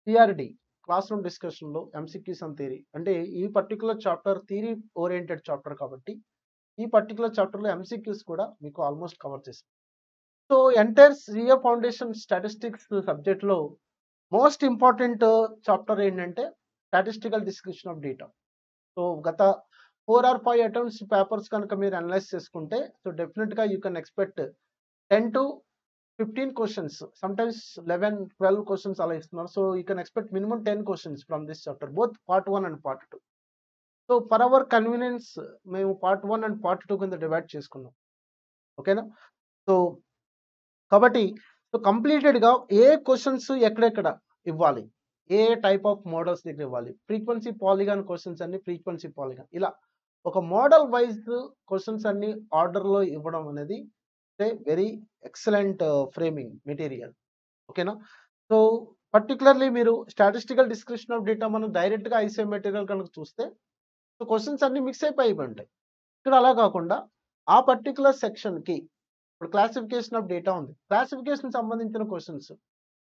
CRD class room డిస్కషన్లో MCQs and theory అంటే ఈ particular chapter theory oriented chapter కాబట్టి ఈ పర్టికులర్ చాప్టర్లో ఎంసీక్యూస్ కూడా మీకు ఆల్మోస్ట్ కవర్ చేస్తాం. So entire CA foundation statistics సబ్జెక్ట్లో మోస్ట్ ఇంపార్టెంట్ చాప్టర్ ఏంటంటే statistical description of data. So గత 4 or 5 అటెంప్ట్స్ పేపర్స్ కనుక మీరు అనలైజ్ చేసుకుంటే సో డెఫినెట్గా you can expect 10 to 15 questions, sometimes 11-12 questions అలా ఇస్తున్నారు. So you can expect minimum 10 questions from this chapter, both part 1 and part 2. So for hour convenience మేము part 1 and part 2 కింద divide చేసుకున్నాం. ఓకేనా? సో కాబట్టి so కంప్లీటెడ్గా ఏ questions ఎక్కడెక్కడ ఇవ్వాలి, ఏ type of models దగ్గర ఇవ్వాలి, ఫ్రీక్వెన్సీ పాలిగాన్ క్వశ్చన్స్ అన్ని ఫ్రీక్వెన్సీ పాలిగాన్ ఇలా ఒక మోడల్ వైజ్ క్వశ్చన్స్ అన్ని ఆర్డర్లో ఇవ్వడం అనేది వెరీ ఎక్సలెంట్ ఫ్రేమింగ్ మెటీరియల్. ఓకేనా? సో పర్టికులర్లీ మీరు స్టాటిస్టికల్ డిస్క్రిప్షన్ ఆఫ్ డేటా మనం డైరెక్ట్గా ఐసే మెటీరియల్ కనుక చూస్తే సో క్వశ్చన్స్ అన్ని మిక్స్ అయిపోయి ఉంటాయి. ఇక్కడ అలా కాకుండా ఆ పర్టికులర్ సెక్షన్కి ఇప్పుడు క్లాసిఫికేషన్ ఆఫ్ డేటా ఉంది, క్లాసిఫికేషన్ సంబంధించిన క్వశ్చన్స్,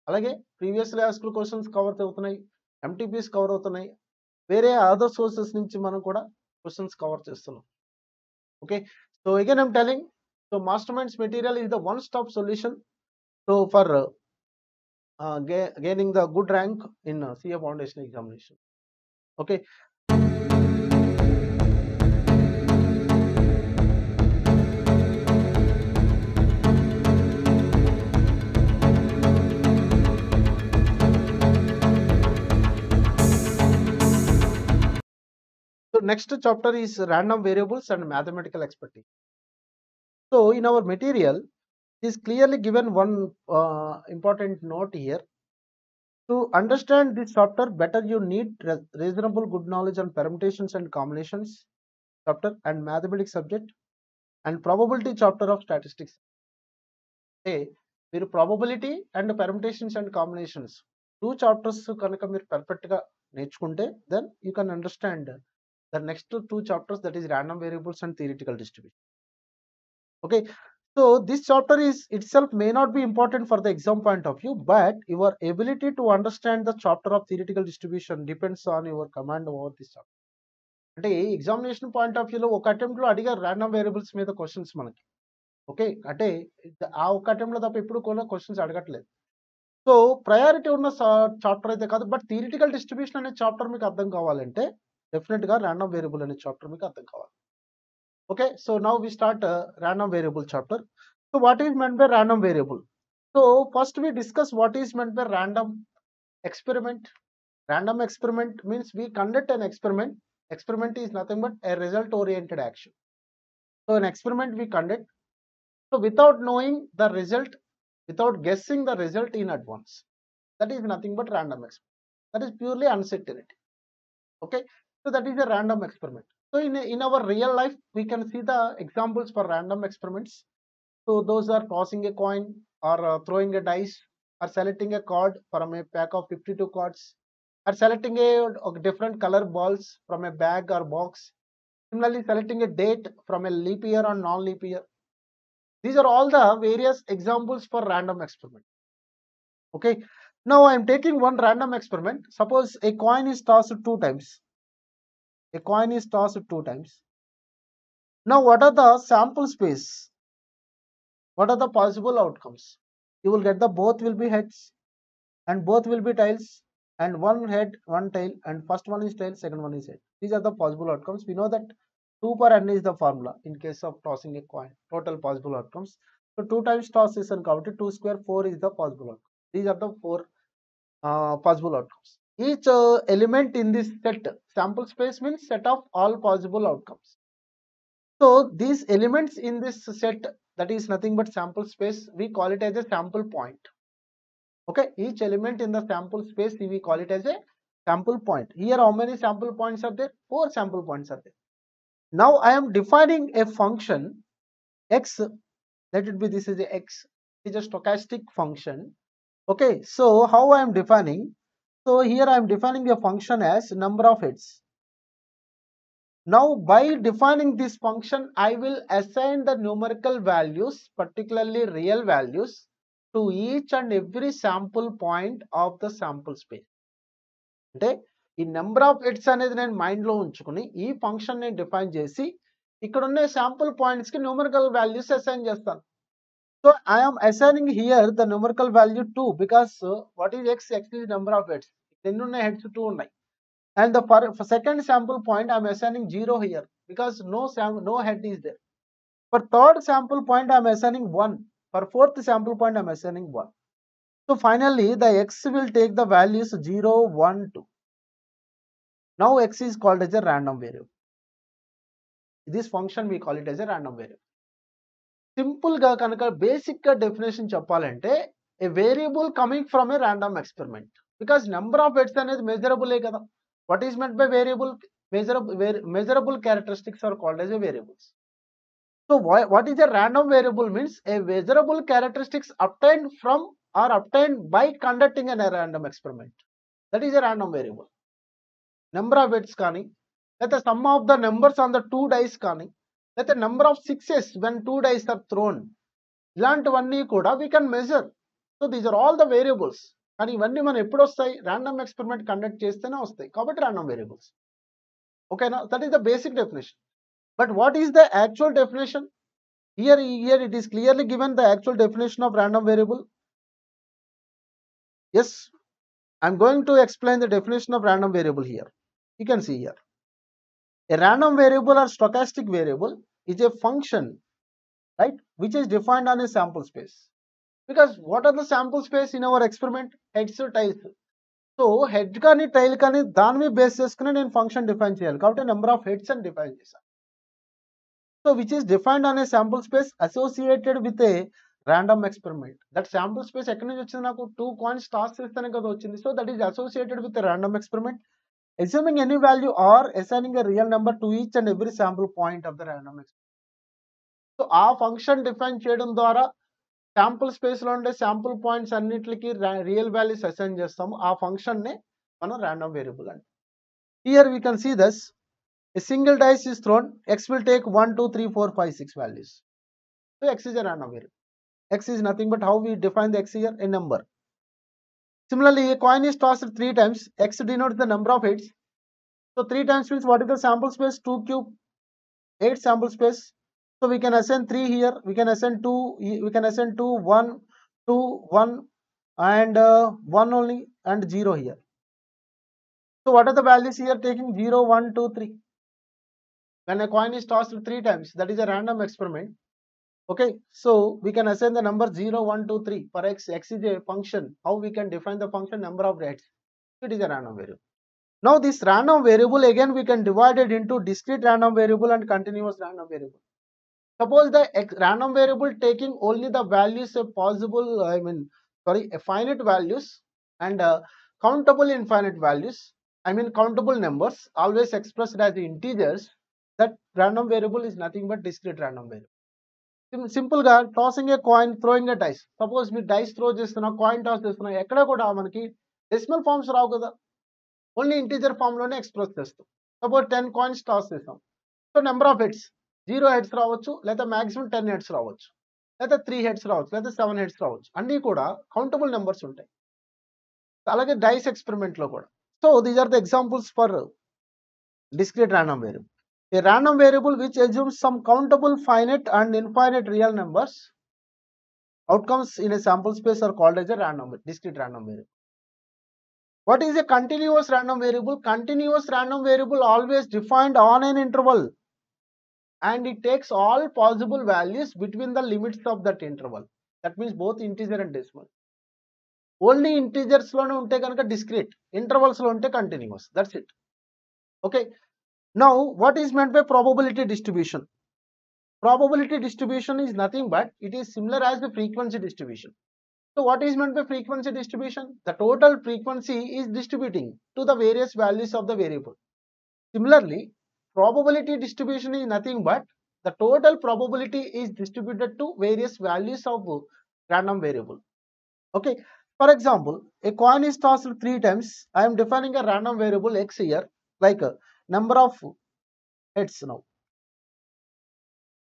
అలాగే ప్రీవియస్లీ ఆస్క్డ్ క్వశ్చన్స్ కవర్ అవుతున్నాయి, ఎంటీపీస్ కవర్ అవుతున్నాయి, వేరే అదర్ సోర్సెస్ నుంచి మనం కూడా క్వశ్చన్స్ కవర్ చేస్తున్నాం. Okay, so again I'm telling, so master minds material is the one stop solution so for gaining the good rank in CA foundation examination. Okay. So next chapter is random variables and mathematical expectation. So in our material is clearly given one important note here. To understand this chapter better, you need reasonable good knowledge on permutations and combinations chapter and mathematics subject and probability chapter of statistics. Hey, మీరు probability and permutations and combinations 2 chapters కనుక మీరు perfect గా నేర్చుకుంటే then you can understand the next 2 chapters, that is random variables and theoretical distribution. Okay, So this chapter is itself may not be important for the exam point of view, but your ability to understand the chapter of theoretical distribution depends on your command over this chapter. అంటే examination point of వ్యూలో ఒక attempt లో అడిగారు random variables మీద questions మనకి. Okay, అంటే ఆ ఒక అటెంప్ట్ లో తప్ప ఎప్పుడు కూడా క్వశ్చన్స్ అడగట్లేదు. సో ప్రయారిటీ ఉన్న చాప్టర్ అయితే కాదు, బట్ థియరిటికల్ డిస్ట్రిబ్యూషన్ అనే చాప్టర్ మీకు అర్థం కావాలంటే డెఫినెట్ గా ర్యాండమ్ వేరియబుల్ అనే చాప్టర్ మీకు అర్థం కావాలి. Okay, so now we start random variable chapter. So what is meant by random variable? So first we discuss what is meant by random experiment. Random experiment means we conduct an experiment. Experiment is nothing but a result oriented action. So an experiment we conduct, so without knowing the result, without guessing the result in advance, that is nothing but random experiment. That is purely uncertainty. Okay, so that is a random experiment. So in our real life we can see the examples for random experiments. So those are tossing a coin, or throwing a dice, or selecting a card from a pack of 52 cards, or selecting a different color balls from a bag or box. Similarly, selecting a date from a leap year or non-leap year. These are all the various examples for random experiment. Okay, now I am taking one random experiment. Suppose a coin is tossed 2 times. A coin is tossed 2 times. Now what are the sample space? What are the possible outcomes? You will get the both will be heads and both will be tails, and one head one tail, and first one is tail, second one is head. These are the possible outcomes. We know that 2 per n is the formula in case of tossing a coin. Total possible outcomes. So 2 times toss is counted, 2 square 4 is the possible outcome. These are the 4 possible outcomes. Each element in this set, sample space means set of all possible outcomes. So these elements in this set, that is nothing but sample space, we call it as a sample point. Okay, each element in the sample space we call it as a sample point. Here how many sample points are there? 4 sample points are there. Now I am defining a function x. Let it be, this is a x, it is a stochastic function. Okay, so how I am defining? So here I am defining a function as number of heads. Now by defining this function, I will assign the numerical values, particularly real values, to each and every sample point of the sample space. అంటే ఈ number of heads అనేది నేను మైండ్లో ఉంచుకుని ఈ function నేను define చేసి ఇక్కడ ఉన్న శాంపుల్ పాయింట్స్కి న్యూమరికల్ వాల్యూస్ అసైన్ చేస్తాను. So I'm assigning here the numerical value 2 because what is X? X is number of heads. ఎన్ని ఉన్నాయి? హెడ్స్ 2 ఉన్నాయి. And the for second sample point I am assigning 0 here because no head is there. For third sample point I am assigning 1. For fourth sample point I am assigning 1. So finally the x will take the values 0, 1, 2. Now x is called as a random variable. This function we call it as a random variable. Simple ga kanaka basic ga definition cheppalante, a variable coming from a random experiment, because number of heads అనేది measurable ఏ కదా. What is meant by variable? Measurable characteristics are called as a variables. So what is a random variable? Means a measurable characteristics obtained from or obtained by conducting a random experiment. That is a random variable. Number of heads kani, let the sum of the numbers on the 2 dice kani, let the number of sixes when 2 dice are thrown, ఇలాంటివన్నీ కూడా we can measure. So these are all the variables. కానీ ఇవన్నీ మనం ఎప్పుడు వస్తాయి? Random experiment conduct చేస్తేనే వస్తాయి, కాబట్టి ర్యాండమ్ వేరియబుల్స్. ఓకేనా? That is the basic definition. But what is the actual definition? Here it is clearly given the actual definition of random variable. Yes, I am going to explain the definition of random variable here. You can see here. A random variable or stochastic variable is a function, right, which is defined on a sample space. Because what are the sample space in our experiment? Heads or tails. So head కానీ tail కానీ దాని మీద base చేసుకుని నేను function define చేయాలి, కాబట్టి number of heads అని define చేశాను. So which is defined on a sample space associated with a random experiment. That sample space ఎక్కడి నుంచి వచ్చింది? నాకు 2 కాయిన్స్ టాస్ చేస్తేనే కదా వచ్చింది. So that is associated with random experiment, assuming any value or assigning a real number to each and every sample point of the random experiment. So ఆ function define చేయడం ద్వారా శాంపుల్ స్పేస్ లో ఉండే sample points అన్నిటికి real values assign చేస్తాము. ఆ function నే మనం ర్యాండమ్ వేరియబుల్ అంటే. Here we can see thus a single dice is thrown, x will take 1, 2, 3, 4, 5, 6 values. So x is a random variable. X is nothing but how we define the x here, a number. Similarly, a coin is tossed 3 times. X denotes the number of hits. So 3 times means what is the sample space? 2 cube, 8 sample space. So we can assign 3 here. We can assign 2. We can assign 2, 1, 2, 1, and 1 only, and 0 here. So what are the values here taking? 0, 1, 2, 3. When a coin is tossed 3 times, that is a random experiment. Okay, so we can assign the number 0, 1, 2, 3 for x. X is a function. How we can define the function? Number of hits. It is a random variable. Now this random variable, again we can divide it into discrete random variable and continuous random variable. Suppose the random variable taking only the values of possible, finite values and countable infinite values, countable numbers, always expressed as integers. That random variable is nothing but discrete random variable. Simple గా tossing a coin, throwing a dice. Suppose we dice throw చేస్తున్నా, coin toss చేస్తున్నా, ఎక్కడ కూడా మనకి decimal forms రావు కదా, only integer form లోనే express చేస్తాం. Suppose 10 coins toss చేస్తాం. So number of heads 0 heads రావచ్చు, లేదా మాక్సిమం 10 హెడ్స్ రావచ్చు, లేదా 3 హెడ్స్ రావచ్చు, లేదా 7 హెడ్స్ రావచ్చు. అన్నీ కూడా కౌంటబుల్ నెంబర్స్ ఉంటాయి. అలాగే డైస్ ఎక్స్పెరిమెంట్ లో కూడా. So these are the examples for discrete random variable. A random variable which assumes some countable finite and infinite real numbers. Outcomes in a sample space are called as a discrete random variable. What is a continuous random variable? Continuous random variable always defined on an interval, and it takes all possible values between the limits of that interval. That means both integer and decimal. Only integers lone unte kanaka discrete, intervals lo unte continuous. That's it. Okay. Now, what is meant by probability distribution? Probability distribution is nothing but it is similar as the frequency distribution. So, what is meant by frequency distribution? The total frequency is distributing to the various values of the variable. Similarly, probability distribution is nothing but the total probability is distributed to various values of random variable. Okay. For example, a coin is tossed 3 times. I am defining a random variable x here, like number of heads now.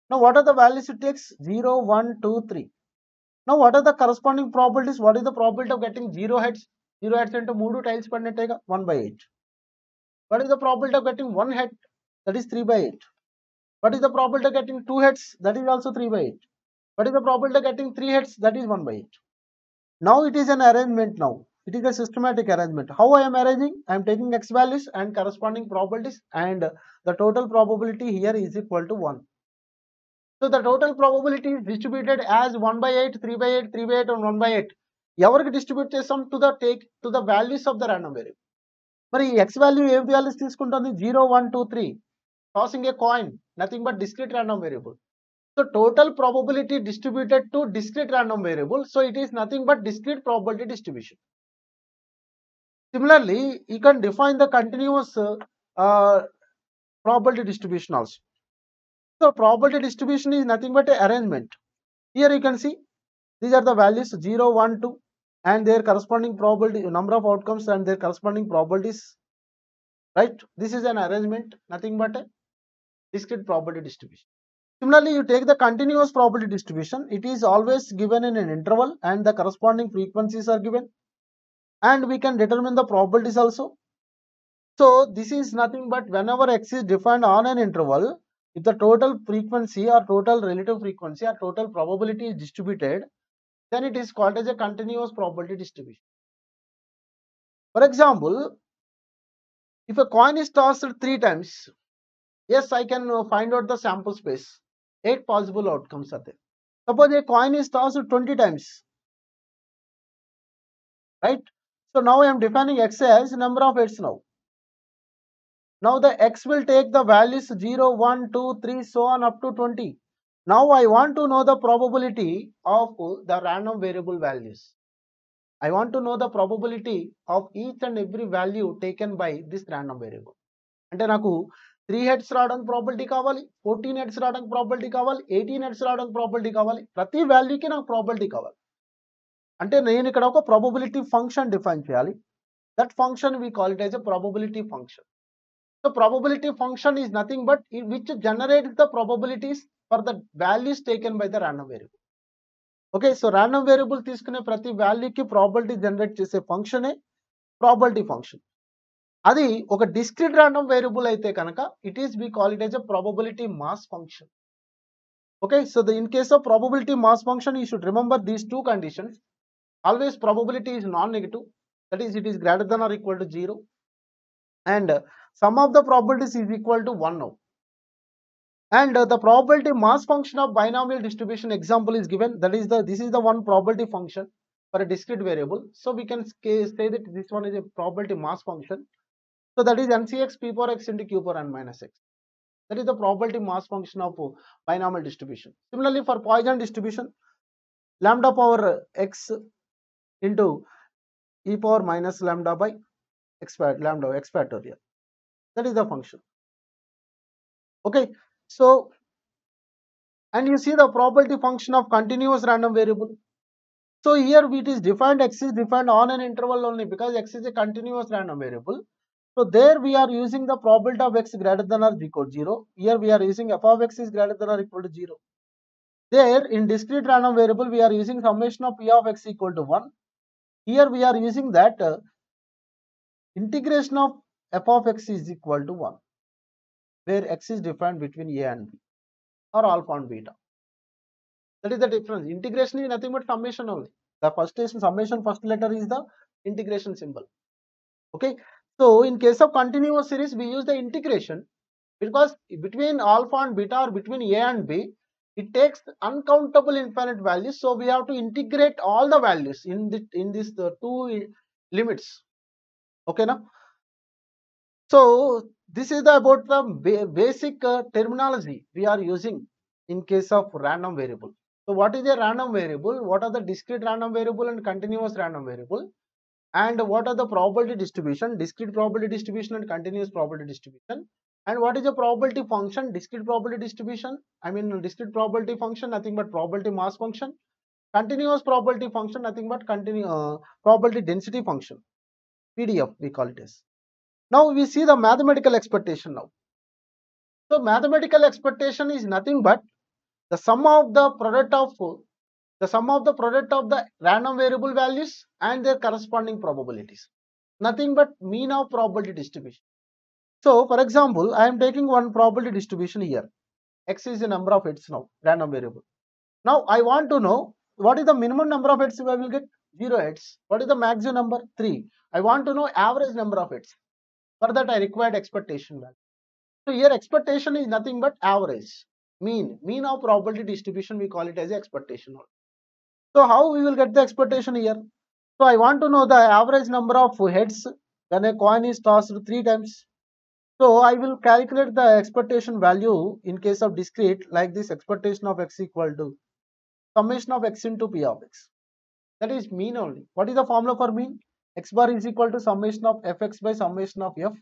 Now, what are the values it takes? 0, 1, 2, 3. Now, what are the corresponding probabilities? What is the probability of getting 0 heads? 0 heads into 3 tiles pannetega 1 by 8. What is the probability of getting 1 head? That is 3 by 8. What is the probability of getting 2 heads? That is also 3 by 8. What is the probability of getting 3 heads? That is 1 by 8. Now, it is an arrangement now. It is a systematic arrangement. How I am arranging? I am taking x values and corresponding probabilities, and the total probability here is equal to 1. So the total probability is distributed as 1 by 8, 3 by 8, 3 by 8 and 1 by 8. ఎవరికి distribute చేస్తాం? To the values of the random variable. మరి x value ఏ values తీసుకుంటుంది? 0, 1, 2, 3. Tossing A coin, nothing but discrete random variable. So total probability distributed to discrete random variable. So it is nothing but discrete probability distribution. Similarly, you can define the continuous probability distribution also. So probability distribution is nothing but an arrangement. Here you can see these are the values 0, 1, 2 and their corresponding probability, number of outcomes and their corresponding probabilities. Right? This is an arrangement, nothing but a discrete probability distribution. Similarly, you take the continuous probability distribution. It is always given in an interval and the corresponding frequencies are given. And we can determine the probabilities also. So this is nothing but whenever x is defined on an interval, if the total frequency or total relative frequency or total probability is distributed, then it is called as a continuous probability distribution. For example, if a coin is tossed 3 times, yes, I can find out the sample space. 8 possible outcomes are there. Suppose a coin is tossed 20 times, right? So now I am defining x as number of heads now. Now the x will take the values 0, 1, 2, 3, so on up to 20. Now I want to know the probability of the random variable values. I want to know the probability of each and every value taken by this random variable. అంటే నాకు 3 heads రావడానికి probability కావాలి, 14 heads రావడానికి probability కావాలి, 18 heads రావడానికి probability కావాలి. ప్రతి వాల్యూకి నాకు ప్రాబిలిటీ కావాలి. అంటే నేను ఇక్కడ ఒక ప్రాబబిలిటీ ఫంక్షన్ డిఫైన్ చేయాలి. That function we call it as a probability function. So probability function is nothing but which generates the probabilities for the values taken by the random variable. Okay, so random variable తీసుకునే ప్రతి వాల్యూకి probability generate చేసే ఫంక్షనే probability function. అది ఒక discrete random variable అయితే కనుక it is we call it as a probability mass function. Okay, so in case of probability mass function, you should remember these two conditions. Always probability is non-negative, that is it is greater than or equal to 0, and sum of the probabilities is equal to 1 now. And the probability mass function of binomial distribution example is given, that is this is the one probability function for a discrete variable. So we can say that this one is a probability mass function. So that is NCX P power x into Q power n minus x. That is the probability mass function of binomial distribution. Similarly, for Poisson distribution, lambda power x into e power minus lambda by x factorial. That is the function. Okay, so and you see the probability function of continuous random variable. So here it is defined, x is defined on an interval only because x is a continuous random variable. So there we are using the probability of x greater than or equal to 0. Here we are using f of x is greater than or equal to 0. There in discrete random variable we are using summation of p of x equal to 1. Here we are using that integration of f of x is equal to 1, where x is defined between a and b or alpha and beta. That is the difference. Integration is nothing but summation only. The first is summation, first letter is the integration symbol. Okay, so in case of continuous series we use the integration because between alpha and beta or between a and b it takes uncountable infinite values, so we have to integrate all the values in this two limits. Okay now, so this is about the basic terminology we are using in case of random variable. So what is a random variable, what are the discrete random variable and continuous random variable, and what are the probability distribution, discrete probability distribution and continuous probability distribution, and what is a probability function, discrete probability distribution, discrete probability function nothing but probability mass function, continuous probability function nothing but probability density function, PDF we call it as. Now we see the mathematical expectation now. So mathematical expectation is nothing but the sum of the product of the random variable values and their corresponding probabilities, nothing but mean of probability distribution. So for example, I am taking one probability distribution here. X is the number of hits now, random variable. Now I want to know what is the minimum number of hits I will get, 0 hits. What is the maximum number, 3. I want to know average number of hits. For that I required expectation value. So here expectation is nothing but average, mean of probability distribution, we call it as expectation. So how we will get the expectation here? So I want to know the average number of heads when a coin is tossed 3 times. So I will calculate the expectation value in case of discrete like this, expectation of x equal to summation of x into p of x. That is mean only. What is the formula for mean? X bar is equal to summation of fx by summation of f.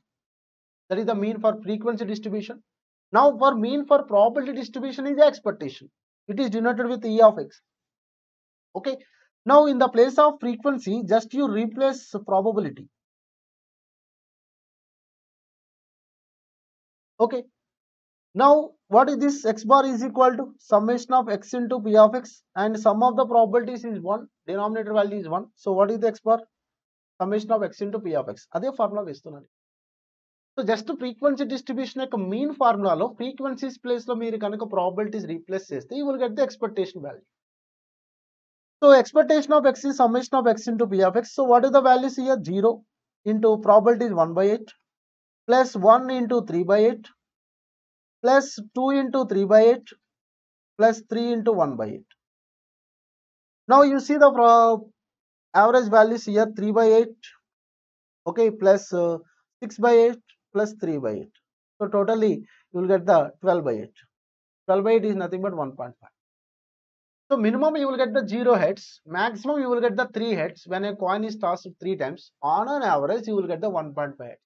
That is the mean for frequency distribution. Now for mean for probability distribution is the expectation. It is denoted with E of x. Okay. Now in the place of frequency, just you replace probability. Okay. Now what is this? X bar is equal to summation of x into p of x, and sum of the probabilities is 1, denominator value is 1. So what is the x bar? Summation of x into p of x. Adhe formula vestunnadi. So just frequency distribution యొక్క mean formula lo frequencies place lo meer kanaka probabilities replace cheste you will get the expectation value. So expectation of x is summation of x into p of x. So what is the values here? 0 into probability is 1 by 8 plus 1 into 3 by 8 plus 2 into 3 by 8 plus 3 into 1 by 8. Now you see the average values here, 3 by 8, okay, plus 6 by 8 plus 3 by 8. So totally you will get the 12 by 8. 12 by 8 is nothing but 1.5. So minimum you will get the 0 heads, maximum you will get the 3 heads when a coin is tossed 3 times. On an average you will get the 1.5 heads.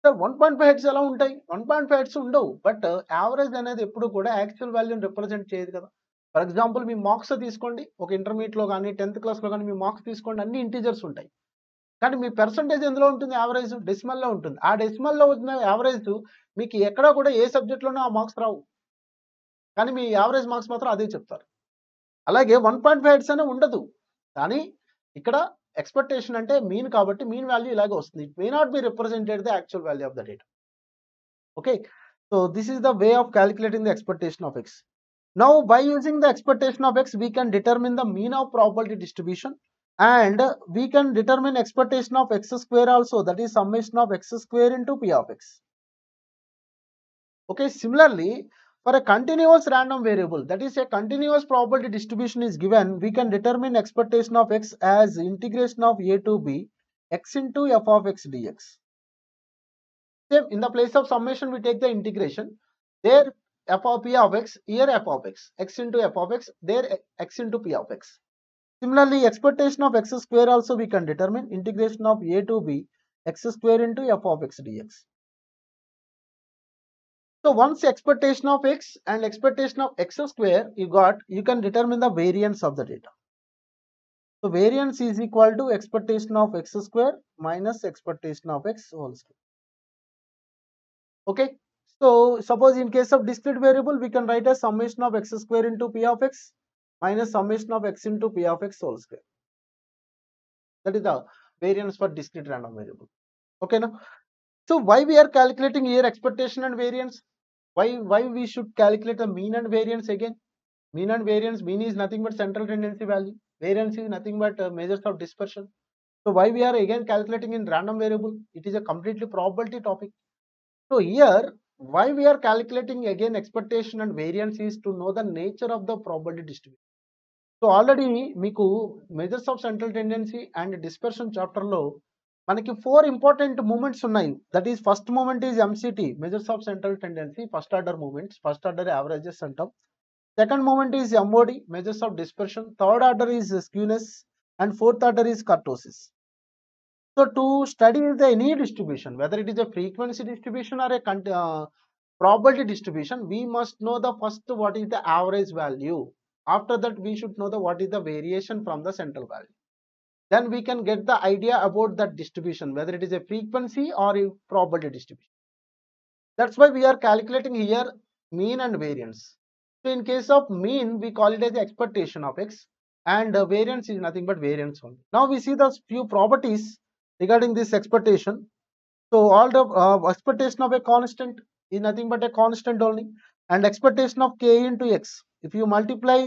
So 1.5 heads ఎలా ఉంటాయి? 1.5 heads ఉండవు, but average అనేది ఎప్పుడు కూడా actual వాల్యూని represent చేయదు కదా. For example me marks తీసుకోండి, ఒక ఇంటర్మీడియట్లో కానీ 10th క్లాస్లో కానీ మీ మార్క్స్ తీసుకోండి, అన్ని ఇంటీజర్స్ ఉంటాయి. కానీ మీ పర్సంటేజ్ ఎందులో ఉంటుంది? యావరేజ్ డెసిమల్లో ఉంటుంది. ఆ డెసిమల్లో ఉన్న యావరేజ్ మీకు ఎక్కడా కూడా ఏ సబ్జెక్ట్లోనూ ఆ మార్క్స్ రావు. కానీ మీ యావరేజ్ మార్క్స్ మాత్రం అదే చెప్తారు. అలాగే 1.5 అనే ఉండదు. కానీ ఇక్కడ ఎక్స్పెక్టేషన్ అంటే మీన్ కాబట్టి మీన్ వాల్యూ ఇలాగే వస్తుంది. It may not be represented the actual value of the data. Okay, so this is the way of calculating the expectation of x. Now by using the expectation of x, we can determine the mean of probability distribution, and we can determine expectation of x square also, that is summation of x square into p of x. Okay, similarly for a continuous random variable, that is a continuous probability distribution is given, we can determine expectation of x as integration of a to b x into f of x dx. Same, in the place of summation we take the integration. There f of p of x, here f of x, x into f of x, there x into p of x. Similarly, expectation of x square also we can determine, integration of a to b x square into f of x dx. So once expectation of x and expectation of x square you got, you can determine the variance of the data. So variance is equal to expectation of x square minus expectation of x whole square. Okay, so suppose in case of discrete variable, we can write as summation of x square into p of x minus summation of x into p of x whole square. That is the variance for discrete random variable. Okay, now, so why we are calculating here expectation and variance? Why we should calculate the mean and variance again? Mean and variance, mean is nothing but central tendency value. Variance is nothing but measures of dispersion. So why we are again calculating in random variable? It is a completely probability topic. So here, why we are calculating again expectation and variance is to know the nature of the probability distribution. So already మీకు measures of central tendency and dispersion chapter లో మనకి 4 important movements ఉన్నాయి. That is, first movement is MCT, measures of central tendency, first order movements, first order averages అంటాం. Second movement is MOD, measures of dispersion. Third order is skewness, and fourth order is kurtosis. So to study the any distribution, whether it is a frequency distribution or a probability distribution, we must know the first what is the average value. After that, we should know the what is the variation from the central value. Then we can get the idea about that distribution, whether it is a frequency or a probability distribution. That's why we are calculating here mean and variance. So in case of mean, we call it as the expectation of x, and variance is nothing but variance only. Now we see the few properties regarding this expectation. So all the expectation of a constant is nothing but a constant only, and expectation of k into x. If you multiply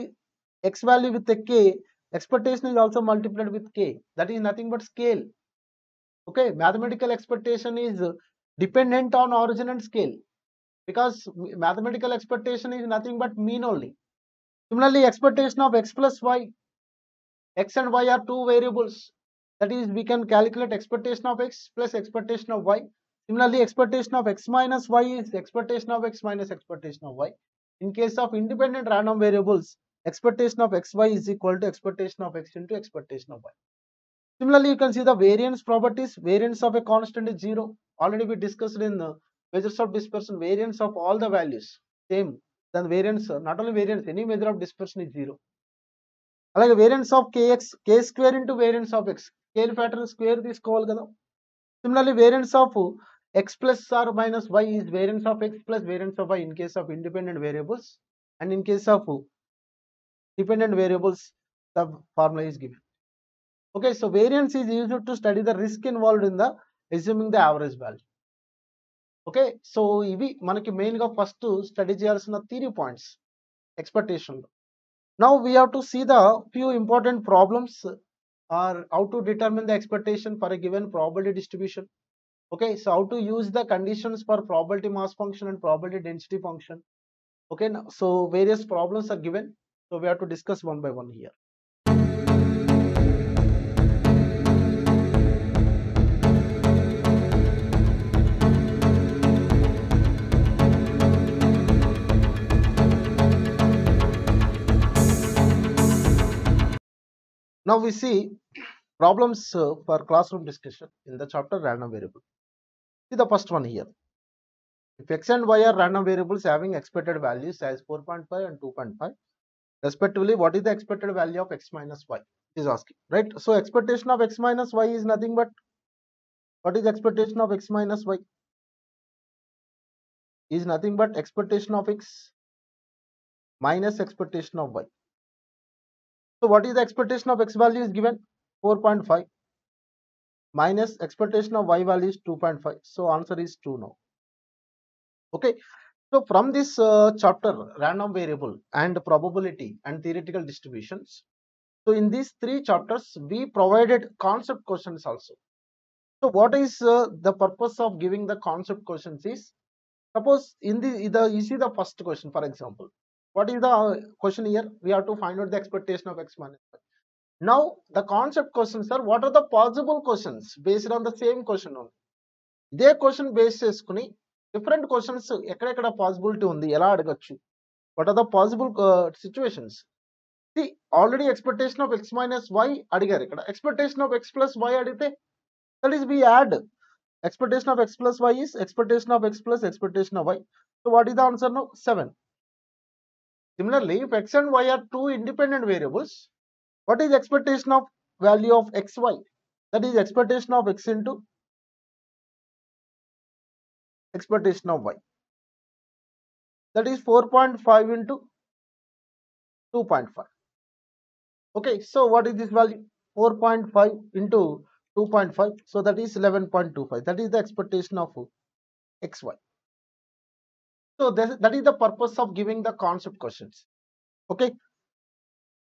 x value with a k, expectation is also multiplied with k. That is nothing but scale. Okay, mathematical expectation is dependent on origin and scale, because mathematical expectation is nothing but mean only. Similarly, expectation of x plus y, x and y are two variables. That is, we can calculate expectation of x plus expectation of y. Similarly, expectation of x minus y is expectation of x minus expectation of y. In case of independent random variables, expectation of xy is equal to expectation of x into expectation of y. Similarly, you can see the variance properties. Variance of a constant is 0. Already we discussed in the measures of dispersion, variance of all the values same. Then variance, not only variance, any measure of dispersion is 0. అలాగే variance of kx, k square into variance of x, scale factor square తీసుకోవాలి కదా. Similarly, variance of x plus or minus y is variance of x plus variance of y in case of independent variables, and in case of dependent variables, the formula is given. Okay, so variance is used to study the risk involved in the assuming the average value. Okay, so ఇవి మనకి main గా first study చేయాల్సిన theory points expectation లో. Now we have to see the few important problems or how to determine the expectation for a given probability distribution. Okay, so how to use the conditions for probability mass function and probability density function. Okay, now, so various problems are given, so we have to discuss one by one here. Now we see problems for classroom discussion in the chapter random variable. See the first one here. If x and y are random variables having expected values as 4.5 and 2.5 respectively, what is the expected value of x minus y? It is asking, right? So expectation of x minus y is nothing but, what is expectation of x minus y? Is nothing but expectation of x minus expectation of y. So what is the expectation of x value is given 4.5 minus expectation of y value is 2.5. So answer is 2 now. Okay. So from this chapter, random variable and probability and theoretical distributions. So in these three chapters, we provided concept questions also. So what is the purpose of giving the concept questions is, suppose in the you see the first question, for example, what is the question here? We have to find out the expectation of x minus y. Now the concept questions are what are the possible questions based on the same question only. ఇదే question base చేసుకుని different questions ఎక్కడెక్కడ possibility ఉంది ఎలా అడగచ్చు, what are the possible situations. Already expectation of x minus y అడిగారు, ఇక్కడ expectation of x plus y అడిగితే that is we add expectation of x plus y is expectation of x plus expectation of y. So what is the answer now? 7. Similarly, if x and y are two independent variables, what is expectation of value of xy? That is expectation of x into expectation of y. That is 4.5 into 2.5. Okay, so what is this value? 4.5 into 2.5. So that is 11.25. That is the expectation of xy. So that is the purpose of giving the concept questions. Okay.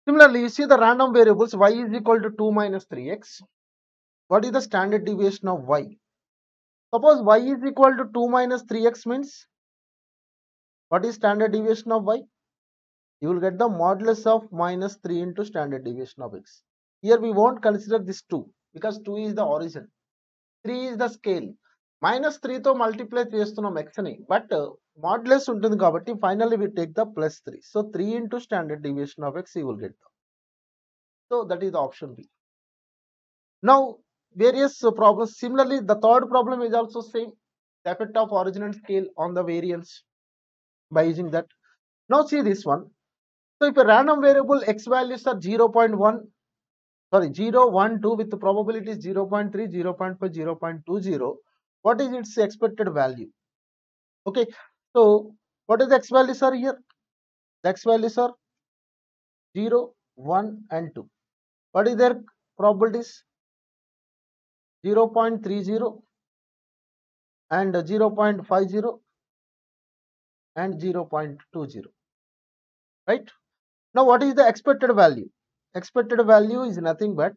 Similarly, you see the random variables y is equal to 2 minus 3x. What is the standard deviation of y? Suppose y is equal to 2 minus 3x means, what is standard deviation of y? You will get the modulus of minus 3 into standard deviation of x. Here we won't consider this 2 because 2 is the origin. 3 is the scale. Minus 3 తో multiply చేస్తున్నాం x ని, but modulus ఉంటుంది కాబట్టి finally we take the plus 3. So 3 into standard deviation of x you will get. So that is the option B. Now various problems. Similarly, the third problem is also same. The effect of origin and scale on the variance by using that. Now see this one. So if a random variable x values are 0.1, sorry 0, 1, 2 with the probabilities 0.3, 0.5, 0.20, what is its expected value? Okay, so what is the x values are here? The x values are 0, 1 and 2. What is their probabilities? 0.30 and 0.50 and 0.20, right? Now what is the expected value? Expected value is nothing but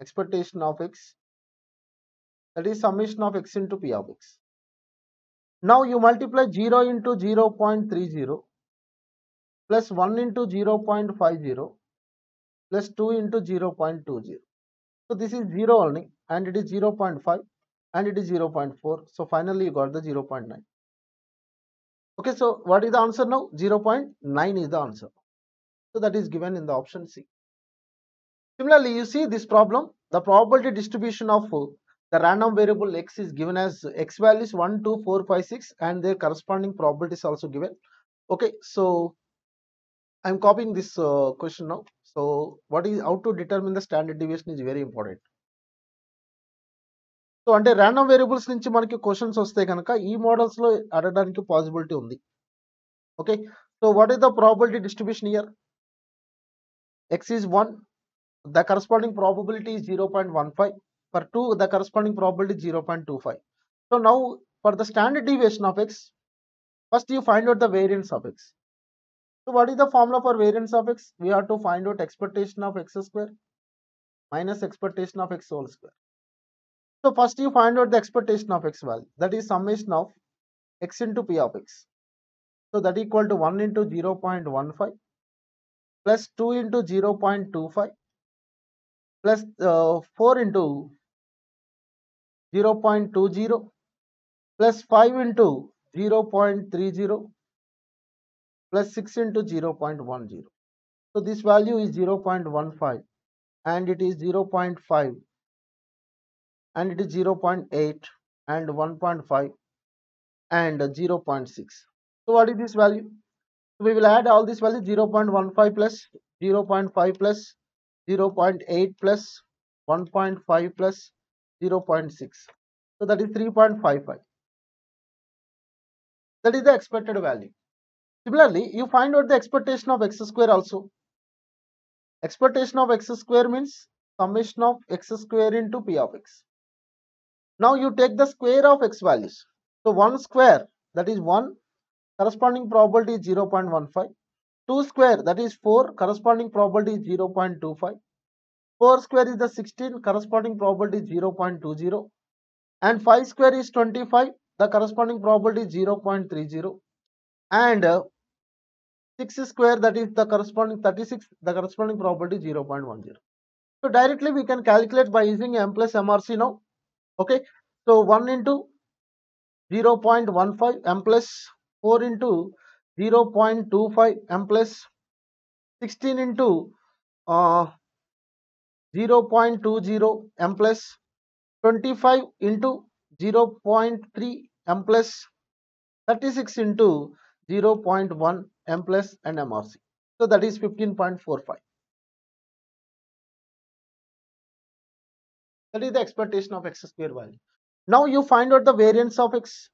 expectation of x, that is summation of x into p of x. Now you multiply 0 into 0.30 plus 1 into 0.50 plus 2 into 0.20. So this is 0 only and it is 0.5 and it is 0.4. So finally you got the 0.9. Okay, so what is the answer now? 0.9 is the answer. So that is given in the option C. Similarly, you see this problem, the probability distribution of the random variable x is given as x values 1, 2, 4, 5, 6 and their corresponding probability is also given. Okay, so I am copying this question now. So what is how to determine the standard deviation is very important. So అంటే random variables నుంచి మనకి questions వస్తే కనుక ఈ models లో అడగడానికి possibility ఉంది. Okay, so what is the probability distribution here? x is 1, the corresponding probability is 0.15. For 2, the corresponding probability is 0.25. So now for the standard deviation of x, first you find out the variance of x. So what is the formula for variance of x? We have to find out expectation of x square minus expectation of x whole square. So first you find out the expectation of x value, that is summation of x into p of x. So that equal to 1 into 0.15 plus 2 into 0.25 plus 4 into 0.20 plus 5 into 0.30 plus 6 into 0.10. So this value is 0.15 and it is 0.5 and it is 0.8 and 1.5 and 0.6. So what is this value? So we will add all these values, 0.15 plus 0.5 plus 0.8 plus 1.5 plus 0.6. So that is 3.55. That is the expected value. Similarly, you find out the expectation of x square also. Expectation of x square means summation of x square into p of x. Now you take the square of x values. So 1 square, that is 1, corresponding probability is 0.15. 2 square, that is 4, corresponding probability is 0.25. 4 square is the 16, corresponding probability is 0.20. And 5 square is 25, the corresponding probability is 0.30. And 6 square, that is the corresponding 36, the corresponding probability is 0.10. So directly we can calculate by using m plus MRC now. Okay, so 1 into 0.15 m plus 4 into 0.25 m plus 16 into 0.20 m plus 25 into 0.3 m plus 36 into 0.1 m plus and MRC. So that is 15.45. That is the expectation of x square value. Now you find out the variance of x.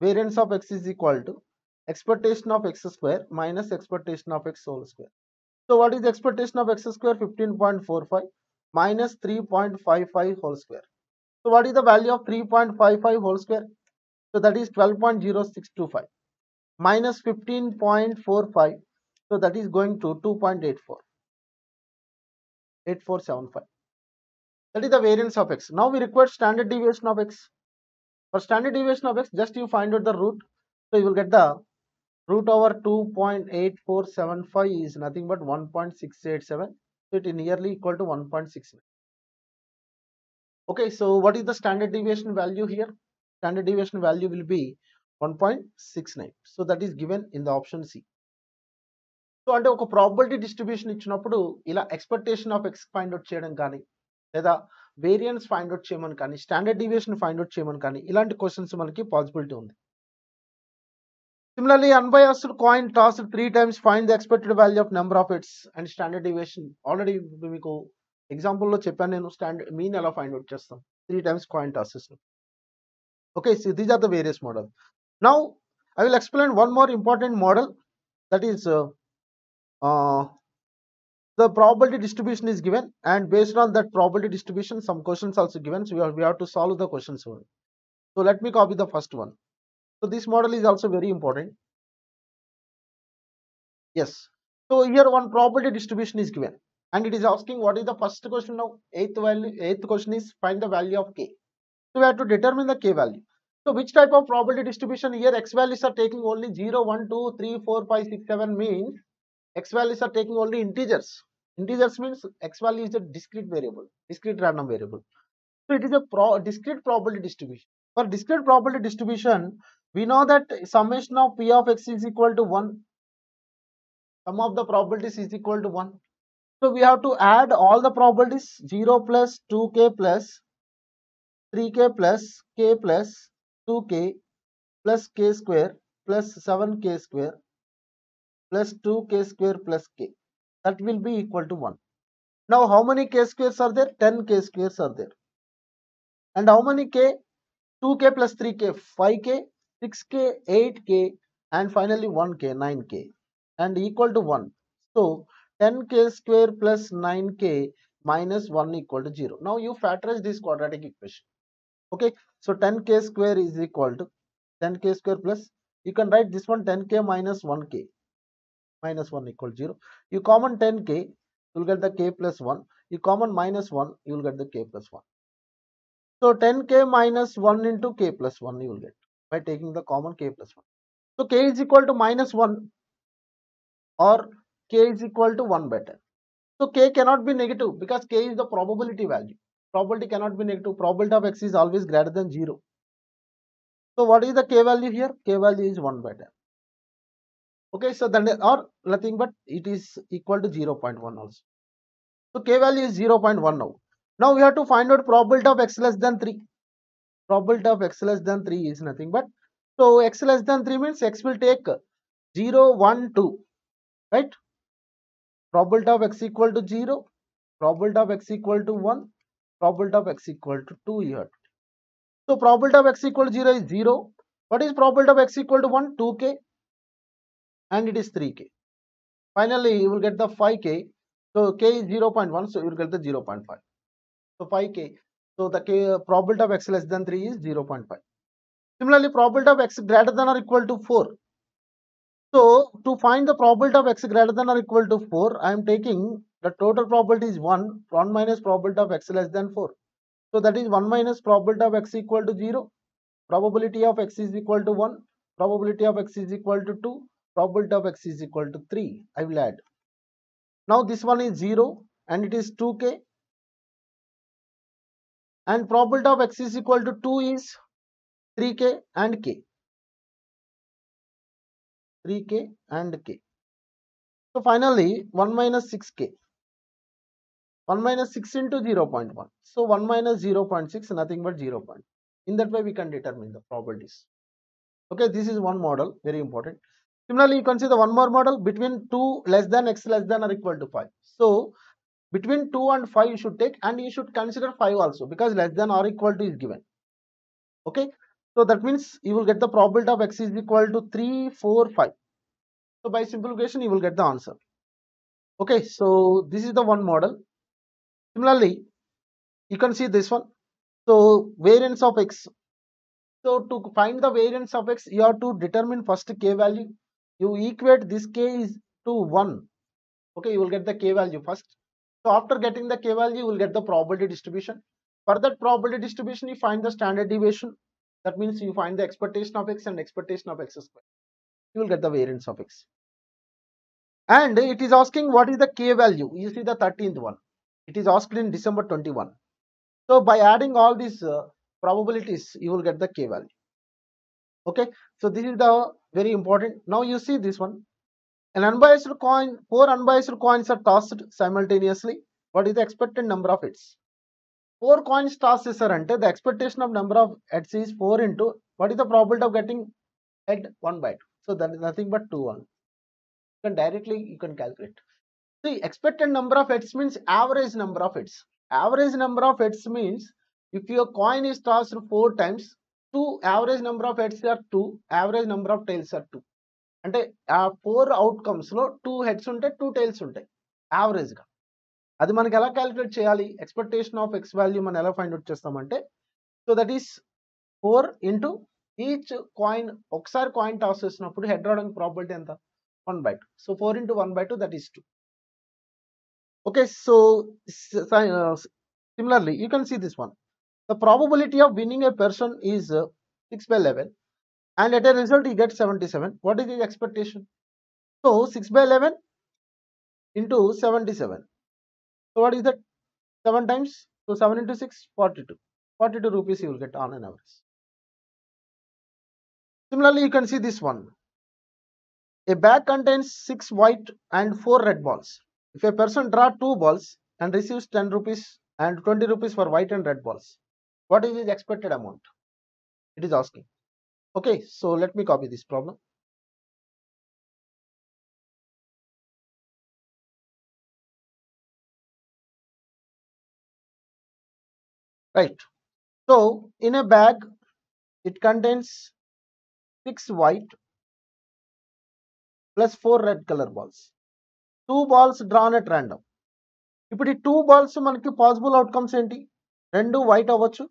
Variance of x is equal to expectation of x square minus expectation of x whole square. So what is the expectation of x square? 15.45 minus 3.55 whole square. So what is the value of 3.55 whole square? So that is 12.0625 minus 15.45. So that is going to 2.84. 8475. That is the variance of x. Now we require standard deviation of x. For standard deviation of x, just you find out the root. So you will get the root over 2.8475 is nothing but 1.687. So it is nearly equal to 1.69. Okay, so what is the standard deviation value here? Standard deviation value will be 1.69. So that is given in the option C. So అంటే ఒక probability distribution ఇచ్చినప్పుడు ఇలా expectation of X find out చేయడం కానీ లేదా variance find out చేయమని కానీ standard deviation find out చేయమని కానీ ఇలాంటి క్వశ్చన్స్ మనకి పాసిబిలిటీ ఉంది. Similarly, unbiased coin tossed 3 times, find the expected value of number of hits and standard deviation. Already మీకు ఎగ్జాంపుల్ లో చెప్పాను నేను స్టాండర్డ్ మీన్ ఎలా ఫైండ్ అవుట్ చేస్తాం 3 times coin tosses. Okay, so these are the various models. Now I will explain one more important model, that is the probability distribution is given, and based on that probability distribution some questions also given, so we have to solve the questions. So let me copy the first one. So this model is also very important. Yes, so here one probability distribution is given and it is asking what is the first question now. Eighth question is find the value of k. So we have to determine the k value. So which type of probability distribution? Here x values are taking only 0, 1, 2, 3, 4, 5, 6, 7 means x values are taking only integers. Integers means x value is a discrete variable, discrete random variable. So it is a discrete probability distribution. For discrete probability distribution, we know that summation of p of x is equal to 1. Sum of the probabilities is equal to 1. So we have to add all the probabilities, 0 plus 2k plus 3k plus k plus 2k plus k square plus 7k square plus 2k square plus k. That will be equal to 1. Now how many k squares are there? 10 k squares are there. And how many k? 2k plus 3k, 5k, 6k, 8k, and finally 1k, 9k, and equal to 1. So 10k square plus 9k minus 1 equal to 0. Now you factorize this quadratic equation. Okay, so 10k square is equal to 10k square plus, you can write this one 10k minus 1k minus 1 equal to 0. You common 10k, you will get the k plus 1. You common minus 1, you will get the k plus 1. So 10k minus 1 into k plus 1 you will get by taking the common k plus 1. So k is equal to minus 1 or k is equal to 1 better. So k cannot be negative because k is the probability value. Probability cannot be negative. Probability of x is always greater than 0. So what is the k value here? K value is 1 better. Okay, so then or nothing but it is equal to 0.1 also. So k value is 0.1 now. Now we have to find out probability of x less than 3. Probability of x less than 3 is nothing but, so x less than 3 means x will take 0, 1, 2, right? Probability of x equal to 0, probability of x equal to 1, probability of x equal to 2 here. So probability of x equal to 0 is 0. What is probability of x equal to 1? 2k, and it is 3k. Finally, you will get the 5k. So k is 0.1, so you will get the 0.5. So 5k. So the probability of x less than 3 is 0.5. Similarly, probability of x greater than or equal to 4. So to find the probability of x greater than or equal to 4, I am taking the total probability is 1 minus probability of x less than 4. So that is 1 minus probability of x equal to 0. Probability of x is equal to 1. Probability of x is equal to 2. Probability of x is equal to 3. I will add. Now this one is 0 and it is 2k. And probability of x is equal to 2 is 3k and k. 3k and k. So finally 1 minus 6k. 1 minus 6 into 0.1. So 1 minus 0.6, nothing but 0. In that way we can determine the probabilities. Okay, this is one model, very important. Similarly, you can see the one more model between 2 less than x less than or equal to 5. So between 2 and 5 you should take, and you should consider 5 also, because less than or equal to is given. Okay, so that means you will get the probability of x is equal to 3, 4, 5. So by simplification you will get the answer. Okay, so this is the one model. Similarly, you can see this one. So variance of x. So to find the variance of x, you have to determine first k value. You equate this k is to 1. Okay, you will get the k value first. So after getting the k value, you will get the probability distribution. For that probability distribution, you find the standard deviation. That means you find the expectation of x and expectation of x square. You will get the variance of x. And it is asking what is the k value. You see the 13th one. It is asked in December 21. So by adding all these probabilities, you will get the k value. Okay, so this is the very important. Now you see this one. An unbiased coin, 4 unbiased coins are tossed simultaneously. What is the expected number of hits? 4 coins tossed ante the expectation of number of heads is 4 into what is the probability of getting head 1 by 2. So that is nothing but 2 1. You can directly calculate. See, expected number of heads means average number of heads. Average number of heads means if your coin is tossed 4 times, average number of heads are 2, average number of tails are 2. అంటే ఆ 4 outcomes లో 2 heads ఉంటాయి, 2 tiles ఉంటాయి average గా. అది మనకి ఎలా calculate చేయాలి? ఎక్స్పెక్టేషన్ ఆఫ్ ఎక్స్ వాల్యూ మనం ఎలా ఫైండ్ అవుట్ చేస్తామంటే, so that is 4 into each coin. ఒకసారి కాయిన్ టాస్ చేసినప్పుడు హెడ్ రావడానికి ప్రాబిలిటీ ఎంత? 1/2. So 4 into 1/2 that is 2. Okay, so similarly you can see this one. The probability of winning a person is 6/11. And at a result he gets 77. What is his expectation? So 6/11 into 77. So what is that? 7 times. So 7 into 6, 42. 42 rupees you will get on an average. Similarly, you can see this one. A bag contains 6 white and 4 red balls. If a person draws 2 balls and receives 10 rupees and 20 rupees for white and red balls, what is his expected amount? It is asking. Okay, so let me copy this problem. Right. So in a bag, it contains 6 white plus 4 red color balls. 2 balls drawn at random. ఇప్పుడు ఈ 2 balls మనకి possible outcomes ఏంటి? 2 white అవ్వచ్చు,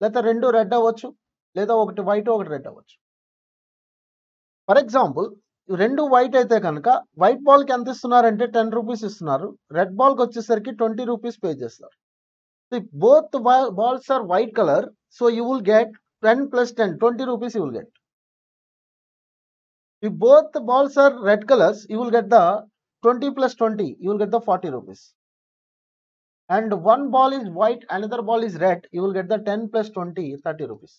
లేదా 2 red అవ్వచ్చు, లేదా ఒకటి white ఒకటి రెడ్ అవ్వచ్చు. ఫర్ ఎగ్జాంపుల్ 2 వైట్ అయితే కనుక వైట్ బాల్కి ఎంత ఇస్తున్నారంటే 10 రూపీస్ ఇస్తున్నారు, రెడ్ బాల్కి వచ్చేసరికి 20 రూపీస్ పే చేస్తారు. Both balls are white colour, so you will get 10 plus 10, 20 rupees you will get. If both the balls are red colors, you will get the 20 plus 20, you will get the 40 rupees. And one ball is white, another ball is red, you will get the 10 plus 20, 30 rupees.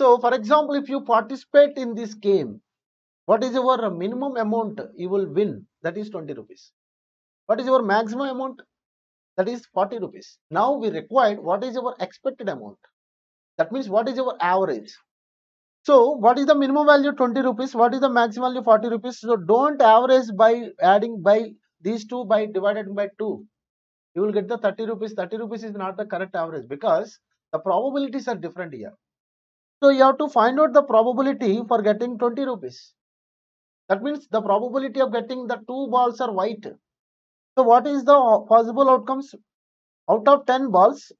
So for example, if you participate in this game, what is your minimum amount you will win? That is 20 rupees. What is your maximum amount? That is 40 rupees. Now we required what is your expected amount. That means what is your average. So what is the minimum value? 20 rupees. What is the maximum value? 40 rupees. So don't average by adding by these two by divided by 2. You will get the 30 rupees. 30 rupees is not the correct average because the probabilities are different here. So you have to find out the probability for getting 20 rupees. That means the probability of getting the 2 balls are white. So what is the possible outcomes? Out of 10 balls,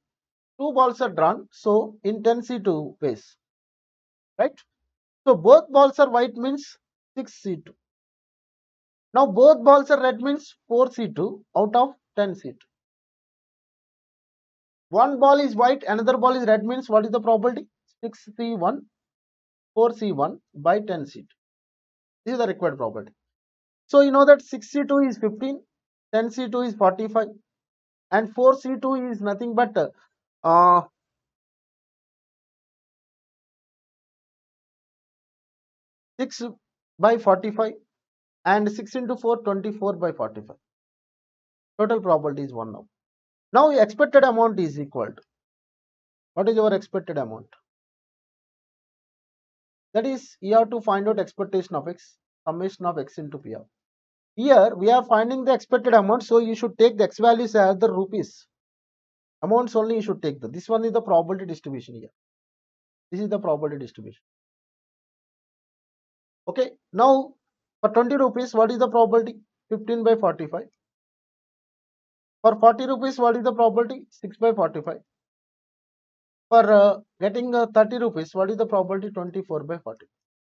2 balls are drawn. So in 10C2 ways, right? So both balls are white means 6C2. Now both balls are red means 4C2 out of 10C2. One ball is white, another ball is red means what is the probability? 6C1, 4C1 by 10C2. This is the required probability. So you know that 6C2 is 15, 10C2 is 45, and 4C2 is nothing but 6 by 45, and 6 into 4, 24 by 45. Total probability is 1 now. Now expected amount is equal to, what is our expected amount? That is, you have to find out expectation of x, summation of x into p of. Here we are finding the expected amount, so you should take the x values as the rupees. Amounts only you should take the. This one is the probability distribution here. This is the probability distribution. Okay, now for 20 rupees, what is the probability? 15 by 45. For 40 rupees, what is the probability? 6 by 45. For getting 30 rupees, what is the probability? 24 by 40.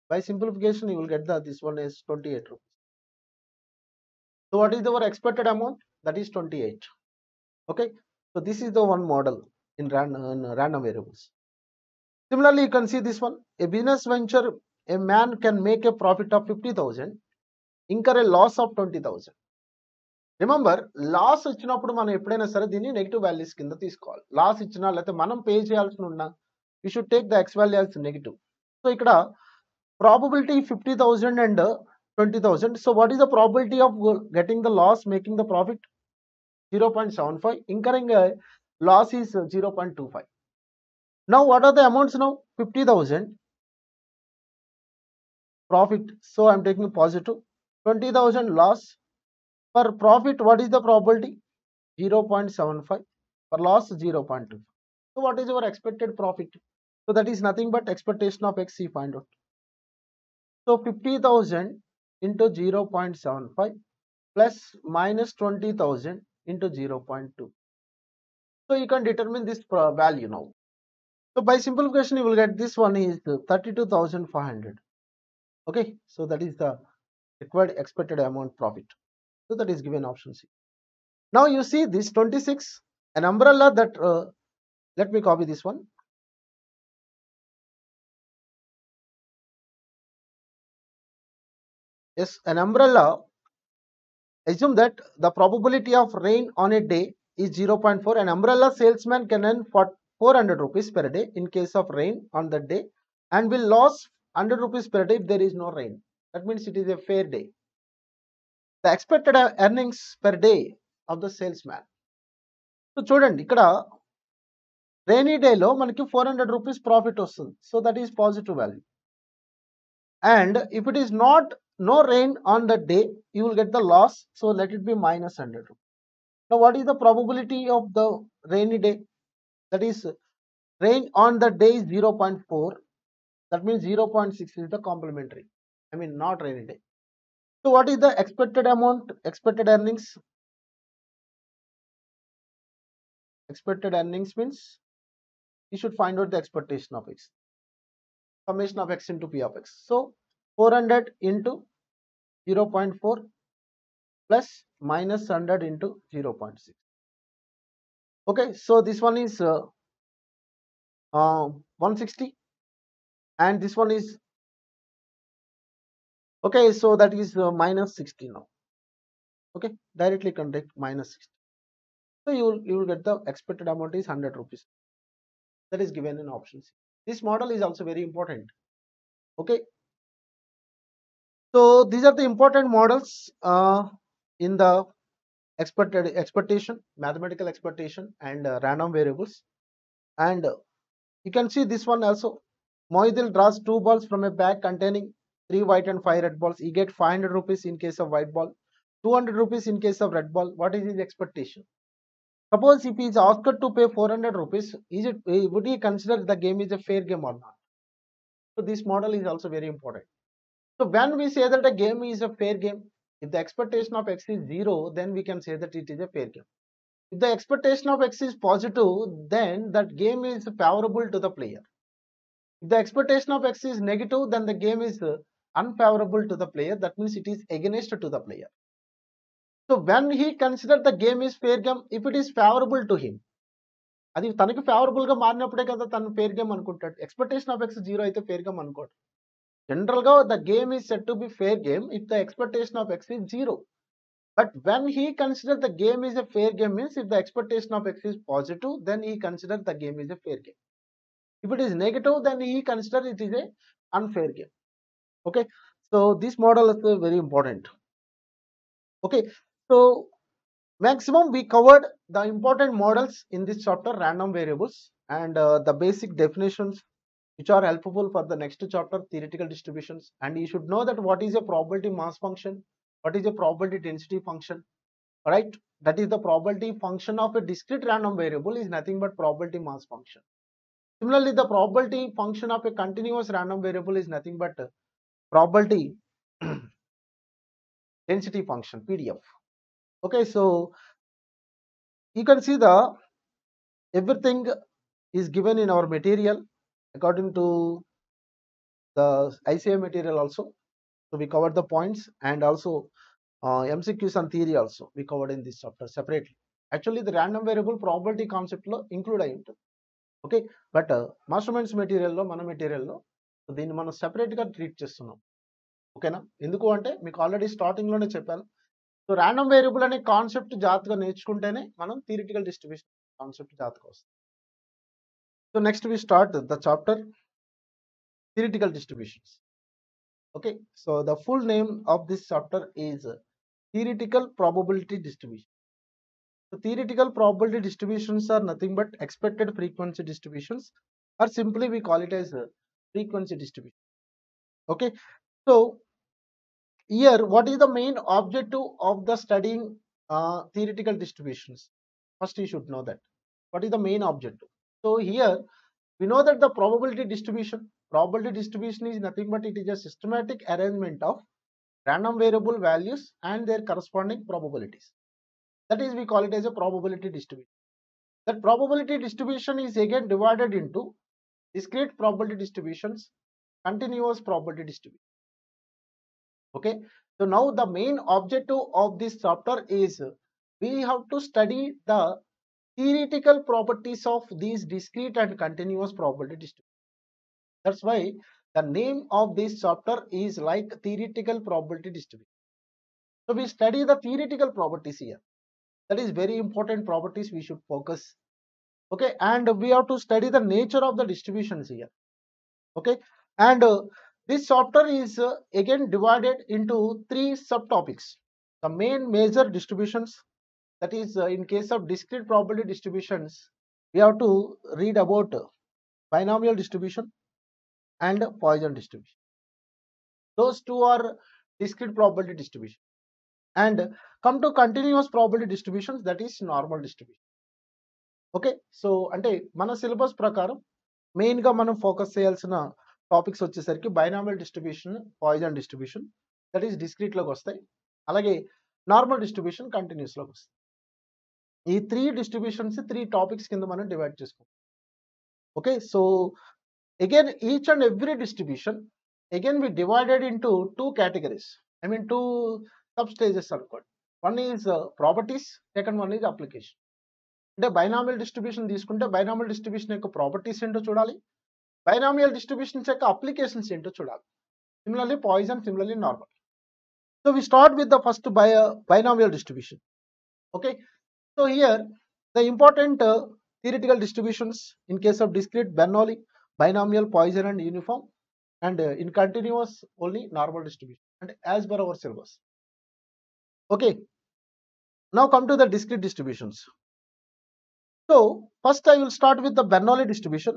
By simplification, you will get the this one is 28 rupees. So what is our expected amount? That is 28. Okay, so this is the one model in random variables. Similarly, you can see this one. A business venture, a man can make a profit of 50,000, incur a loss of 20,000. Remember loss వచ్చినప్పుడు మనం ఎప్పుడైనా సరే దీన్ని negative values కింద తీసుకోవాలి. Loss ఇచ్చినా లేకపోతే మనం పే చేయాల్సి ఉన్నా you should take the x value as negative. So ఇక్కడ probability 50,000 and 20,000. So what is the probability of getting the loss, making the profit? 0.75. incurring a loss is 0.25. Now what are the amounts now? 50,000 profit, so I am taking positive. 20,000 loss. For profit, what is the probability? 0.75. For loss, 0.25. So what is our expected profit? So that is nothing but expectation of x, you find out. So 50,000 into 0.75 plus minus 20,000 into 0.2. So you can determine this value now. So by simplification, you will get this one is 32,500. Okay, so that is the required expected amount profit. So that is given option C. Now you see this 26, an umbrella that, let me copy this one. Yes, an umbrella, assume that the probability of rain on a day is 0.4. An umbrella salesman can earn 400 rupees per day in case of rain on the day, and will lose 100 rupees per day if there is no rain. That means it is a fair day. The expected earnings per day of the salesman. So చూడండి ఇక్కడ rainy day లో మనకి 400 rupees profit వస్తుంది. So that is positive value. And if it is no rain on the day, you will get the loss. So let it be minus 100 rupees. Now what is the probability of the rainy day? That is, rain on the day is 0.4. That means 0.6 is the complementary. I mean not rainy day. So what is the expected amount, expected earnings? Expected earnings means you should find out the expectation of x. Summation of x into p of x. So 400 into 0.4 plus minus 100 into 0.6. Okay, so this one is 160 and this one is, okay, so that is minus 60 now. Okay, directly contact minus 60. So you will get the expected amount is 100 rupees. That is given in option C. This model is also very important. Okay, so these are the important models in the expectation, mathematical expectation, and random variables. And you can see this one also. Mohidil draws 2 balls from a bag containing 3 white and 5 red balls. He gets 500 rupees in case of white ball, 200 rupees in case of red ball. What is his expectation? Suppose if he is asked to pay 400 rupees, would he consider the game is a fair game or not? So this model is also very important. So when we say that a game is a fair game, if the expectation of x is 0, then we can say that it is a fair game. If the expectation of x is positive, then that game is favorable to the player. If the expectation of x is negative, then the game is unfavorable to the player. That means it is against to the player. So when he considers the game is fair game, if it is favorable to him, అది తనకి favourable గా మారినప్పుడే కదా తను fair game అనుకుంటాడు. Expectation of X 0 అయితే fair game అనుకోడు. General గా the game is set to be fair game if the expectation of X is 0. But when he considers the game is a fair game means if the expectation of x is positive, then he considers the game is a fair game. If it is negative, then he considers it is a unfair game. Okay, so this model is very important. Okay, so maximum we covered the important models in this chapter, random variables, and the basic definitions which are helpful for the next chapter, theoretical distributions. And you should know that what is a probability mass function, what is a probability density function, right? That is the probability function of a discrete random variable is nothing but probability mass function. Similarly, the probability function of a continuous random variable is nothing but probability density function, PDF. Okay, so you can see the everything is given in our material according to the ICA material also. So we covered the points, and also MCQs and theory also we covered in this chapter separately. Actually the random variable probability concept lo include ayi untundi. Okay, but masterminds material lo mana material lo దీన్ని మనం separate గా treat చేస్తున్నాం. ఓకేనా, ఎందుకు అంటే మీకు already starting లోనే చెప్పాను. సో ర్యాండమ్ వేరియబుల్ అనే కాన్సెప్ట్ జాగ్రత్తగా నేర్చుకుంటేనే మనం థియరిటికల్ డిస్ట్రిబ్యూషన్ కాన్సెప్ట్ జాగ్రత్తగా వస్తుంది. So next we start the chapter theoretical distributions. Okay, so the full name of this chapter is theoretical probability distribution. So theoretical probability distributions are nothing but expected frequency distributions, or simply we call it as frequency distribution. Okay, so here what is the main objective of the studying theoretical distributions? First you should know that what is the main objective. So here we know that the probability distribution is nothing but it is a systematic arrangement of random variable values and their corresponding probabilities. That is, we call it as a probability distribution. That probability distribution is again divided into discrete probability distributions, continuous probability distribution. Okay, so now the main objective of this chapter is we have to study the theoretical properties of these discrete and continuous probability distributions. That's why the name of this chapter is like theoretical probability distribution. So we study the theoretical properties here. That is very important properties we should focus. Okay, and we have to study the nature of the distributions here. Okay, and this chapter is again divided into 3 subtopics. The main major distributions, that is in case of discrete probability distributions, we have to read about binomial distribution and Poisson distribution. Those two are discrete probability distribution. And come to continuous probability distributions, that is normal distribution. Okay, so అంటే మన syllabus ప్రకారం main గా మనం focus చేయాల్సిన topics వచ్చేసరికి binomial distribution, Poisson distribution, that is discrete లోకి వస్తాయి. అలాగే నార్మల్ డిస్ట్రిబ్యూషన్ కంటిన్యూస్ లోకి వస్తాయి. ఈ 3 డిస్ట్రిబ్యూషన్స్ 3 టాపిక్స్ కింద మనం డివైడ్ చేసుకుంటాం. Okay, so again each and every distribution again we divided into 2 categories. I mean 2 sub stages అనుకోండి. One is properties, second one is application. అంటే బైనామియల్ డిస్ట్రిబ్యూషన్ తీసుకుంటే binomial distribution యొక్క ప్రాపర్టీస్ ఏంటో చూడాలి, binomial distributions యొక్క applications ఏంటో చూడాలి. Similarly Poisson, similarly normal. So we start with the first binomial distribution. Okay, so here the important theoretical distributions in case of discrete Bernoulli, binomial, Poisson and uniform, and in continuous only normal distribution, and as per our syllabus. Okay, now come to the discrete distributions. So first I will start with the Bernoulli distribution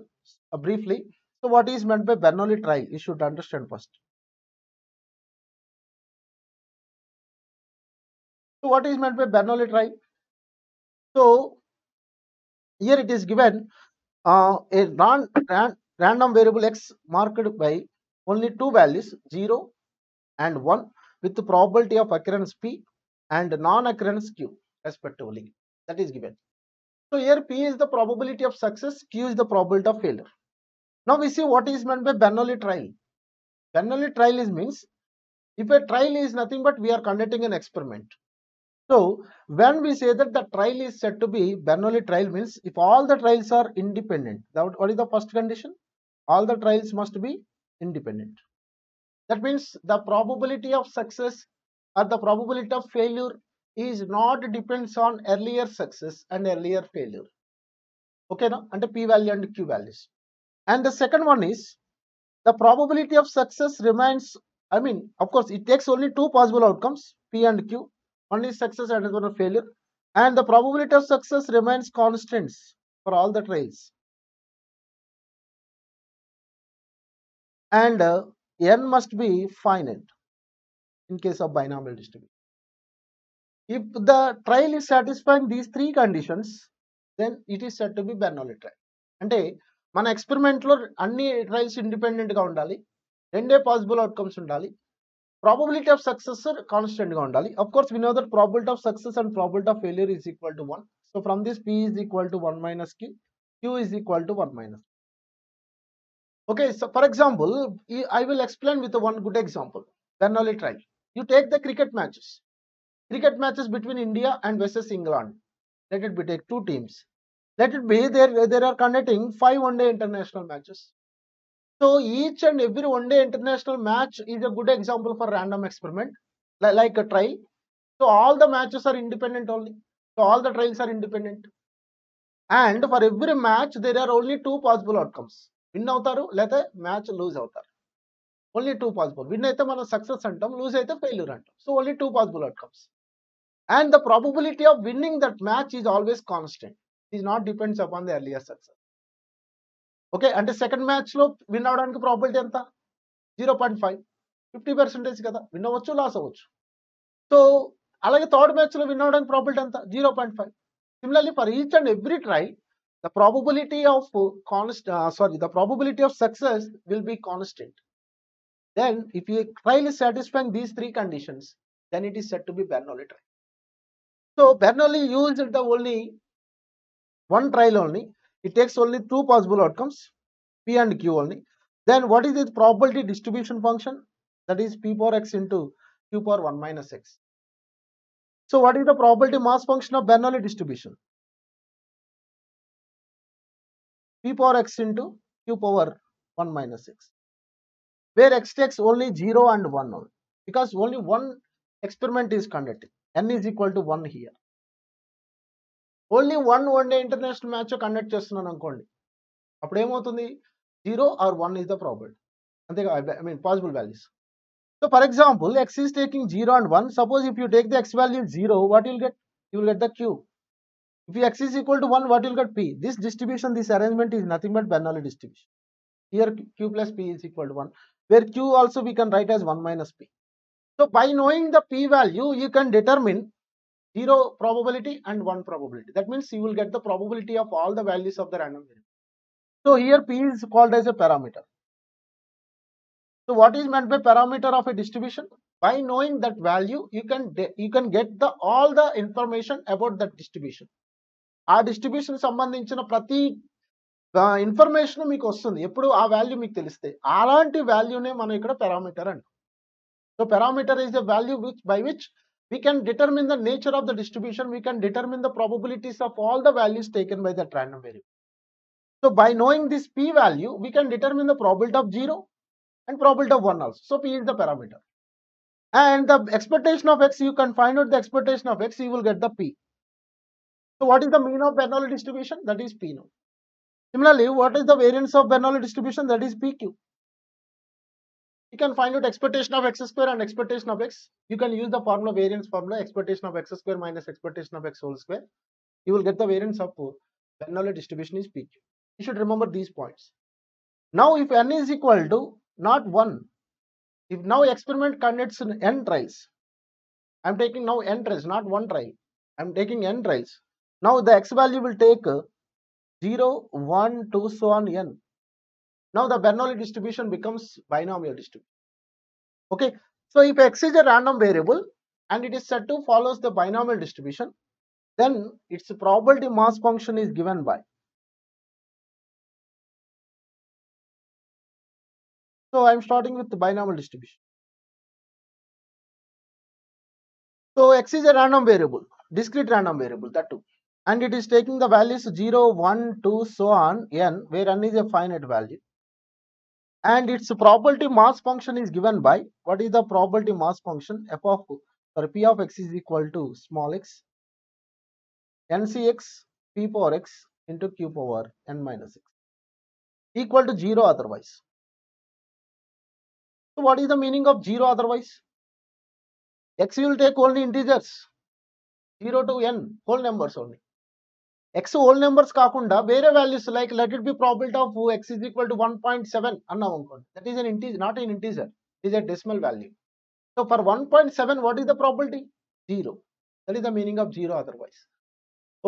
briefly. So what is meant by Bernoulli trial, you should understand first. So what is meant by Bernoulli trial? So here it is given a random variable x marked by only two values 0 and 1 with the probability of occurrence p and non-occurrence q respectively. That is given. So here p is the probability of success, q is the probability of failure. Now we see what is meant by Bernoulli trial. Bernoulli trial is means if a trial is nothing but we are conducting an experiment. So when we say that the trial is said to be Bernoulli trial means if all the trials are independent. What is the first condition? All the trials must be independent. That means the probability of success or the probability of failure is not depends on earlier success and earlier failure. Okay, no? And the p value and q values. And the second one is the probability of success remains, I mean, of course, it takes only two possible outcomes, P and Q. One is success and another one failure. And the probability of success remains constants for all the trials. And n must be finite in case of binomial distribution. If the trial is satisfying these three conditions, then it is said to be Bernoulli trial. అంటే మన experiment లో అన్ని trials independent గా ఉండాలి, రెండే possible outcomes ఉండాలి, probability of success constant ga undali. Of course we know that probability of success and probability of failure is equal to 1. So from this p is equal to 1 minus q, q is equal to 1 minus. Okay, so for example I will explain with one good example. Bernoulli trial. You take the cricket matches between India and versus England. Let it be take two teams. Let it be there are conducting 5 one-day international matches. So each and every one-day international match is a good example for random experiment, like a trial. So all the matches are independent only. So all the trials are independent. And for every match there are only two possible outcomes. Win avtaru leda match lose avtaru. Only two possible. Win aithe mana success antam, lose aithe failure antam. So only two possible outcomes. And the probability of winning that match is always constant. It is not depends upon the earlier success. Okay, అంటే second match లో win అవడానికి probability ఎంత? 0.5, 50% కదా, win అవ్వచ్చు loss అవ్వచ్చు. So అలాగే third match లో win అవడానికి ప్రాబిలిటీ ఎంత? 0.5. Similarly for each and every try the probability of success will be constant. Then if a trial is satisfying these three conditions, then it is said to be Bernoulli trial. So Bernoulli used the only one trial only. It takes only two possible outcomes, p and q only. Then what is the probability distribution function? That is p power x into q power 1 minus x. So what is the probability mass function of Bernoulli distribution? P power x into q power 1 minus x, where x takes only 0 and 1 only, because only one experiment is conducted. N is equal to 1 here. Only one day international match conduct చేస్తున్నాను అనుకోండి, అప్పుడు ఏమవుతుంది? 0 or 1 is the probability. అంతేగా, I mean possible values. So for example, x is taking 0 and 1. Suppose if you take the x value 0, what you will get? You will get the q. If x is equal to 1, what you will get? P. This distribution, this arrangement is nothing but Bernoulli distribution. Here q plus p is equal to 1, where q also we can write as 1 minus p. So by knowing the p value, you can determine 0 probability and 1 probability. That means you will get the probability of all the values of the random variable. So here p is called as a parameter. So what is meant by parameter of a distribution? By knowing that value, you can get all the information about that distribution. ఆ distribution సంబంధించిన ప్రతి information మీకు వస్తుంది ఎప్పుడు ఆ value మీకు తెలిస్తే. అలాంటి వాల్యూనే మనం ఇక్కడ పారామీటర్ అంటాం. So parameter is a value by which we can determine the nature of the distribution. We can determine the probabilities of all the values taken by that random variable. So by knowing this p value, we can determine the probability of 0 and probability of 1 also. So p is the parameter. And the expectation of x, you can find out the expectation of x, you will get the p. So what is the mean of Bernoulli distribution? That is p now. Similarly, what is the variance of Bernoulli distribution? That is pq. You can find out expectation of x square and expectation of x. You can use the formula, variance formula, expectation of x square minus expectation of x whole square. You will get the variance of Bernoulli distribution is pq. You should remember these points. Now if n is equal to not 1, if now experiment conducts in n trials, I am taking now n trials, not one trial, I am taking n trials. Now the x value will take 0, 1, 2, so on n. Now the Bernoulli distribution becomes binomial distribution. Okay, so if x is a random variable and it is said to follows the binomial distribution, then its probability mass function is given by. So I am starting with the binomial distribution. So x is a random variable, discrete random variable, that too. And it is taking the values 0, 1, 2, so on n, where n is a finite value. And its probability mass function is given by, what is the probability mass function? P of x is equal to small x, ncx p power x into q power n minus x, equal to 0 otherwise. So what is the meaning of 0 otherwise? X will take only integers, 0 to n, whole numbers only. X whole numbers కాకుండా వేరే values like let it be probability of x is equal to 1.7 అన్నాం అనుకోండి. That is an integer, not an integer. It is a decimal value. So for 1.7, what is the probability? 0. That is the meaning of 0 otherwise.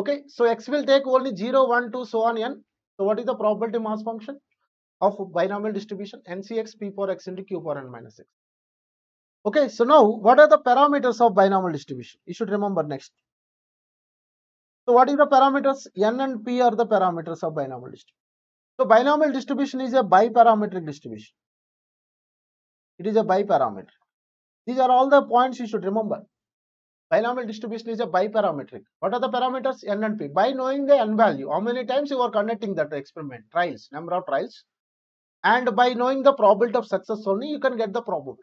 Okay, so x will take only 0, 1, 2, so on n. So what is the probability mass function of binomial distribution? ncx p power x into q power n minus x. Okay, so now what are the parameters of binomial distribution? You should remember next. So what is the parameters? N and P are the parameters of binomial distribution. So binomial distribution is a biparametric distribution. It is a biparametric. These are all the points you should remember. Binomial distribution is a biparametric. What are the parameters? N and P. By knowing the n value, how many times you are conducting that experiment, trials, number of trials, and by knowing the probability of success only, you can get the probability.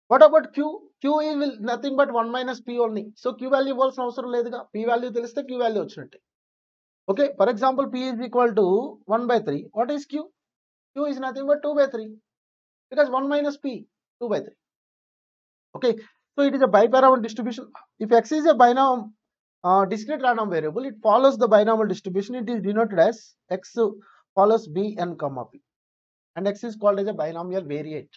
What about Q? Q is nothing but 1 minus P only. So Q value ఇవ్వాల్సిన అవసరం లేదుగా. P value తెలిస్తే Q value వచ్చినట్టే. Okay, for example, P is equal to 1 by 3. What is Q? Q is nothing but 2 by 3. Because 1 minus P, 2 by 3. Okay, so it is a biparametric distribution. If X is a discrete random variable, it follows the binomial distribution. It is denoted as X follows B n comma P. And X is called as a binomial variate.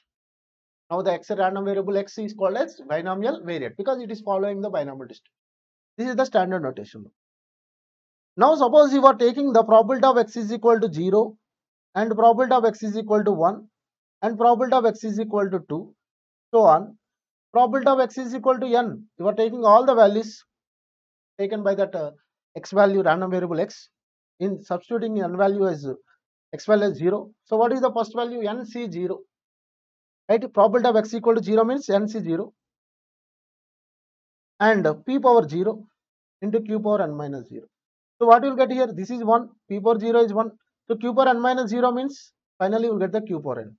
Now the X random variable X is called as binomial variate because it is following the binomial distribution. This is the standard notation. Now suppose you are taking the probability of x is equal to 0 and probability of x is equal to 1 and probability of x is equal to 2, so on. Probability of x is equal to n. You are taking all the values taken by that x value random variable x, in substituting n value as x value as 0. So what is the first value? nc0. Right? Probability of x equal to 0 means nc0 and p power 0 into q power n minus 0. So what you will get here? This is 1, p power 0 is 1. So q power n minus 0 means finally you will get the q power n.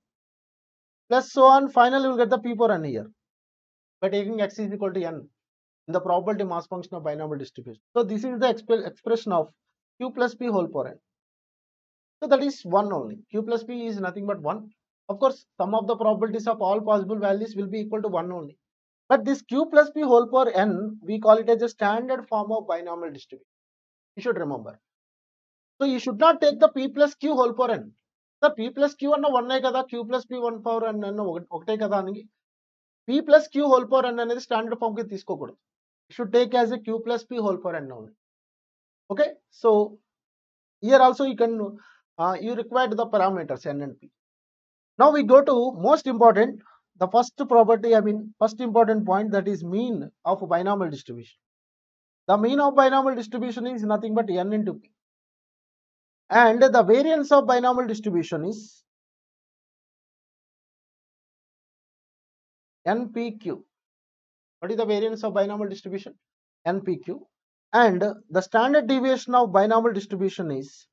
Plus so on, finally you will get the p power n here. By taking x is equal to n in the probability mass function of binomial distribution. So this is the expression of q plus p whole power n. So that is 1 only. Q plus p is nothing but 1. Of course, sum of the probabilities of all possible values will be equal to 1 only. But this q plus p whole power n, we call it as a standard form of binomial distribution. You should remember. So you should not take the p plus q whole power n. The p plus q అన్న 1 కదా, q plus p 1 power n అన్న ఒకటే కదా అని p plus q whole power n అనేది standard form కి తీసుకోకూడదు. You should take as a q plus p whole power n only. Okay, so here also you can you require the parameters n and p. Now we go to most important, the first property, first important point, that is mean of binomial distribution. The mean of binomial distribution is nothing but n into p. And the variance of binomial distribution is npq. What is the variance of binomial distribution? npq. And the standard deviation of binomial distribution is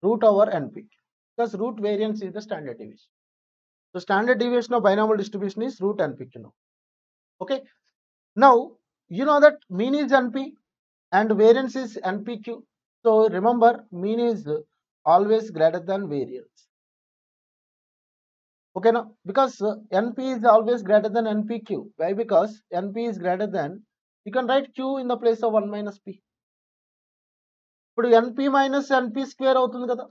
root over npq, because root variance is the standard deviation. So standard deviation of binomial distribution is root npq now. Okay, now you know that mean is np and variance is npq. So remember, mean is always greater than variance. Okay, now because np is always greater than npq. Why? Because np is greater than, you can write q in the place of 1 minus p. ఇప్పుడు np minus np square అవుతుంది కదా,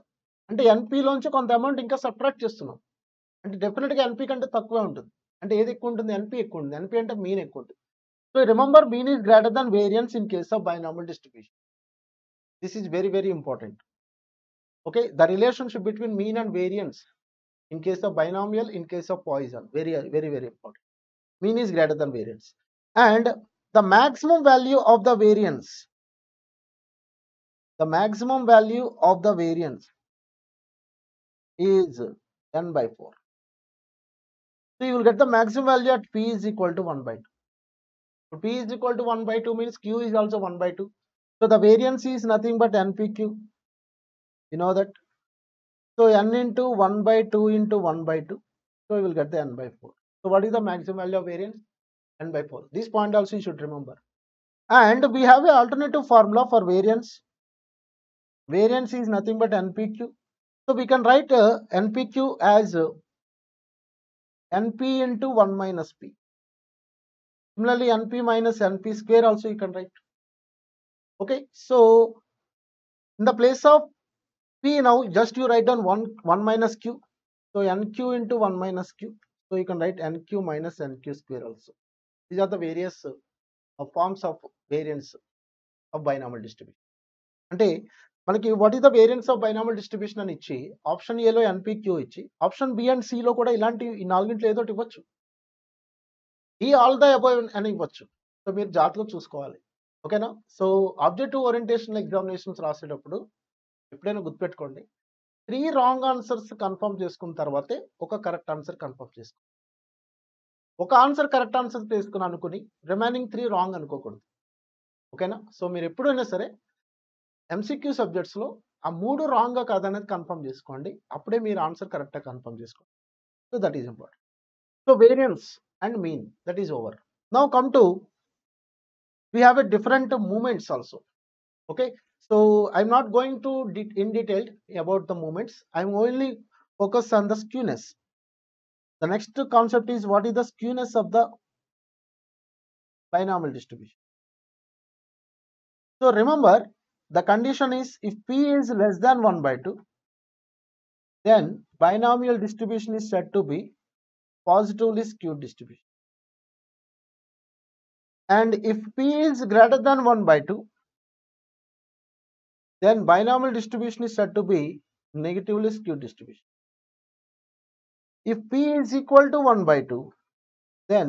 అంటే np లోంచి కొంత amount ఇంకా subtract చేస్తున్నాం, అంటే డెఫినెట్గా np కంటే తక్కువే ఉంటుంది. అంటే ఏది ఎక్కువ ఉంటుంది? np ఎక్కువ ఉంటుంది. np అంటే మీన్ ఎక్కువ ఉంటుంది. So remember, mean is greater than variance in case of binomial distribution. This is very very important. Okay, the relationship between mean and variance in case of binomial, in case of Poisson, very important. Mean is greater than variance, and the maximum value of the variance, is n by 4. So you will get the maximum value at p is equal to 1 by 2. So p is equal to 1 by 2 means q is also 1 by 2. So the variance is nothing but npq. You know that. So n into 1 by 2 into 1 by 2. So you will get the n by 4. So what is the maximum value of variance? N by 4. This point also you should remember. And we have an alternative formula for variance. Variance is nothing but npq. So we can write npq as np into 1 minus p. Similarly, np minus np square also you can write. Okay, so in the place of p now, just you write down 1 minus q. So nq into 1 minus q. So you can write nq minus nq square also. These are the various forms of variance of binomial distribution. అంటే మనకి what is the variance of binomial distribution అని ఇచ్చి option ఏలో ఎన్పిక్యూ ఇచ్చి option B and సిలో కూడా ఇలాంటి ఈ నాలుగింట్లో ఏదో ఒకటి ఇవ్వచ్చు. ఈ ఆల్ ద అబోవ్ అని ఇవ్వచ్చు. సో మీరు జాగ్రత్తగా చూసుకోవాలి. ఓకేనా? సో ఆబ్జెక్టివ్ ఓరియంటేషన్ ఎగ్జామినేషన్స్ రాసేటప్పుడు ఎప్పుడైనా గుర్తుపెట్టుకోండి, 3 రాంగ్ ఆన్సర్స్ కన్ఫర్మ్ చేసుకున్న తర్వాతే ఒక కరెక్ట్ ఆన్సర్ కన్ఫర్మ్ చేసుకో. ఒక ఆన్సర్ కరెక్ట్ ఆన్సర్ తీసుకుని అనుకుని రిమైనింగ్ 3 రాంగ్ అనుకోకూడదు. ఓకేనా? సో మీరు ఎప్పుడైనా సరే ఎంసీక్యూ సబ్జెక్ట్స్లో ఆ 3 రాంగ్గా కాదనేది కన్ఫర్మ్ చేసుకోండి. అప్పుడే మీరు ఆన్సర్ కరెక్ట్గా కన్ఫర్మ్ చేసుకోండి. So that is important. So variance and mean, that is over. Now come to, we have a different movements also. Okay, so I'm not going to in detail about the movements. I'm only focus on the skewness. The next concept is what is the skewness of the binomial distribution. So remember, the condition is if p is less than 1 by 2, then binomial distribution is said to be positively skewed distribution. And if p is greater than 1 by 2, then binomial distribution is said to be negatively skewed distribution. If p is equal to 1 by 2, then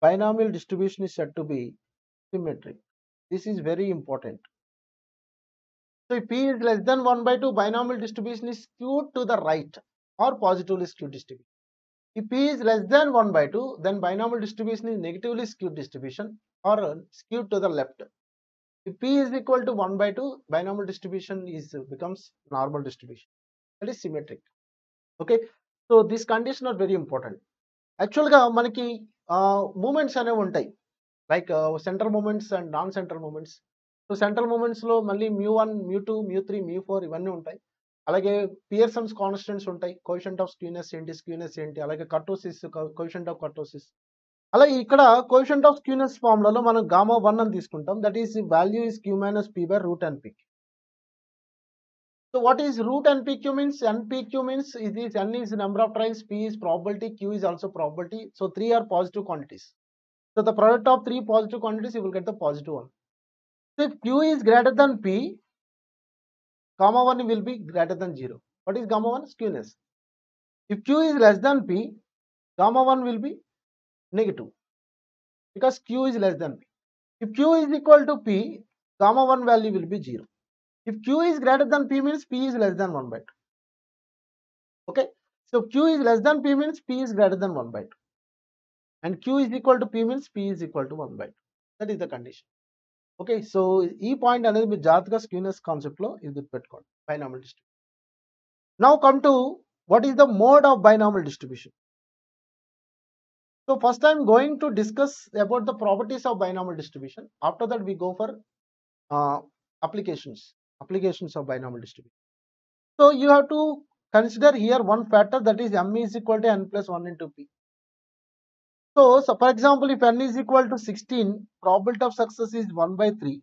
binomial distribution is said to be symmetric. This is very important. So if p is less than 1 by 2, binomial distribution is skewed to the right or positively skewed distribution. If p is less than 1 by 2, then binomial distribution is negatively skewed distribution or skewed to the left. If p is equal to 1 by 2, binomial distribution becomes normal distribution. That is symmetric. Okay, so this condition are very important. Actually ga manaki movements అనేవి ఉంటాయి, like central moments and non central moments. So central మూమెంట్స్లో మళ్ళీ μ1 μ2 μ3 μ4 ఇవన్నీ ఉంటాయి. అలాగే Pearson's constants ఉంటాయి. Coefficient of skewness ఏంటి, అలాగే కర్టోసిస్, కోఎఫిషియంట్ ఆఫ్ కర్టోసిస్. అలాగే ఇక్కడ కోఎఫిషియంట్ ఆఫ్ స్క్యూనెస్ ఫార్ములాలో మనం గామా 1 అని తీసుకుంటాం. That is value is q minus p by root npq. So what is root npq means? Npq means n is number of times, p is probability, q is also probability. So 3 are positive quantities. So the product of 3 positive quantities, you will get the positive one. So if q is greater than p, gamma 1 will be greater than 0. What is gamma 1? Skewness. If q is less than p, gamma 1 will be negative because q is less than p. If q is equal to p, gamma 1 value will be 0. If q is greater than p means p is less than 1 by 2. Okay, so q is less than p means p is greater than 1 by 2. And q is equal to p means p is equal to 1 by 2. That is the condition. Okay, so e point అనేది మీరు జాగ్రత్తగా skewness concept లో ఇది గుర్తుపెట్టుకోండి, binomial distribution. Now come to what is the mode of binomial distribution. So first I am going to discuss about the properties of binomial distribution. After that we go for applications of binomial distribution. So you have to consider here one factor, that is m is equal to n plus 1 into p. So for example, if n is equal to 16, probability of success is 1 by 3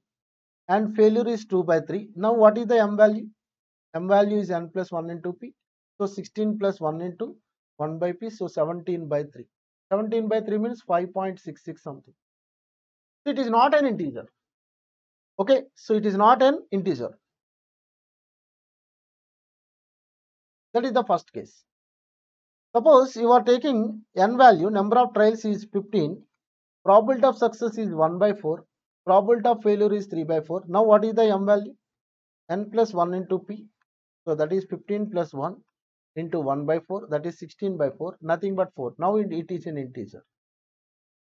and failure is 2 by 3. Now what is the m value? M value is n plus 1 into p. So 16 plus 1 into 1 by p, so 17 by 3. 17 by 3 means 5.66 something. So it is not an integer. Okay, so it is not an integer. That is the first case. Suppose you are taking n value, number of trials is 15, probability of success is 1 by 4, probability of failure is 3 by 4. Now what is the m value? N plus 1 into p. So that is 15 plus 1 into 1 by 4, that is 16 by 4, nothing but 4. Now it is an integer.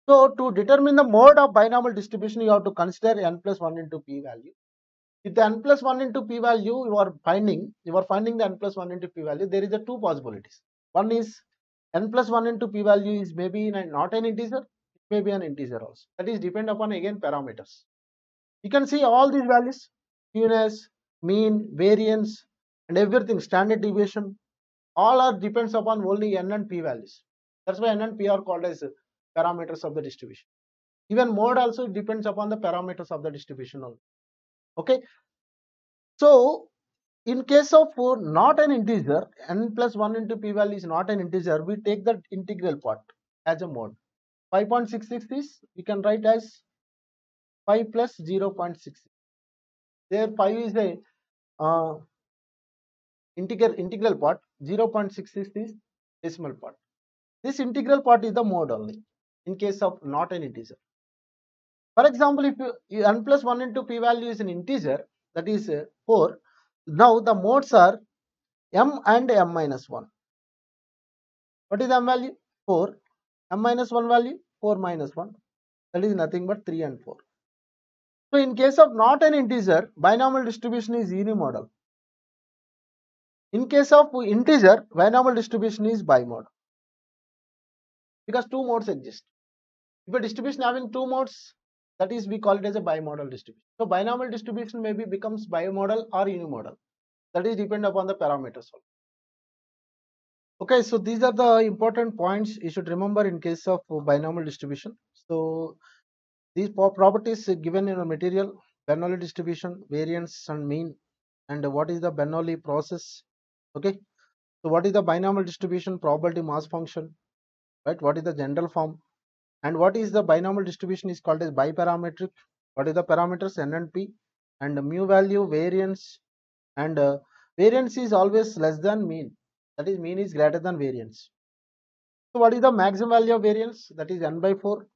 So to determine the mode of binomial distribution, you have to consider n plus 1 into p value. If the n plus 1 into p value you are finding the n plus 1 into p value, there is a two possibilities. One is n plus 1 into p value is maybe not an integer, it may be an integer also. That is depend upon again parameters. You can see all these values, skewness, mean, variance, and everything, standard deviation, all are depends upon only n and p values. That's why n and p are called as parameters of the distribution. Even mode also depends upon the parameters of the distribution also. Okay. So in case of not an integer, n plus 1 into p value is not an integer, we take the integral part as a mode. 5.66 is, we can write as 5 plus 0.6. There 5 is a integral part, 0.66 is decimal part. This integral part is the mode only in case of not an integer. For example, if n plus 1 into p value is an integer, that is 4, now the modes are m and m minus 1. What is the m value? 4. M minus 1 value? 4 minus 1. That is nothing but 3 and 4. So in case of not an integer, binomial distribution is unimodal. In case of integer, binomial distribution is bimodal. Because two modes exist. If a distribution having two modes, that is we call it as a bimodal distribution. So binomial distribution maybe becomes bimodal or unimodal. That is depend upon the parameters. Okay, so these are the important points you should remember in case of binomial distribution. So these properties given in a material, Bernoulli distribution, variance and mean, and what is the Bernoulli process. Okay, so what is the binomial distribution, probability mass function, right? What is the general form, and what is the binomial distribution is called as biparametric. What is the parameters n and p, and mu value, variance, and variance is always less than mean. That is, mean is greater than variance. So what is the maximum value of variance? That is n by 4,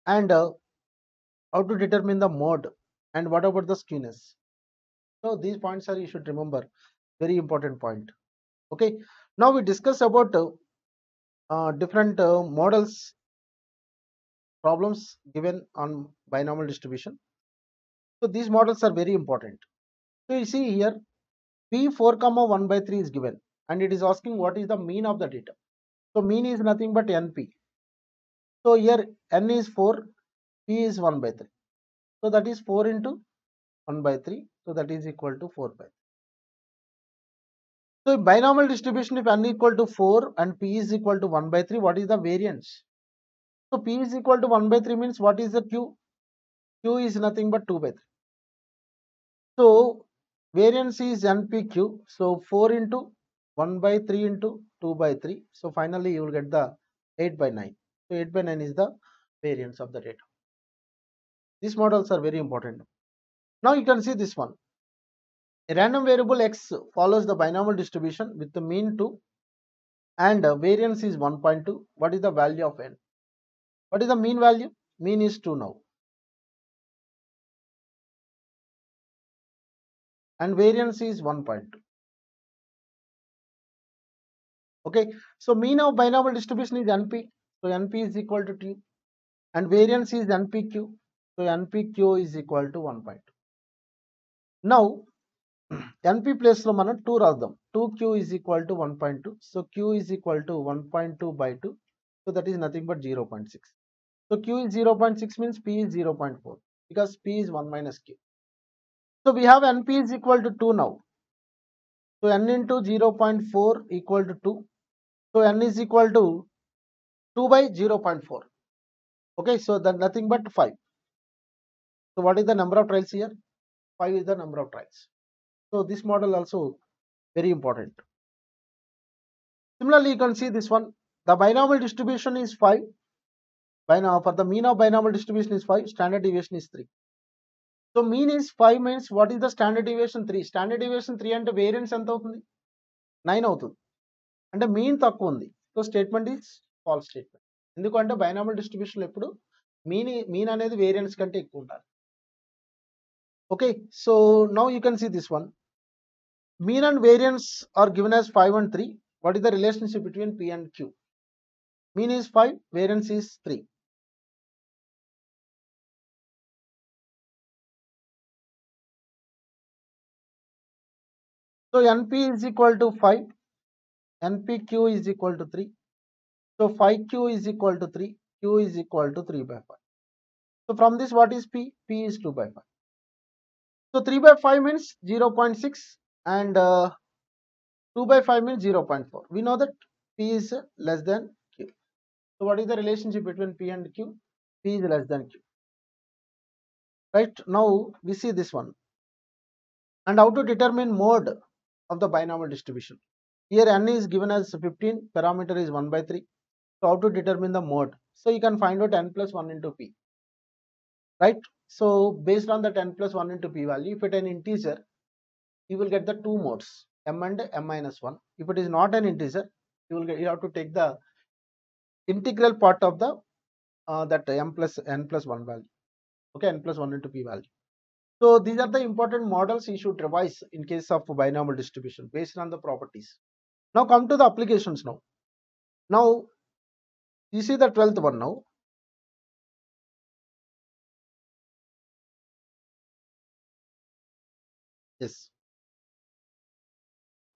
and how to determine the mode, and what about the skewness. So these points are you should remember, very important point. Okay, now we discuss about different models, problems given on binomial distribution. So these models are very important. So you see here p4 comma 1 by 3 is given, and it is asking what is the mean of the data. So mean is nothing but np. So here n is 4, p is 1 by 3. So that is 4 into 1 by 3. So that is equal to 4 by 3. So if binomial distribution, if n equal to 4 and p is equal to 1 by 3, what is the variance? So p is equal to 1 by 3 means what is the q? Q is nothing but 2 by 3. So variance is npq. So 4 into 1 by 3 into 2 by 3. So finally you will get the 8 by 9. So 8 by 9 is the variance of the data. These models are very important. Now you can see this one. A random variable x follows the binomial distribution with the mean 2 and variance is 1.2. What is the value of n? What is the mean value? Mean is 2 now. And variance is 1.2. Okay, so mean of binomial distribution is np. So np is equal to t. And variance is npq. So npq is equal to 1.2. Now np place lo మనం 2 రాద్దాం. 2q is equal to 1.2. So q is equal to 1.2 by 2. So that is nothing but 0.6. So q is 0.6 means p is 0.4 because p is 1 minus q. So we have np is equal to 2 now. So n into 0.4 equal to 2. So n is equal to 2 by 0.4. Okay, so that nothing but 5. So what is the number of trials here? 5 is the number of trials. So this model also very important. Similarly, you can see this one. The binomial distribution is 5. For the mean of binomial distribution is 5. Standard deviation is 3. So mean is 5 means what is the standard deviation? 3. Standard deviation 3 and variance ఎంత అవుతుంది? 9 అవుతుంది, అంటే mean తక్కువ ఉంది. So statement is false statement. ఎందుకంటే binomial distribution ఎప్పుడు mean అనేది variance కంటే ఎక్కువ ఉండాలి. Okay, so now you can see this one. Mean and variance are given as 5 and 3. What is the relationship between P and Q? Mean is 5, variance is 3. So NP is equal to 5, NPQ is equal to 3. So 5Q is equal to 3, Q is equal to 3 by 5. So from this, what is P? P is 2 by 5. So 3 by 5 means 0.6 and 2 by 5 means 0.4. We know that P is less than Q. So what is the relationship between P and Q? P is less than Q. Right, now we see this one. And how to determine mode of the binomial distribution. Here n is given as 15, parameter is 1 by 3. So how to determine the mode? So you can find out n plus 1 into p, right? So based on that n plus 1 into p value, if it is an integer, you will get the two modes, m and m minus 1. If it is not an integer, you have to take the integral part of the that m plus n plus 1 value. Okay, n plus 1 into p value. So these are the important models you should revise in case of binomial distribution based on the properties. Now come to the applications now. Now you see the 12th one now. Yes.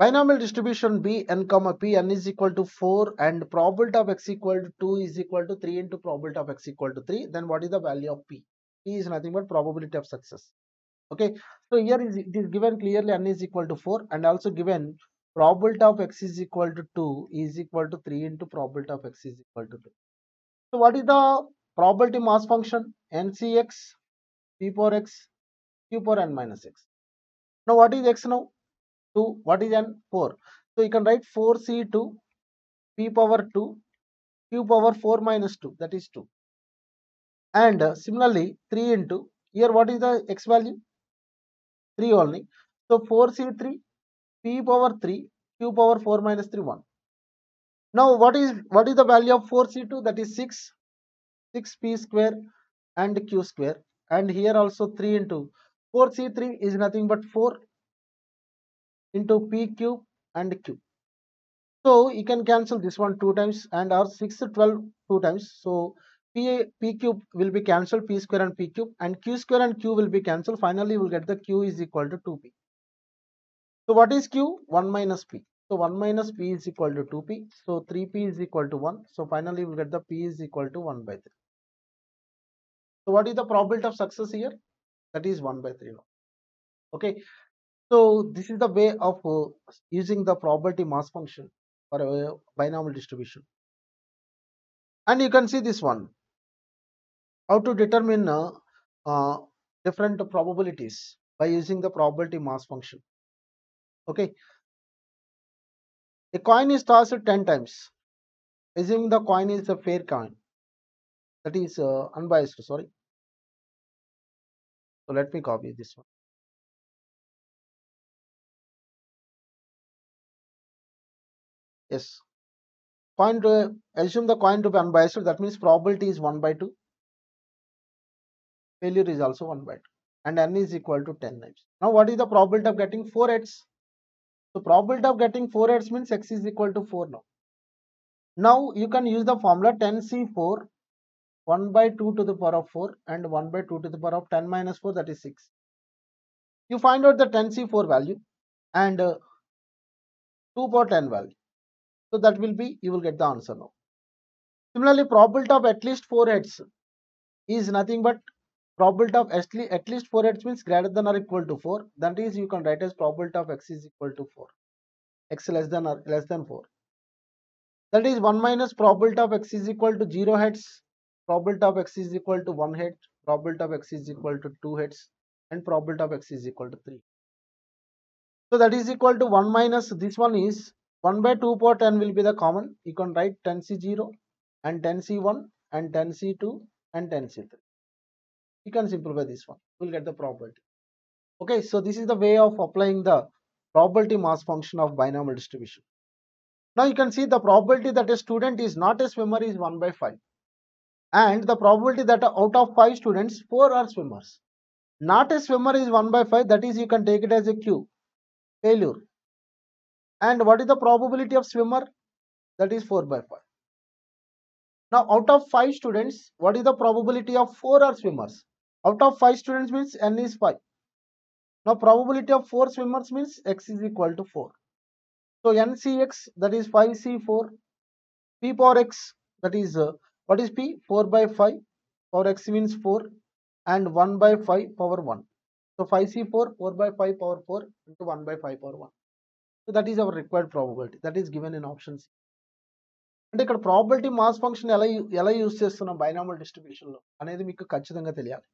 Binomial distribution b n comma p n is equal to 4 and probability of x equal to 2 is equal to 3 into probability of x equal to 3. Then what is the value of p? P is nothing but probability of success. Okay. So here it is given clearly n is equal to 4 and also given probability of x is equal to 2 is equal to 3 into probability of x is equal to 2. So what is the probability mass function? NCx, p power x, q power n minus x. Now what is x now? 2. What is n? 4. So you can write 4c2 p power 2 q power 4 minus 2, that is 2. And similarly 3 into, here what is the x value? 3 only. So 4c3 p power 3 q power 4 minus 3, 1. Now what is the value of 4c2? That is 6, 6p square and q square. And here also 3 into 4c3 is nothing but 4 into p cube and q. So you can cancel this one 2 times and our 6 12 2 times. So p cube will be cancelled, p square and p cube, and q square and q will be cancelled. Finally you will get the q is equal to 2p. So what is q? 1 minus p. So 1 minus p is equal to 2p. So 3p is equal to 1. So finally you will get the p is equal to 1 by 3. So what is the probability of success here? That is 1 by 3 now. Okay. So this is the way of using the probability mass function for a binomial distribution. And you can see this one, how to determine different probabilities by using the probability mass function. Okay, a coin is tossed 10 times, assuming the coin is a fair coin, that is unbiased, sorry. So let me copy this one. Yes, coin to assume the coin to be unbiased, that means probability is 1 by 2, failure is also 1 by 2, and n is equal to 10 times. Now what is the probability of getting 4 heads? So probability of getting 4 heads means x is equal to 4 now. Now you can use the formula 10c4 1 by 2 to the power of 4 and 1 by 2 to the power of 10 minus 4, that is 6. You find out the 10c4 value and 2 power 10 value. So that will be, you will get the answer now. Similarly, probability of at least 4 heads is nothing but probability of at least 4 heads means greater than or equal to 4. That is, you can write as probability of x is equal to 4. X less than or less than 4. That is 1 minus probability of x is equal to 0 heads, probability of x is equal to 1 head, probability of x is equal to 2 heads, and probability of x is equal to 3. So that is equal to 1 minus this one is 1 by 2 power 10 will be the common. You can write 10c0 and 10c1 and 10c2 and 10c3. You can simplify this one. You will get the probability. Okay, so this is the way of applying the probability mass function of binomial distribution. Now you can see the probability that a student is not a swimmer is 1 by 5. And the probability that out of 5 students, 4 are swimmers. Not a swimmer is 1 by 5. That is, you can take it as a Q, failure. And what is the probability of swimmer? That is 4 by 5. Now out of 5 students, what is the probability of 4 are swimmers? Out of 5 students means N is 5. Now probability of 4 swimmers means X is equal to 4. So NCX, that is 5C4. P power X, that is what is P? 4 by 5. Power X means 4 and 1 by 5 power 1. So 5C4, 4 by 5 power 4 into 1 by 5 power 1. So that is our required probability. That is given in option C. అంటే ఇక్కడ probability mass function ఎలా use చేస్తున్నాం binomial distribution లో అనేది మీకు ఖచ్చితంగా తెలియాలి.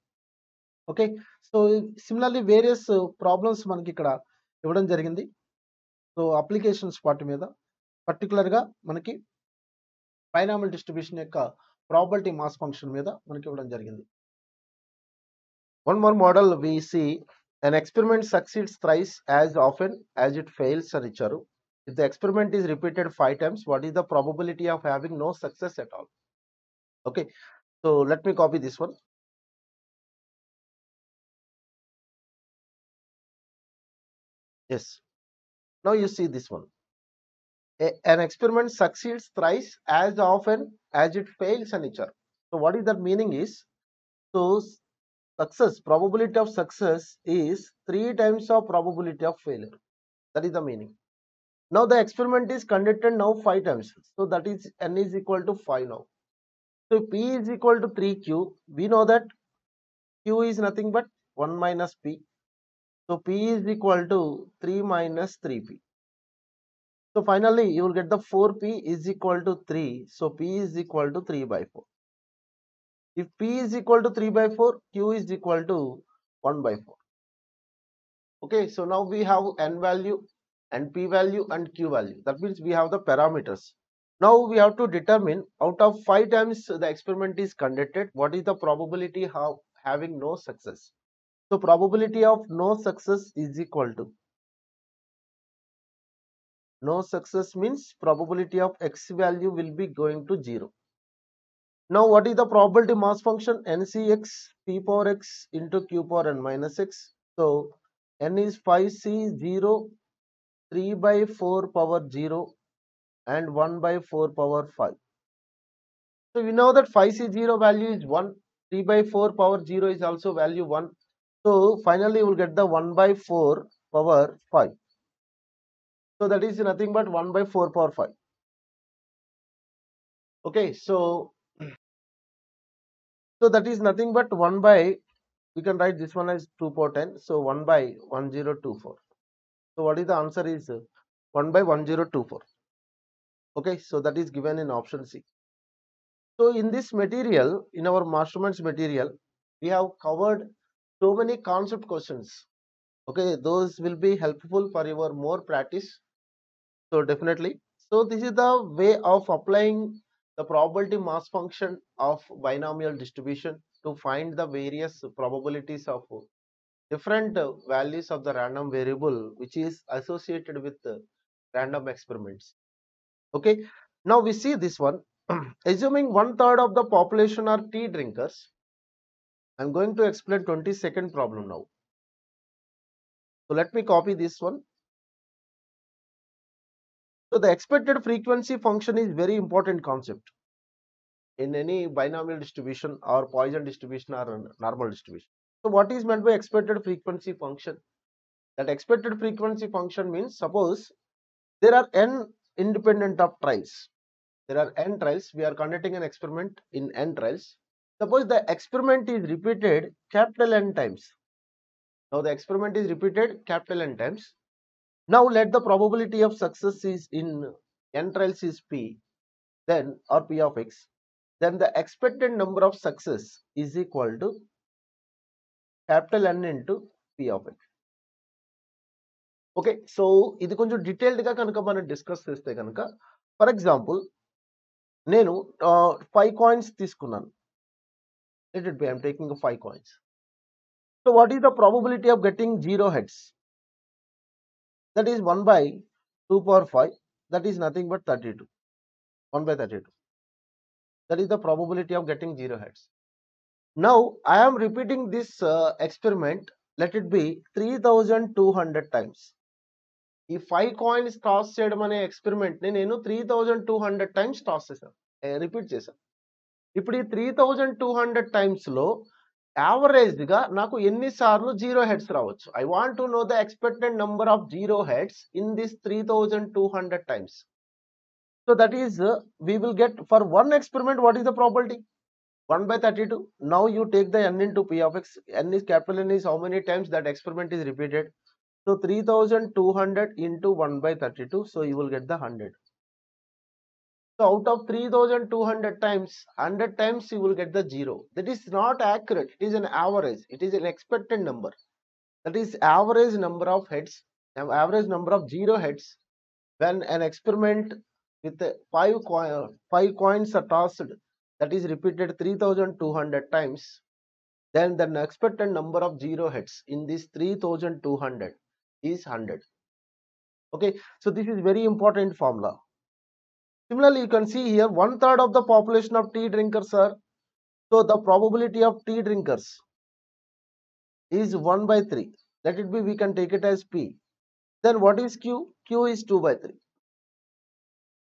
Okay, so similarly various problems మనకి ఇక్కడ ఇవ్వడం జరిగింది. సో అప్లికేషన్స్ పార్ట్ మీద పర్టికులర్ గా మనకి బైనామల్ డిస్ట్రిబ్యూషన్ యొక్క ప్రాబబిలిటీ మాస్ ఫంక్షన్ మీద మనకి ఇవ్వడం జరిగింది. One more model we see, an experiment succeeds thrice as often as it fails అని ఇచ్చారు. If the experiment is repeated 5 times, what is the probability of having no success at all? Okay, so let me copy this one. Yes, now you see this one. An experiment succeeds thrice as often as it fails అని ఇచ్చారు. So what is that meaning is, so success, probability of success is 3 times of probability of failure. That is the meaning. Now the experiment is conducted now 5 times. So that is N is equal to 5 now. So P is equal to 3Q. We know that Q is nothing but 1 minus P. So P is equal to 3 minus 3P. So finally you will get the 4P is equal to 3. So P is equal to 3 by 4. If P is equal to 3 by 4, Q is equal to 1 by 4. Okay, so now we have N value and P value and Q value. That means we have the parameters. Now we have to determine out of 5 times the experiment is conducted, what is the probability of having no success. So probability of no success is equal to, no success means probability of X value will be going to 0. Now what is the probability mass function? NCX P power X into Q power N minus X. So N is 5C0, 3 by 4 power 0 and 1 by 4 power 5. So we know that 5C0 value is 1, 3 by 4 power 0 is also value 1. So finally you will get the 1 by 4 power 5. So that is nothing but 1 by 4 power 5. Okay, so that is nothing but 1 by, we can write this one as 2 power 10. So 1 by 1024. So what is the answer is 1 by 1024. Okay, so that is given in option C. So in this material, in our masterminds material, we have covered so many concept questions. Okay, those will be helpful for your more practice. So definitely, so this is the way of applying the probability mass function of binomial distribution to find the various probabilities of different values of the random variable which is associated with random experiments. Okay, now we see this one. Assuming 1/3 of the population are tea drinkers, I'm going to explain 22nd problem now. So let me copy this one. So the expected frequency function is very important concept in any binomial distribution or Poisson distribution or normal distribution. So what is meant by expected frequency function? That expected frequency function means, suppose there are n independent of trials. There are n trials. We are conducting an experiment in n trials. Suppose the experiment is repeated capital N times. Now the experiment is repeated capital N times. Now let the probability of success is in n trials is P, then or P of X. Then the expected number of success is equal to capital N into P of X. Okay, so ఇది కొంచెం detailed గా కనుక మనం discuss చేస్తే కనుక, for example నేను 5 coins తీసుకున్నాను. Let it be, I'm taking 5 coins. So what is the probability of getting 0 heads? that is 1 by 2 power 5, that is nothing but 32, 1 by 32. That is the probability of getting 0 heads. Now I am repeating this experiment, let it be 3200 times. ఈ 5 coins toss చేయడం అనే experiment ని నేను 3200 times toss చేశాను, repeat చేశాను. ఇప్పుడు ఈ 3200 times లో యావరేజ్ గా నాకు ఎన్నిసార్లు 0 హెడ్స్ రావచ్చు? I want to know the expected number of 0 heads in this 3200 times. So that is we will get for one experiment what is the probability? 1 by 32. Now you take the n into p of x. N is capital N is how many times that experiment is repeated. So 3200 into 1 by 32. So you will get the 100. So out of 3200 times, 100 times you will get the 0. That is not accurate. It is an average. It is an expected number. That is average number of heads, average number of 0 heads when an experiment with 5 coins are tossed, that is repeated 3200 times, then the expected number of 0 heads in this 3200 is 100. Okay, so this is very important formula. Similarly, you can see here 1/3 of the population of tea drinkers are, so the probability of tea drinkers is 1 by 3. Let it be, we can take it as P. Then what is Q? Q is 2 by 3.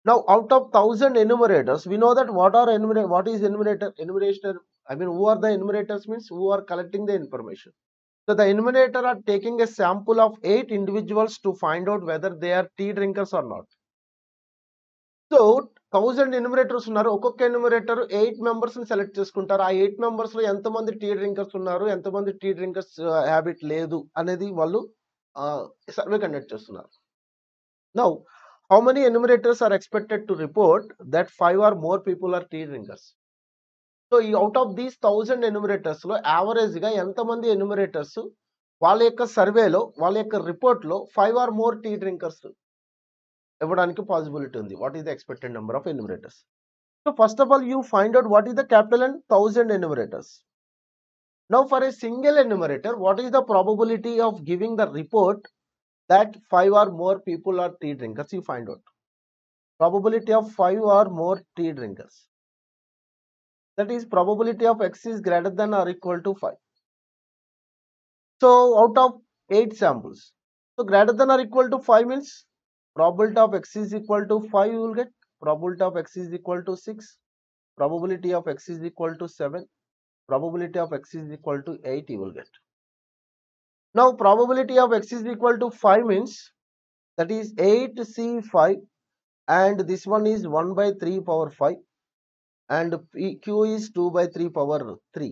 Now out of 1000 enumerators, we know that what is enumerator? Enumeration, I mean, who are the enumerators means who are collecting the information. So the enumerator are taking a sample of 8 individuals to find out whether they are tea drinkers or not. So 1000 enumerators ఉన్నారు, ఒక్కొక్క enumerator 8 members ని select చేసుకుంటారు. ఆ 8 members లో ఎంతమంది tea drinkers ఉన్నారు, ఎంతమంది tea drinkers habit లేదు అనేది వాళ్ళు సర్వే కండక్ట్ చేస్తున్నారు. Now how many enumerators are expected to report that 5 or more people are tea drinkers? So out of these 1000 enumerators లో యావరేజ్ గా ఎంతమంది ఎన్యూమరేటర్స్ వాళ్ళ యొక్క సర్వేలో వాళ్ళ యొక్క రిపోర్ట్ లో 5 or more టీ డ్రింకర్స్ ఇవ్వడానికి పాసిబిలిటీ ఉంది. What is the expected number of enumerators? So first of all you find out what is the capital N 1000 enumerators. Now for a single enumerator, what is the probability of giving the report that 5 or more people are tea drinkers? You find out probability of 5 or more tea drinkers. That is probability of x is greater than or equal to 5. So out of 8 samples, so greater than or equal to 5 means probability of x is equal to 5 you will get, probability of x is equal to 6, probability of x is equal to 7, probability of x is equal to 8 you will get. Now probability of x is equal to 5 means that is 8C5, and this one is 1 by 3 power 5, and Q is 2 by 3 power 3,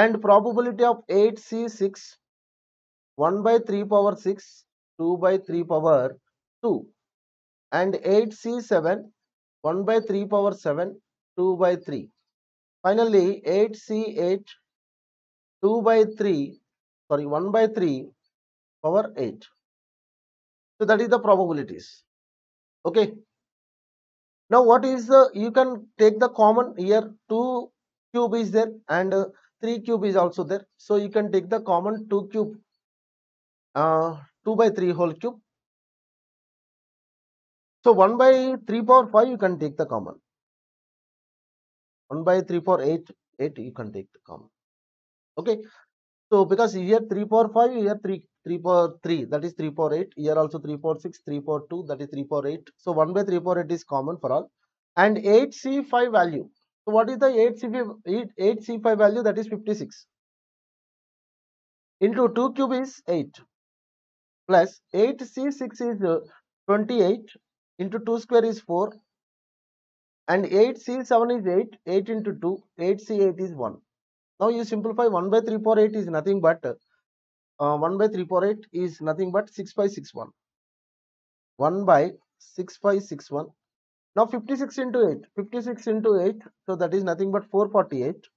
and probability of 8C6 1 by 3 power 6, 2 by 3 power 2, and 8C7 1 by 3 power 7, 2 by 3. Finally 8C8 2 by 3, sorry 1 by 3 power 8. So that is the probabilities. Okay. Now what is the, you can take the common here, 2 cube is there and 3 cube is also there. So you can take the common 2 cube, 2 by 3 whole cube. So 1 by 3 power 5 you can take the common. 1 by 3 power 8 you can take the common. Okay. So because here 3 power 5, here 3 power 3, that is 3 power 8. Here also 3 power 6, 3 power 2, that is 3 power 8. So 1 by 3 power 8 is common for all. And 8C5 value. So what is the 8C5 value? That is 56. Into 2 cube is 8. Plus 8C6 is 28. Into 2 square is 4. And 8C7 is 8. 8 into 2. 8C8 is 1. Now you simplify 1 by 3 power 8 is nothing but 1 by 3 power 8 is nothing but 6 by 61. 1 by 6 by 61. Now 56 into 8. 56 into 8. So that is nothing but 448.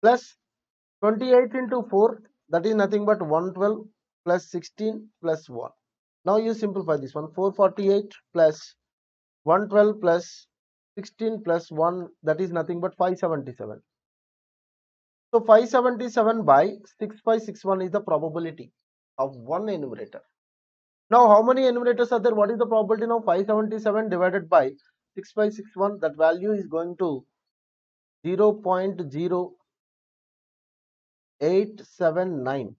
Plus 28 into 4. That is nothing but 112 plus 16 plus 1. Now you simplify this one. 448 plus 112 plus 16 plus 1. That is nothing but 577. So 577 by 6 by 61 is the probability of one enumerator. Now, how many enumerators are there? What is the probability now? 577 divided by 6561. That value is going to 0.0879.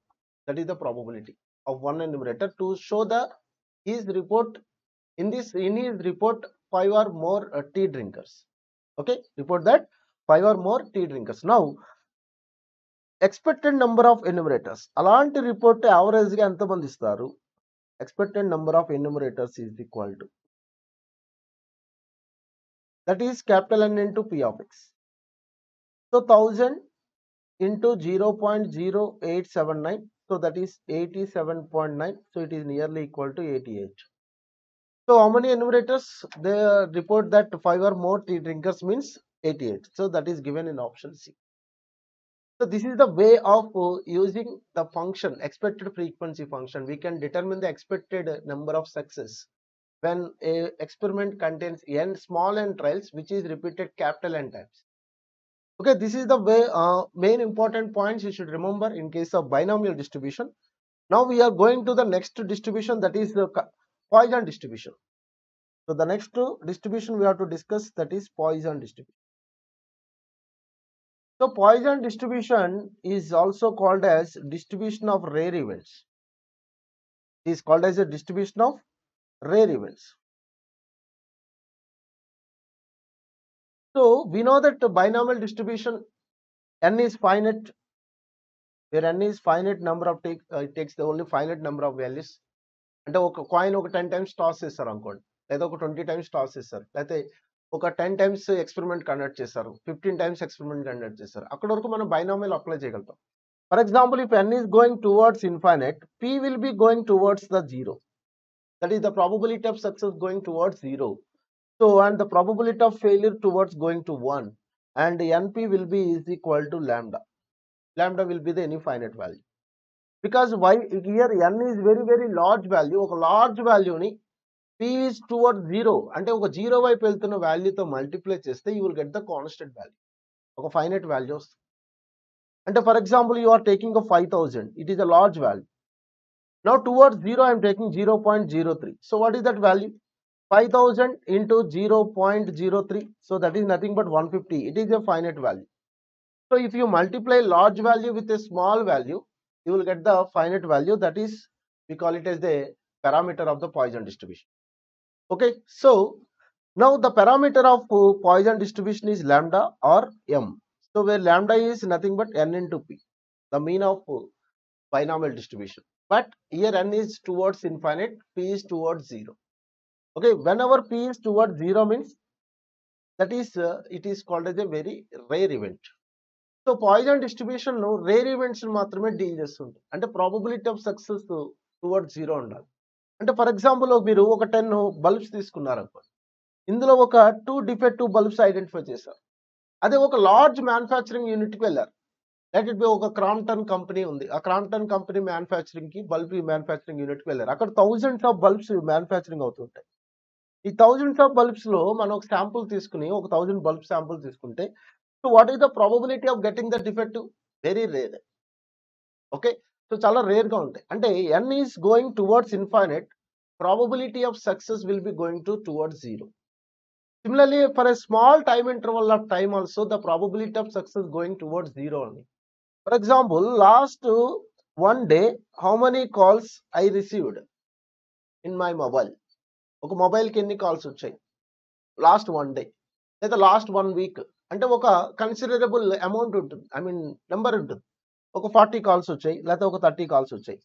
That is the probability of one enumerator to show the his report in his report 5 or more tea drinkers. Okay, report that 5 or more tea drinkers. Now, expected number of enumerators. అలాంటి report average గా ఎంత మంది ఇస్తారు? Expected number of enumerators is equal to, that is capital N into P of X. So 1000 into 0.0879, so that is 87.9, so it is nearly equal to 88. So how many enumerators? They report that 5 or more tea drinkers means 88, so that is given in option C. So this is the way of using the function, expected frequency function. We can determine the expected number of success when a experiment contains n small n trials which is repeated capital N times. Okay, this is the way main important points you should remember in case of binomial distribution. Now we are going to the next distribution, that is the Poisson distribution. So the next distribution we have to discuss, that is Poisson distribution. So Poisson distribution is also called as distribution of rare events. It is called as a distribution of rare events. So we know that the binomial distribution n is finite, where n is finite number of it takes the only finite number of values. అంటే ఒక coin ఒక 10 times toss చేస్తారు అనుకోండి, లేదా ఒక 20 times toss చేస్తారు, లేకపోతే ఒక 10 టైమ్స్ ఎక్స్పెరిమెంట్ కండక్ట్ చేస్తారు, 15 టైమ్స్ ఎక్స్పెరిమెంట్ కండక్ట్ చేస్తారు. అక్కడ వరకు మనం బైనామియల్ అప్లై చేయగలుగుతాం. For example, if n is going towards infinite, p will be going towards the 0. That is the probability of success going towards 0. So, and the probability of failure towards going to 1, and np will be is equal to lambda. Lambda will be the infinite value. Because why? Here n is very very large value. ఒక large value ni p is towards 0 అంటే ఒక 0 వైపు వెళ్తున్న వాల్యూతో multiply చేస్తే you will get the constant value, ఒక finite value వస్తుంది. అంటే for example, you are taking a 5000, it is a large value. Now towards 0 I am taking 0.03. So what is that value? 5000 into 0.03, so that is nothing but 150. It is a finite value. So if you multiply large value with a small value, you will get the finite value. That is, we call it as the parameter of the Poisson distribution. Okay, so now the parameter of Poisson distribution is lambda or m. So where lambda is nothing but n into p, the mean of binomial distribution. But here n is towards infinite, p is towards 0. Okay, whenever p is towards 0 means that is it is called as a very rare event. So Poisson distribution no rare events మాత్రమే deal చేస్తుంది. అంటే probability of success towards 0 ఉండాలి. అంటే for example మీరు ఒక 10 bulbs తీసుకున్నారు అనుకోండి, ఇందులో ఒక 2 డిఫెక్టివ్ బల్బ్స్ ఐడెంటిఫై చేశారు. అదే ఒక లార్జ్ మ్యానుఫ్యాక్చరింగ్ యూనిట్కి వెళ్ళారు. లెట్ ఇట్ బి ఒక క్రాంప్టన్ కంపెనీ ఉంది, ఆ క్రాంప్టన్ కంపెనీ మ్యానుఫ్యాక్చరింగ్ కి బల్బ్ మ్యానుఫ్యాక్చరింగ్ యూనిట్కి వెళ్ళారు. అక్కడ థౌజండ్స్ ఆఫ్ బల్బ్స్ మ్యానుఫ్యాక్చరింగ్ అవుతుంటాయి. ఈ థౌజండ్స్ ఆఫ్ బల్బ్స్ లో మనం ఒక శాంపుల్ తీసుకుని ఒక 1000 బల్బ్ శాంపుల్ తీసుకుంటే, so what is the probability of getting the defective? Very rare. Okay, so చాలా రేర్ గా ఉంటాయి. అంటే n is going towards infinite, probability of success will be going to towards 0. Similarly, for a small time interval of time also, the probability of success going towards 0 only. For example, last one day, how many calls I received in my mobile? ఒక మొబైల్కి ఎన్ని calls వచ్చాయి last one day లేదా last 1 week? అంటే ఒక considerable amount ఉంటుంది, I mean number ఉంటుంది. ఒక 40 కాల్స్ వచ్చాయి లేదా ఒక 30 కాల్స్ వచ్చాయి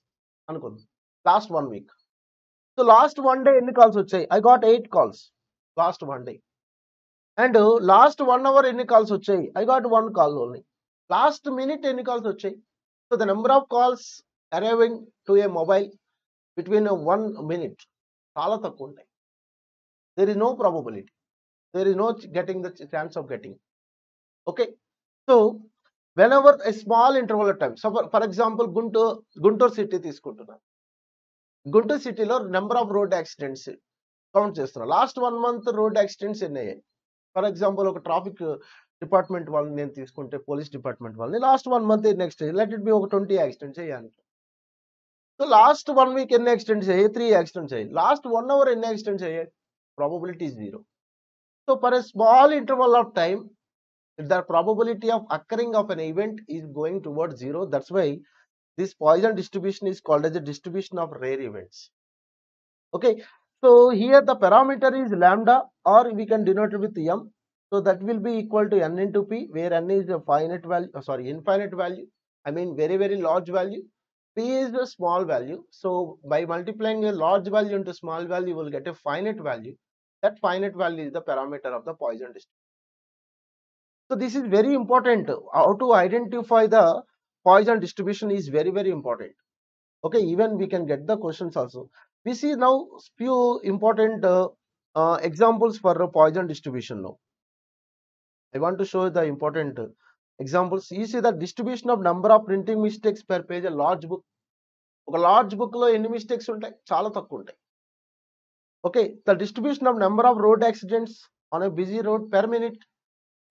అనుకుందాం last 1 week. So last one day ఎన్ని కాల్స్ వచ్చాయి? I got 8 calls last one day. And last 1 hour ఎన్ని కాల్స్ వచ్చాయి? I got 1 call only. Last minute ఎన్ని కాల్స్ వచ్చాయి? So the number of calls arriving to a mobile between 1 minute చాలా తక్కువ ఉంటాయి. There is no probability, there is no getting the chance of getting. Okay, so whenever a small interval of time, so for example Guntur city తీసుకుంటున్నాను. గుంటూరు సిటీలో number of road accidents count చేస్తున్నాను. Last 1 month road accidents ఎన్ని అయ్యాయి? For example ఒక traffic department వాళ్ళని నేను తీసుకుంటే, police department వాళ్ళని last 1 month next let it B ఒక 20 యాక్సిడెంట్స్ అయ్యాను. సో సో లాస్ట్ 1 వీక్ ఎన్ని ఎక్స్టెండ్ చేయాలి? 3 ఎక్స్టెండ్ చేయాలి. లాస్ట్ 1 అవర్ ఎన్ని ఎక్స్టెండ్ చేయాలి? Probability is 0. So for a small interval of time, the probability of occurring of an event is going towards 0. That's why this Poisson distribution is called as a distribution of rare events. Okay, so here the parameter is lambda, or we can denote it with m. So that will be equal to n into p, where n is a finite value, infinite value. I mean very large value. P is a small value. So by multiplying a large value into small value, you will get a finite value. That finite value is the parameter of the Poisson distribution. So this is very important. How to identify the Poisson distribution is very important. Okay, even we can get the questions also. We see now few important examples for Poisson distribution now. I want to show the important examples. You see the distribution of number of printing mistakes per page. A large book, ఒక large book లో ఎన్ని mistakes ఉంటాయి? చాలా తక్కువ ఉంటాయి. Okay, the distribution of number of road accidents on a busy road per minute.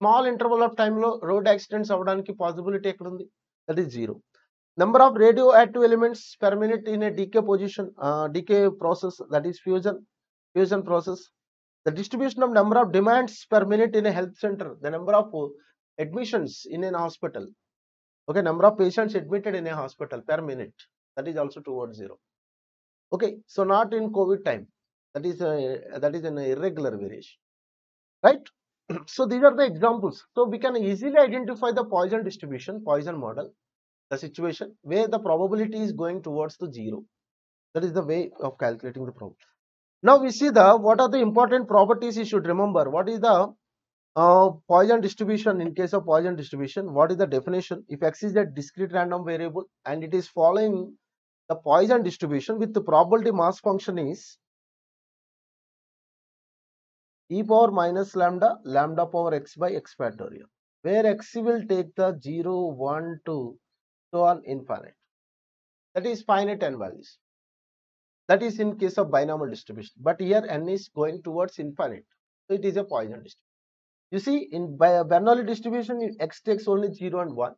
Small interval of time లో road accidents అవ్వడానికి possibility ఎక్కడ ఉంది? That is 0. Number of radioactive elements per minute in a decay position, decay process, that is fusion process. The distribution of number of demands per minute in a health center, the number of admissions in an hospital. Okay, number of patients admitted in a hospital per minute, that is also towards 0. Okay, so not in COVID time, that is an irregular variation, right? So these are the examples. So we can easily identify the Poisson distribution, Poisson model, the situation where the probability is going towards the 0. That is the way of calculating the probability. Now we see what are the important properties you should remember. What is the Poisson distribution? In case of Poisson distribution, what is the definition? If x is a discrete random variable and it is following the Poisson distribution with the probability mass function is e power minus lambda power x by x factorial, where x will take the 0, 1, 2, so on infinite. That is finite n values. That is in case of binomial distribution. But here n is going towards infinite. So it is a Poisson distribution. You see, in Bernoulli distribution, x takes only 0 and 1.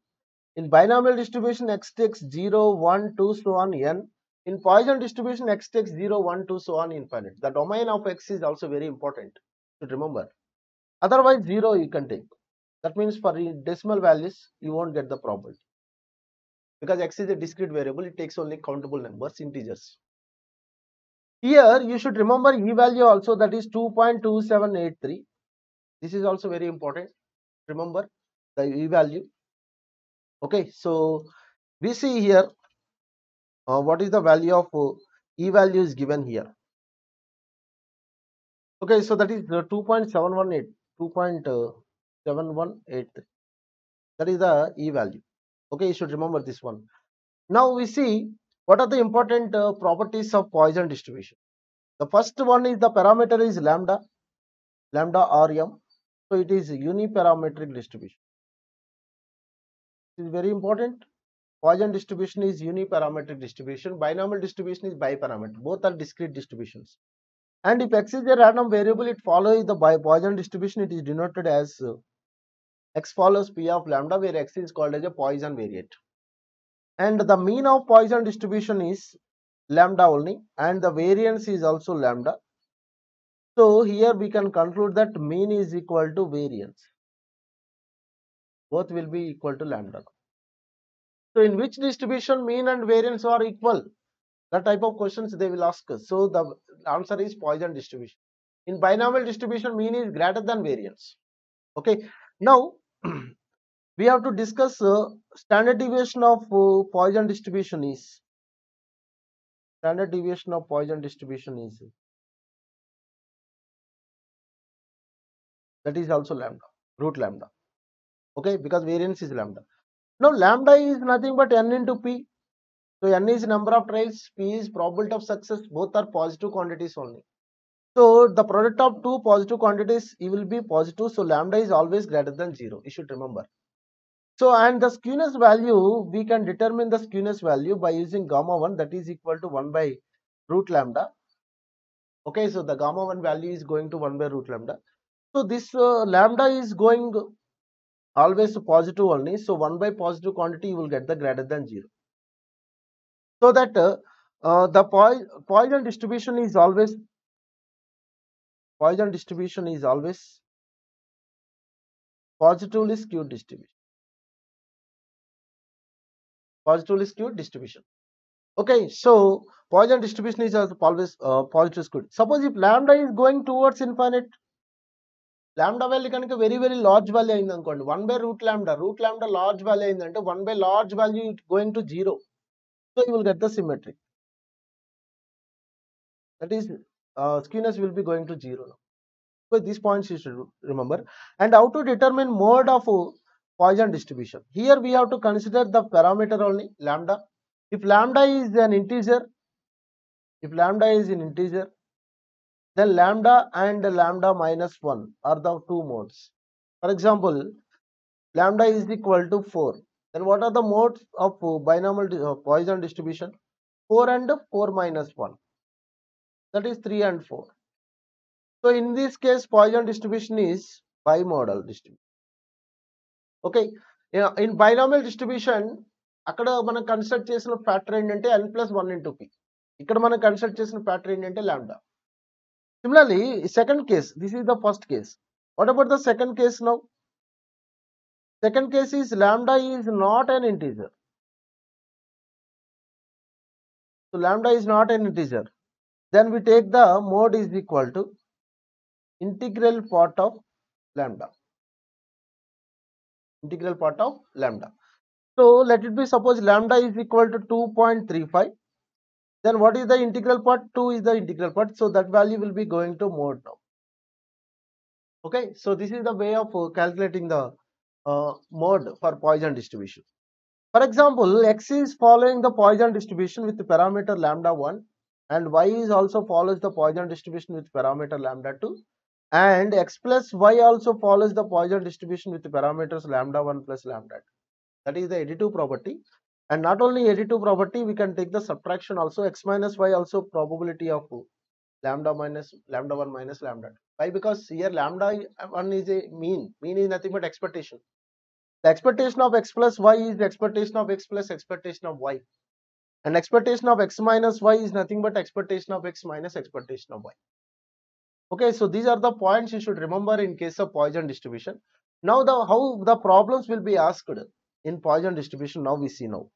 In binomial distribution, x takes 0, 1, 2, so on n. In Poisson distribution, x takes 0, 1, 2, so on infinite. The domain of x is also very important to remember. Otherwise, 0 you can take. That means for decimal values, you won't get the probability. Because x is a discrete variable, it takes only countable numbers, integers. Here you should remember e value also, that is 2.2783. This is also very important. Remember the e value. Okay, so we see here what is the value of e value is given here. Okay, so that is 2.718, 2.7183. That is the e value. Okay, you should remember this one. Now we see what are the important properties of Poisson distribution. The first one is the parameter is lambda or m. So it is uniparametric distribution. It is very important. Poisson distribution is uniparametric distribution. Binomial distribution is biparametric. Both are discrete distributions. And if x is a random variable, it follows the Poisson distribution. It is denoted as x follows p of lambda, where x is called as a Poisson variate. And the mean of Poisson distribution is lambda only, and the variance is also lambda. So here we can conclude that mean is equal to variance. Both will be equal to lambda. So in which distribution mean and variance are equal? That type of questions they will ask us. So the answer is Poisson distribution. In binomial distribution, mean is greater than variance. Okay. Now we have to discuss standard deviation of Poisson distribution is. Standard deviation of Poisson distribution is. That is also lambda, root lambda. Okay, because variance is lambda. Now lambda is nothing but n into p. So n is number of trials, p is probability of success. Both are positive quantities only. So the product of two positive quantities, it will be positive. So lambda is always greater than 0. You should remember. So and the skewness value, we can determine the skewness value by using gamma 1, that is equal to 1 by root lambda. Okay, so the gamma 1 value is going to 1 by root lambda. So this lambda is going always positive only. So 1 by positive quantity, you will get the greater than 0. So that The Poisson distribution is always positively skewed distribution. Positively skewed distribution. Okay, so Poisson distribution is also always positive skewed. Suppose if lambda is going towards infinite, lambda value కనుక very very large value అయింది అనుకోండి, 1 by root lambda large value అయిందంటే 1 by large value going to 0. So you will get the symmetry. That is skewness will be going to 0 now. So these points you should remember. And how to determine mode of Poisson distribution? Here we have to consider the parameter only, lambda. If lambda is an integer, then lambda and lambda minus 1 are the two modes. For example, lambda is equal to 4. Then what are the modes of binomial Poisson distribution? 4 and 4 minus 1. That is 3 and 4. So in this case, Poisson distribution is bimodal distribution. Okay, in binomial distribution, అక్కడ మనం consider చేసిన factor ఏంటంటే n plus 1 into p. ఇక్కడ మనం consider చేసిన factor ఏంటంటే lambda. Similarly, second case, this is the first case. What about the second case now? Second case is lambda is not an integer. So lambda is not an integer. Then we take the mode is equal to integral part of lambda. Integral part of lambda. So let it be, suppose lambda is equal to 2.35. Then what is the integral part? 2 is the integral part. So that value will be going to mode now. Okay, so this is the way of calculating the mode for Poisson distribution. For example, x is following the Poisson distribution with the parameter lambda 1, and y is also follows the Poisson distribution with parameter lambda 2, and x plus y also follows the Poisson distribution with the parameters lambda 1 plus lambda 2. That is the additive property. And not only additive property, we can take the subtraction also. X minus y also probability of lambda 1 minus lambda 2. Why? Because here lambda 1 is a mean. Mean is nothing but expectation. The expectation of x plus y is the expectation of x plus expectation of y. And expectation of x minus y is nothing but expectation of x minus expectation of y. Okay, so these are the points you should remember in case of Poisson distribution. Now how the problems will be asked in Poisson distribution, now we see now.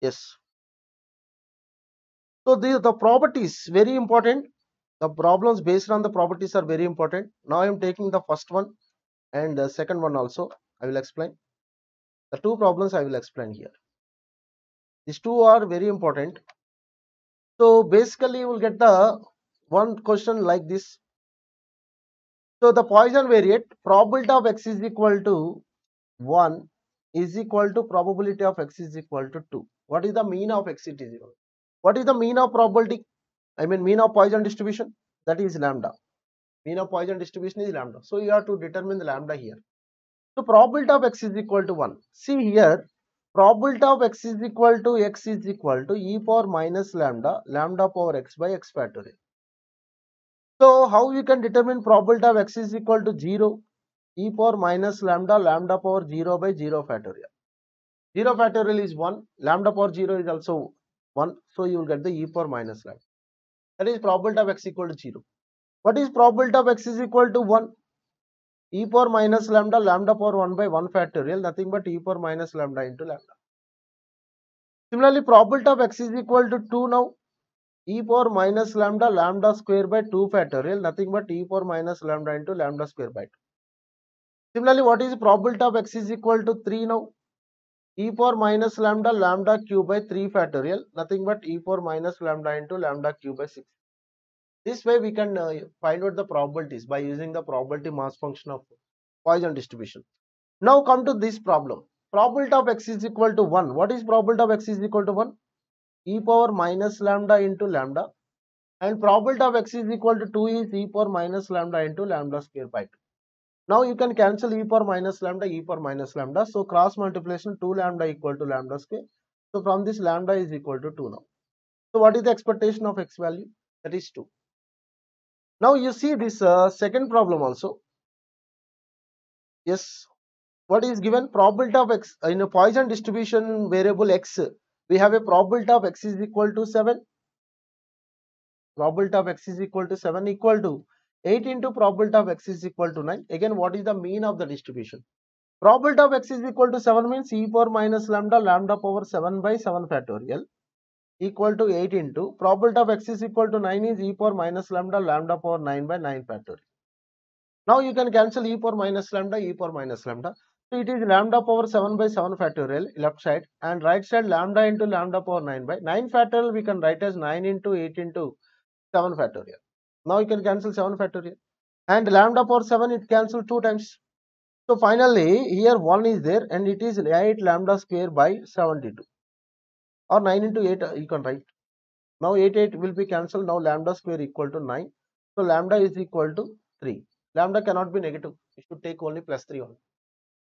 Yes. So the properties very important. The problems based on the properties are very important. Now I am taking the first one and the second one also. I will explain. The two problems I will explain here. These two are very important. So basically you will get the one question like this. So the Poisson variate, probability of x is equal to 1 is equal to probability of x is equal to 2. What is the mean of x it is equal? What is the mean of probability? I mean mean of Poisson distribution, that is lambda. Mean of Poisson distribution is lambda. So you have to determine the lambda here. So probability of x is equal to 1. See here, probability of x is equal to e power minus lambda power x by x factorial. So how you can determine probability of x is equal to 0? E power minus lambda power 0 by 0 factorial. 0 factorial is 1, lambda power 0 is also 1. So you will get the e power minus lambda. That is probability of x equal to 0. What is probability of x is equal to 1? E power minus lambda power 1 by 1 factorial, nothing but e power minus lambda into lambda. Similarly, probability of x is equal to 2 now. E power minus lambda square by 2 factorial, nothing but e power minus lambda into lambda square by 2. Similarly, what is probability of x is equal to 3 now? E power minus lambda cube by 3 factorial, nothing but e power minus lambda into lambda cube by 6. This way we can find out the probabilities by using the probability mass function of Poisson distribution. Now come to this problem. Probability of x is equal to 1. What is probability of x is equal to 1? E power minus lambda into lambda. And probability of x is equal to 2 is e power minus lambda into lambda square by 2. Now you can cancel e power minus lambda. So cross multiplication 2 lambda equal to lambda square. So from this lambda is equal to 2 now. So what is the expectation of x value? That is 2. Now you see this second problem also. Yes. What is given? Probability of x in a Poisson distribution variable x. We have a probability of x is equal to 7. Probability of x is equal to 7 equal to 8 into probability of x is equal to 9. Again, what is the mean of the distribution? Probability of x is equal to 7 means e power minus lambda, lambda power 7 by 7 factorial equal to 8 into probability of x is equal to 9 is e power minus lambda, lambda power 9 by 9 factorial. Now you can cancel e power minus lambda, e power minus lambda. So it is lambda power 7 by 7 factorial left side, and right side lambda into lambda power 9 by 9 factorial we can write as 9 into 8 into 7 factorial. Now you can cancel 7 factorial, and lambda power 7 it cancels 2 times. So finally here 1 is there, and it is 8 lambda square by 72, or 9 into 8 you can write. Now 8 will be cancelled. Now lambda square equal to 9. So lambda is equal to 3. Lambda cannot be negative. We should take only plus 3 only.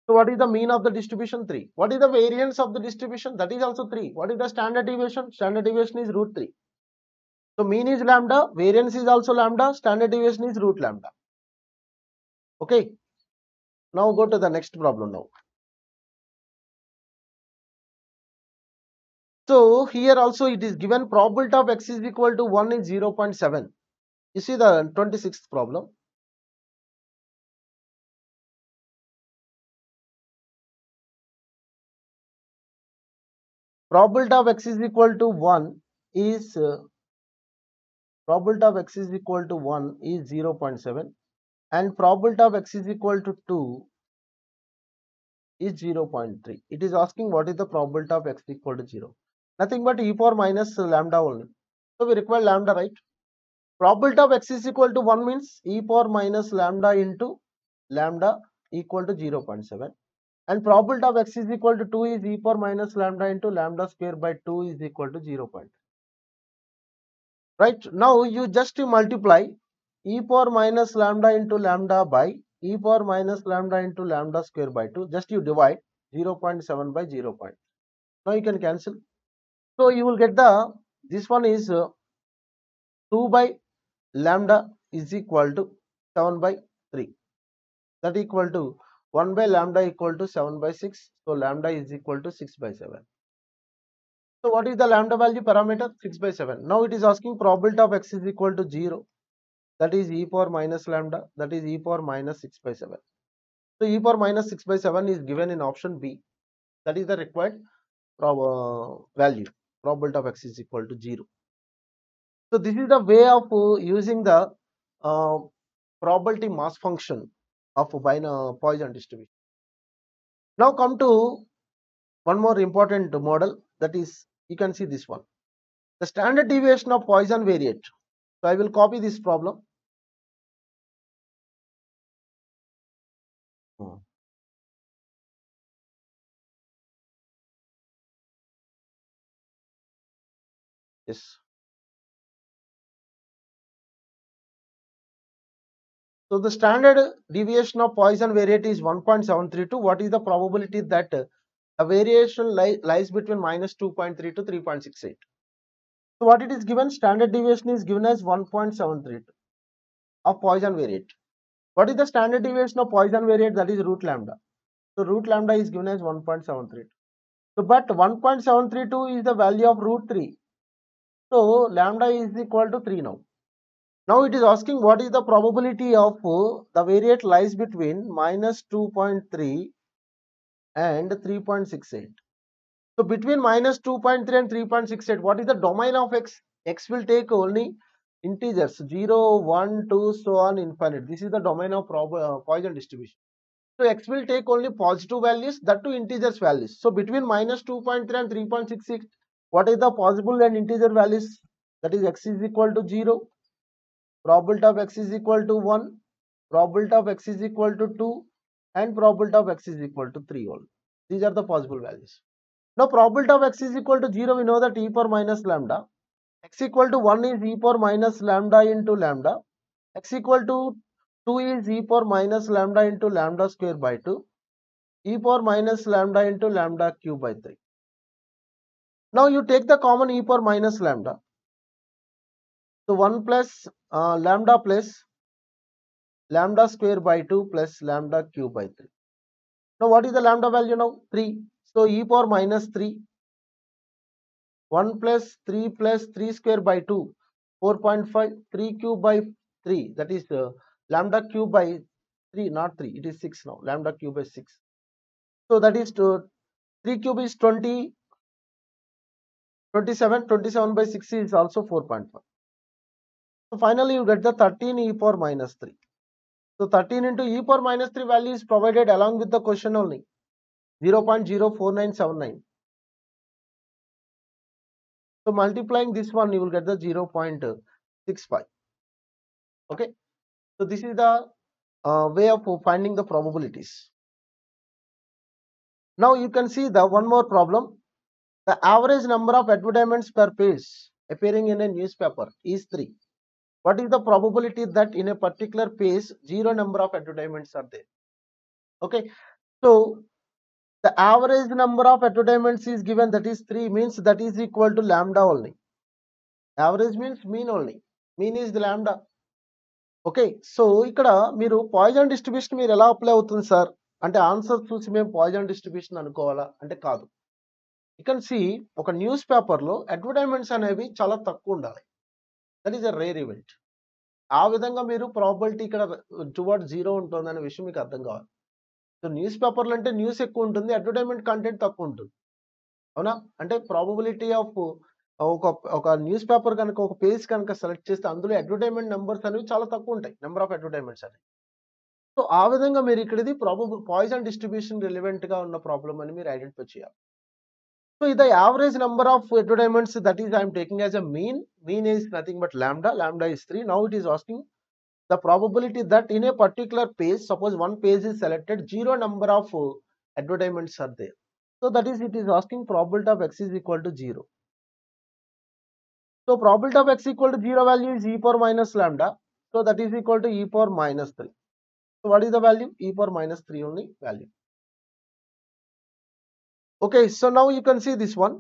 So what is the mean of the distribution? 3. What is the variance of the distribution? That is also 3. What is the standard deviation? Standard deviation is root 3. So mean is lambda, variance is also lambda, standard deviation is root lambda. Okay. Now go to the next problem now. So here also it is given probability of x is equal to 1 is 0.7. You see the 26th problem. Probability of x is equal to 1 is probability of x is equal to 1 is 0.7, and probability of x is equal to 2 is 0.3. It is asking what is the probability of x equal to 0. Nothing but e power minus lambda only. So we require lambda, right? Probability of x is equal to 1 means e power minus lambda into lambda equal to 0.7. And probability of x is equal to 2 is e power minus lambda into lambda square by 2 is equal to 0.3. Right, now you just multiply e power minus lambda into lambda by e power minus lambda into lambda square by 2. Just you divide 0.7 by 0. Now you can cancel. So you will get the, this one is 2 by lambda is equal to 7 by 3. That equal to 1 by lambda equal to 7 by 6. So lambda is equal to 6 by 7. So what is the lambda value parameter? 6 by 7. Now it is asking probability of x is equal to 0. That is e power minus lambda, that is e power minus 6 by 7. So e power minus 6 by 7 is given in option B. That is the required value. Probability of x is equal to 0. So this is the way of using the uh, probability mass function of Poisson distribution. Now come to one more important model, that is, you can see this one. The standard deviation of Poisson variate. So I will copy this problem. Yes. So the standard deviation of Poisson variate is 1.732. What is the probability that a variation lies between minus 2.3 to 3.68? So what it is given? Standard deviation is given as 1.732 of Poisson variate. What is the standard deviation of Poisson variate? That is root lambda. So root lambda is given as 1.732. So but 1.732 is the value of root 3. So lambda is equal to 3 now. Now it is asking what is the probability of the variate lies between minus 2.3 and 3.68. So between minus 2.3 and 3.68, what is the domain of x? X will take only integers 0, 1, 2, so on infinite. This is the domain of Poisson distribution. So x will take only positive values, that too integers values. So between minus 2.3 and 3.66, what is the possible and integer values? That is x is equal to 0, probability of x is equal to 1, probability of x is equal to 2, and probability of x is equal to 3 only. These are the possible values. Now probability of x is equal to 0, we know that e power minus lambda. X equal to 1 is e power minus lambda into lambda. X equal to 2 is e power minus lambda into lambda square by 2. E power minus lambda into lambda cube by 3. Now you take the common e power minus lambda. So 1 plus lambda square by 2 plus lambda cube by 3. Now what is the lambda value now? 3. So e power minus 3, 1 plus 3 plus 3 square by 2, 4.5, 3 cube by 3, that is lambda cube by 3, not 3, it is 6 now, lambda cube by 6. So that is 3 cube is 20, 27, 27 by 6 is also 4.5. So finally you get the 13 e power minus 3. So 13 into e power minus 3 value is provided along with the question only, 0.04979. So multiplying this one, you will get the 0.65. Okay. So this is the way of finding the probabilities. Now you can see the one more problem. The average number of advertisements per page appearing in a newspaper is 3. What is the probability that in a particular page 0 number of advertisements are there? Okay. So the average number of advertisements is given, that is 3, means that is equal to lambda only. Average means mean only. Mean is the lambda. Okay. So ఇక్కడ మీరు Poisson distribution మీరు ఎలా apply అవుతుంది sir అంటే answer చూసి మేము Poisson distribution అనుకోవాలా అంటే కాదు. యూ కెన్ సీ ఒక న్యూస్ పేపర్లో అడ్వర్టైజ్మెంట్స్ అనేవి చాలా తక్కువ ఉండాలి. That is a rare event. ఆ విధంగా మీరు ప్రాబిలిటీ ఇక్కడ టువర్డ్ 0 ఉంటుంది అనే విషయం మీకు అర్థం కావాలి. సో న్యూస్ పేపర్లు అంటే న్యూస్ ఎక్కువ ఉంటుంది, అడ్వర్టైజ్మెంట్ కంటెంట్ తక్కువ ఉంటుంది. అవునా? అంటే ప్రాబబిలిటీ ఆఫ్ ఒక న్యూస్ పేపర్ కనుక ఒక పేజ్ కనుక సెలెక్ట్ చేస్తే అందులో అడ్వర్టైజ్మెంట్ నెంబర్స్ అనేవి చాలా తక్కువ ఉంటాయి, నెంబర్ ఆఫ్ అడ్వర్టైజ్మెంట్స్ అనేవి. సో ఆ విధంగా మీరు ఇక్కడ ఇది పాయిజన్ డిస్ట్రిబ్యూషన్ రిలవెంట్ గా ఉన్న ప్రాబ్లం అని మీరు ఐడెంటిఫై చేయాలి. సో ఇది average number of advertisements, that is I'm taking as a mean. Mean is nothing but lambda. Lambda is 3. Now it is asking the probability that in a particular page, suppose one page is selected, 0 number of advertisements are there. So that is, it is asking probability of x is equal to 0. So probability of x equal to 0 value is e power minus lambda. So that is equal to e power minus 3. So what is the value? E power minus 3 only value. Okay, so now you can see this one,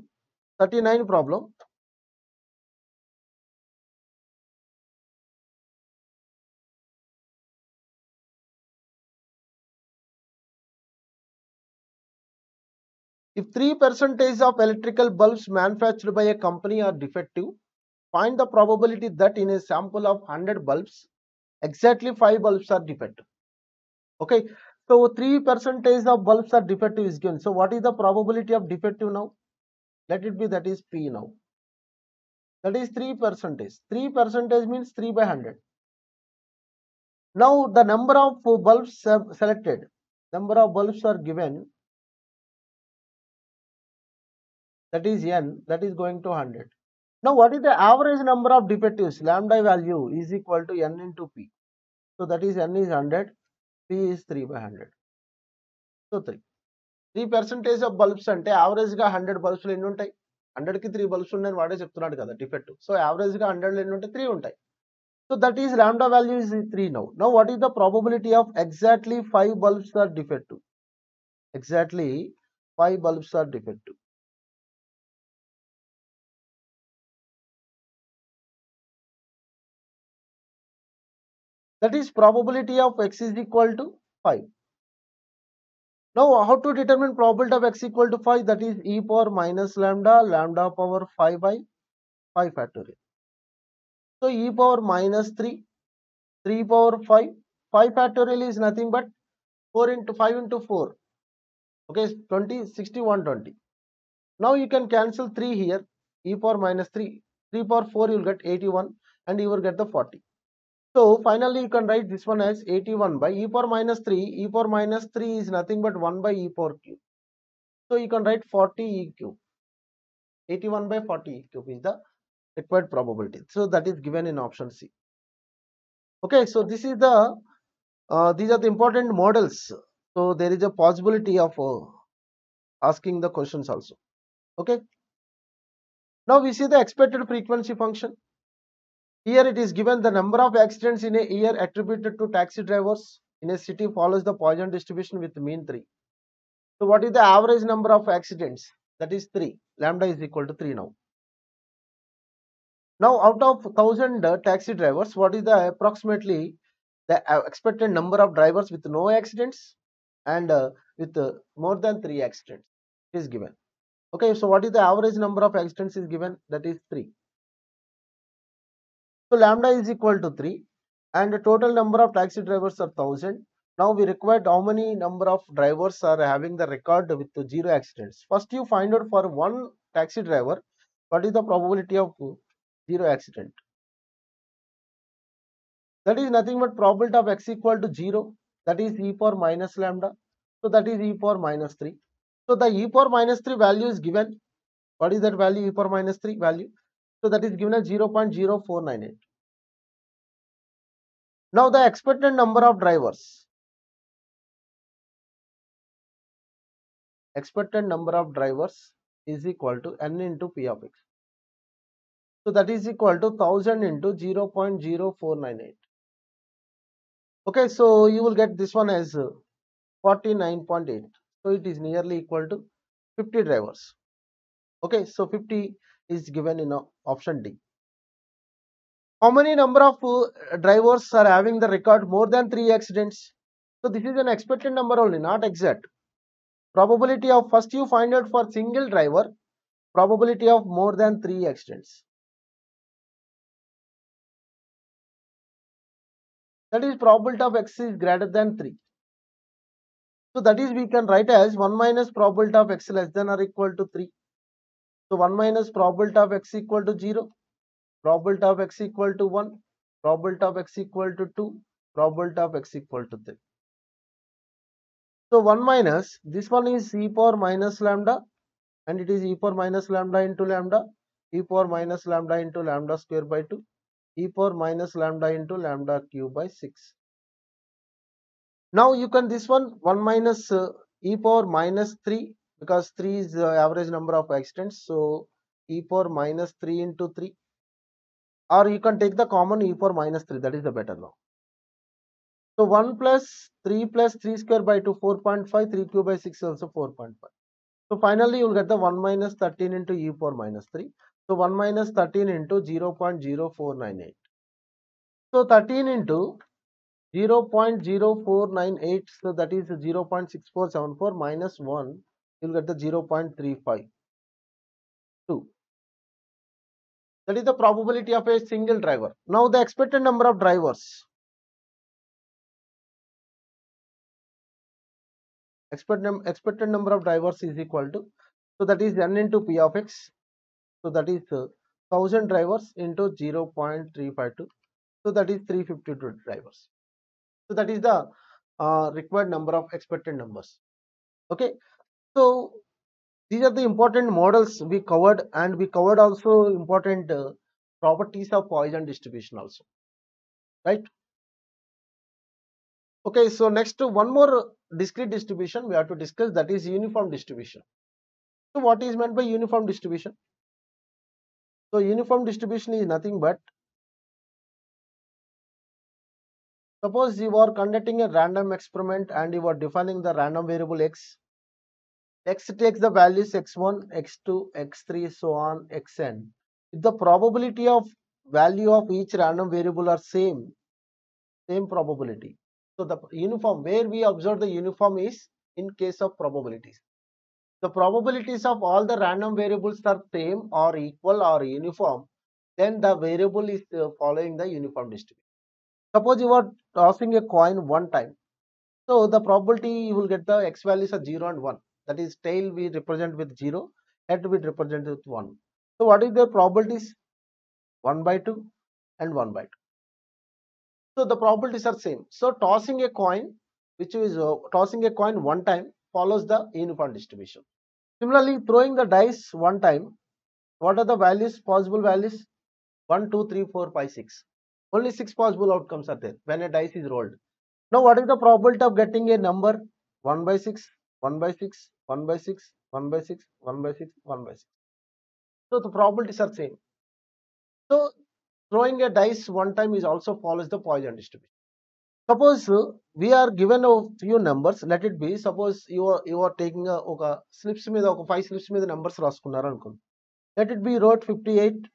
39 problem. If 3% of electrical bulbs manufactured by a company are defective, find the probability that in a sample of 100 bulbs, exactly 5 bulbs are defective. Okay, so 3% of bulbs are defective is given. So what is the probability of defective now? Let it be, that is P now. That is 3%. 3% means 3 by 100. Now the number of bulbs selected, number of bulbs are given, that is n, that is going to 100. Now what is the average number of defectives? Lambda value is equal to n into p. So that is n is 100, p is 3 by 100. So 3% of bulbs అంటే average గా 100 bulbs ఎన్ని ఉంటాయి? 100 కి 3 bulbs ఉన్నాయని వాడే చెప్తున్నాడు కదా defective. So average గా 100 ఎన్ని ఉంటాయి? 3 ఉంటాయి. So that is lambda value is 3 now. Now what is the probability of exactly 5 bulbs are defective? Exactly 5 bulbs are defective. That is probability of x is equal to 5. Now how to determine probability of x equal to 5? That is e power minus lambda, lambda power 5 by 5 factorial. So e power minus 3, 3 power 5, 5 factorial is nothing but 4 into 5 into 4. Okay, 20, 60, 120. Now you can cancel 3 here, e power minus 3, 3 power 4 you will get 81 and you will get the 40. So finally you can write this one as 81 by e power minus 3. E power minus 3 is nothing but 1 by e power cube. So you can write 40 e cube. 81 by 40 e cube is the required probability. So that is given in option C. Okay, so this is the these are the important models. So there is a possibility of asking the questions also. Okay. Now we see the expected frequency function. Here it is given the number of accidents in a year attributed to taxi drivers in a city follows the Poisson distribution with mean 3. So what is the average number of accidents? That is 3. Lambda is equal to 3 now. Now out of 1000 taxi drivers, what is the approximately the expected number of drivers with no accidents? and with more than 3 accidents is given. Okay, so what is the average number of accidents is given? That is 3. So lambda is equal to 3 and the total number of taxi drivers are 1000. Now we required how many number of drivers are having the record with 0 accidents. First you find out for one taxi driver what is the probability of 0 accident. That is nothing but probability of x equal to 0, that is e power minus lambda. So that is e power minus 3. So the e power minus 3 value is given. What is that value? E power minus 3 value. So that is given as 0.0498. Now the expected number of drivers. Expected number of drivers is equal to n into p of x. So that is equal to 1000 into 0.0498. Okay, so you will get this one as 49.8. So it is nearly equal to 50 drivers. Okay, so 50 is given in option D. How many number of drivers are having the record more than 3 accidents? So this is an expected number only, not exact. Probability of, first you find out for single driver, probability of more than 3 accidents. That is probability of x is greater than 3. So that is we can write as 1 minus probability of x less than or equal to 3. So 1 minus probability of x equal to 0, probability of x equal to 1, probability of x equal to 2, probability of x equal to 3. So 1 minus, this one is e power minus lambda and it is e power minus lambda into lambda, e power minus lambda into lambda square by 2, e power minus lambda into lambda cube by 6. Now you can this one 1 minus e power minus 3 because 3 is the average number of accidents. So e power minus 3 into 3, or you can take the common e power minus 3, that is the better now. So 1 plus 3 square by 2 4.5, 3 cube by 6 also 4.5. So finally you will get the 1 minus 13 into e power minus 3. So 1 minus 13 into 0.0498. So 13 into 0.0498, so that is 0.6474 minus 1, you will get the 0.352. That is the probability of a single driver. Now the expected number of drivers. Expected number of drivers is equal to, so that is n into p of x. So that is 1000 drivers into 0.352. So that is 352 drivers. So that is the required number of expected numbers. Okay. So these are the important models we covered, and we covered also important properties of Poisson distribution also, right? Okay, so next one more discrete distribution we have to discuss, that is uniform distribution. So what is meant by uniform distribution? So uniform distribution is nothing but, suppose you are conducting a random experiment and you are defining the random variable x. X takes the values x1, x2, x3, so on, xn. If the probability of value of each random variable are same probability. So the uniform, where we observe the uniform is in case of probabilities. The probabilities of all the random variables are same or equal or uniform, then the variable is following the uniform distribution. Suppose you are tossing a coin one time. So the probability you will get the x values are 0 and 1. That is, tail we represent with 0, head we represent with 1. So what is the probabilities? 1 by 2 and 1 by 2. So the probabilities are same. So tossing a coin, which is tossing a coin one time, follows the uniform distribution. Similarly, throwing the dice one time, what are the values, possible values? 1, 2, 3, 4, 5, 6. Only 6 possible outcomes are there when a dice is rolled. Now what is the probability of getting a number? 1 by 6, 1 by 6, 1 by 6, 1 by 6, 1 by 6, 1 by 6. So the probabilities are same. So throwing a dice one time is also follows the Poisson distribution. Suppose we are given a few numbers, let it be, suppose you are taking a slips మీద ఒక 5 slips మీద numbers రాసుకున్నారు అనుకోండి. Let it be wrote 58,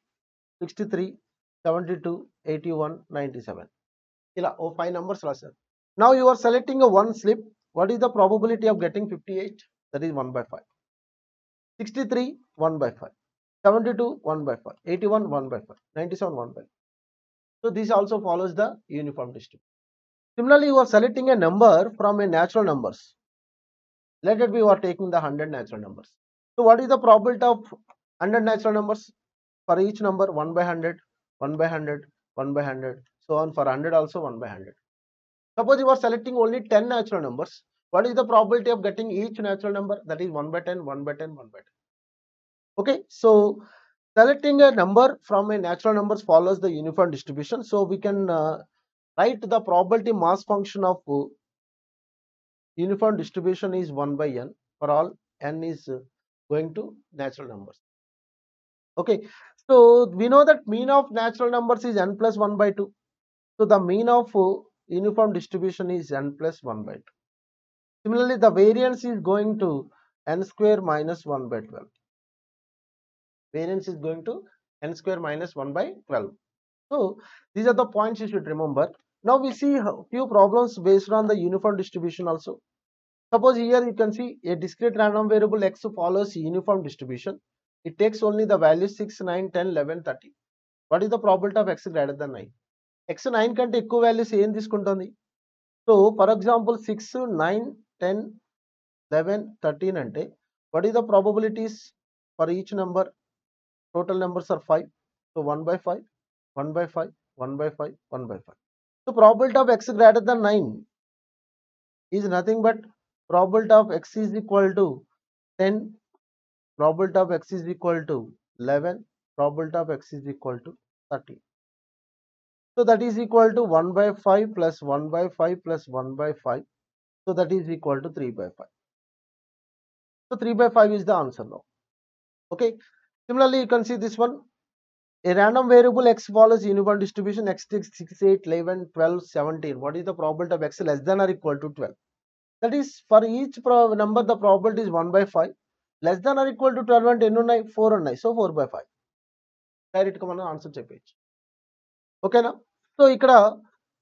63, 72, 81, 97. ఇలా ఓ 5 numbers రాశారు. Now you are selecting a one slip what is the probability of getting 58? That is 1 by 5. 63, 1 by 5. 72, 1 by 5. 81, 1 by 5. 97, 1 by 5. So this also follows the uniform distribution. Similarly, you are selecting a number from a natural numbers. Let it be you are taking the 100 natural numbers. So what is the probability of 100 natural numbers? For each number 1 by 100, 1 by 100, 1 by 100, so on. For 100 also 1 by 100. Suppose you are selecting only 10 natural numbers. What is the probability of getting each natural number? That is 1 by 10, 1 by 10, 1 by 10. Okay, so selecting a number from a natural numbers follows the uniform distribution. So we can write the probability mass function of uniform distribution is 1 by n for all n is going to natural numbers. Okay, so we know that mean of natural numbers is n plus 1 by 2. So the mean of uniform distribution is n plus 1 by 2. Similarly, the variance is going to n square minus 1 by 12. Variance is going to n square minus 1 by 12. So these are the points you should remember. Now we see a few problems based on the uniform distribution also. Suppose here you can see a discrete random variable x follows uniform distribution. It takes only the values 6, 9, 10, 11, 30. What is the probability of x greater than 9? X 9 కంటే ఎక్కువ values ఏం తీసుకుంటుంది? So for example 6, 9, 10, 11, 13 అంటే what is the probabilities for each number? Total numbers are 5. So 1 by 5, 1 by 5, 1 by 5, 1 by 5. So probability of x greater than 9 is nothing but probability of x is equal to 10, probability of x is equal to 11, probability of x is equal to 30. So that is equal to 1 by 5 plus 1 by 5 plus 1 by 5. So that is equal to 3 by 5. So 3 by 5 is the answer now. Okay. Similarly, you can see this one. A random variable x follows uniform distribution x takes 6, 8, 11, 12, 17. What is the probability of x less than or equal to 12? That is for each number the probability is 1 by 5. Less than or equal to 12 and 10 4 ఉన్నాయి. So 4 by 5. Direct మనం answer చెప్పేయచ్చు. ఓకేనా? So ఇక్కడ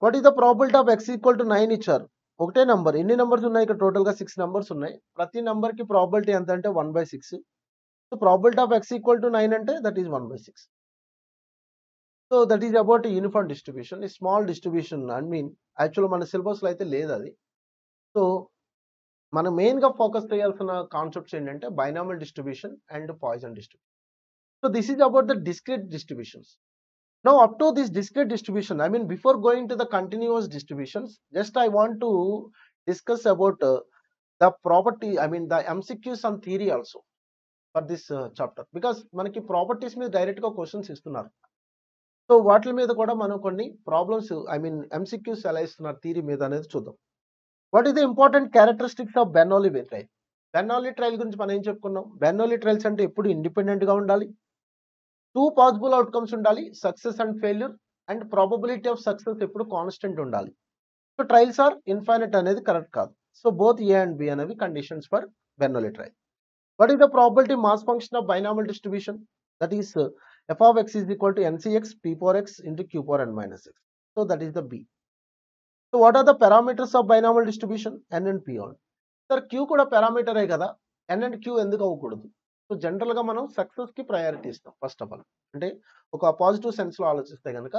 what is the probability of x equal to 9 ఇచ్చారు. ఒకటే number ఎన్ని numbers ఉన్నాయి ఇక్కడ total గా 6 నంబర్స్ ఉన్నాయి. ప్రతి నంబర్ కి ప్రాబబిలిటీ ఎంత అంటే 1 by 6. So probability of x equal to 9 అంటే that is 1 by 6. So that is about uniform distribution. ఈ స్మాల్ డిస్ట్రిబ్యూషన్ యాక్చువల్ మన సిలబస్ లో అయితే లేదు అది. సో మనం మెయిన్ గా ఫోకస్ చేయాల్సిన కాన్సెప్ట్స్ ఏంటంటే binomial distribution and poison distribution. So this is about the discrete distributions. Now up to this discrete distribution, before going to the continuous distributions, just I want to discuss about the property, the MCQs and theory also for this chapter, because manaki properties మీద direct గా questions ఇస్తున్నారు. So వాటి మీద కూడా మనం కొన్ని problems MCQs ఎలా ఇస్తున్నారు థియరీ మీద అనేది చూద్దాం. What is the important characteristics of Bernoulli trial? Bernoulli trial గురించి మనం ఏం చెప్పుకున్నాం? బెర్నౌలీ ట్రయల్స్ అంటే ఎప్పుడు ఇండిపెండెంట్ గా ఉండాలి, 2 పాసిబుల్ అవుట్కమ్స్ ఉండాలి, success and failure, and probability of success ఎప్పుడు కాన్స్టెంట్ ఉండాలి. సో ట్రయల్స్ ఆర్ ఇన్ఫైనైట్ అనేది కరెక్ట్ కాదు. So both A and B అనేవి conditions for Bernoulli trial. What is the probability mass function of binomial distribution? That is f of x is equal to ncx p power x into q power n minus x. So that is the b. So what are the parameters of binomial distribution? n and p only. Sir q కూడా పారామీటరే కదా, n and q ఎందుకు అవ్వకూడదు? So general గా మనం success కి priority ఇస్తాం first of all. అంటే ఒక పాజిటివ్ సెన్స్ లో ఆలోచిస్తే కనుక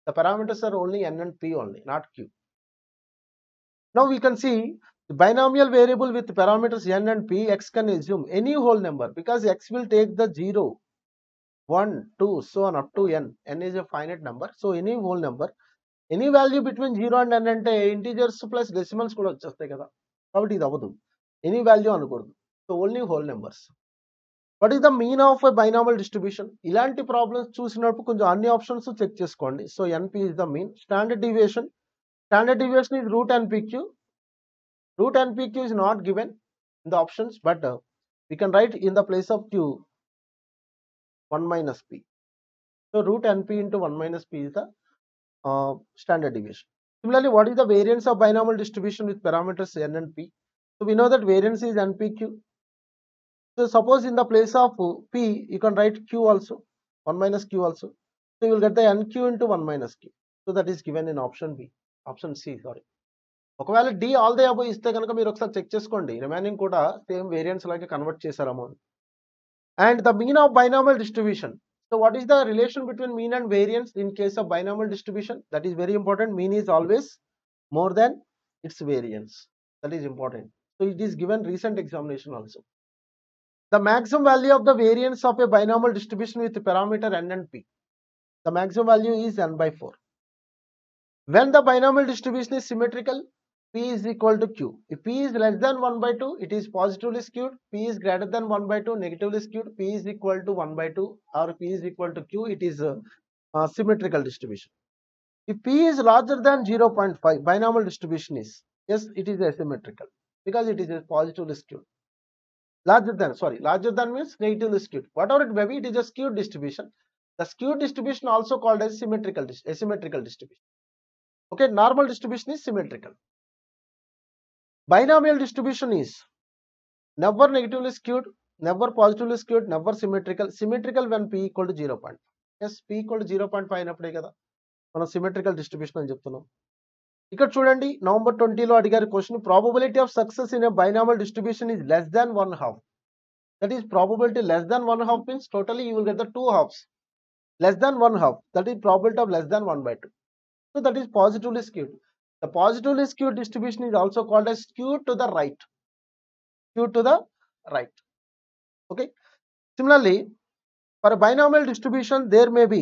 the parameters are only n and p only, not q. Now we can see the binomial variable with parameters n and p, x can assume any whole number because x will take the 0, 1, 2, so on up to n. n is a finite number. So any whole number, any value between 0 and n అంటే integers plus decimals కూడా వచ్చేస్తాయి కదా, కాబట్టి ఇది అవ్వదు. Any value అనకూడదు. So only whole numbers. What is the mean of a binomial distribution? ఇలాంటి problems చూసినప్పుడు కొంచెం అన్ని ఆప్షన్స్ చెక్ చేసుకోండి. So ఎన్పి is the mean. Standard deviation is root NPQ. Root NPQ is not given in the options, but we can write in the place of q 1 minus p. So root NP into 1 minus p is the standard deviation. Similarly, what is the variance of binomial distribution with parameters n and p? So we know that variance is NPQ. So suppose in the place of p, you can write q also, 1 minus q also. So you will get the nq into 1 minus q. So that is given in option B, option C, sorry. ఒకవేళ D all the above ఇస్తే కనుక మీరు ఒకసారి check చేసుకోండి, remaining కూడా same variance లాగే convert చేశారేమో. And the mean of binomial distribution. So what is the relation between mean and variance in case of binomial distribution? That is very important. Mean is always more than its variance. That is important. So it is given recent examination also. The maximum value of the variance of a binomial distribution with parameter n and p. The maximum value is n by 4. When the binomial distribution is symmetrical, p is equal to q. If p is less than 1 by 2, it is positively skewed. P is greater than 1 by 2, negatively skewed. P is equal to 1 by 2 or p is equal to q, it is a symmetrical distribution. If p is larger than 0.5, binomial distribution is, yes, it is asymmetrical because it is a positively skewed. Larger than means negatively skewed. Whatever it may be, it is a skewed distribution. The skewed distribution also called as asymmetrical distribution. Okay, normal distribution is symmetrical. Binomial distribution is never negatively skewed, never positively skewed, never symmetrical. Symmetrical when p equal to 0.5. Yes, p equal to 0.5 అయినప్పుడే కదా మనం symmetrical distribution అని చెప్తున్నాం. ఇక్కడ చూడండి, November 20లో అడిగారు question, probability of success in a binomial distribution is less than 1/2. That is probability less than 1/2 means totally you will get the 2 halves. Less than 1/2, that is probability of less than 1/2. So that is positively skewed. The positively skewed distribution is also called as skewed to the right. Skewed to the right. Okay. Similarly, for a binomial distribution, there may be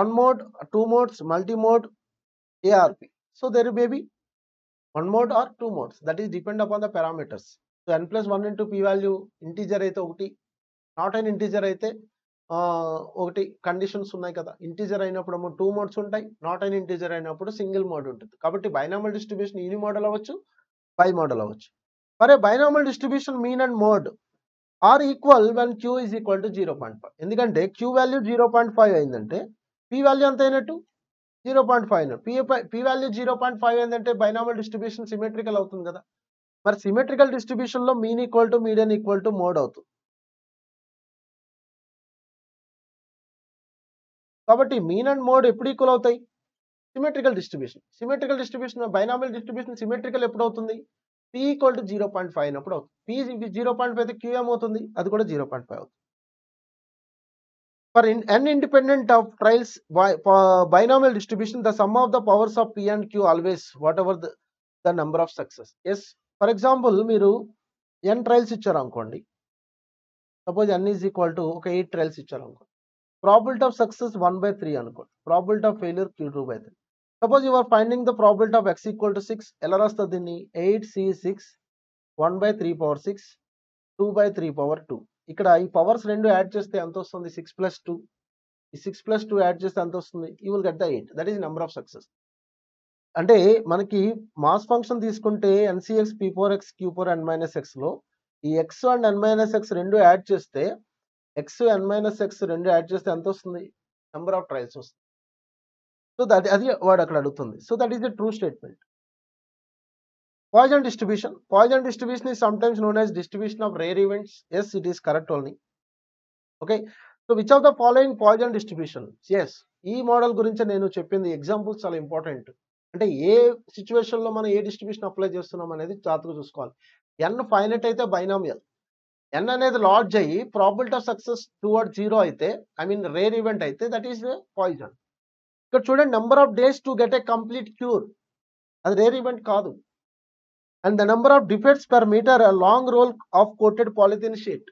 one mode, two modes, multi-mode, A or P. So there may be one mode or two modes. That is depend upon the parameters. So n plus 1 into p value integer అయితే ఒకటి, not and integer అయితే ఒకటి conditions ఉన్నాయి కదా. Integer అయినప్పుడు 2 modes ఉంటాయి, not and integer అయినప్పుడు single mode ఉంటుంది. కాబట్టి బైనామల్ డిస్ట్రిబ్యూషన్ యూని మోడల్ అవ్వచ్చు, బై మోడల్ అవ్వచ్చు. For a binomial distribution mean and mode are equal when q is equal to 0.5. ఎందుకంటే q వాల్యూ 0.5 అయిందంటే p వాల్యూ ఎంత అయినట్టు 0.5 అయినట్టు. p వాల్యూ 0.5 అయిందంటే బైనామల్ డిస్ట్రిబ్యూషన్ సిమెట్రికల్ అవుతుంది కదా. మరి సిమెట్రికల్ డిస్ట్రిబ్యూషన్ లో mean equal to median equal to mode అవుతుంది. కాబట్టి మీన్ అండ్ మోడ్ ఎప్పుడు ఈక్వల్ అవుతాయి? Symmetrical distribution binomial distribution symmetrical ఎప్పుడు అవుతుంది? p ఈక్వల్ టు 0.5 అయినప్పుడు అవుతుంది. p 0.5 అయితే q ఏమవుతుంది? అది కూడా 0.5 అవుతుంది. For n independent of trials binomial distribution, the sum of the powers of p and q always whatever the number of success. Yes, for example మీరు n trials ఇచ్చారు అనుకోండి, suppose n is equal to ఒక 8 trials ఇచ్చారు అనుకోండి, probability of success 1/3 అనుకోండి, probability of failure q2/3. Suppose you are finding the probability of x equal to 6. ఎలా రాస్తుంది దీన్ని? 8c6 1/3 power 6 2/3 power 2. ఇక్కడ ఈ పవర్స్ రెండు యాడ్ చేస్తే ఎంత వస్తుంది? 6 plus 2. ఈ 6 plus 2 యాడ్ చేస్తే ఎంత వస్తుంది? You will get the 8. That is number of success. అంటే మనకి మాస్ ఫంక్షన్ తీసుకుంటే NCX P4x Q4 n-x లో ఈ x అండ్ n-x రెండు యాడ్ చేస్తే x n-x రెండు యాడ్ చేస్తే ఎంత వస్తుంది? నెంబర్ ఆఫ్ ట్రయల్స్ వస్తుంది. సో అది వాడు అక్కడ అడుగుతుంది. So that is the true statement. Poisson distribution is sometimes known as distribution of rare events. Yes, it is correct only. Okay. So which of the following Poisson distribution? Yes, ఈ model గురించి నేను చెప్పింది examples చాలా important. అంటే ఏ situation లో మనం ఏ distribution apply చేస్తున్నాం అనేది జాగ్రత్తగా చూసుకోవాలి. n ఫైనైట్ అయితే బైనామియల్, n అనేది లార్జ్ అయ్యి ప్రాబిలిటీ ఆఫ్ సక్సెస్ టువర్డ్ 0 అయితే, ఐ మీన్ రేర్ ఈవెంట్ అయితే, దట్ ఈస్ పాయిజన్. ఇక్కడ చూడండి, number of days to get a complete cure, అది రేర్ ఈవెంట్ కాదు. And the number of defects per meter long roll of coated polythene sheet.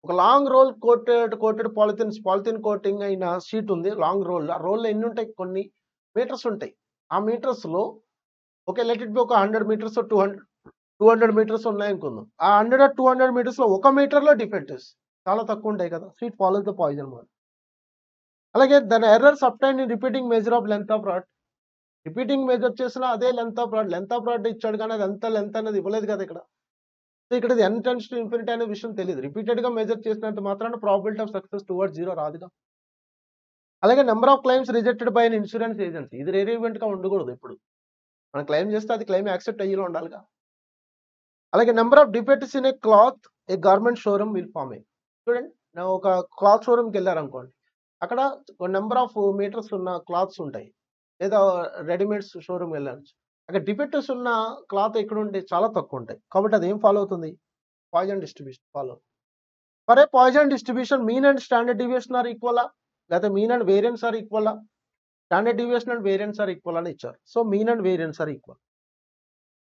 ఒక long roll coated polythene coating అయిన sheet ఉంది, long roll. ఆ రోల్లో ఎన్ని ఉంటాయి? కొన్ని మీటర్స్ ఉంటాయి. ఆ మీటర్స్ లో ఓకే, లెట్ ఇట్ బి ఒక 100 మీటర్స్ 200 మీటర్స్ ఉన్నాయనుకుందాం. ఆ 100 200 మీటర్స్ లో 1 మీటర్ లో డిఫెక్ట్స్ చాలా తక్కువ ఉంటాయి కదా. So it follows the poison model. అలాగే దాని errors obtained in repeating measure of length of rod. Repeating measure చేసినా అదే లెంత్ ఆఫ్ రాడ్ ఇచ్చాడు, కానీ అది ఎంత లెంత్ అనేది ఇవ్వలేదు కదా ఇక్కడ. సో ఇక్కడ n టెండ్స్ టు ఇన్ఫినిటీ అనే విషయం తెలియదు. రిపీటెడ్ గా మెజర్ చేసినంత మాత్రాన ప్రాబిలిటీ ఆఫ్ సక్సెస్ టువర్డ్ 0 రాదుగా. అలాగే number of claims rejected by an insurance agency. ఇది రేర్ ఈవెంట్ గా ఉండకూడదు. ఇప్పుడు మనం క్లెయిమ్ చేస్తే అది క్లెయిమ్ యాక్సెప్ట్ అయ్యేలా ఉండాలిగా. అలాగే number of defects in a cloth a garment showroom will form a. చూడండి, ఒక క్లాత్ షోరూమ్కి వెళ్ళారు అనుకోండి, అక్కడ నెంబర్ ఆఫ్ మీటర్స్ ఉన్న క్లాత్స్ ఉంటాయి. లేదా రెడీమేడ్స్ షోరూమ్ వెళ్ళచ్చు. అక్కడ డిఫెక్టివ్స్ ఉన్న క్లాత్ ఎక్కడ ఉంటే చాలా తక్కువ ఉంటాయి. కాబట్టి అది ఏం ఫాలో అవుతుంది? Poisson distribution follow. For a Poisson distribution mean and standard deviation are equal లేకపోతే mean and variance are equal standard deviation and variance are equal అని ఇచ్చారు. So mean and variance are equal.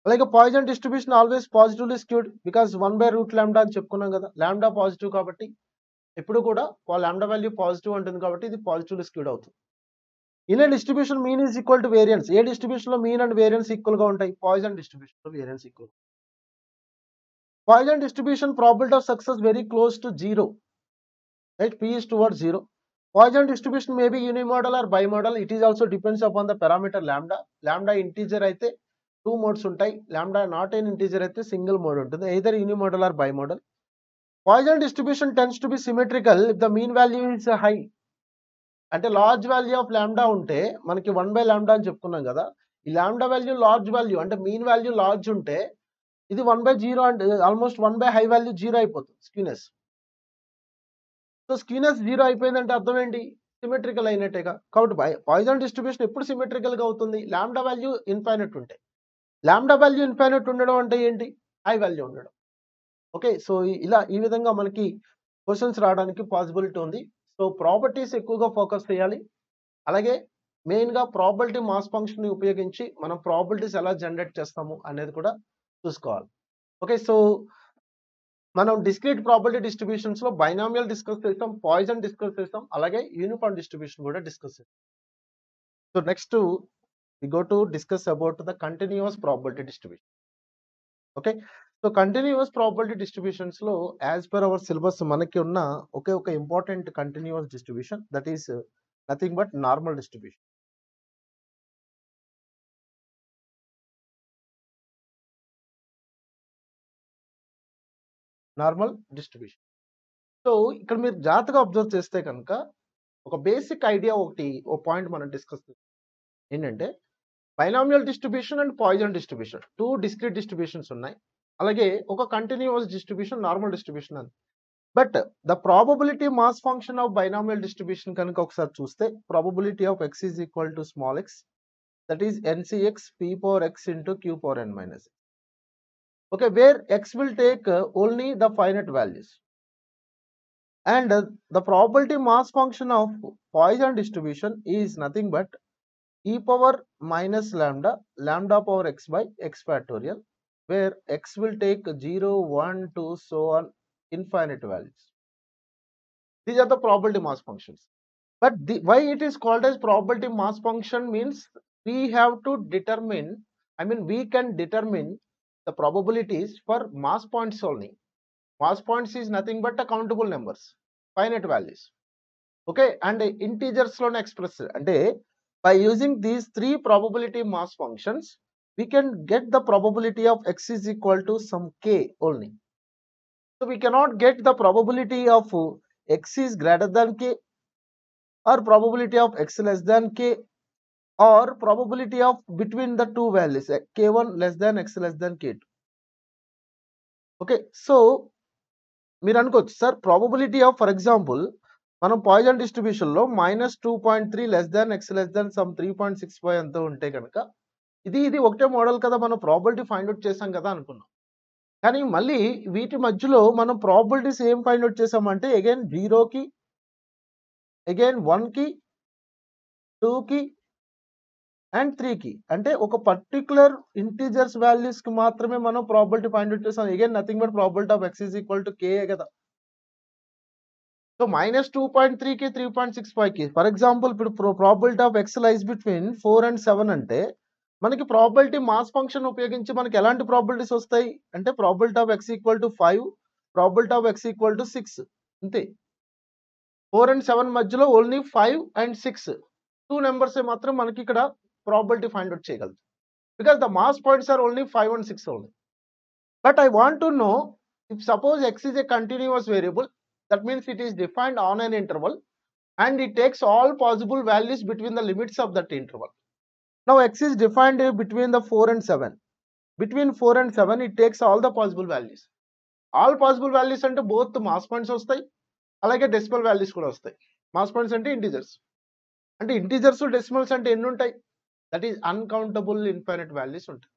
అలాగే Poisson distribution always positively skewed because 1/√λ అని చెప్పుకున్నాం కదా. Lambda positive కాబట్టి ఎప్పుడు కూడా లాంబ్డా వాల్యూ పాజిటివ్ ఉంటుంది కాబట్టి ఇది పాజిటివ్లీ స్క్యూడ్ అవుతుంది. In a distribution mean is equal to variance. A distribution లో మీన్ అండ్ వేరియన్స్ ఈక్వల్ గా ఉంటాయి? పాయిజన్ డిస్ట్రిబ్యూషన్ లో variance equal. Poisson distribution probability of success very close to 0. Right, P is towards 0. Poisson distribution may be unimodal or bimodal. It is also depends upon the parameter lambda. Lambda integer అయితే 2 modes ఉంటాయి. Lambda not an integer అయితే single mode ఉంటుంది. Either unimodal or bimodal. Poisson distribution tends to be symmetrical if the mean value is high. అంటే large value of lambda ఉంటే మనకి 1/λ అని చెప్పుకున్నాం కదా. ఈ లాంబ్డా వాల్యూ లార్జ్ వాల్యూ అంటే మీన్ వాల్యూ లార్జ్ ఉంటే ఇది 1/0 అంటే ఆల్మోస్ట్ 1 హై వాల్యూ 0 అయిపోతుంది స్క్యూనెస్. సో స్క్యూనెస్ 0 అయిపోయిందంటే అర్థం ఏంటి? సిమెట్రికల్ అయినట్టేగా. కాబట్టి పాయిజన్ డిస్ట్రిబ్యూషన్ ఎప్పుడు సిమెట్రికల్ గా అవుతుంది? లాంబ్డా వాల్యూ ఇన్ఫైనైట్ ఉంటే. లాంబ్డా వాల్యూ ఇన్ఫైనైట్ ఉండడం అంటే ఏంటి? హై వాల్యూ ఉండడం. ఓకే, సో ఇలా ఈ విధంగా మనకి క్వశ్చన్స్ రావడానికి పాసిబిలిటీ ఉంది. సో ప్రాపర్టీస్ ఎక్కువగా ఫోకస్ చేయాలి. అలాగే మెయిన్ గా ప్రాబబిలిటీ మాస్ ఫంక్షన్ ని ఉపయోగించి మనం ప్రాబబిలిటీస్ ఎలా జనరేట్ చేస్తాము అనేది కూడా చూసుకోవాలి. ఓకే, సో మనం డిస్క్రీట్ ప్రాబబిలిటీ డిస్ట్రిబ్యూషన్స్ లో బైనామియల్ డిస్కస్ చేస్తాం, పాయిజన్ డిస్కస్ చేస్తాం, అలాగే యూనిఫామ్ డిస్ట్రిబ్యూషన్ కూడా డిస్కస్ చేస్తాం. So next we go to discuss about the continuous probability distribution. Okay, so continuous probability distributions లో యాజ్ పర్ అవర్ సిలబస్ మనకి ఉన్న ఒకే ఒక important continuous distribution that is nothing but normal distribution. Normal distribution. So ఇక్కడ మీరు జాగ్రత్తగా observe చేస్తే కనుక ఒక బేసిక్ ఐడియా ఓ పాయింట్ మనం డిస్కస్ చేస్తాం. ఏంటంటే binomial distribution and Poisson distribution 2 discrete distributions ఉన్నాయి. అలాగే ఒక కంటిన్యూస్ డిస్ట్రిబ్యూషన్ నార్మల్ డిస్ట్రిబ్యూషన్ అని. But the probability mass function of binomial distribution కనుక ఒకసారి చూస్తే probability of x is equal to small x that is NCX P power x into Q power n minus x. Okay, where x will take only the finite values. And the probability mass function of Poisson distribution is nothing but e power minus lambda, lambda power x by x factorial, where x will take 0, 1, 2, so on, infinite values. These are the probability mass functions. But why it is called as probability mass function means we have to determine, we can determine the probabilities for mass points only. Mass points is nothing but the countable numbers, finite values. Okay, and integers lo express ante by using these 3 probability mass functions we can get the probability of x is equal to some k only. So we cannot get the probability of x is greater than k or probability of x less than k or probability of between the two values k1 less than x less than k2. Okay, so మీరు అనుకోవచ్చు sir probability of for example మనం Poisson distribution లో -2.3 less than x less than some 3.65 అంత ఉంటే కనుక ఇది ఒకటే model కదా, మనం ప్రాబబిలిటీ ఫైండ్ అవుట్ చేసాం కదా అనుకున్నాం. కానీ మళ్ళీ వీటి మధ్యలో మనం ప్రాబబిలిటీస్ ఏం ఫైండ్ అవుట్ చేసామంటే అగైన్ 0కి, అగైన్ 1కి, 2కి అండ్ 3కి. అంటే ఒక పర్టికులర్ ఇంటీజర్స్ వాల్యూస్ కి మాత్రమే మనం ప్రాబబిలిటీ ఫైండ్ అవుట్ చేసాం. Again nothing but probability of x is equal to k కదా. సో -2.3కి 3.65కి ఫర్ ఎగ్జాంపుల్ ఇప్పుడు probability of x lies between 4 and 7 అంటే మనకి ప్రాబబిలిటీ మాస్ ఫంక్షన్ ఉపయోగించి మనకి ఎలాంటి ప్రాబబిలిటీస్ వస్తాయి అంటే probability of x equal to 5, probability of x equal to 6 అంతే. 4 and 7 మధ్యలో ఓన్లీ 5 and 6 2 నెంబర్స్ మాత్రం మనకి ఇక్కడ probability find out చేయగలదు because the mass points are only 5 and 6 only. But I want to know if suppose x is a continuous variable, that means it is defined on an interval and it takes all possible values between the limits of that interval. Now x is defined between the 4 and 7. Between 4 and 7 it takes all the possible values. All possible values అంటే both mass points వస్తాయి అలాగే decimal values కూడా వస్తాయి. Mass points అంటే integers, అంటే integers decimals అంటే ఎన్ని ఉంటాయి that is uncountable infinite values ఉంటాయి.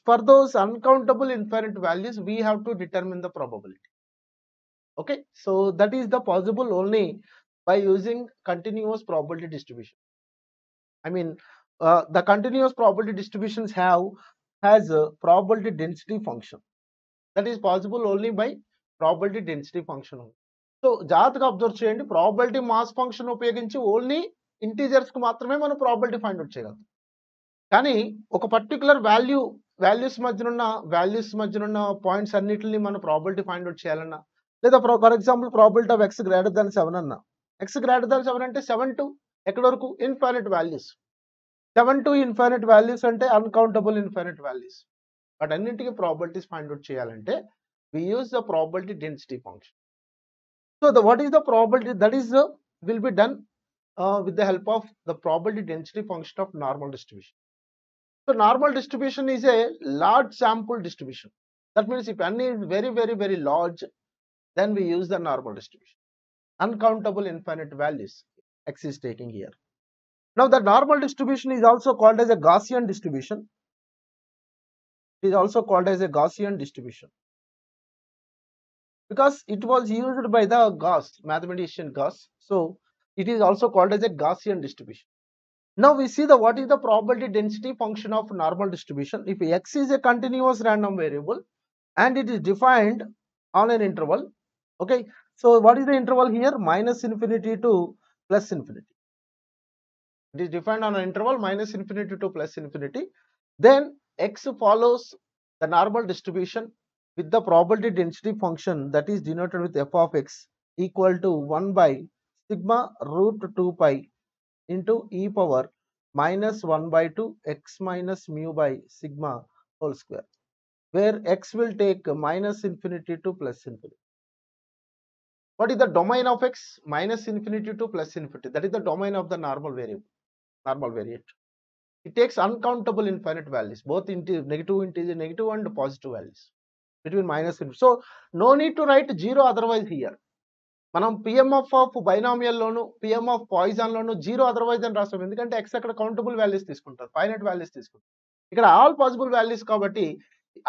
For those uncountable infinite values we have to determine the probability. Okay, so that is the possible only by using continuous probability distribution. I mean, the continuous probability distributions has a probability density function. That is possible only by probability density function. So జాగ్రత్తగా observe చేయండి, probability mass function ఉపయోగించి only integers కి మాత్రమే మనం probability find out చేయగలం. కానీ ఒక particular values మధ్యనున్న పాయింట్స్ అన్నిటిని మనం ప్రాబబిలిటీ ఫైండ్ అవుట్ చేయాలన్నా, లేదా for example probability of x greater దాన్ 7 అన్నా, x గ్రేటర్ దాన్ 7 అంటే 7 టు ఎక్కడి వరకు infinite values, 7 to infinite values అంటే అన్కౌంటబుల్ ఇన్ఫైనైట్ వాల్యూస్. వాటన్నింటికి ప్రాబబిలిటీస్ ఫైండ్ అవుట్ చేయాలంటే we use the probability density function. So what is the probability? That is will be done with the help of the probability density function of normal distribution. So normal distribution is a large sample distribution. That means if n is very, very, very large, then we use the normal distribution. Uncountable infinite values x is taking here. Now the normal distribution is also called as a Gaussian distribution. It is also called as a Gaussian distribution because it was used by the mathematician Gauss. So it is also called as a Gaussian distribution. Now we see what is the probability density function of normal distribution. If x is a continuous random variable and it is defined on an interval, okay, so what is the interval here? Minus infinity to plus infinity. It is defined on an interval minus infinity to plus infinity. Then x follows the normal distribution with the probability density function that is denoted with f of x equal to 1 by sigma root 2 pi into e power minus 1 by 2 x minus mu by sigma whole square, where x will take minus infinity to plus infinity. What is the domain of x? Minus infinity to plus infinity. That is the domain of the normal variate. It takes uncountable infinite values, both negative and positive values between minus and. So no need to write 0 otherwise here. మనం PMF of binomial loan PM of poison loan 0 otherwise అని రాస్తాం, ఎందుకంటే x అక్కడ countable values తీసుకుంటారు, finite values తీసుకుంటారు. ఇక్కడ all possible values కాబట్టి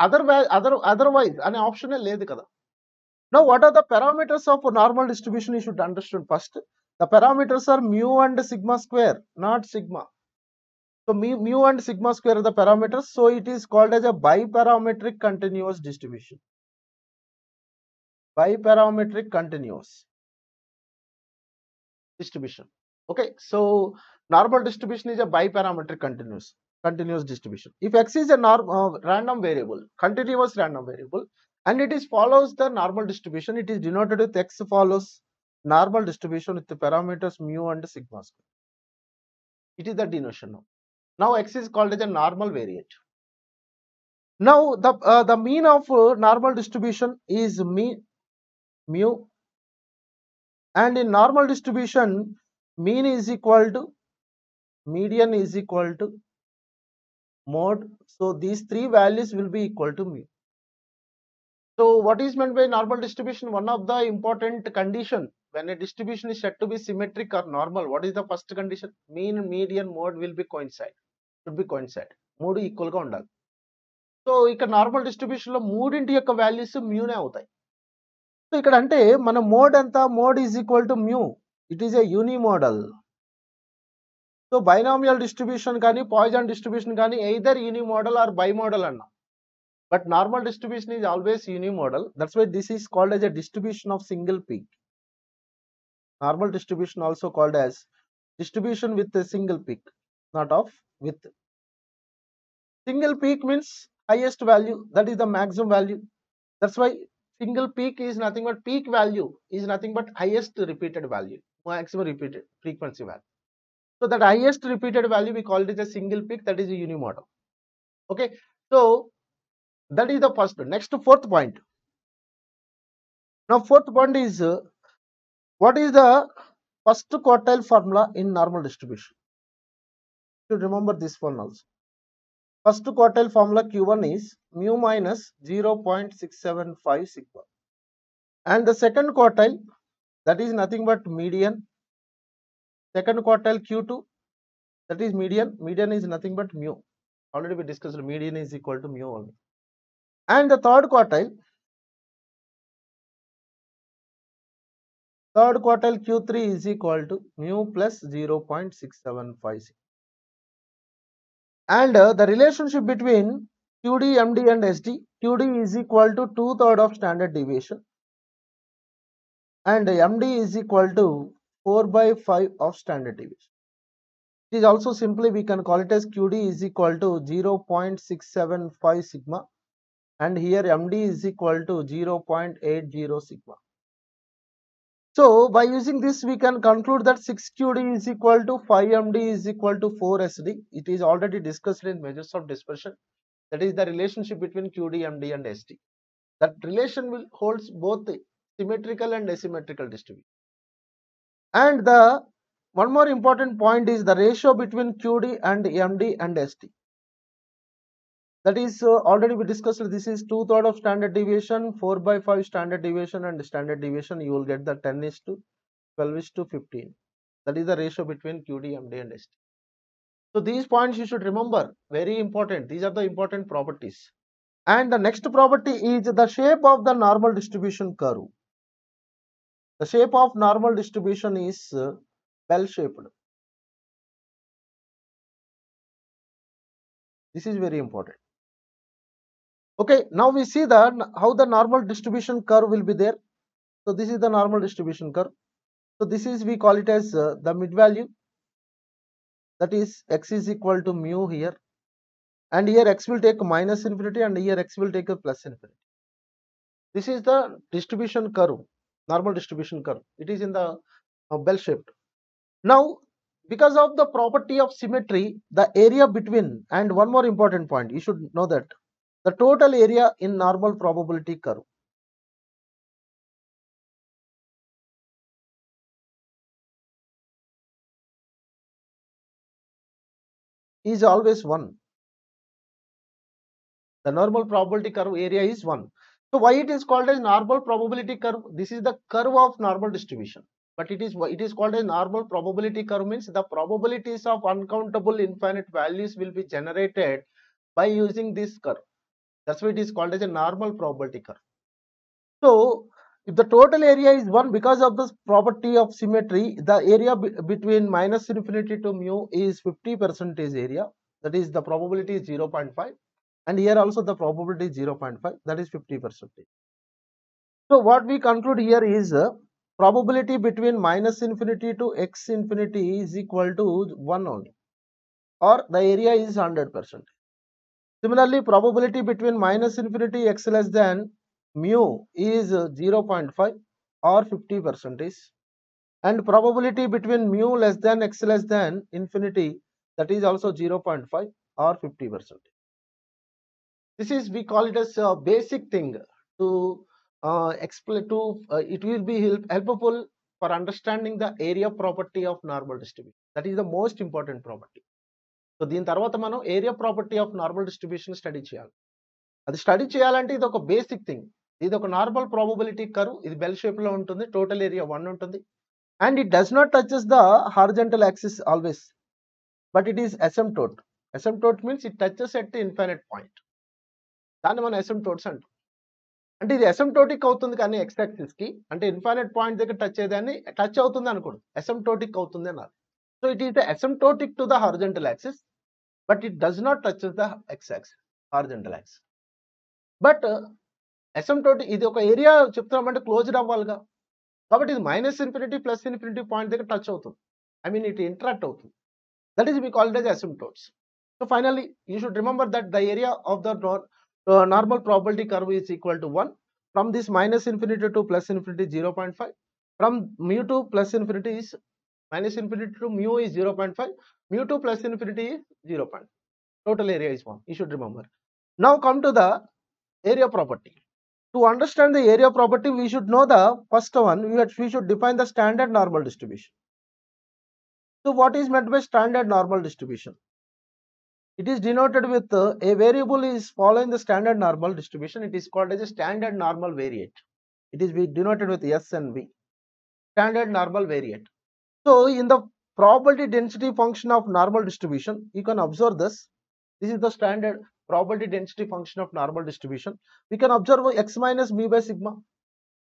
otherwise అనే ఆప్షనే లేదు కదా. Now what are the parameters of normal distribution? You should understand first. The parameters are mu and sigma square, not sigma. So mu and sigma square are the parameters. So it is called as a biparametric continuous distribution. Biparametric continuous distribution. Okay, so normal distribution is a biparametric continuous distribution. If x is a random variable, continuous random variable, and it is follows the normal distribution, it is denoted with x follows normal distribution with the parameters mu and sigma square. It is the denotation now. Now x is called as a normal variate. Now the mean of normal distribution is mu, and in normal distribution mean is equal to median is equal to mode. So these three values will be equal to mu. So what is meant by normal distribution? One of the important condition when a distribution is said to be symmetric or normal, what is the first condition? Mean, median, mode will be coincide. Should be coincide. మూడు equal గా ఉండాలి. So ఇక్కడ normal distribution లో మూడింటి యొక్క values మ్యూనే అవుతాయి. So ఇక్కడ అంటే మన మోడ్ ఎంత? Mode is equal to mu. It is a unimodal. So binomial distribution కానీ పాయిజన్ డిస్ట్రిబ్యూషన్ కానీ ఎయిదర్ యూనిమోడల్ ఆర్ బైమోడల్ అన్న. But normal distribution is always unimodal. That's why this is called as a distribution of single peak. Normal distribution also called as distribution with a single peak, not of with. Single peak means highest value, that is the maximum value. That's why single peak is nothing but peak value is nothing but highest repeated value, maximum repeated frequency value. So that highest repeated value we call it as a single peak, that is a unimodal. Okay, so that is the first. Next, fourth point. Now fourth point is what is the first quartile formula in normal distribution? You should remember this one also. First quartile formula Q1 is mu minus 0.675 sigma, and the second quartile, that is nothing but median. Second quartile Q2 That is median. Median is nothing but mu. Already we discussed median is equal to mu only. And the third quartile Q3 is equal to mu plus 0.6756. And the relationship between QD, MD and SD, QD is equal to 2/3 of standard deviation and MD is equal to 4/5 of standard deviation. It is also simply we can call it as QD is equal to 0.675 sigma and here MD is equal to 0.80 sigma. So by using this we can conclude that 6QD is equal to 5MD is equal to 4SD. It is already discussed in measures of dispersion. That is the relationship between QD, MD and SD. That relation will holds both the symmetrical and asymmetrical distribution. And the one more important point is the ratio between QD and MD and ST. That is already we discussed. This is 2/3 of standard deviation, 4/5 standard deviation and standard deviation. You will get the 10:12:15. That is the ratio between QD, MD and ST. So these points you should remember, very important. These are the important properties. And the next property is the shape of the normal distribution curve. The shape of normal distribution is bell shaped. This is very important. Okay, now we see that how the normal distribution curve will be there. So this is the normal distribution curve. So this is we call it as the mid value. That is x is equal to mu here, and here x will take minus infinity and here x will take a plus infinity. This is the distribution curve, normal distribution curve. It is in the bell shaped. Now because of the property of symmetry, the area between, and one more important point, you should know that the total area in normal probability curve is always 1. The normal probability curve area is 1. So why it is called as normal probability curve? This is the curve of normal distribution. But it is called as normal probability curve means the probabilities of uncountable infinite values will be generated by using this curve. That's why it is called as a normal probability curve. So if the total area is 1, because of this property of symmetry, the area between minus infinity to mu is 50% area. That is the probability is 0.5. And here also the probability is 0.5, that is 50%. So what we conclude here is probability between minus infinity to x infinity is equal to 1 only, or the area is 100%. Similarly, probability between minus infinity x less than mu is 0.5 or 50%, and probability between mu less than x less than infinity, that is also 0.5 or 50%. This is we call it as a basic thing to explain to it will be helpful for understanding the area property of normal distribution. That is the most important property. So దీని తర్వాత మనం area property of normal distribution study చేయాలి. అది study చేయాలంటే ఇది ఒక basic thing. ఇది ఒక నార్మల్ ప్రాబబిలిటీ కర్వ్. ఇది బెల్ షేప్ లో ఉంటుంది. టోటల్ ఏరియా 1 ఉంటుంది. And it does not touches the horizontal axis always, but it is asymptote. Asymptote means it touches at the infinite point. దాన్ని మనం asymptotes అంటాం. అంటే ఇది అసిమ్ప్టోటిక్ అవుతుంది కానీ x యాక్సిస్ కి, అంటే ఇన్ఫైనైట్ పాయింట్ దగ్గర టచ్ అయ్యేదాన్ని టచ్ అవుతుంది అనుకోండి, అసిమ్ప్టోటిక్ అవుతుంది అన్నారు. So it is asymptotic to the horizontal axis, but it does not touches the x axis, horizontal axis. But asymptotic ఇది ఒక ఏరియా చెప్తున్నామంటే క్లోజ్డ్ అవ్వాలిగా, కాబట్టి ఇది minus infinity plus infinity point దగ్గర టచ్ అవుతుంది. ఐ మీన్ ఇట్ ఇంటరాక్ట్ అవుతుంది. That is we called as asymptotes. So finally you should remember that the area of the normal probability curve is equal to 1. From this minus infinity to plus infinity 0.5. From mu to plus infinity is minus infinity to mu is 0.5. Mu to plus infinity is 0.5. Total area is 1. You should remember. Now come to the area property. To understand the area property, we should know the first one. We should define the standard normal distribution. So what is meant by standard normal distribution? It is denoted with a variable is following the standard normal distribution. It is called as a standard normal variate. It is denoted with S and V. Standard normal variate. So in the probability density function of normal distribution. You can observe this. This is the standard probability density function of normal distribution. We can observe x minus mu by sigma,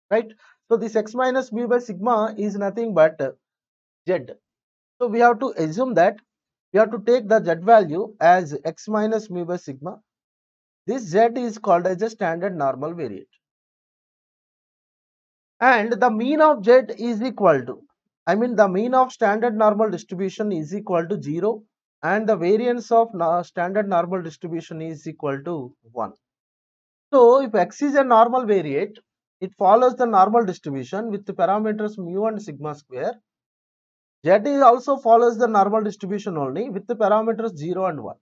right? So this x minus mu by sigma is nothing but z. So we have to assume that we have to take the z value as x minus mu by sigma. This z is called as a standard normal variate. And the mean of z is equal to, the mean of standard normal distribution is equal to 0 and the variance of standard normal distribution is equal to 1. So if x is a normal variate, it follows the normal distribution with the parameters mu and sigma square. Z is also follows the normal distribution only with the parameters 0 and 1.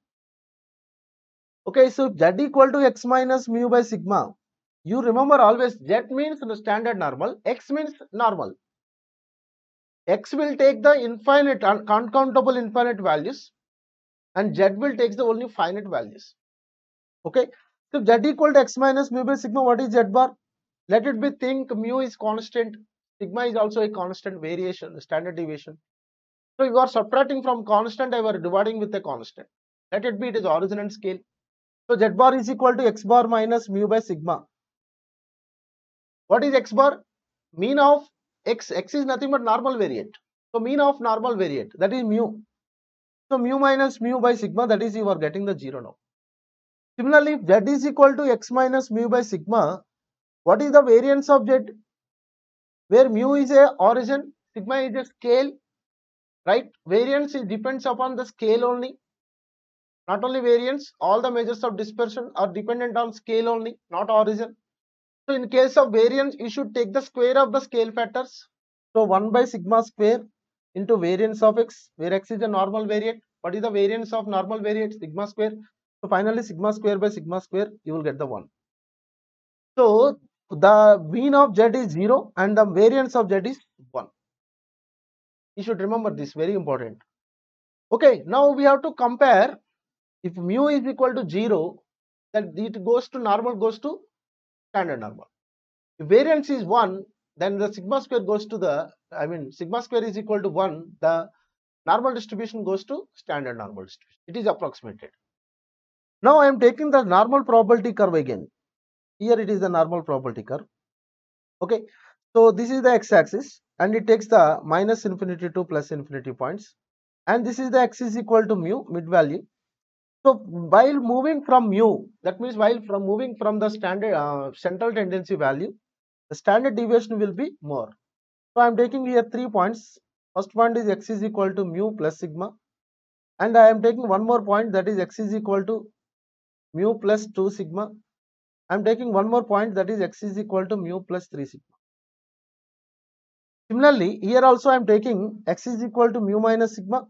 Okay, so z equal to x minus mu by sigma. You remember always z means the standard normal, x means normal. X will take the infinite, uncountable infinite values and z will take the only finite values. Okay, so z equal to x minus mu by sigma, what is z bar? Let it be think mu is constant, sigma is also a constant variation, standard deviation. So you are subtracting from constant, you are dividing with a constant. Let it be, it is origin and scale. So z bar is equal to x bar minus mu by sigma. What is x bar? Mean of x. X is nothing but normal variate. So mean of normal variate, that is mu. So mu minus mu by sigma, that is you are getting the 0 now. Similarly, if z is equal to x minus mu by sigma, what is the variance of z? Where mu is a origin, sigma is a scale, right? Variance depends upon the scale only. Not only variance, all the measures of dispersion are dependent on scale only, not origin. So in case of variance, you should take the square of the scale factors. So 1 by sigma square into variance of x, where x is a normal variate. What is the variance of normal variate? Sigma square. So finally sigma square by sigma square, you will get the 1. So the mean of z is 0 and the variance of z is 1. You should remember this, very important. Okay, now we have to compare. If mu is equal to 0, then it goes to normal, goes to standard normal. If variance is 1, then the sigma square goes to the, sigma square is equal to 1, the normal distribution goes to standard normal distribution. It is approximated. Now I am taking the normal probability curve again. Here it is the normal probability curve. Okay, so this is the x-axis and it takes the minus infinity to plus infinity points. And this is the x is equal to mu, mid value. So while moving from mu, that means while moving from the standard central tendency value, the standard deviation will be more. So I am taking here 3 points. First point is x is equal to mu plus sigma, and I am taking one more point, that is x is equal to mu plus 2 sigma. I am taking one more point, that is x is equal to mu plus 3 sigma. Similarly, here also I am taking x is equal to mu minus sigma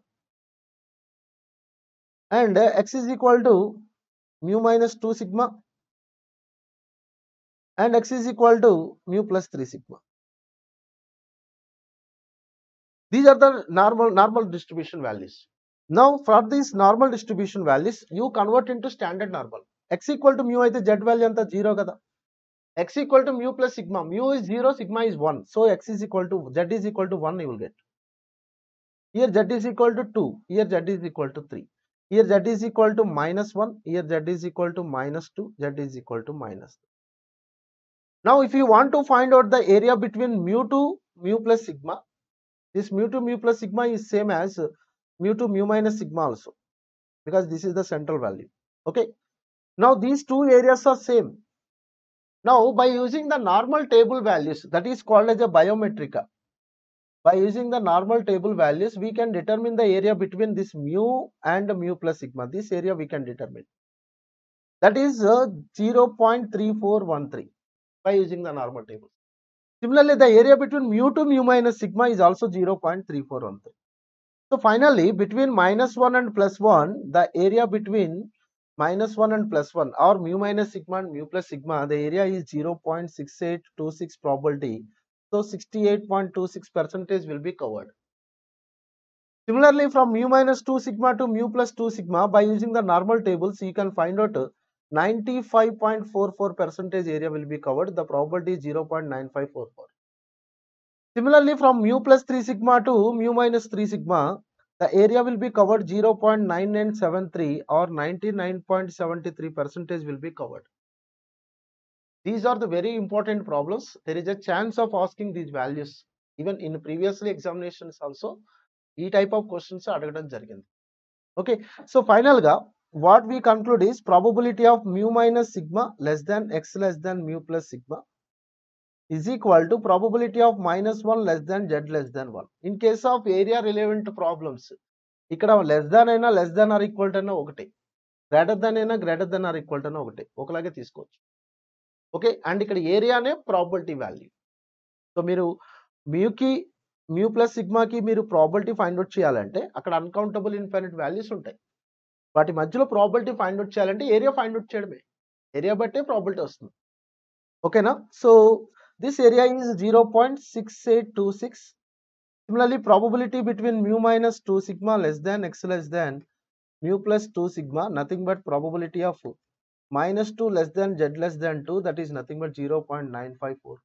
and x is equal to mu minus 2 sigma and x is equal to mu plus 3 sigma. These are the normal distribution values. Now for these normal distribution values, you convert into standard normal. X equal to mu aithe z value anta 0 kada. X equal to mu plus sigma. Mu is 0, sigma is 1. So x is equal to, z is equal to 1 you will get. Here z is equal to 2. Here z is equal to 3. Here z is equal to minus 1. Here z is equal to minus 2. Z is equal to minus 3. Now if you want to find out the area between mu to mu plus sigma, this mu to mu plus sigma is same as mu to mu minus sigma also, because this is the central value. Okay, now these two areas are same. Now by using the normal table values, that is called as a biometrica, by using the normal table values we can determine the area between this mu and mu plus sigma. This area we can determine, that is 0.3413 by using the normal table. Similarly, the area between mu to mu minus sigma is also 0.3413. So finally, between minus 1 and plus 1, the area between minus 1 and plus 1 or mu minus sigma and mu plus sigma, the area is 0.6826 probability. So 68.26% will be covered. Similarly, from mu minus 2 sigma to mu plus 2 sigma, by using the normal tables, you can find out 95.44% area will be covered. The probability is 0.9544. Similarly, from mu plus 3 sigma to mu minus 3 sigma, the area will be covered 0.9973 or 99.73% will be covered. These are the very important problems. There is a chance of asking these values. Even in previously examinations also, ఈ type of questions అడగడం జరిగింది. Okay, so final గా what we conclude is probability of mu minus sigma less than x less than mu plus sigma is equal to probability of minus 1 less than z less than 1. In case of area relevant problems, ఇక్కడ less than అయినా less than or equal to అయినా ఒకటే, greater than అయినా greater than or equal to అయినా ఒకటే, ఒకలాగే తీసుకోవచ్చు. Okay, and ఇక్కడ ఏరియానే ప్రాబబిలిటీ వాల్యూ. సో మీరు మ్యూకి మ్యూ ప్లస్ సిగ్మాకి మీరు ప్రాబబిలిటీ ఫైండ్ అవుట్ చేయాలంటే అక్కడ అన్కౌంటబుల్ ఇన్ఫైనైట్ వాల్యూస్ ఉంటాయి. వాటి మధ్యలో ప్రాబబిలిటీ ఫైండ్ అవుట్ చేయాలంటే ఏరియా ఫైండ్ అవుట్ చేయడమే. ఏరియా బట్టే ప్రాబబిలిటీ వస్తుంది. ఓకేనా? So this area is 0.6826. Similarly, probability between mu minus 2 sigma less than x less than mu plus 2 sigma, nothing but probability of minus 2 less than z less than 2, that is nothing but 0.954.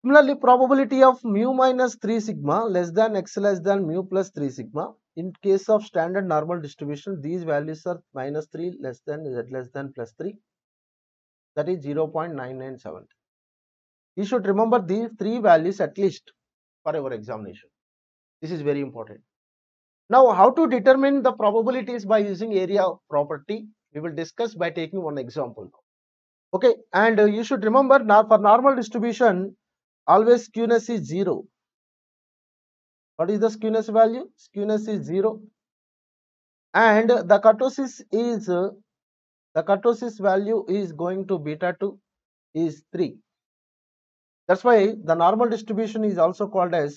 Similarly, probability of mu minus 3 sigma less than x less than mu plus 3 sigma. In case of standard normal distribution, these values are minus 3 less than z less than plus 3, that is 0.997. You should remember these three values at least for our examination. This is very important. Now, how to determine the probabilities by using area property? We will discuss by taking one example. Okay, and you should remember now for normal distribution, always skewness is 0. What is the skewness value? Skewness is 0, and the kurtosis value is going to beta 2 is 3. That's why the normal distribution is also called as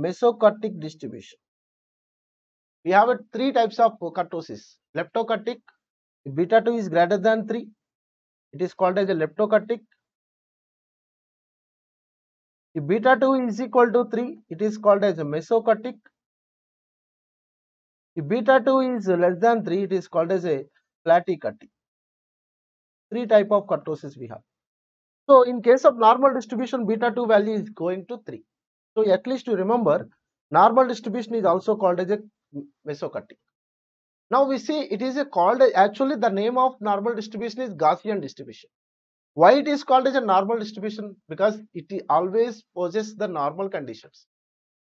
mesokurtic distribution. We have three types of kurtosis. Leptokurtic, if beta 2 is greater than 3, it is called as a leptokurtic. If beta 2 is equal to 3, it is called as a mesokurtic. If beta 2 is less than 3, it is called as a platykurtic. Three type of kurtosis we have. So in case of normal distribution, beta 2 value is going to 3. So at least you remember, normal distribution is also called as a mesokurtic. Now we see it is called, actually the name of normal distribution is Gaussian distribution. Why it is called as a normal distribution? Because it always possesses the normal conditions.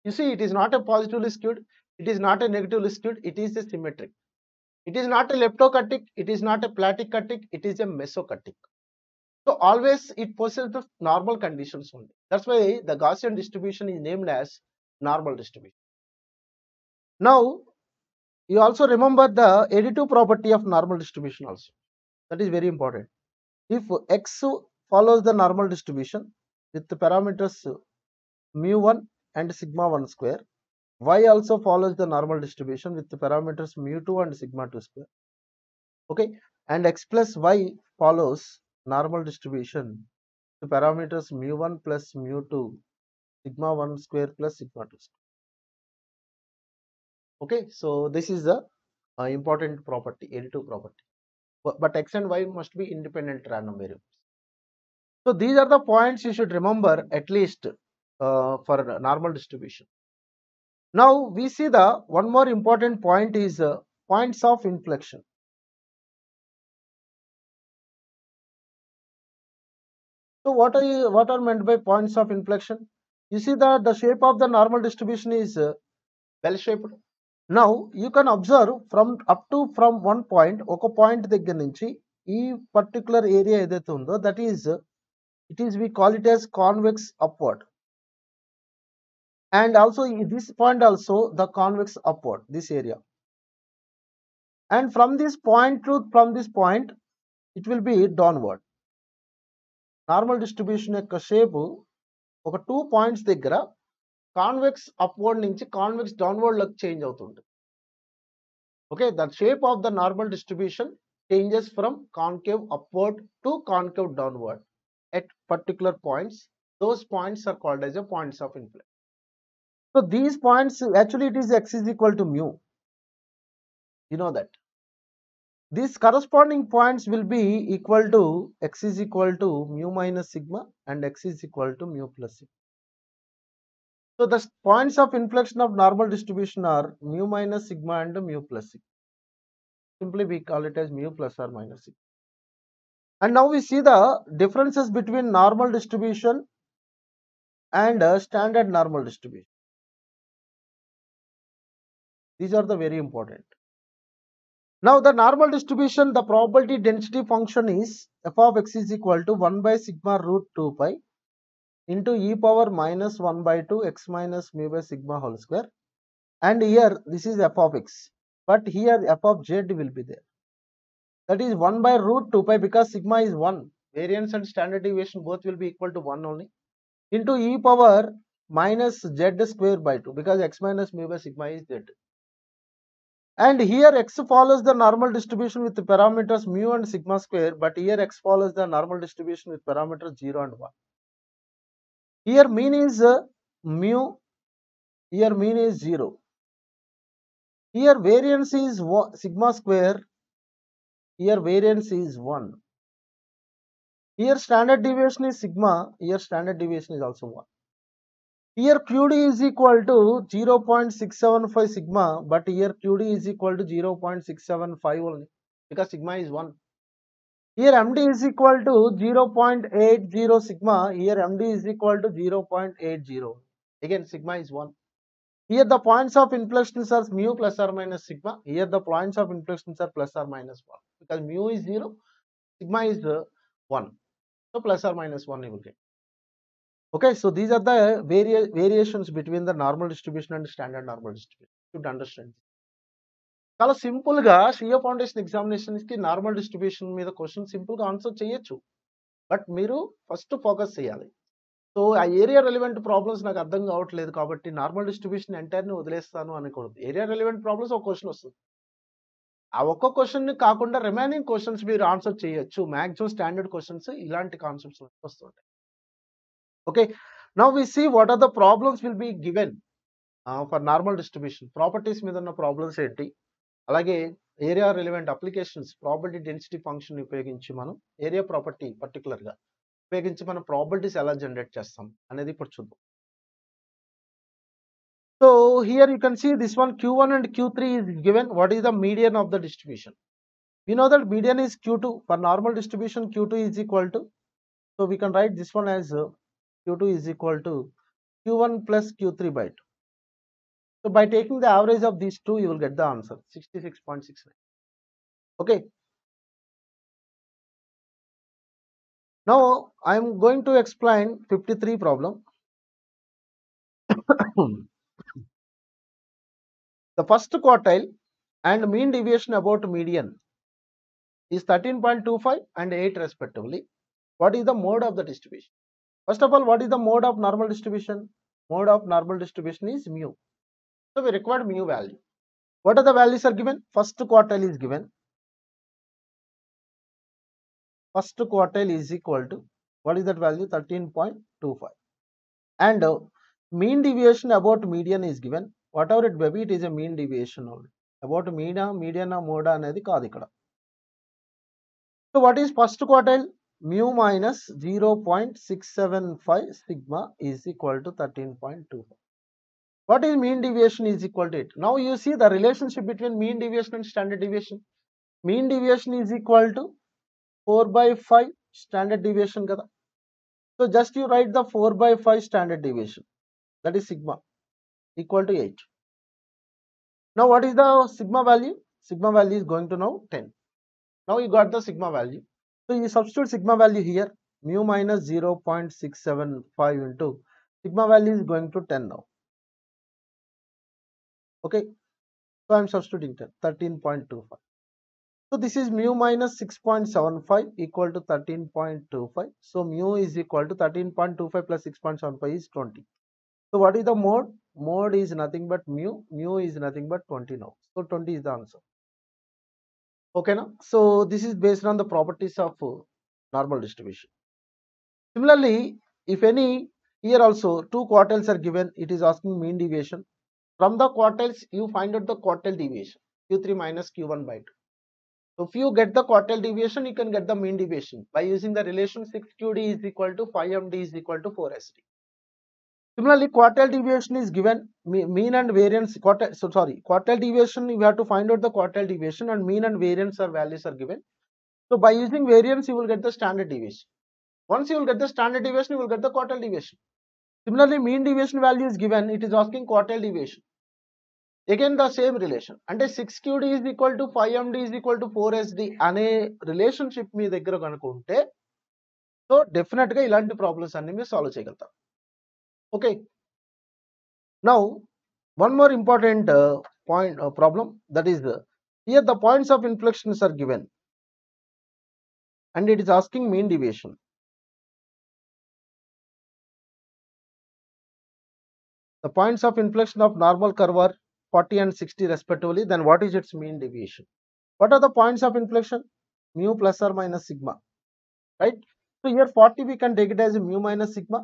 You see, it is not a positively skewed, it is not a negatively skewed, it is a symmetric. It is not a leptokurtic, it is not a platykurtic, it is a mesokurtic. So always it possesses the normal conditions only. That's why the Gaussian distribution is named as normal distribution. Now you also remember the additive property of normal distribution also. That is very important. If x follows the normal distribution with the parameters mu1 and sigma 1 square, y also follows the normal distribution with the parameters mu2 and sigma 2 square. Okay, and x plus y follows normal distribution, the parameters mu1 plus mu2 sigma 1 square plus sigma 2 square. Okay, so this is the important property, additive property. But x and y must be independent random variables. So these are the points you should remember at least for normal distribution. Now we see the one more important point is points of inflection. So what are meant by points of inflection? You see that the shape of the normal distribution is well shaped. Now you can observe from one point, ఒక point దగ్గర నుంచి ఈ particular area ఏదైతే ఉందో, that is we call it as convex upward, and also this point also the convex upward, this area, and from this point it will be downward. Normal distribution యొక్క shape ఒక 2 points దగ్గర convex upward నుంచి convex downward లోకి change అవుతుంది. Okay, the shape of the normal distribution changes from concave upward to concave downward at particular points. Those points are called as a points of inflection. So these points, actually it is x is equal to mu. You know that. These corresponding points will be equal to x is equal to mu minus sigma and x is equal to mu plus sigma. So the points of inflection of normal distribution are mu minus sigma and mu plus sigma. Simply we call it as mu plus or minus sigma. And now we see the differences between normal distribution and standard normal distribution. These are the very important. Now the normal distribution, the probability density function is f of x is equal to 1 by sigma root 2 pi into e power minus 1 by 2 x minus mu by sigma whole square. And here this is f of x, but here f of z will be there. That is 1 by root 2 pi, because sigma is 1. Variance and standard deviation both will be equal to 1 only, into e power minus z square by 2, because x minus mu by sigma is z. And here x follows the normal distribution with the parameters mu and sigma square, but here x follows the normal distribution with parameters 0 and 1. Here mean is mu, here mean is 0. Here variance is sigma square, here variance is 1. Here standard deviation is sigma, here standard deviation is also 1. Here QD is equal to 0.675 sigma, but here QD is equal to 0.675 only, because sigma is 1. Here MD is equal to 0.80 sigma, here MD is equal to 0.80. Again sigma is 1. Here the points of inflections are mu plus or minus sigma, here the points of inflections are plus or minus 1, because mu is 0, sigma is 1. So plus or minus 1 you will get. Okay, so these are the variations between the normal distribution and standard normal distribution. You should understand. చాలా simple గా CA foundation examinations కి normal distribution మీద question simple గా answer చేయొచ్చు, but మీరు first focus చేయాలి. So ఆ area relevant problems నాకు అర్థం కావట్లేదు కాబట్టి నార్మల్ డిస్ట్రిబ్యూషన్ ఎంటైర్ని వదిలేస్తాను అనకూడదు. ఏరియా రెలివెంట్ ప్రాబ్లమ్స్ ఒక క్వశ్చన్ వస్తుంది, ఆ ఒక్క క్వశ్చన్ కాకుండా రిమైనింగ్ క్వశ్చన్స్ మీరు ఆన్సర్ చేయొచ్చు. మ్యాక్సిమం స్టాండర్డ్ క్వశ్చన్స్ ఇలాంటి కాన్సెప్ట్స్ వస్తుంటాయి. Okay, now we see what are the problems will be given for normal distribution. Properties మీద ఉన్న ప్రాబ్లమ్స్ ఏంటి, అలాగే area relevant applications, probability density function ఉపయోగించి మనం ఏరియా ప్రాపర్టీ పర్టికులర్గా ఉపయోగించి మనం ప్రాబిలిటీస్ ఎలా జనరేట్ చేస్తాం అనేది ఇప్పుడు చూద్దాం. So here you can see this one Q1 and Q3 is given. What is the median of the distribution? We know that median is Q2. For normal distribution, Q2 is equal to, so we can write this one as Q2 is equal to Q1 plus Q3 by 2. So by taking the average of these two, you will get the answer 66.69. Okay. Now I am going to explain 53 problem. The first quartile and mean deviation about median is 13.25 and 8 respectively. What is the mode of the distribution? First of all, what is the mode of normal distribution? Mode of normal distribution is mu. So we require mu value. What are the values are given? First quartile is given. First quartile is equal to, what is that value? 13.25. And mean deviation about median is given. Whatever it may be, it is a mean deviation only. About median mode anedi kaadu ikkada. So what is first quartile? Mu minus 0.675 sigma is equal to 13.25. What is mean deviation is equal to it? Now you see the relationship between mean deviation and standard deviation. Mean deviation is equal to 4 by 5 standard deviation kada. So just you write the 4 by 5 standard deviation, that is sigma, equal to 8. Now what is the sigma value? Sigma value is going to now 10. Now you got the sigma value. So you substitute sigma value here, mu minus 0.675 into sigma value is going to 10 now. Okay, so I am substituting 10, 13.25. So this is mu minus 6.75 equal to 13.25. So mu is equal to 13.25 plus 6.75 is 20. So what is the mode? Mode is nothing but mu. Mu is nothing but 20 now. So 20 is the answer. Okay, now so this is based on the properties of normal distribution. Similarly, if any, here also two quartiles are given, it is asking mean deviation. From the quartiles, you find out the quartile deviation, Q3 minus Q1 by 2. So if you get the quartile deviation, you can get the mean deviation by using the relation 6QD is equal to 5MD is equal to 4SD. Similarly, quartile deviation is given, mean and variance, quartile deviation, we have to find out the quartile deviation, and mean and variance are values are given. So by using variance, you will get the standard deviation. Once you will get the standard deviation, you will get the quartile deviation. Similarly, mean deviation value is given, it is asking quartile deviation. Again the same relation. అంటే 6QD is equal to 5MD is equal to 4SD అనే relationship మీ దగ్గర కనుక ఉంటే, so definite గా ఇలాంటి problems అన్ని మీరు solve చేయగలుగుతారు. Okay, now one more important problem, that is here the points of inflections are given and it is asking mean deviation. The points of inflection of normal curve are 40 and 60 respectively. Then what is its mean deviation? What are the points of inflection? Mu plus or minus sigma, right? So here 40 we can take it as a mu minus sigma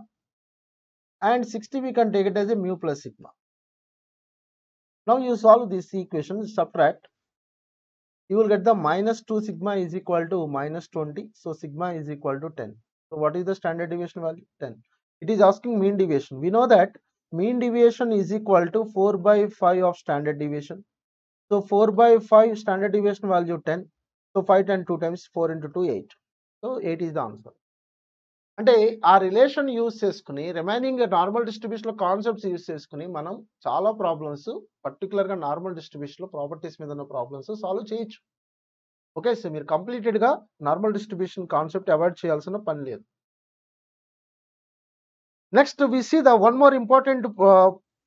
and 60 we can take it as a mu plus sigma. Now you solve this equation, subtract, you will get the minus 2 sigma is equal to minus 20. So sigma is equal to 10. So what is the standard deviation value? 10. It is asking mean deviation. We know that mean deviation is equal to 4 by 5 of standard deviation. So 4 by 5 standard deviation value 10. So 5 and 2 times 4 into 2 8. So 8 is the answer. అంటే ఆ relation use చేసుకుని remaining normal distribution concepts use చేసుకుని మనం చాలా problems particular గా normal distribution లో properties మీద ఉన్న ప్రాబ్లమ్స్ సాల్వ్ చేయొచ్చు. ఓకే, సో మీరు కంప్లీటెడ్ గా నార్మల్ డిస్ట్రిబ్యూషన్ కాన్సెప్ట్ అవాయిడ్ చేయాల్సిన పని లేదు. Next we see the one more important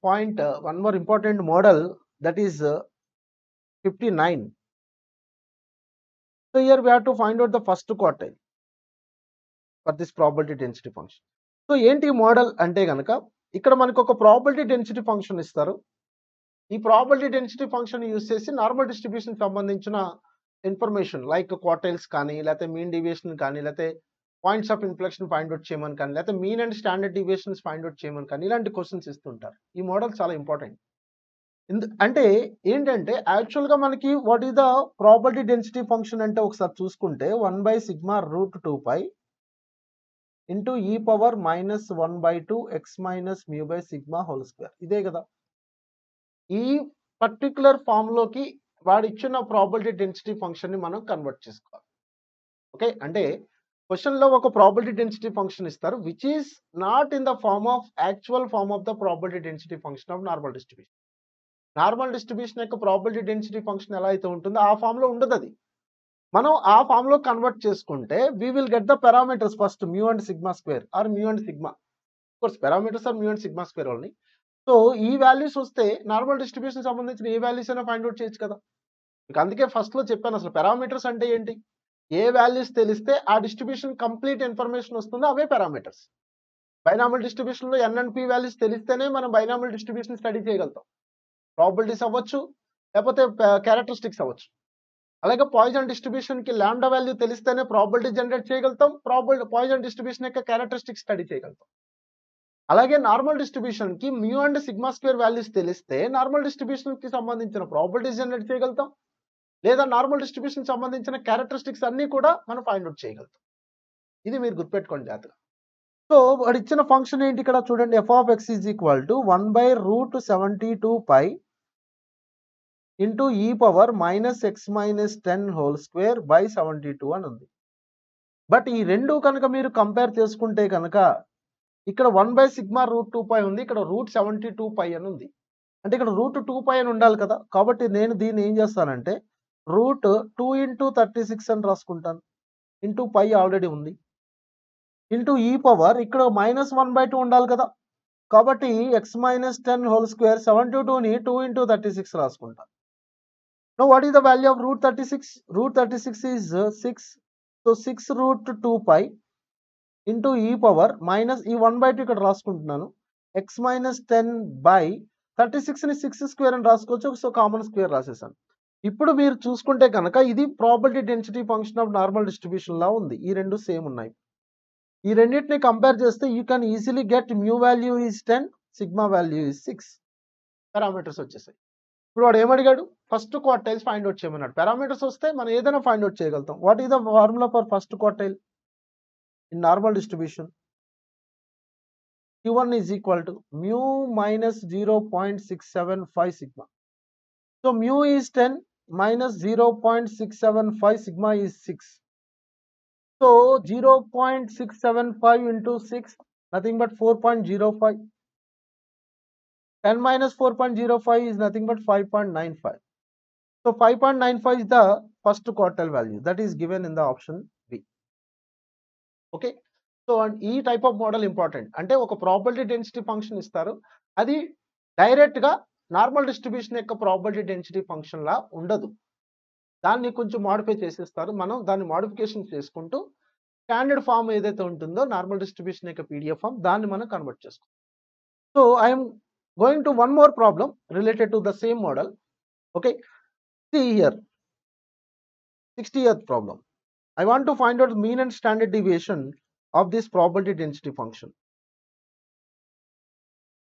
point, one more important model, that is 59. So here we have to find out the first quartile for this probability density function. So ఏంటి model అంటే కనుక, ఇక్కడ మనకు ఒక probability density function ఇస్తారు. ఈ probability density function use చేసి normal distribution సంబంధించిన ఇన్ఫర్మేషన్ లైక్ క్వార్టైల్స్ కానీ, లేకపోతే మీన్ డీవియేషన్ కానీ, లేకపోతే points of inflection find out చేయమని కానీ, లేకపోతే mean and standard deviations find out చేయమని కానీ, ఇలాంటి క్వశ్చన్స్ ఇస్తుంటారు. ఈ మోడల్ చాలా ఇంపార్టెంట్. అంటే ఏంటంటే యాక్చువల్గా మనకి what is the probability density function అంటే ఒకసారి చూసుకుంటే 1/σ√2π into e power minus 1/2 x minus mu by sigma whole square. ఇదే కదా. ఈ పర్టికులర్ ఫామ్ లోకి వాడు ఇచ్చిన ప్రాబబిలిటీ డెన్సిటీ ఫంక్షన్ ని మనం కన్వర్ట్ చేసుకోవాలి. ఓకే, అంటే క్వశ్చన్ లో ఒక ప్రాబబిలిటీ డెన్సిటీ ఫంక్షన్ ఇస్తారు which is not in the form of actual form of the probability density function of normal distribution. Normal distribution యొక్క ప్రాబబిలిటీ డెన్సిటీ ఫంక్షన్ ఎలా అయితే ఉంటుందో ఆ ఫామ్ లో ఉండదు. అది మనం ఆ ఫామ్ లో కన్వర్ట్ చేసుకుంటే we will get the parameters first mu and sigma square or mu and sigma. Of course parameters are mu and sigma square only. So ఈ వాల్యూస్ వస్తే నార్మల్ డిస్ట్రిబ్యూషన్ సంబంధించిన ఏ వాల్యూస్ అయినా ఫైండ్ అవుట్ చేయొచ్చు కదా. మీకు అందుకే first లో చెప్పాను అసలు పారామీటర్స్ అంటే ఏంటి. ఏ వాల్యూస్ తెలిస్తే ఆ డిస్ట్రిబ్యూషన్ కంప్లీట్ ఇన్ఫర్మేషన్ వస్తుందో అవే పారామీటర్స్. బైనామల్ డిస్ట్రిబ్యూషన్ లో n and p వాల్యూస్ తెలిస్తేనే మనం బైనామల్ డిస్ట్రిబ్యూషన్ స్టడీ చేయగలుగుతాం. ప్రాబబిలిటీస్ అవ్వచ్చు, లేకపోతే క్యారెక్టరిస్టిక్స్ అవ్వచ్చు. అలాగే పాయిజన్ డిస్ట్రిబ్యూషన్ కి లాండా వాల్యూ తెలిస్తేనే ప్రాబబిలిటీ జనరేట్ చేయగలుగుతాం, పాయిజన్ డిస్ట్రిబ్యూషన్ యొక్క క్యారెక్టరిస్టిక్స్ స్టడీ చేయగలుగుతాం. అలాగే నార్మల్ డిస్ట్రిబ్యూషన్ కి mu and sigma square values తెలిస్తే నార్మల్ డిస్ట్రిబ్యూషన్ కి సంబంధించిన ప్రాబబిలిటీస్ జనరేట్ చేయగలుగుతాం, లేదా నార్మల్ డిస్ట్రిబ్యూషన్ సంబంధించిన క్యారెక్టరిస్టిక్స్ అన్ని కూడా మనం ఫైండ్ అవుట్ చేయగలుగుతాం. ఇది మీరు గుర్తుపెట్టుకోండి జాగ్రత్తగా. సో వాడు ఇచ్చిన ఫంక్షన్ ఏంటి ఇక్కడ చూడండి, f(x) is equal to 1/√72π into e power minus x minus 10 whole square by 72 అని ఉంది. బట్ ఈ రెండు కనుక మీరు కంపేర్ చేసుకుంటే కనుక ఇక్కడ 1/σ√2π ఉంది, ఇక్కడ √72π అని ఉంది. అంటే ఇక్కడ √2π అని ఉండాలి కదా. కాబట్టి నేను దీన్ని ఏం చేస్తానంటే √2 into 36 అని రాసుకుంటాను. ఇంటూ పై ఆల్రెడీ ఉంది, ఇంటూ ఈ పవర్ ఇక్కడ -1/2 ఉండాలి కదా. కాబట్టి x మైనస్ 10 హోల్ స్క్వేర్ 72ని 2 into 36 రాసుకుంటాను. Now what is the value of √36? √36 is 6. So 6√2π into e power minus ఈ 1/2 ఇక్కడ రాసుకుంటున్నాను, x minus 10 by 36ని 6 స్క్వేర్ అని రాసుకోవచ్చు. సో కామన్ స్క్వేర్ రాసేసాను. ఇప్పుడు మీరు చూసుకుంటే కనుక ఇది probability density function of normal distribution లా ఉంది. ఈ రెండు సేమ్ ఉన్నాయి. ఈ రెండింటిని కంపేర్ చేస్తే you can easily get mu value is 10, sigma value is 6. Parameters వచ్చేసాయి. ఇప్పుడు వాడు ఏమడిగాడు, ఫస్ట్ క్వార్టైల్స్ ఫైండ్ అవుట్ చేయమన్నాడు. పారామీటర్స్ వస్తే మనం ఏదైనా ఫైండ్ అవుట్ చేయగలుగుతాం. What is the formula for first quartile in normal distribution? Q1 is equal to mu minus 0.675 sigma. So mu is 10 minus 0.675 sigma is 6. So 0.675 into 6, nothing but 4.05. 10 minus 4.05 is nothing but 5.95. So 5.95 is the first quartile value that is given in the option B. Okay. So and ఈ type of model important. అంటే ఒక probability density function ఇస్తారు, అది direct గా normal distribution యొక్క probability density function లా ఉండదు, దాన్ని కొంచెం మోడిఫై చేసేస్తారు. మనం దాన్ని మోడిఫికేషన్ చేసుకుంటూ స్టాండర్డ్ ఫామ్ ఏదైతే ఉంటుందో నార్మల్ డిస్ట్రిబ్యూషన్ యొక్క పీడిఎఫ్ ఫామ్, దాన్ని మనం కన్వర్ట్ చేసుకుంటాం. So I'm going to one more problem related to the same model. Okay, see here, 60th problem. I want to find out the mean and standard deviation of this probability density function.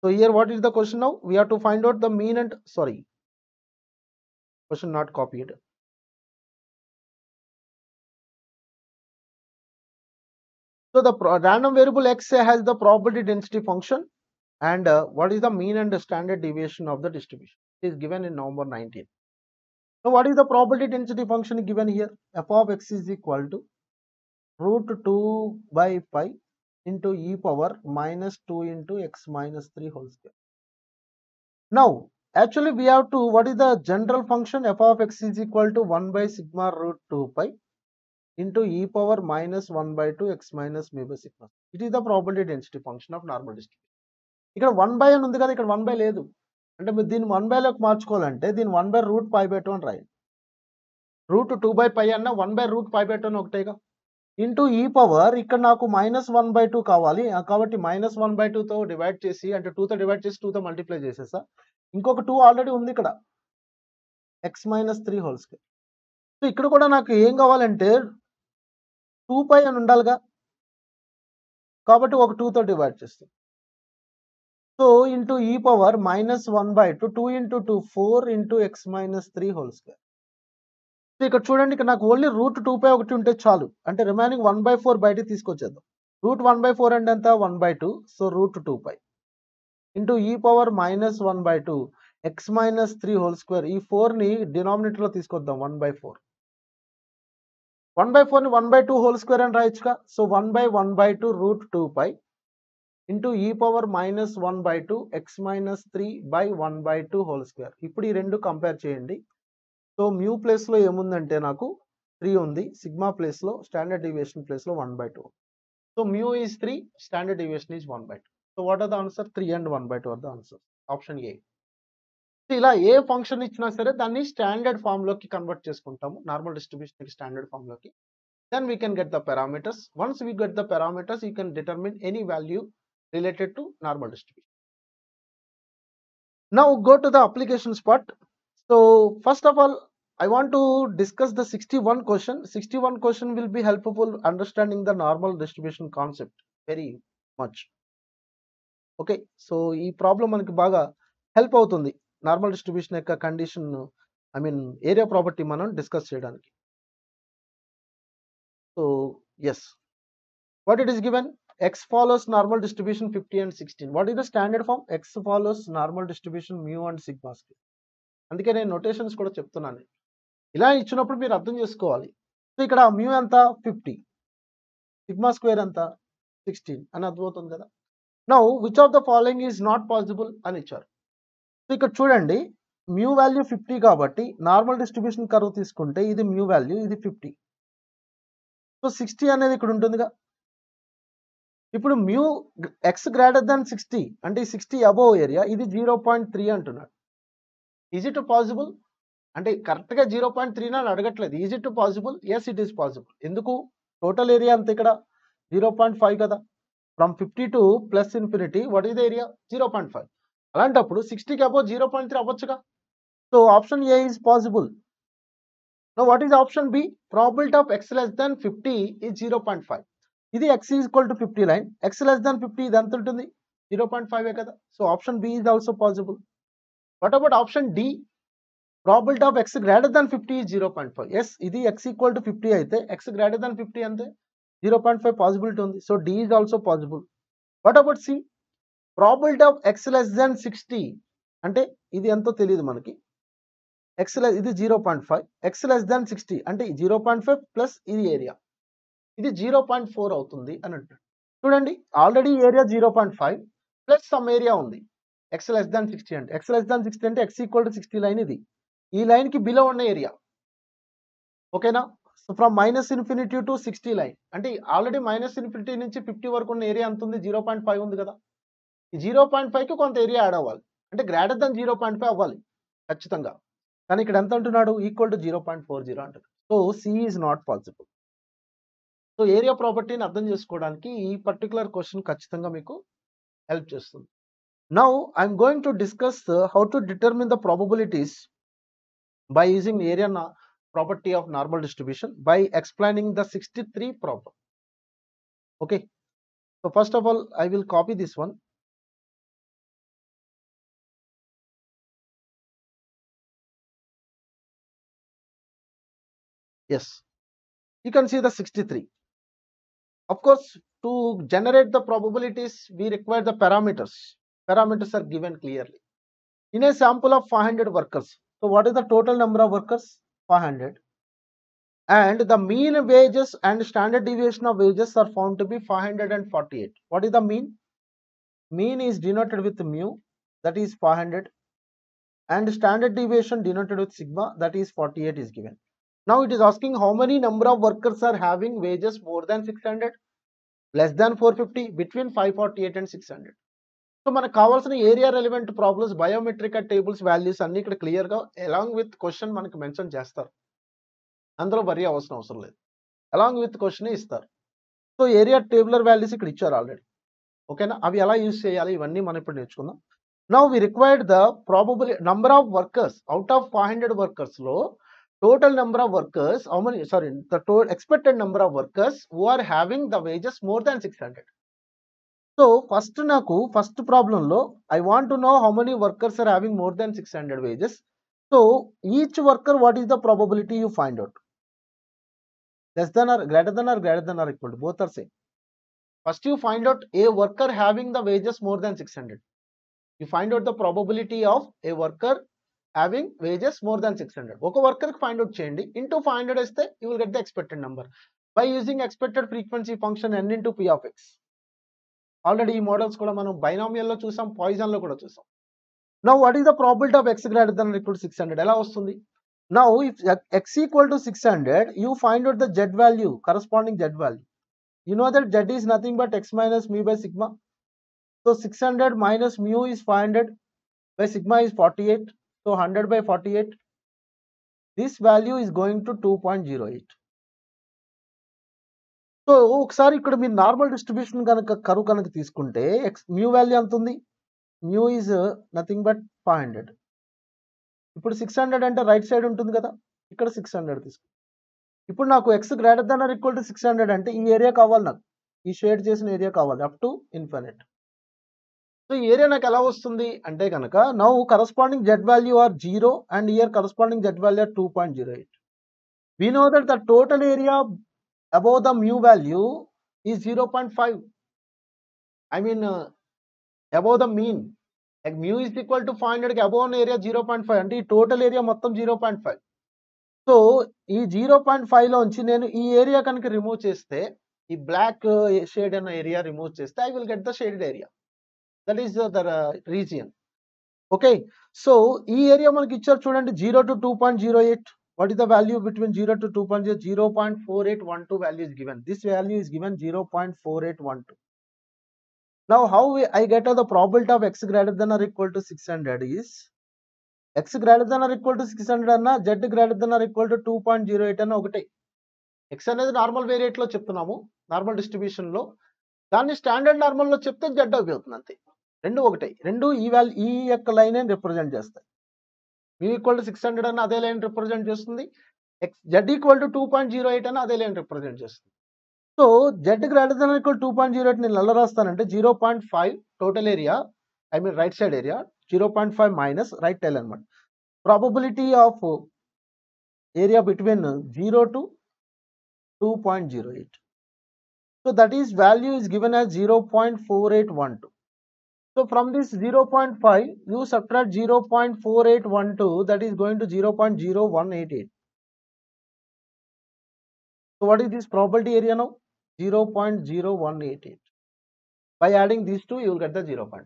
So here what is the question now? We have to find out the mean and, sorry, question not copied. So the random variable x has the probability density function, and what is the mean and the standard deviation of the distribution? It is given in November 19. Now what is the probability density function given here? F of x is equal to root 2 by pi into e power minus 2 into x minus 3 whole square. Now actually we have to, what is the general function? F of x is equal to 1 by sigma root 2 pi into e power minus 1 by 2 x minus mu by sigma. It is the probability density function of normal distribution. ఇక్కడ 1 by అని ఉంది కదా, ఇక్కడ 1 by లేదు అంటే మీరు దీన్ని 1 by లోకి మార్చుకోవాలంటే దీన్ని 1 by root pi by 2 అని రాయండి. రూట్ 2 by pi అన్న 1 by root pi by 2 అని ఒకటేగా, ఇంటూ ఈ పవర్ ఇక్కడ నాకు -1/2 కావాలి కాబట్టి -1/2తో డివైడ్ చేసి, అంటే 2తో డివైడ్ చేసి 2తో మల్టిప్లై చేసేసా. ఇంకొక 2 ఆల్రెడీ ఉంది ఇక్కడ, x - 3 హోల్ స్క్వేర్. సో ఇక్కడ కూడా నాకు ఏం కావాలంటే 2π అని ఉండాలిగా, కాబట్టి ఒక 2తో డివైడ్ చేస్తాం. So into e power -1/2, 2 × 2 4 × x - 3 whole square. So ఇక్కడ చూడండి, ఇక్కడ నాకు ఓన్లీ రూట్ 2π ఒకటి ఉంటే చాలు, అంటే రిమైనింగ్ 1/4 బయటికి తీసుకొచ్చేద్దాం. రూట్ 1/4 అంటే ఎంత? 1/2. So root 2π into e power -1/2 x - 3 whole square. ఈ 4ని డినామినేటర్లో తీసుకొద్దాం, 1/4. 1/4ని 1/2 హోల్ స్క్వేర్ అని రాయొచ్చుగా. So 1/1/2 route 2π into e power -1/2 x - 3/1/2 whole square. ఇప్పుడు ఈ రెండు కంపేర్ చేయండి. సో మ్యూ ప్లేస్లో ఏముందంటే నాకు 3 ఉంది, సిగ్మా ప్లేస్లో, స్టాండర్డ్ డీవియేషన్ ప్లేస్లో 1/2. So mu is 3, standard deviation is 1/2. So what are the answer? 3 and 1/2 are the answer. Option A. ఇలా ఏ ఫంక్షన్ ఇచ్చినా సరే దాన్ని స్టాండర్డ్ ఫామ్లోకి కన్వర్ట్ చేసుకుంటాము, నార్మల్ డిస్ట్రిబ్యూషన్ స్టాండర్డ్ ఫామ్లోకి. Then we can get the parameters. Once we get the parameters, you can determine any value related to normal distribution. Now go to the applications part. So first of all, I want to discuss the 61 question. 61 question will be helpful understanding the normal distribution concept very much. Okay, so ఈ problem మనకి బాగా help అవుతుంది normal distribution యొక్క condition, area property మనం discuss చేయడానికి. So yes, what it is given? X follows normal distribution 50 and 16. What is the standard form? X follows normal distribution mu and sigma square. అందుకే నేను notations కూడా చెప్తున్నాను. ఇలా ఇచ్చినప్పుడు మీరు అర్థం చేసుకోవాలి. సో ఇక్కడ మ్యూ ఎంత? 50, సిగ్మా స్క్వేర్ ఎంత? 16 అని అర్థమవుతుంది కదా. Now which of the following is not possible అని ఇచ్చారు. సో ఇక్కడ చూడండి, మ్యూ వాల్యూ 50 కాబట్టి నార్మల్ డిస్ట్రిబ్యూషన్ కర్వ్ తీసుకుంటే ఇది మ్యూ వాల్యూ, ఇది 50. సో 60 అనేది ఇక్కడ ఉంటుందిగా. ఇప్పుడు మ్యూ ఎక్స్ గ్రేటర్ దాన్ 60 అంటే 60 అబోవ్ ఏరియా, ఇది 0.3 అంటున్నాడు. ఈజ్ ఇట్ పాసిబుల్ అంటే కరెక్ట్గా 0.3 అని అడగట్లేదు. Is it possible? Yes, it is possible. ఎందుకు? టోటల్ ఏరియా అంత ఇక్కడ 0.5 కదా. From 50 to plus infinity what is the area? 0.5. అలాంటప్పుడు 60కి అబోవ్ 0.3 అవ్వచ్చుగా. So option A is possible. No what is option B? Probability of x less than 50 is 0.5. ఇది x equal to 50 line, x less than 50 ఇది ఎంత ఉంటుంది? 0.5 కదా. So option B is also possible. What about option D? Probability of x greater than 50 is 0.5. Yes, ఇది x equal to 50 అయితే x greater than 50 అంతే, 0.5 possibility ఉంది. So D is also possible. What about C? Probability of x less than 60 అంటే ఇది ఎంతో తెలియదు మనకి. ఇది 0.5, x లెస్ దాన్ 60 అంటే 0.5 ప్లస్ ఇది ఏరియా, ఇది 0.4 అవుతుంది అని అంటాడు. చూడండి already area 0.5 plus some area ఉంది. x లెస్ దాన్ 60 అంటే x లెస్ దాన్ 60 అంటే x ఈక్వల్ టు 60 లైన్ ఇది. ఈ లైన్ కి బిలో ఉన్న ఏరియా. ఓకేనా? సో ఫ్రమ్ -∞ టు 60 లైన్ అంటే ఆల్రెడీ -∞ నుంచి 50 వరకు ఉన్న ఏరియా ఎంత ఉంది? 0.5 ఉంది కదా. ఈ 0.5కి కొంత ఏరియా యాడ్ అవ్వాలి. అంటే గ్రేటర్ దాన్ 0.5 అవ్వాలి ఖచ్చితంగా. కానీ ఇక్కడ ఎంత అంటున్నాడు? ఈక్వల్ టు 0.40 అంటాడు. So C is not possible. So area ప్రాపర్టీని అర్థం చేసుకోవడానికి ఈ పర్టికులర్ క్వశ్చన్ ఖచ్చితంగా మీకు హెల్ప్ చేస్తుంది. Now I'm going to discuss how to determine the probabilities by using area property of normal distribution by explaining the 63 problem. Okay, so first of all I will copy this one. Yes, you can see the 63. Of course, to generate the probabilities we require the parameters. Parameters are given clearly in a sample of 500 workers. So what is the total number of workers? 500. And the mean wages and standard deviation of wages are found to be 548. What is the mean? Mean is denoted with mu, that is 500, and standard deviation denoted with sigma, that is 48 is given. Now it is asking how many number of workers are having wages more than 600, less than 450, between 548 and 600. So మనకు కావాల్సిన area relevant problems biometric tables values అన్ని ఇక్కడ clear గా along with question మనకు mention చేస్తారు. అందులో worry అవసరం లేదు. అలాంగ్ విత్ క్వశ్చన్ ఇస్తారు. సో ఏరియా టేబులర్ వాల్యూస్ ఇక్కడ ఇచ్చారు ఆల్రెడీ. ఓకేనా? అవి ఎలా యూజ్ చేయాలి ఇవన్నీ మనం ఇప్పుడు నేర్చుకుందాం. Now we required the probable number of workers out of 500 workers lo total number of workers, how many, sorry, the total expected number of workers who are having the wages more than 600. So first problem lo I want to know how many workers are having more than 600 wages. So each worker, what is the probability you find out? Less than or greater than or equal to, both are same. First you find out a worker having the wages more than 600. You find out the probability of a worker having wages more than 600. ఒక worker కి find out చేయండి. Into 500 వేస్తే you will get the expected number by using expected frequency function n into p of x. Already ఈ models కూడా మనం binomial లో చూసాం, poison లో కూడా చూసాం. Now what is the probability of x greater than or equal to 600? ఎలా వస్తుంది? Now if x equal to 600, you find out the z value, corresponding z value. You know that z is nothing but x minus mu by sigma. So 600 minus mu is 500 by sigma is 48. So 100 by 48. This value is going to 2.08. So ఒకసారి ఇక్కడ మీరు normal distribution కనుక curve కనుక తీసుకుంటే mu value ఎంత ఉంది? mu is nothing but 500. ఇప్పుడు 600 అంటే రైట్ సైడ్ ఉంటుంది కదా, ఇక్కడ 600 తీసుకో. ఇప్పుడు నాకు x greater than or equal to 600 అంటే ఈ ఏరియా కావాలి, నాకు ఈ షేడ్ చేసిన ఏరియా కావాలి అప్ టు ఇన్ఫినిట్. సో ఈ ఏరియా నాకు ఎలా వస్తుంది అంటే కనుక now corresponding Z value are 0 and here corresponding Z value are 2.08. We know that the total area above the mu value is 0.5. I mean above the mean. Like mu is equal to 500 కి above area 0.5 అంటే ఈ total area మొత్తం 0.5. So ఈ 0.5 లోంచి నేను ఈ area కనుక remove చేస్తే, ఈ బ్లాక్ షేడ్ అన్న ఏరియా రిమూవ్ చేస్తే I will get the shaded area. That is the region. Okay, so ఈ ఏరియా మనకి ఇచ్చారు చూడండి, 0 to 2.08. What is the value between 0 to 2.0? 0.4812 value is given. This value is given 0.4812. Now how I get the probability of x greater than or equal to 600 is x greater than or equal to 600 అన్న z greater than or equal to 2.08 అన్న ఒకటే. x అనేది normal variate లో చెప్తున్నాము, normal distribution లో. దాన్ని standard normal లో చెప్తే z అవుతుంది అంతే. రెండు ఒకటే, రెండు ఈ యొక్క లైన్ అని రిప్రజెంట్ చేస్తాయి. mu ఈక్వల్ టు 600 అని అదే లైన్ రిప్రజెంట్ చేస్తుంది, z ఈక్వల్ టు 2.08 అని అదే లైన్ రిప్రజెంట్ చేస్తుంది. So z greater then equal 2.08 నేను ఎలా రాస్తానంటే 0.5 total area, I mean right side area, 0.5 minus right tail అనమాట. Probability of area between 0 to 2.08. So that is value is given as 0.4812. So from this 0.5, you subtract 0.4812, that is going to 0.0188. So what is this probability area now? 0.0188. By adding these two, you will get the 0.5.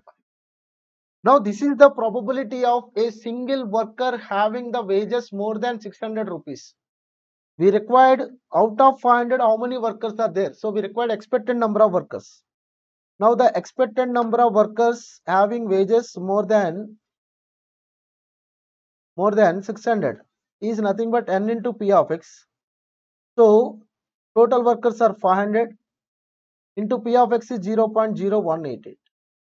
Now this is the probability of a single worker having the wages more than 600 rupees. We required out of 500, how many workers are there? So we required expected number of workers. Now the expected number of workers having wages more than 600 is nothing but n into p of x. So total workers are 500 into p of x is 0.0188.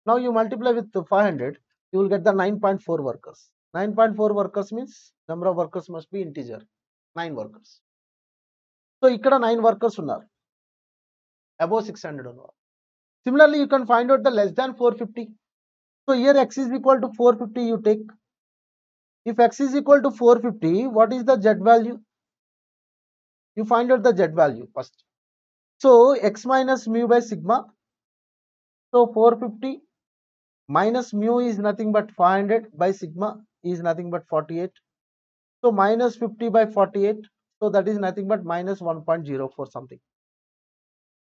Now you multiply with 500, you will get the 9.4 workers. 9.4 workers means number of workers must be integer, 9 workers. So ikkada 9 workers unnaru, above 600 unnaru. Similarly, you can find out the less than 450. So here x is equal to 450 you take. If x is equal to 450, what is the z value? You find out the z value first. So x minus mu by sigma. So 450 minus mu is nothing but 500 by sigma is nothing but 48. So minus 50 by 48. So that is nothing but minus 1.04 something.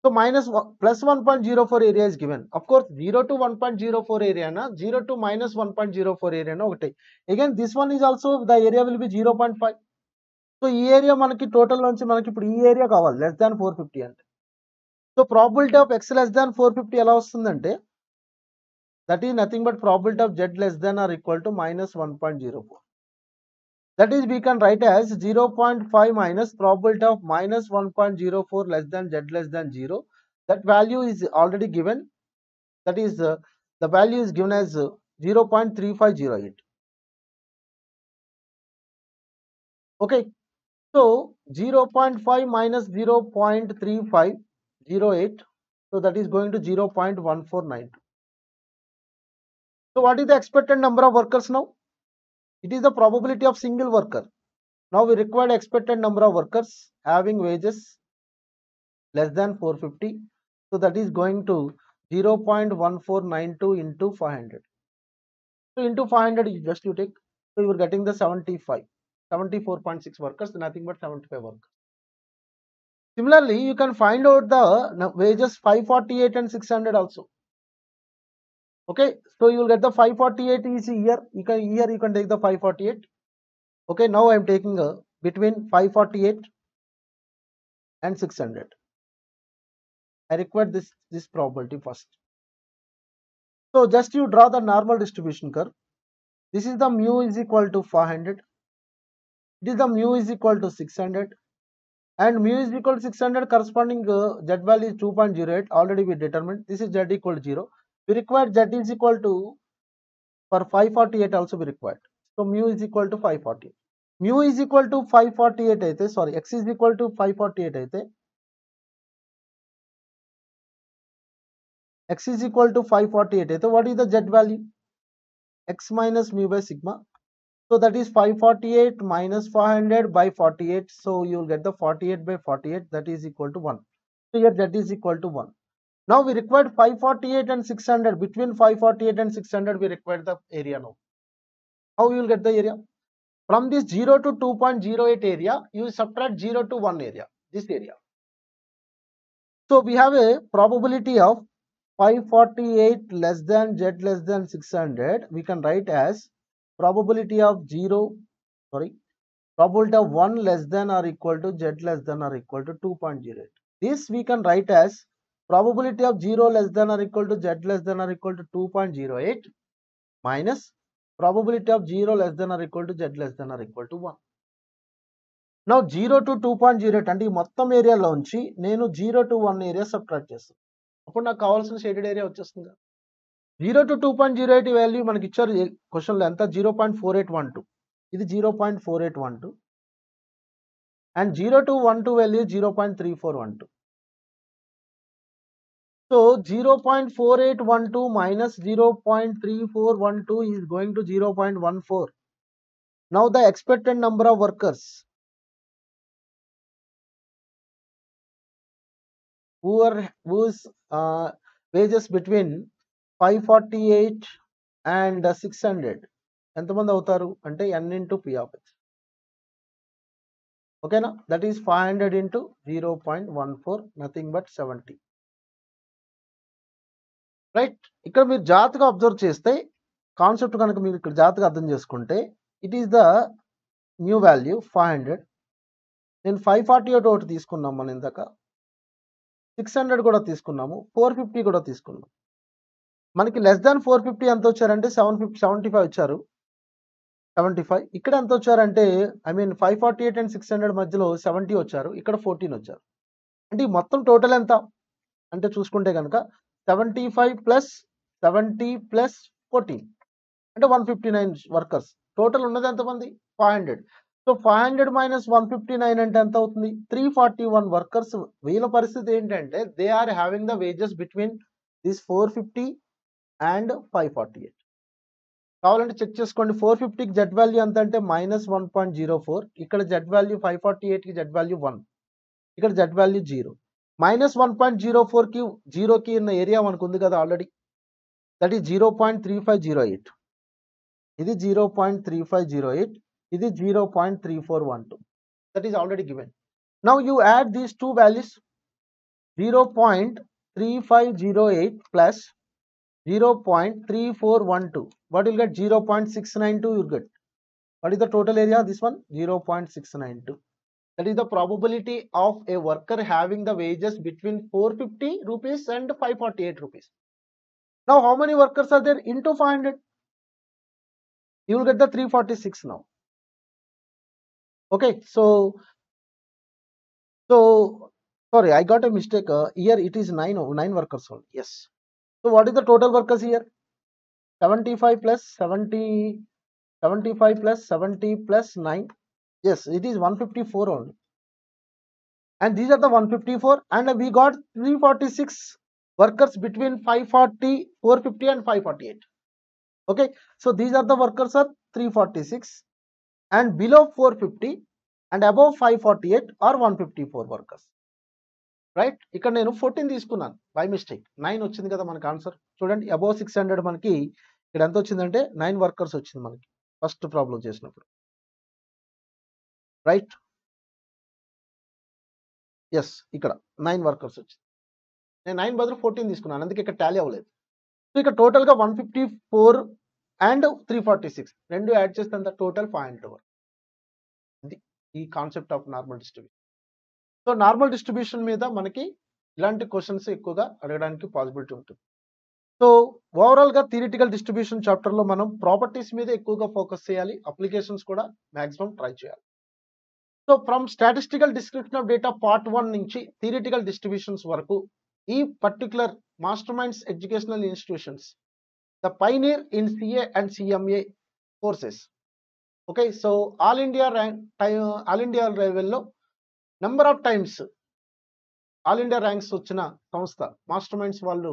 So plus 1.04 area is given. Of course, 0 to 1.04 area na, 0 to minus 1.04 area na okay. Again, this one is also the area will be 0.5. So ఈ area మనకి total నుంచి మనకి ఇప్పుడు ఈ area కావాలి less than 450 అంటే. So probability of x less దాన్ 450 ఎలా వస్తుందంటే that is nothing but probability of z less than or equal to minus 1.04. That is we can write as 0.5 minus probability of minus 1.04 less than z less than 0. That value is already given. That is the value is given as 0.3508. Okay. So 0.5 minus 0.3508. So that is going to 0.1492. So what is the expected number of workers now? It is the probability of single worker. Now we require expected number of workers having wages less than 450. So that is going to 0.1492 into 500. So into 500 you take. So you are getting the 74.6 workers, nothing but 75 workers. Similarly, you can find out the wages 548 and 600 also. Okay, so you will get the 548 is here. You can take the 548. Okay, now I am taking between 548 and 600. I require this probability first. So just you draw the normal distribution curve. This is the mu is equal to 500. It is the mu is equal to 600. And mu is equal to 600 corresponding z value is 2.08. Already we determined. This is z equal to 0. We require z is equal to, for 548 also we required. So mu is equal to 548. Mu is equal to 548 అయితే, sorry, x is equal to 548 అయితే, x is equal to 548 అయితే, what is the z value? X minus mu by sigma. So that is 548 minus 500 by 48. So you will get the 48 by 48, that is equal to 1. So here that is equal to 1. Now we required 548 and 600. Between 548 and 600 we required the area now. How you will get the area? From this 0 to 2.08 area, you subtract 0 to 1 area, this area. So we have a probability of 548 less than z less than 600. We can write as probability of 1 less than or equal to z less than or equal to 2.08. This we can write as probability of 0 less than or equal to z less than or equal to 2.08 minus probability of 0 less than or equal to z less than or equal to 1. Now 0 to 2.08 అంటే ఈ మొత్తం ఏరియాలోంచి నేను 0 to 1 area subtract చేస్తాను. అప్పుడు నాకు కావాల్సిన shaded area వచ్చేస్తుంది. 0 to 2.08 value మనకి ఇచ్చారు క్వశ్చన్లో ఎంత, 0.4812. ఇది 0.4812 and 0 to 1 value 0.3412. So 0.4812 minus 0.3412 is going to 0.14. Now the expected number of workers whose wages between 548 and 600 ఎంతమంది అవుతారు అంటే n into p of x. ఓకేనా, that is 500 into 0.14 nothing but 70. Right, ఇక్కడ మీరు జాగ్రత్తగా అబ్జర్వ్ చేస్తే కాన్సెప్ట్ కనుక మీరు ఇక్కడ జాగ్రత్తగా అర్థం చేసుకుంటే it is the new value 500. నేను 548 ఒకటి తీసుకున్నాం మనం ఇందాక, 600 కూడా తీసుకున్నాము, 450 కూడా తీసుకున్నాం. మనకి లెస్ దాన్ 450 ఎంత వచ్చారంటే 75 వచ్చారు, 75. ఇక్కడ ఎంత వచ్చారంటే ఐ మీన్ 548 అండ్ 600 మధ్యలో 70 వచ్చారు, ఇక్కడ 14 వచ్చారు. అంటే ఈ మొత్తం టోటల్ ఎంత అంటే చూసుకుంటే కనుక 75 ప్లస్ 70 ప్లస్ 14 అంటే 159 వర్కర్స్. టోటల్ ఉన్నది ఎంతమంది 500. సో 500 మైనస్ 159 అంటే ఎంత అవుతుంది 341 వర్కర్స్. వీళ్ళ పరిస్థితి ఏంటంటే they are having the wages between this 450 and 548. కావాలంటే చెక్ చేసుకోండి. 450కి జెడ్ వాల్యూ ఎంత అంటే -1.04, ఇక్కడ జెడ్ వాల్యూ 548కి జెడ్ వాల్యూ 1, ఇక్కడ జెడ్ వాల్యూ 0. -1.04కి 0కి ఉన్న ఏరియా మనకు ఉంది కదా ఆల్రెడీ, దట్ ఈస్ 0.3508. ఇది 0.3508, ఇది 0.3412. that is already given. Now you add these two values, 0.3508 plus 0.3412. What will get 0.692 you get. What is the total area? This one 0.692. That is the probability of a worker having the wages between 450 rupees and 548 rupees. Now how many workers are there into 500? You will get the 346 now. Okay, so sorry, I got a mistake. Here it is 9 workers only. Yes. So what is the total workers here? 75 plus 70, 75 plus 70 plus 9. Yes, it is 154 only. And these are the 154, and we got 346 workers between 540, 450 and 548. Okay, so these are the workers are 346, and below 450 and above 548 are 154 workers. Right, ఇక్కడ నేను 14 తీసుకున్నాను by mistake, 9 వచ్చింది కదా మనకి answer. చూడండి, above 600 మనకి ఇక్కడ ఎంత వచ్చిందంటే 9 వర్కర్స్ వచ్చింది మనకి ఫస్ట్ ప్రాబ్లం చేసినప్పుడు. రైట్, ఎస్, ఇక్కడ 9 వర్కర్స్ వచ్చింది. నేను 9 బదులు 14 తీసుకున్నాను, అందుకే ఇక్కడ టాలీ అవ్వలేదు. సో ఇక్కడ టోటల్గా 154 అండ్ 346 రెండు యాడ్ చేస్తే అంత టోటల్ 500 వరకు. ఇది ఈ concept of normal distribution. So normal distribution మీద మనకి ఇలాంటి క్వశ్చన్స్ ఎక్కువగా అడగడానికి పాసిబిలిటీ ఉంటుంది. సో ఓవరాల్గా థియరిటికల్ డిస్ట్రిబ్యూషన్ చాప్టర్లో మనం ప్రాపర్టీస్ మీద ఎక్కువగా ఫోకస్ చేయాలి, అప్లికేషన్స్ కూడా మ్యాక్సిమం ట్రై చేయాలి. So from statistical description of data part 1 నుంచి థియరిటికల్ డిస్ట్రిబ్యూషన్స్ వరకు ఈ particular Master Minds educational institutions the pioneer in CA and CMA courses. Okay, so all India లెవెల్లో number of times all India ranks వచ్చిన సంస్థ master minds వాళ్ళు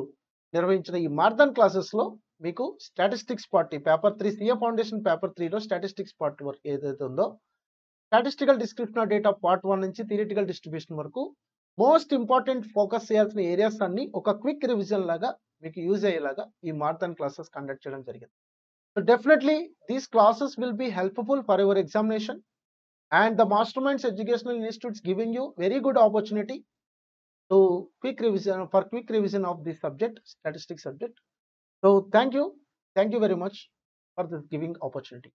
నిర్వహించిన ఈ marathon క్లాసెస్లో మీకు statistics part paper 3 CA foundation paper 3లో statistics part వరకు ఏదైతే ఉందో statistical description of data part 1 నుంచి థియరిటికల్ డిస్ట్రిబ్యూషన్ వరకు మోస్ట్ ఇంపార్టెంట్ ఫోకస్ చేయాల్సిన ఏరియాస్ అన్ని ఒక క్విక్ రివిజన్ లాగా మీకు యూజ్ అయ్యేలాగా ఈ మార్థన్ క్లాసెస్ కండక్ట్ చేయడం జరిగింది. So definitely these classes will be helpful for your examination. And the Masterminds Educational Institute is giving you very good opportunity to quick revision of this subject, statistics subject. So thank you very much for this giving opportunity.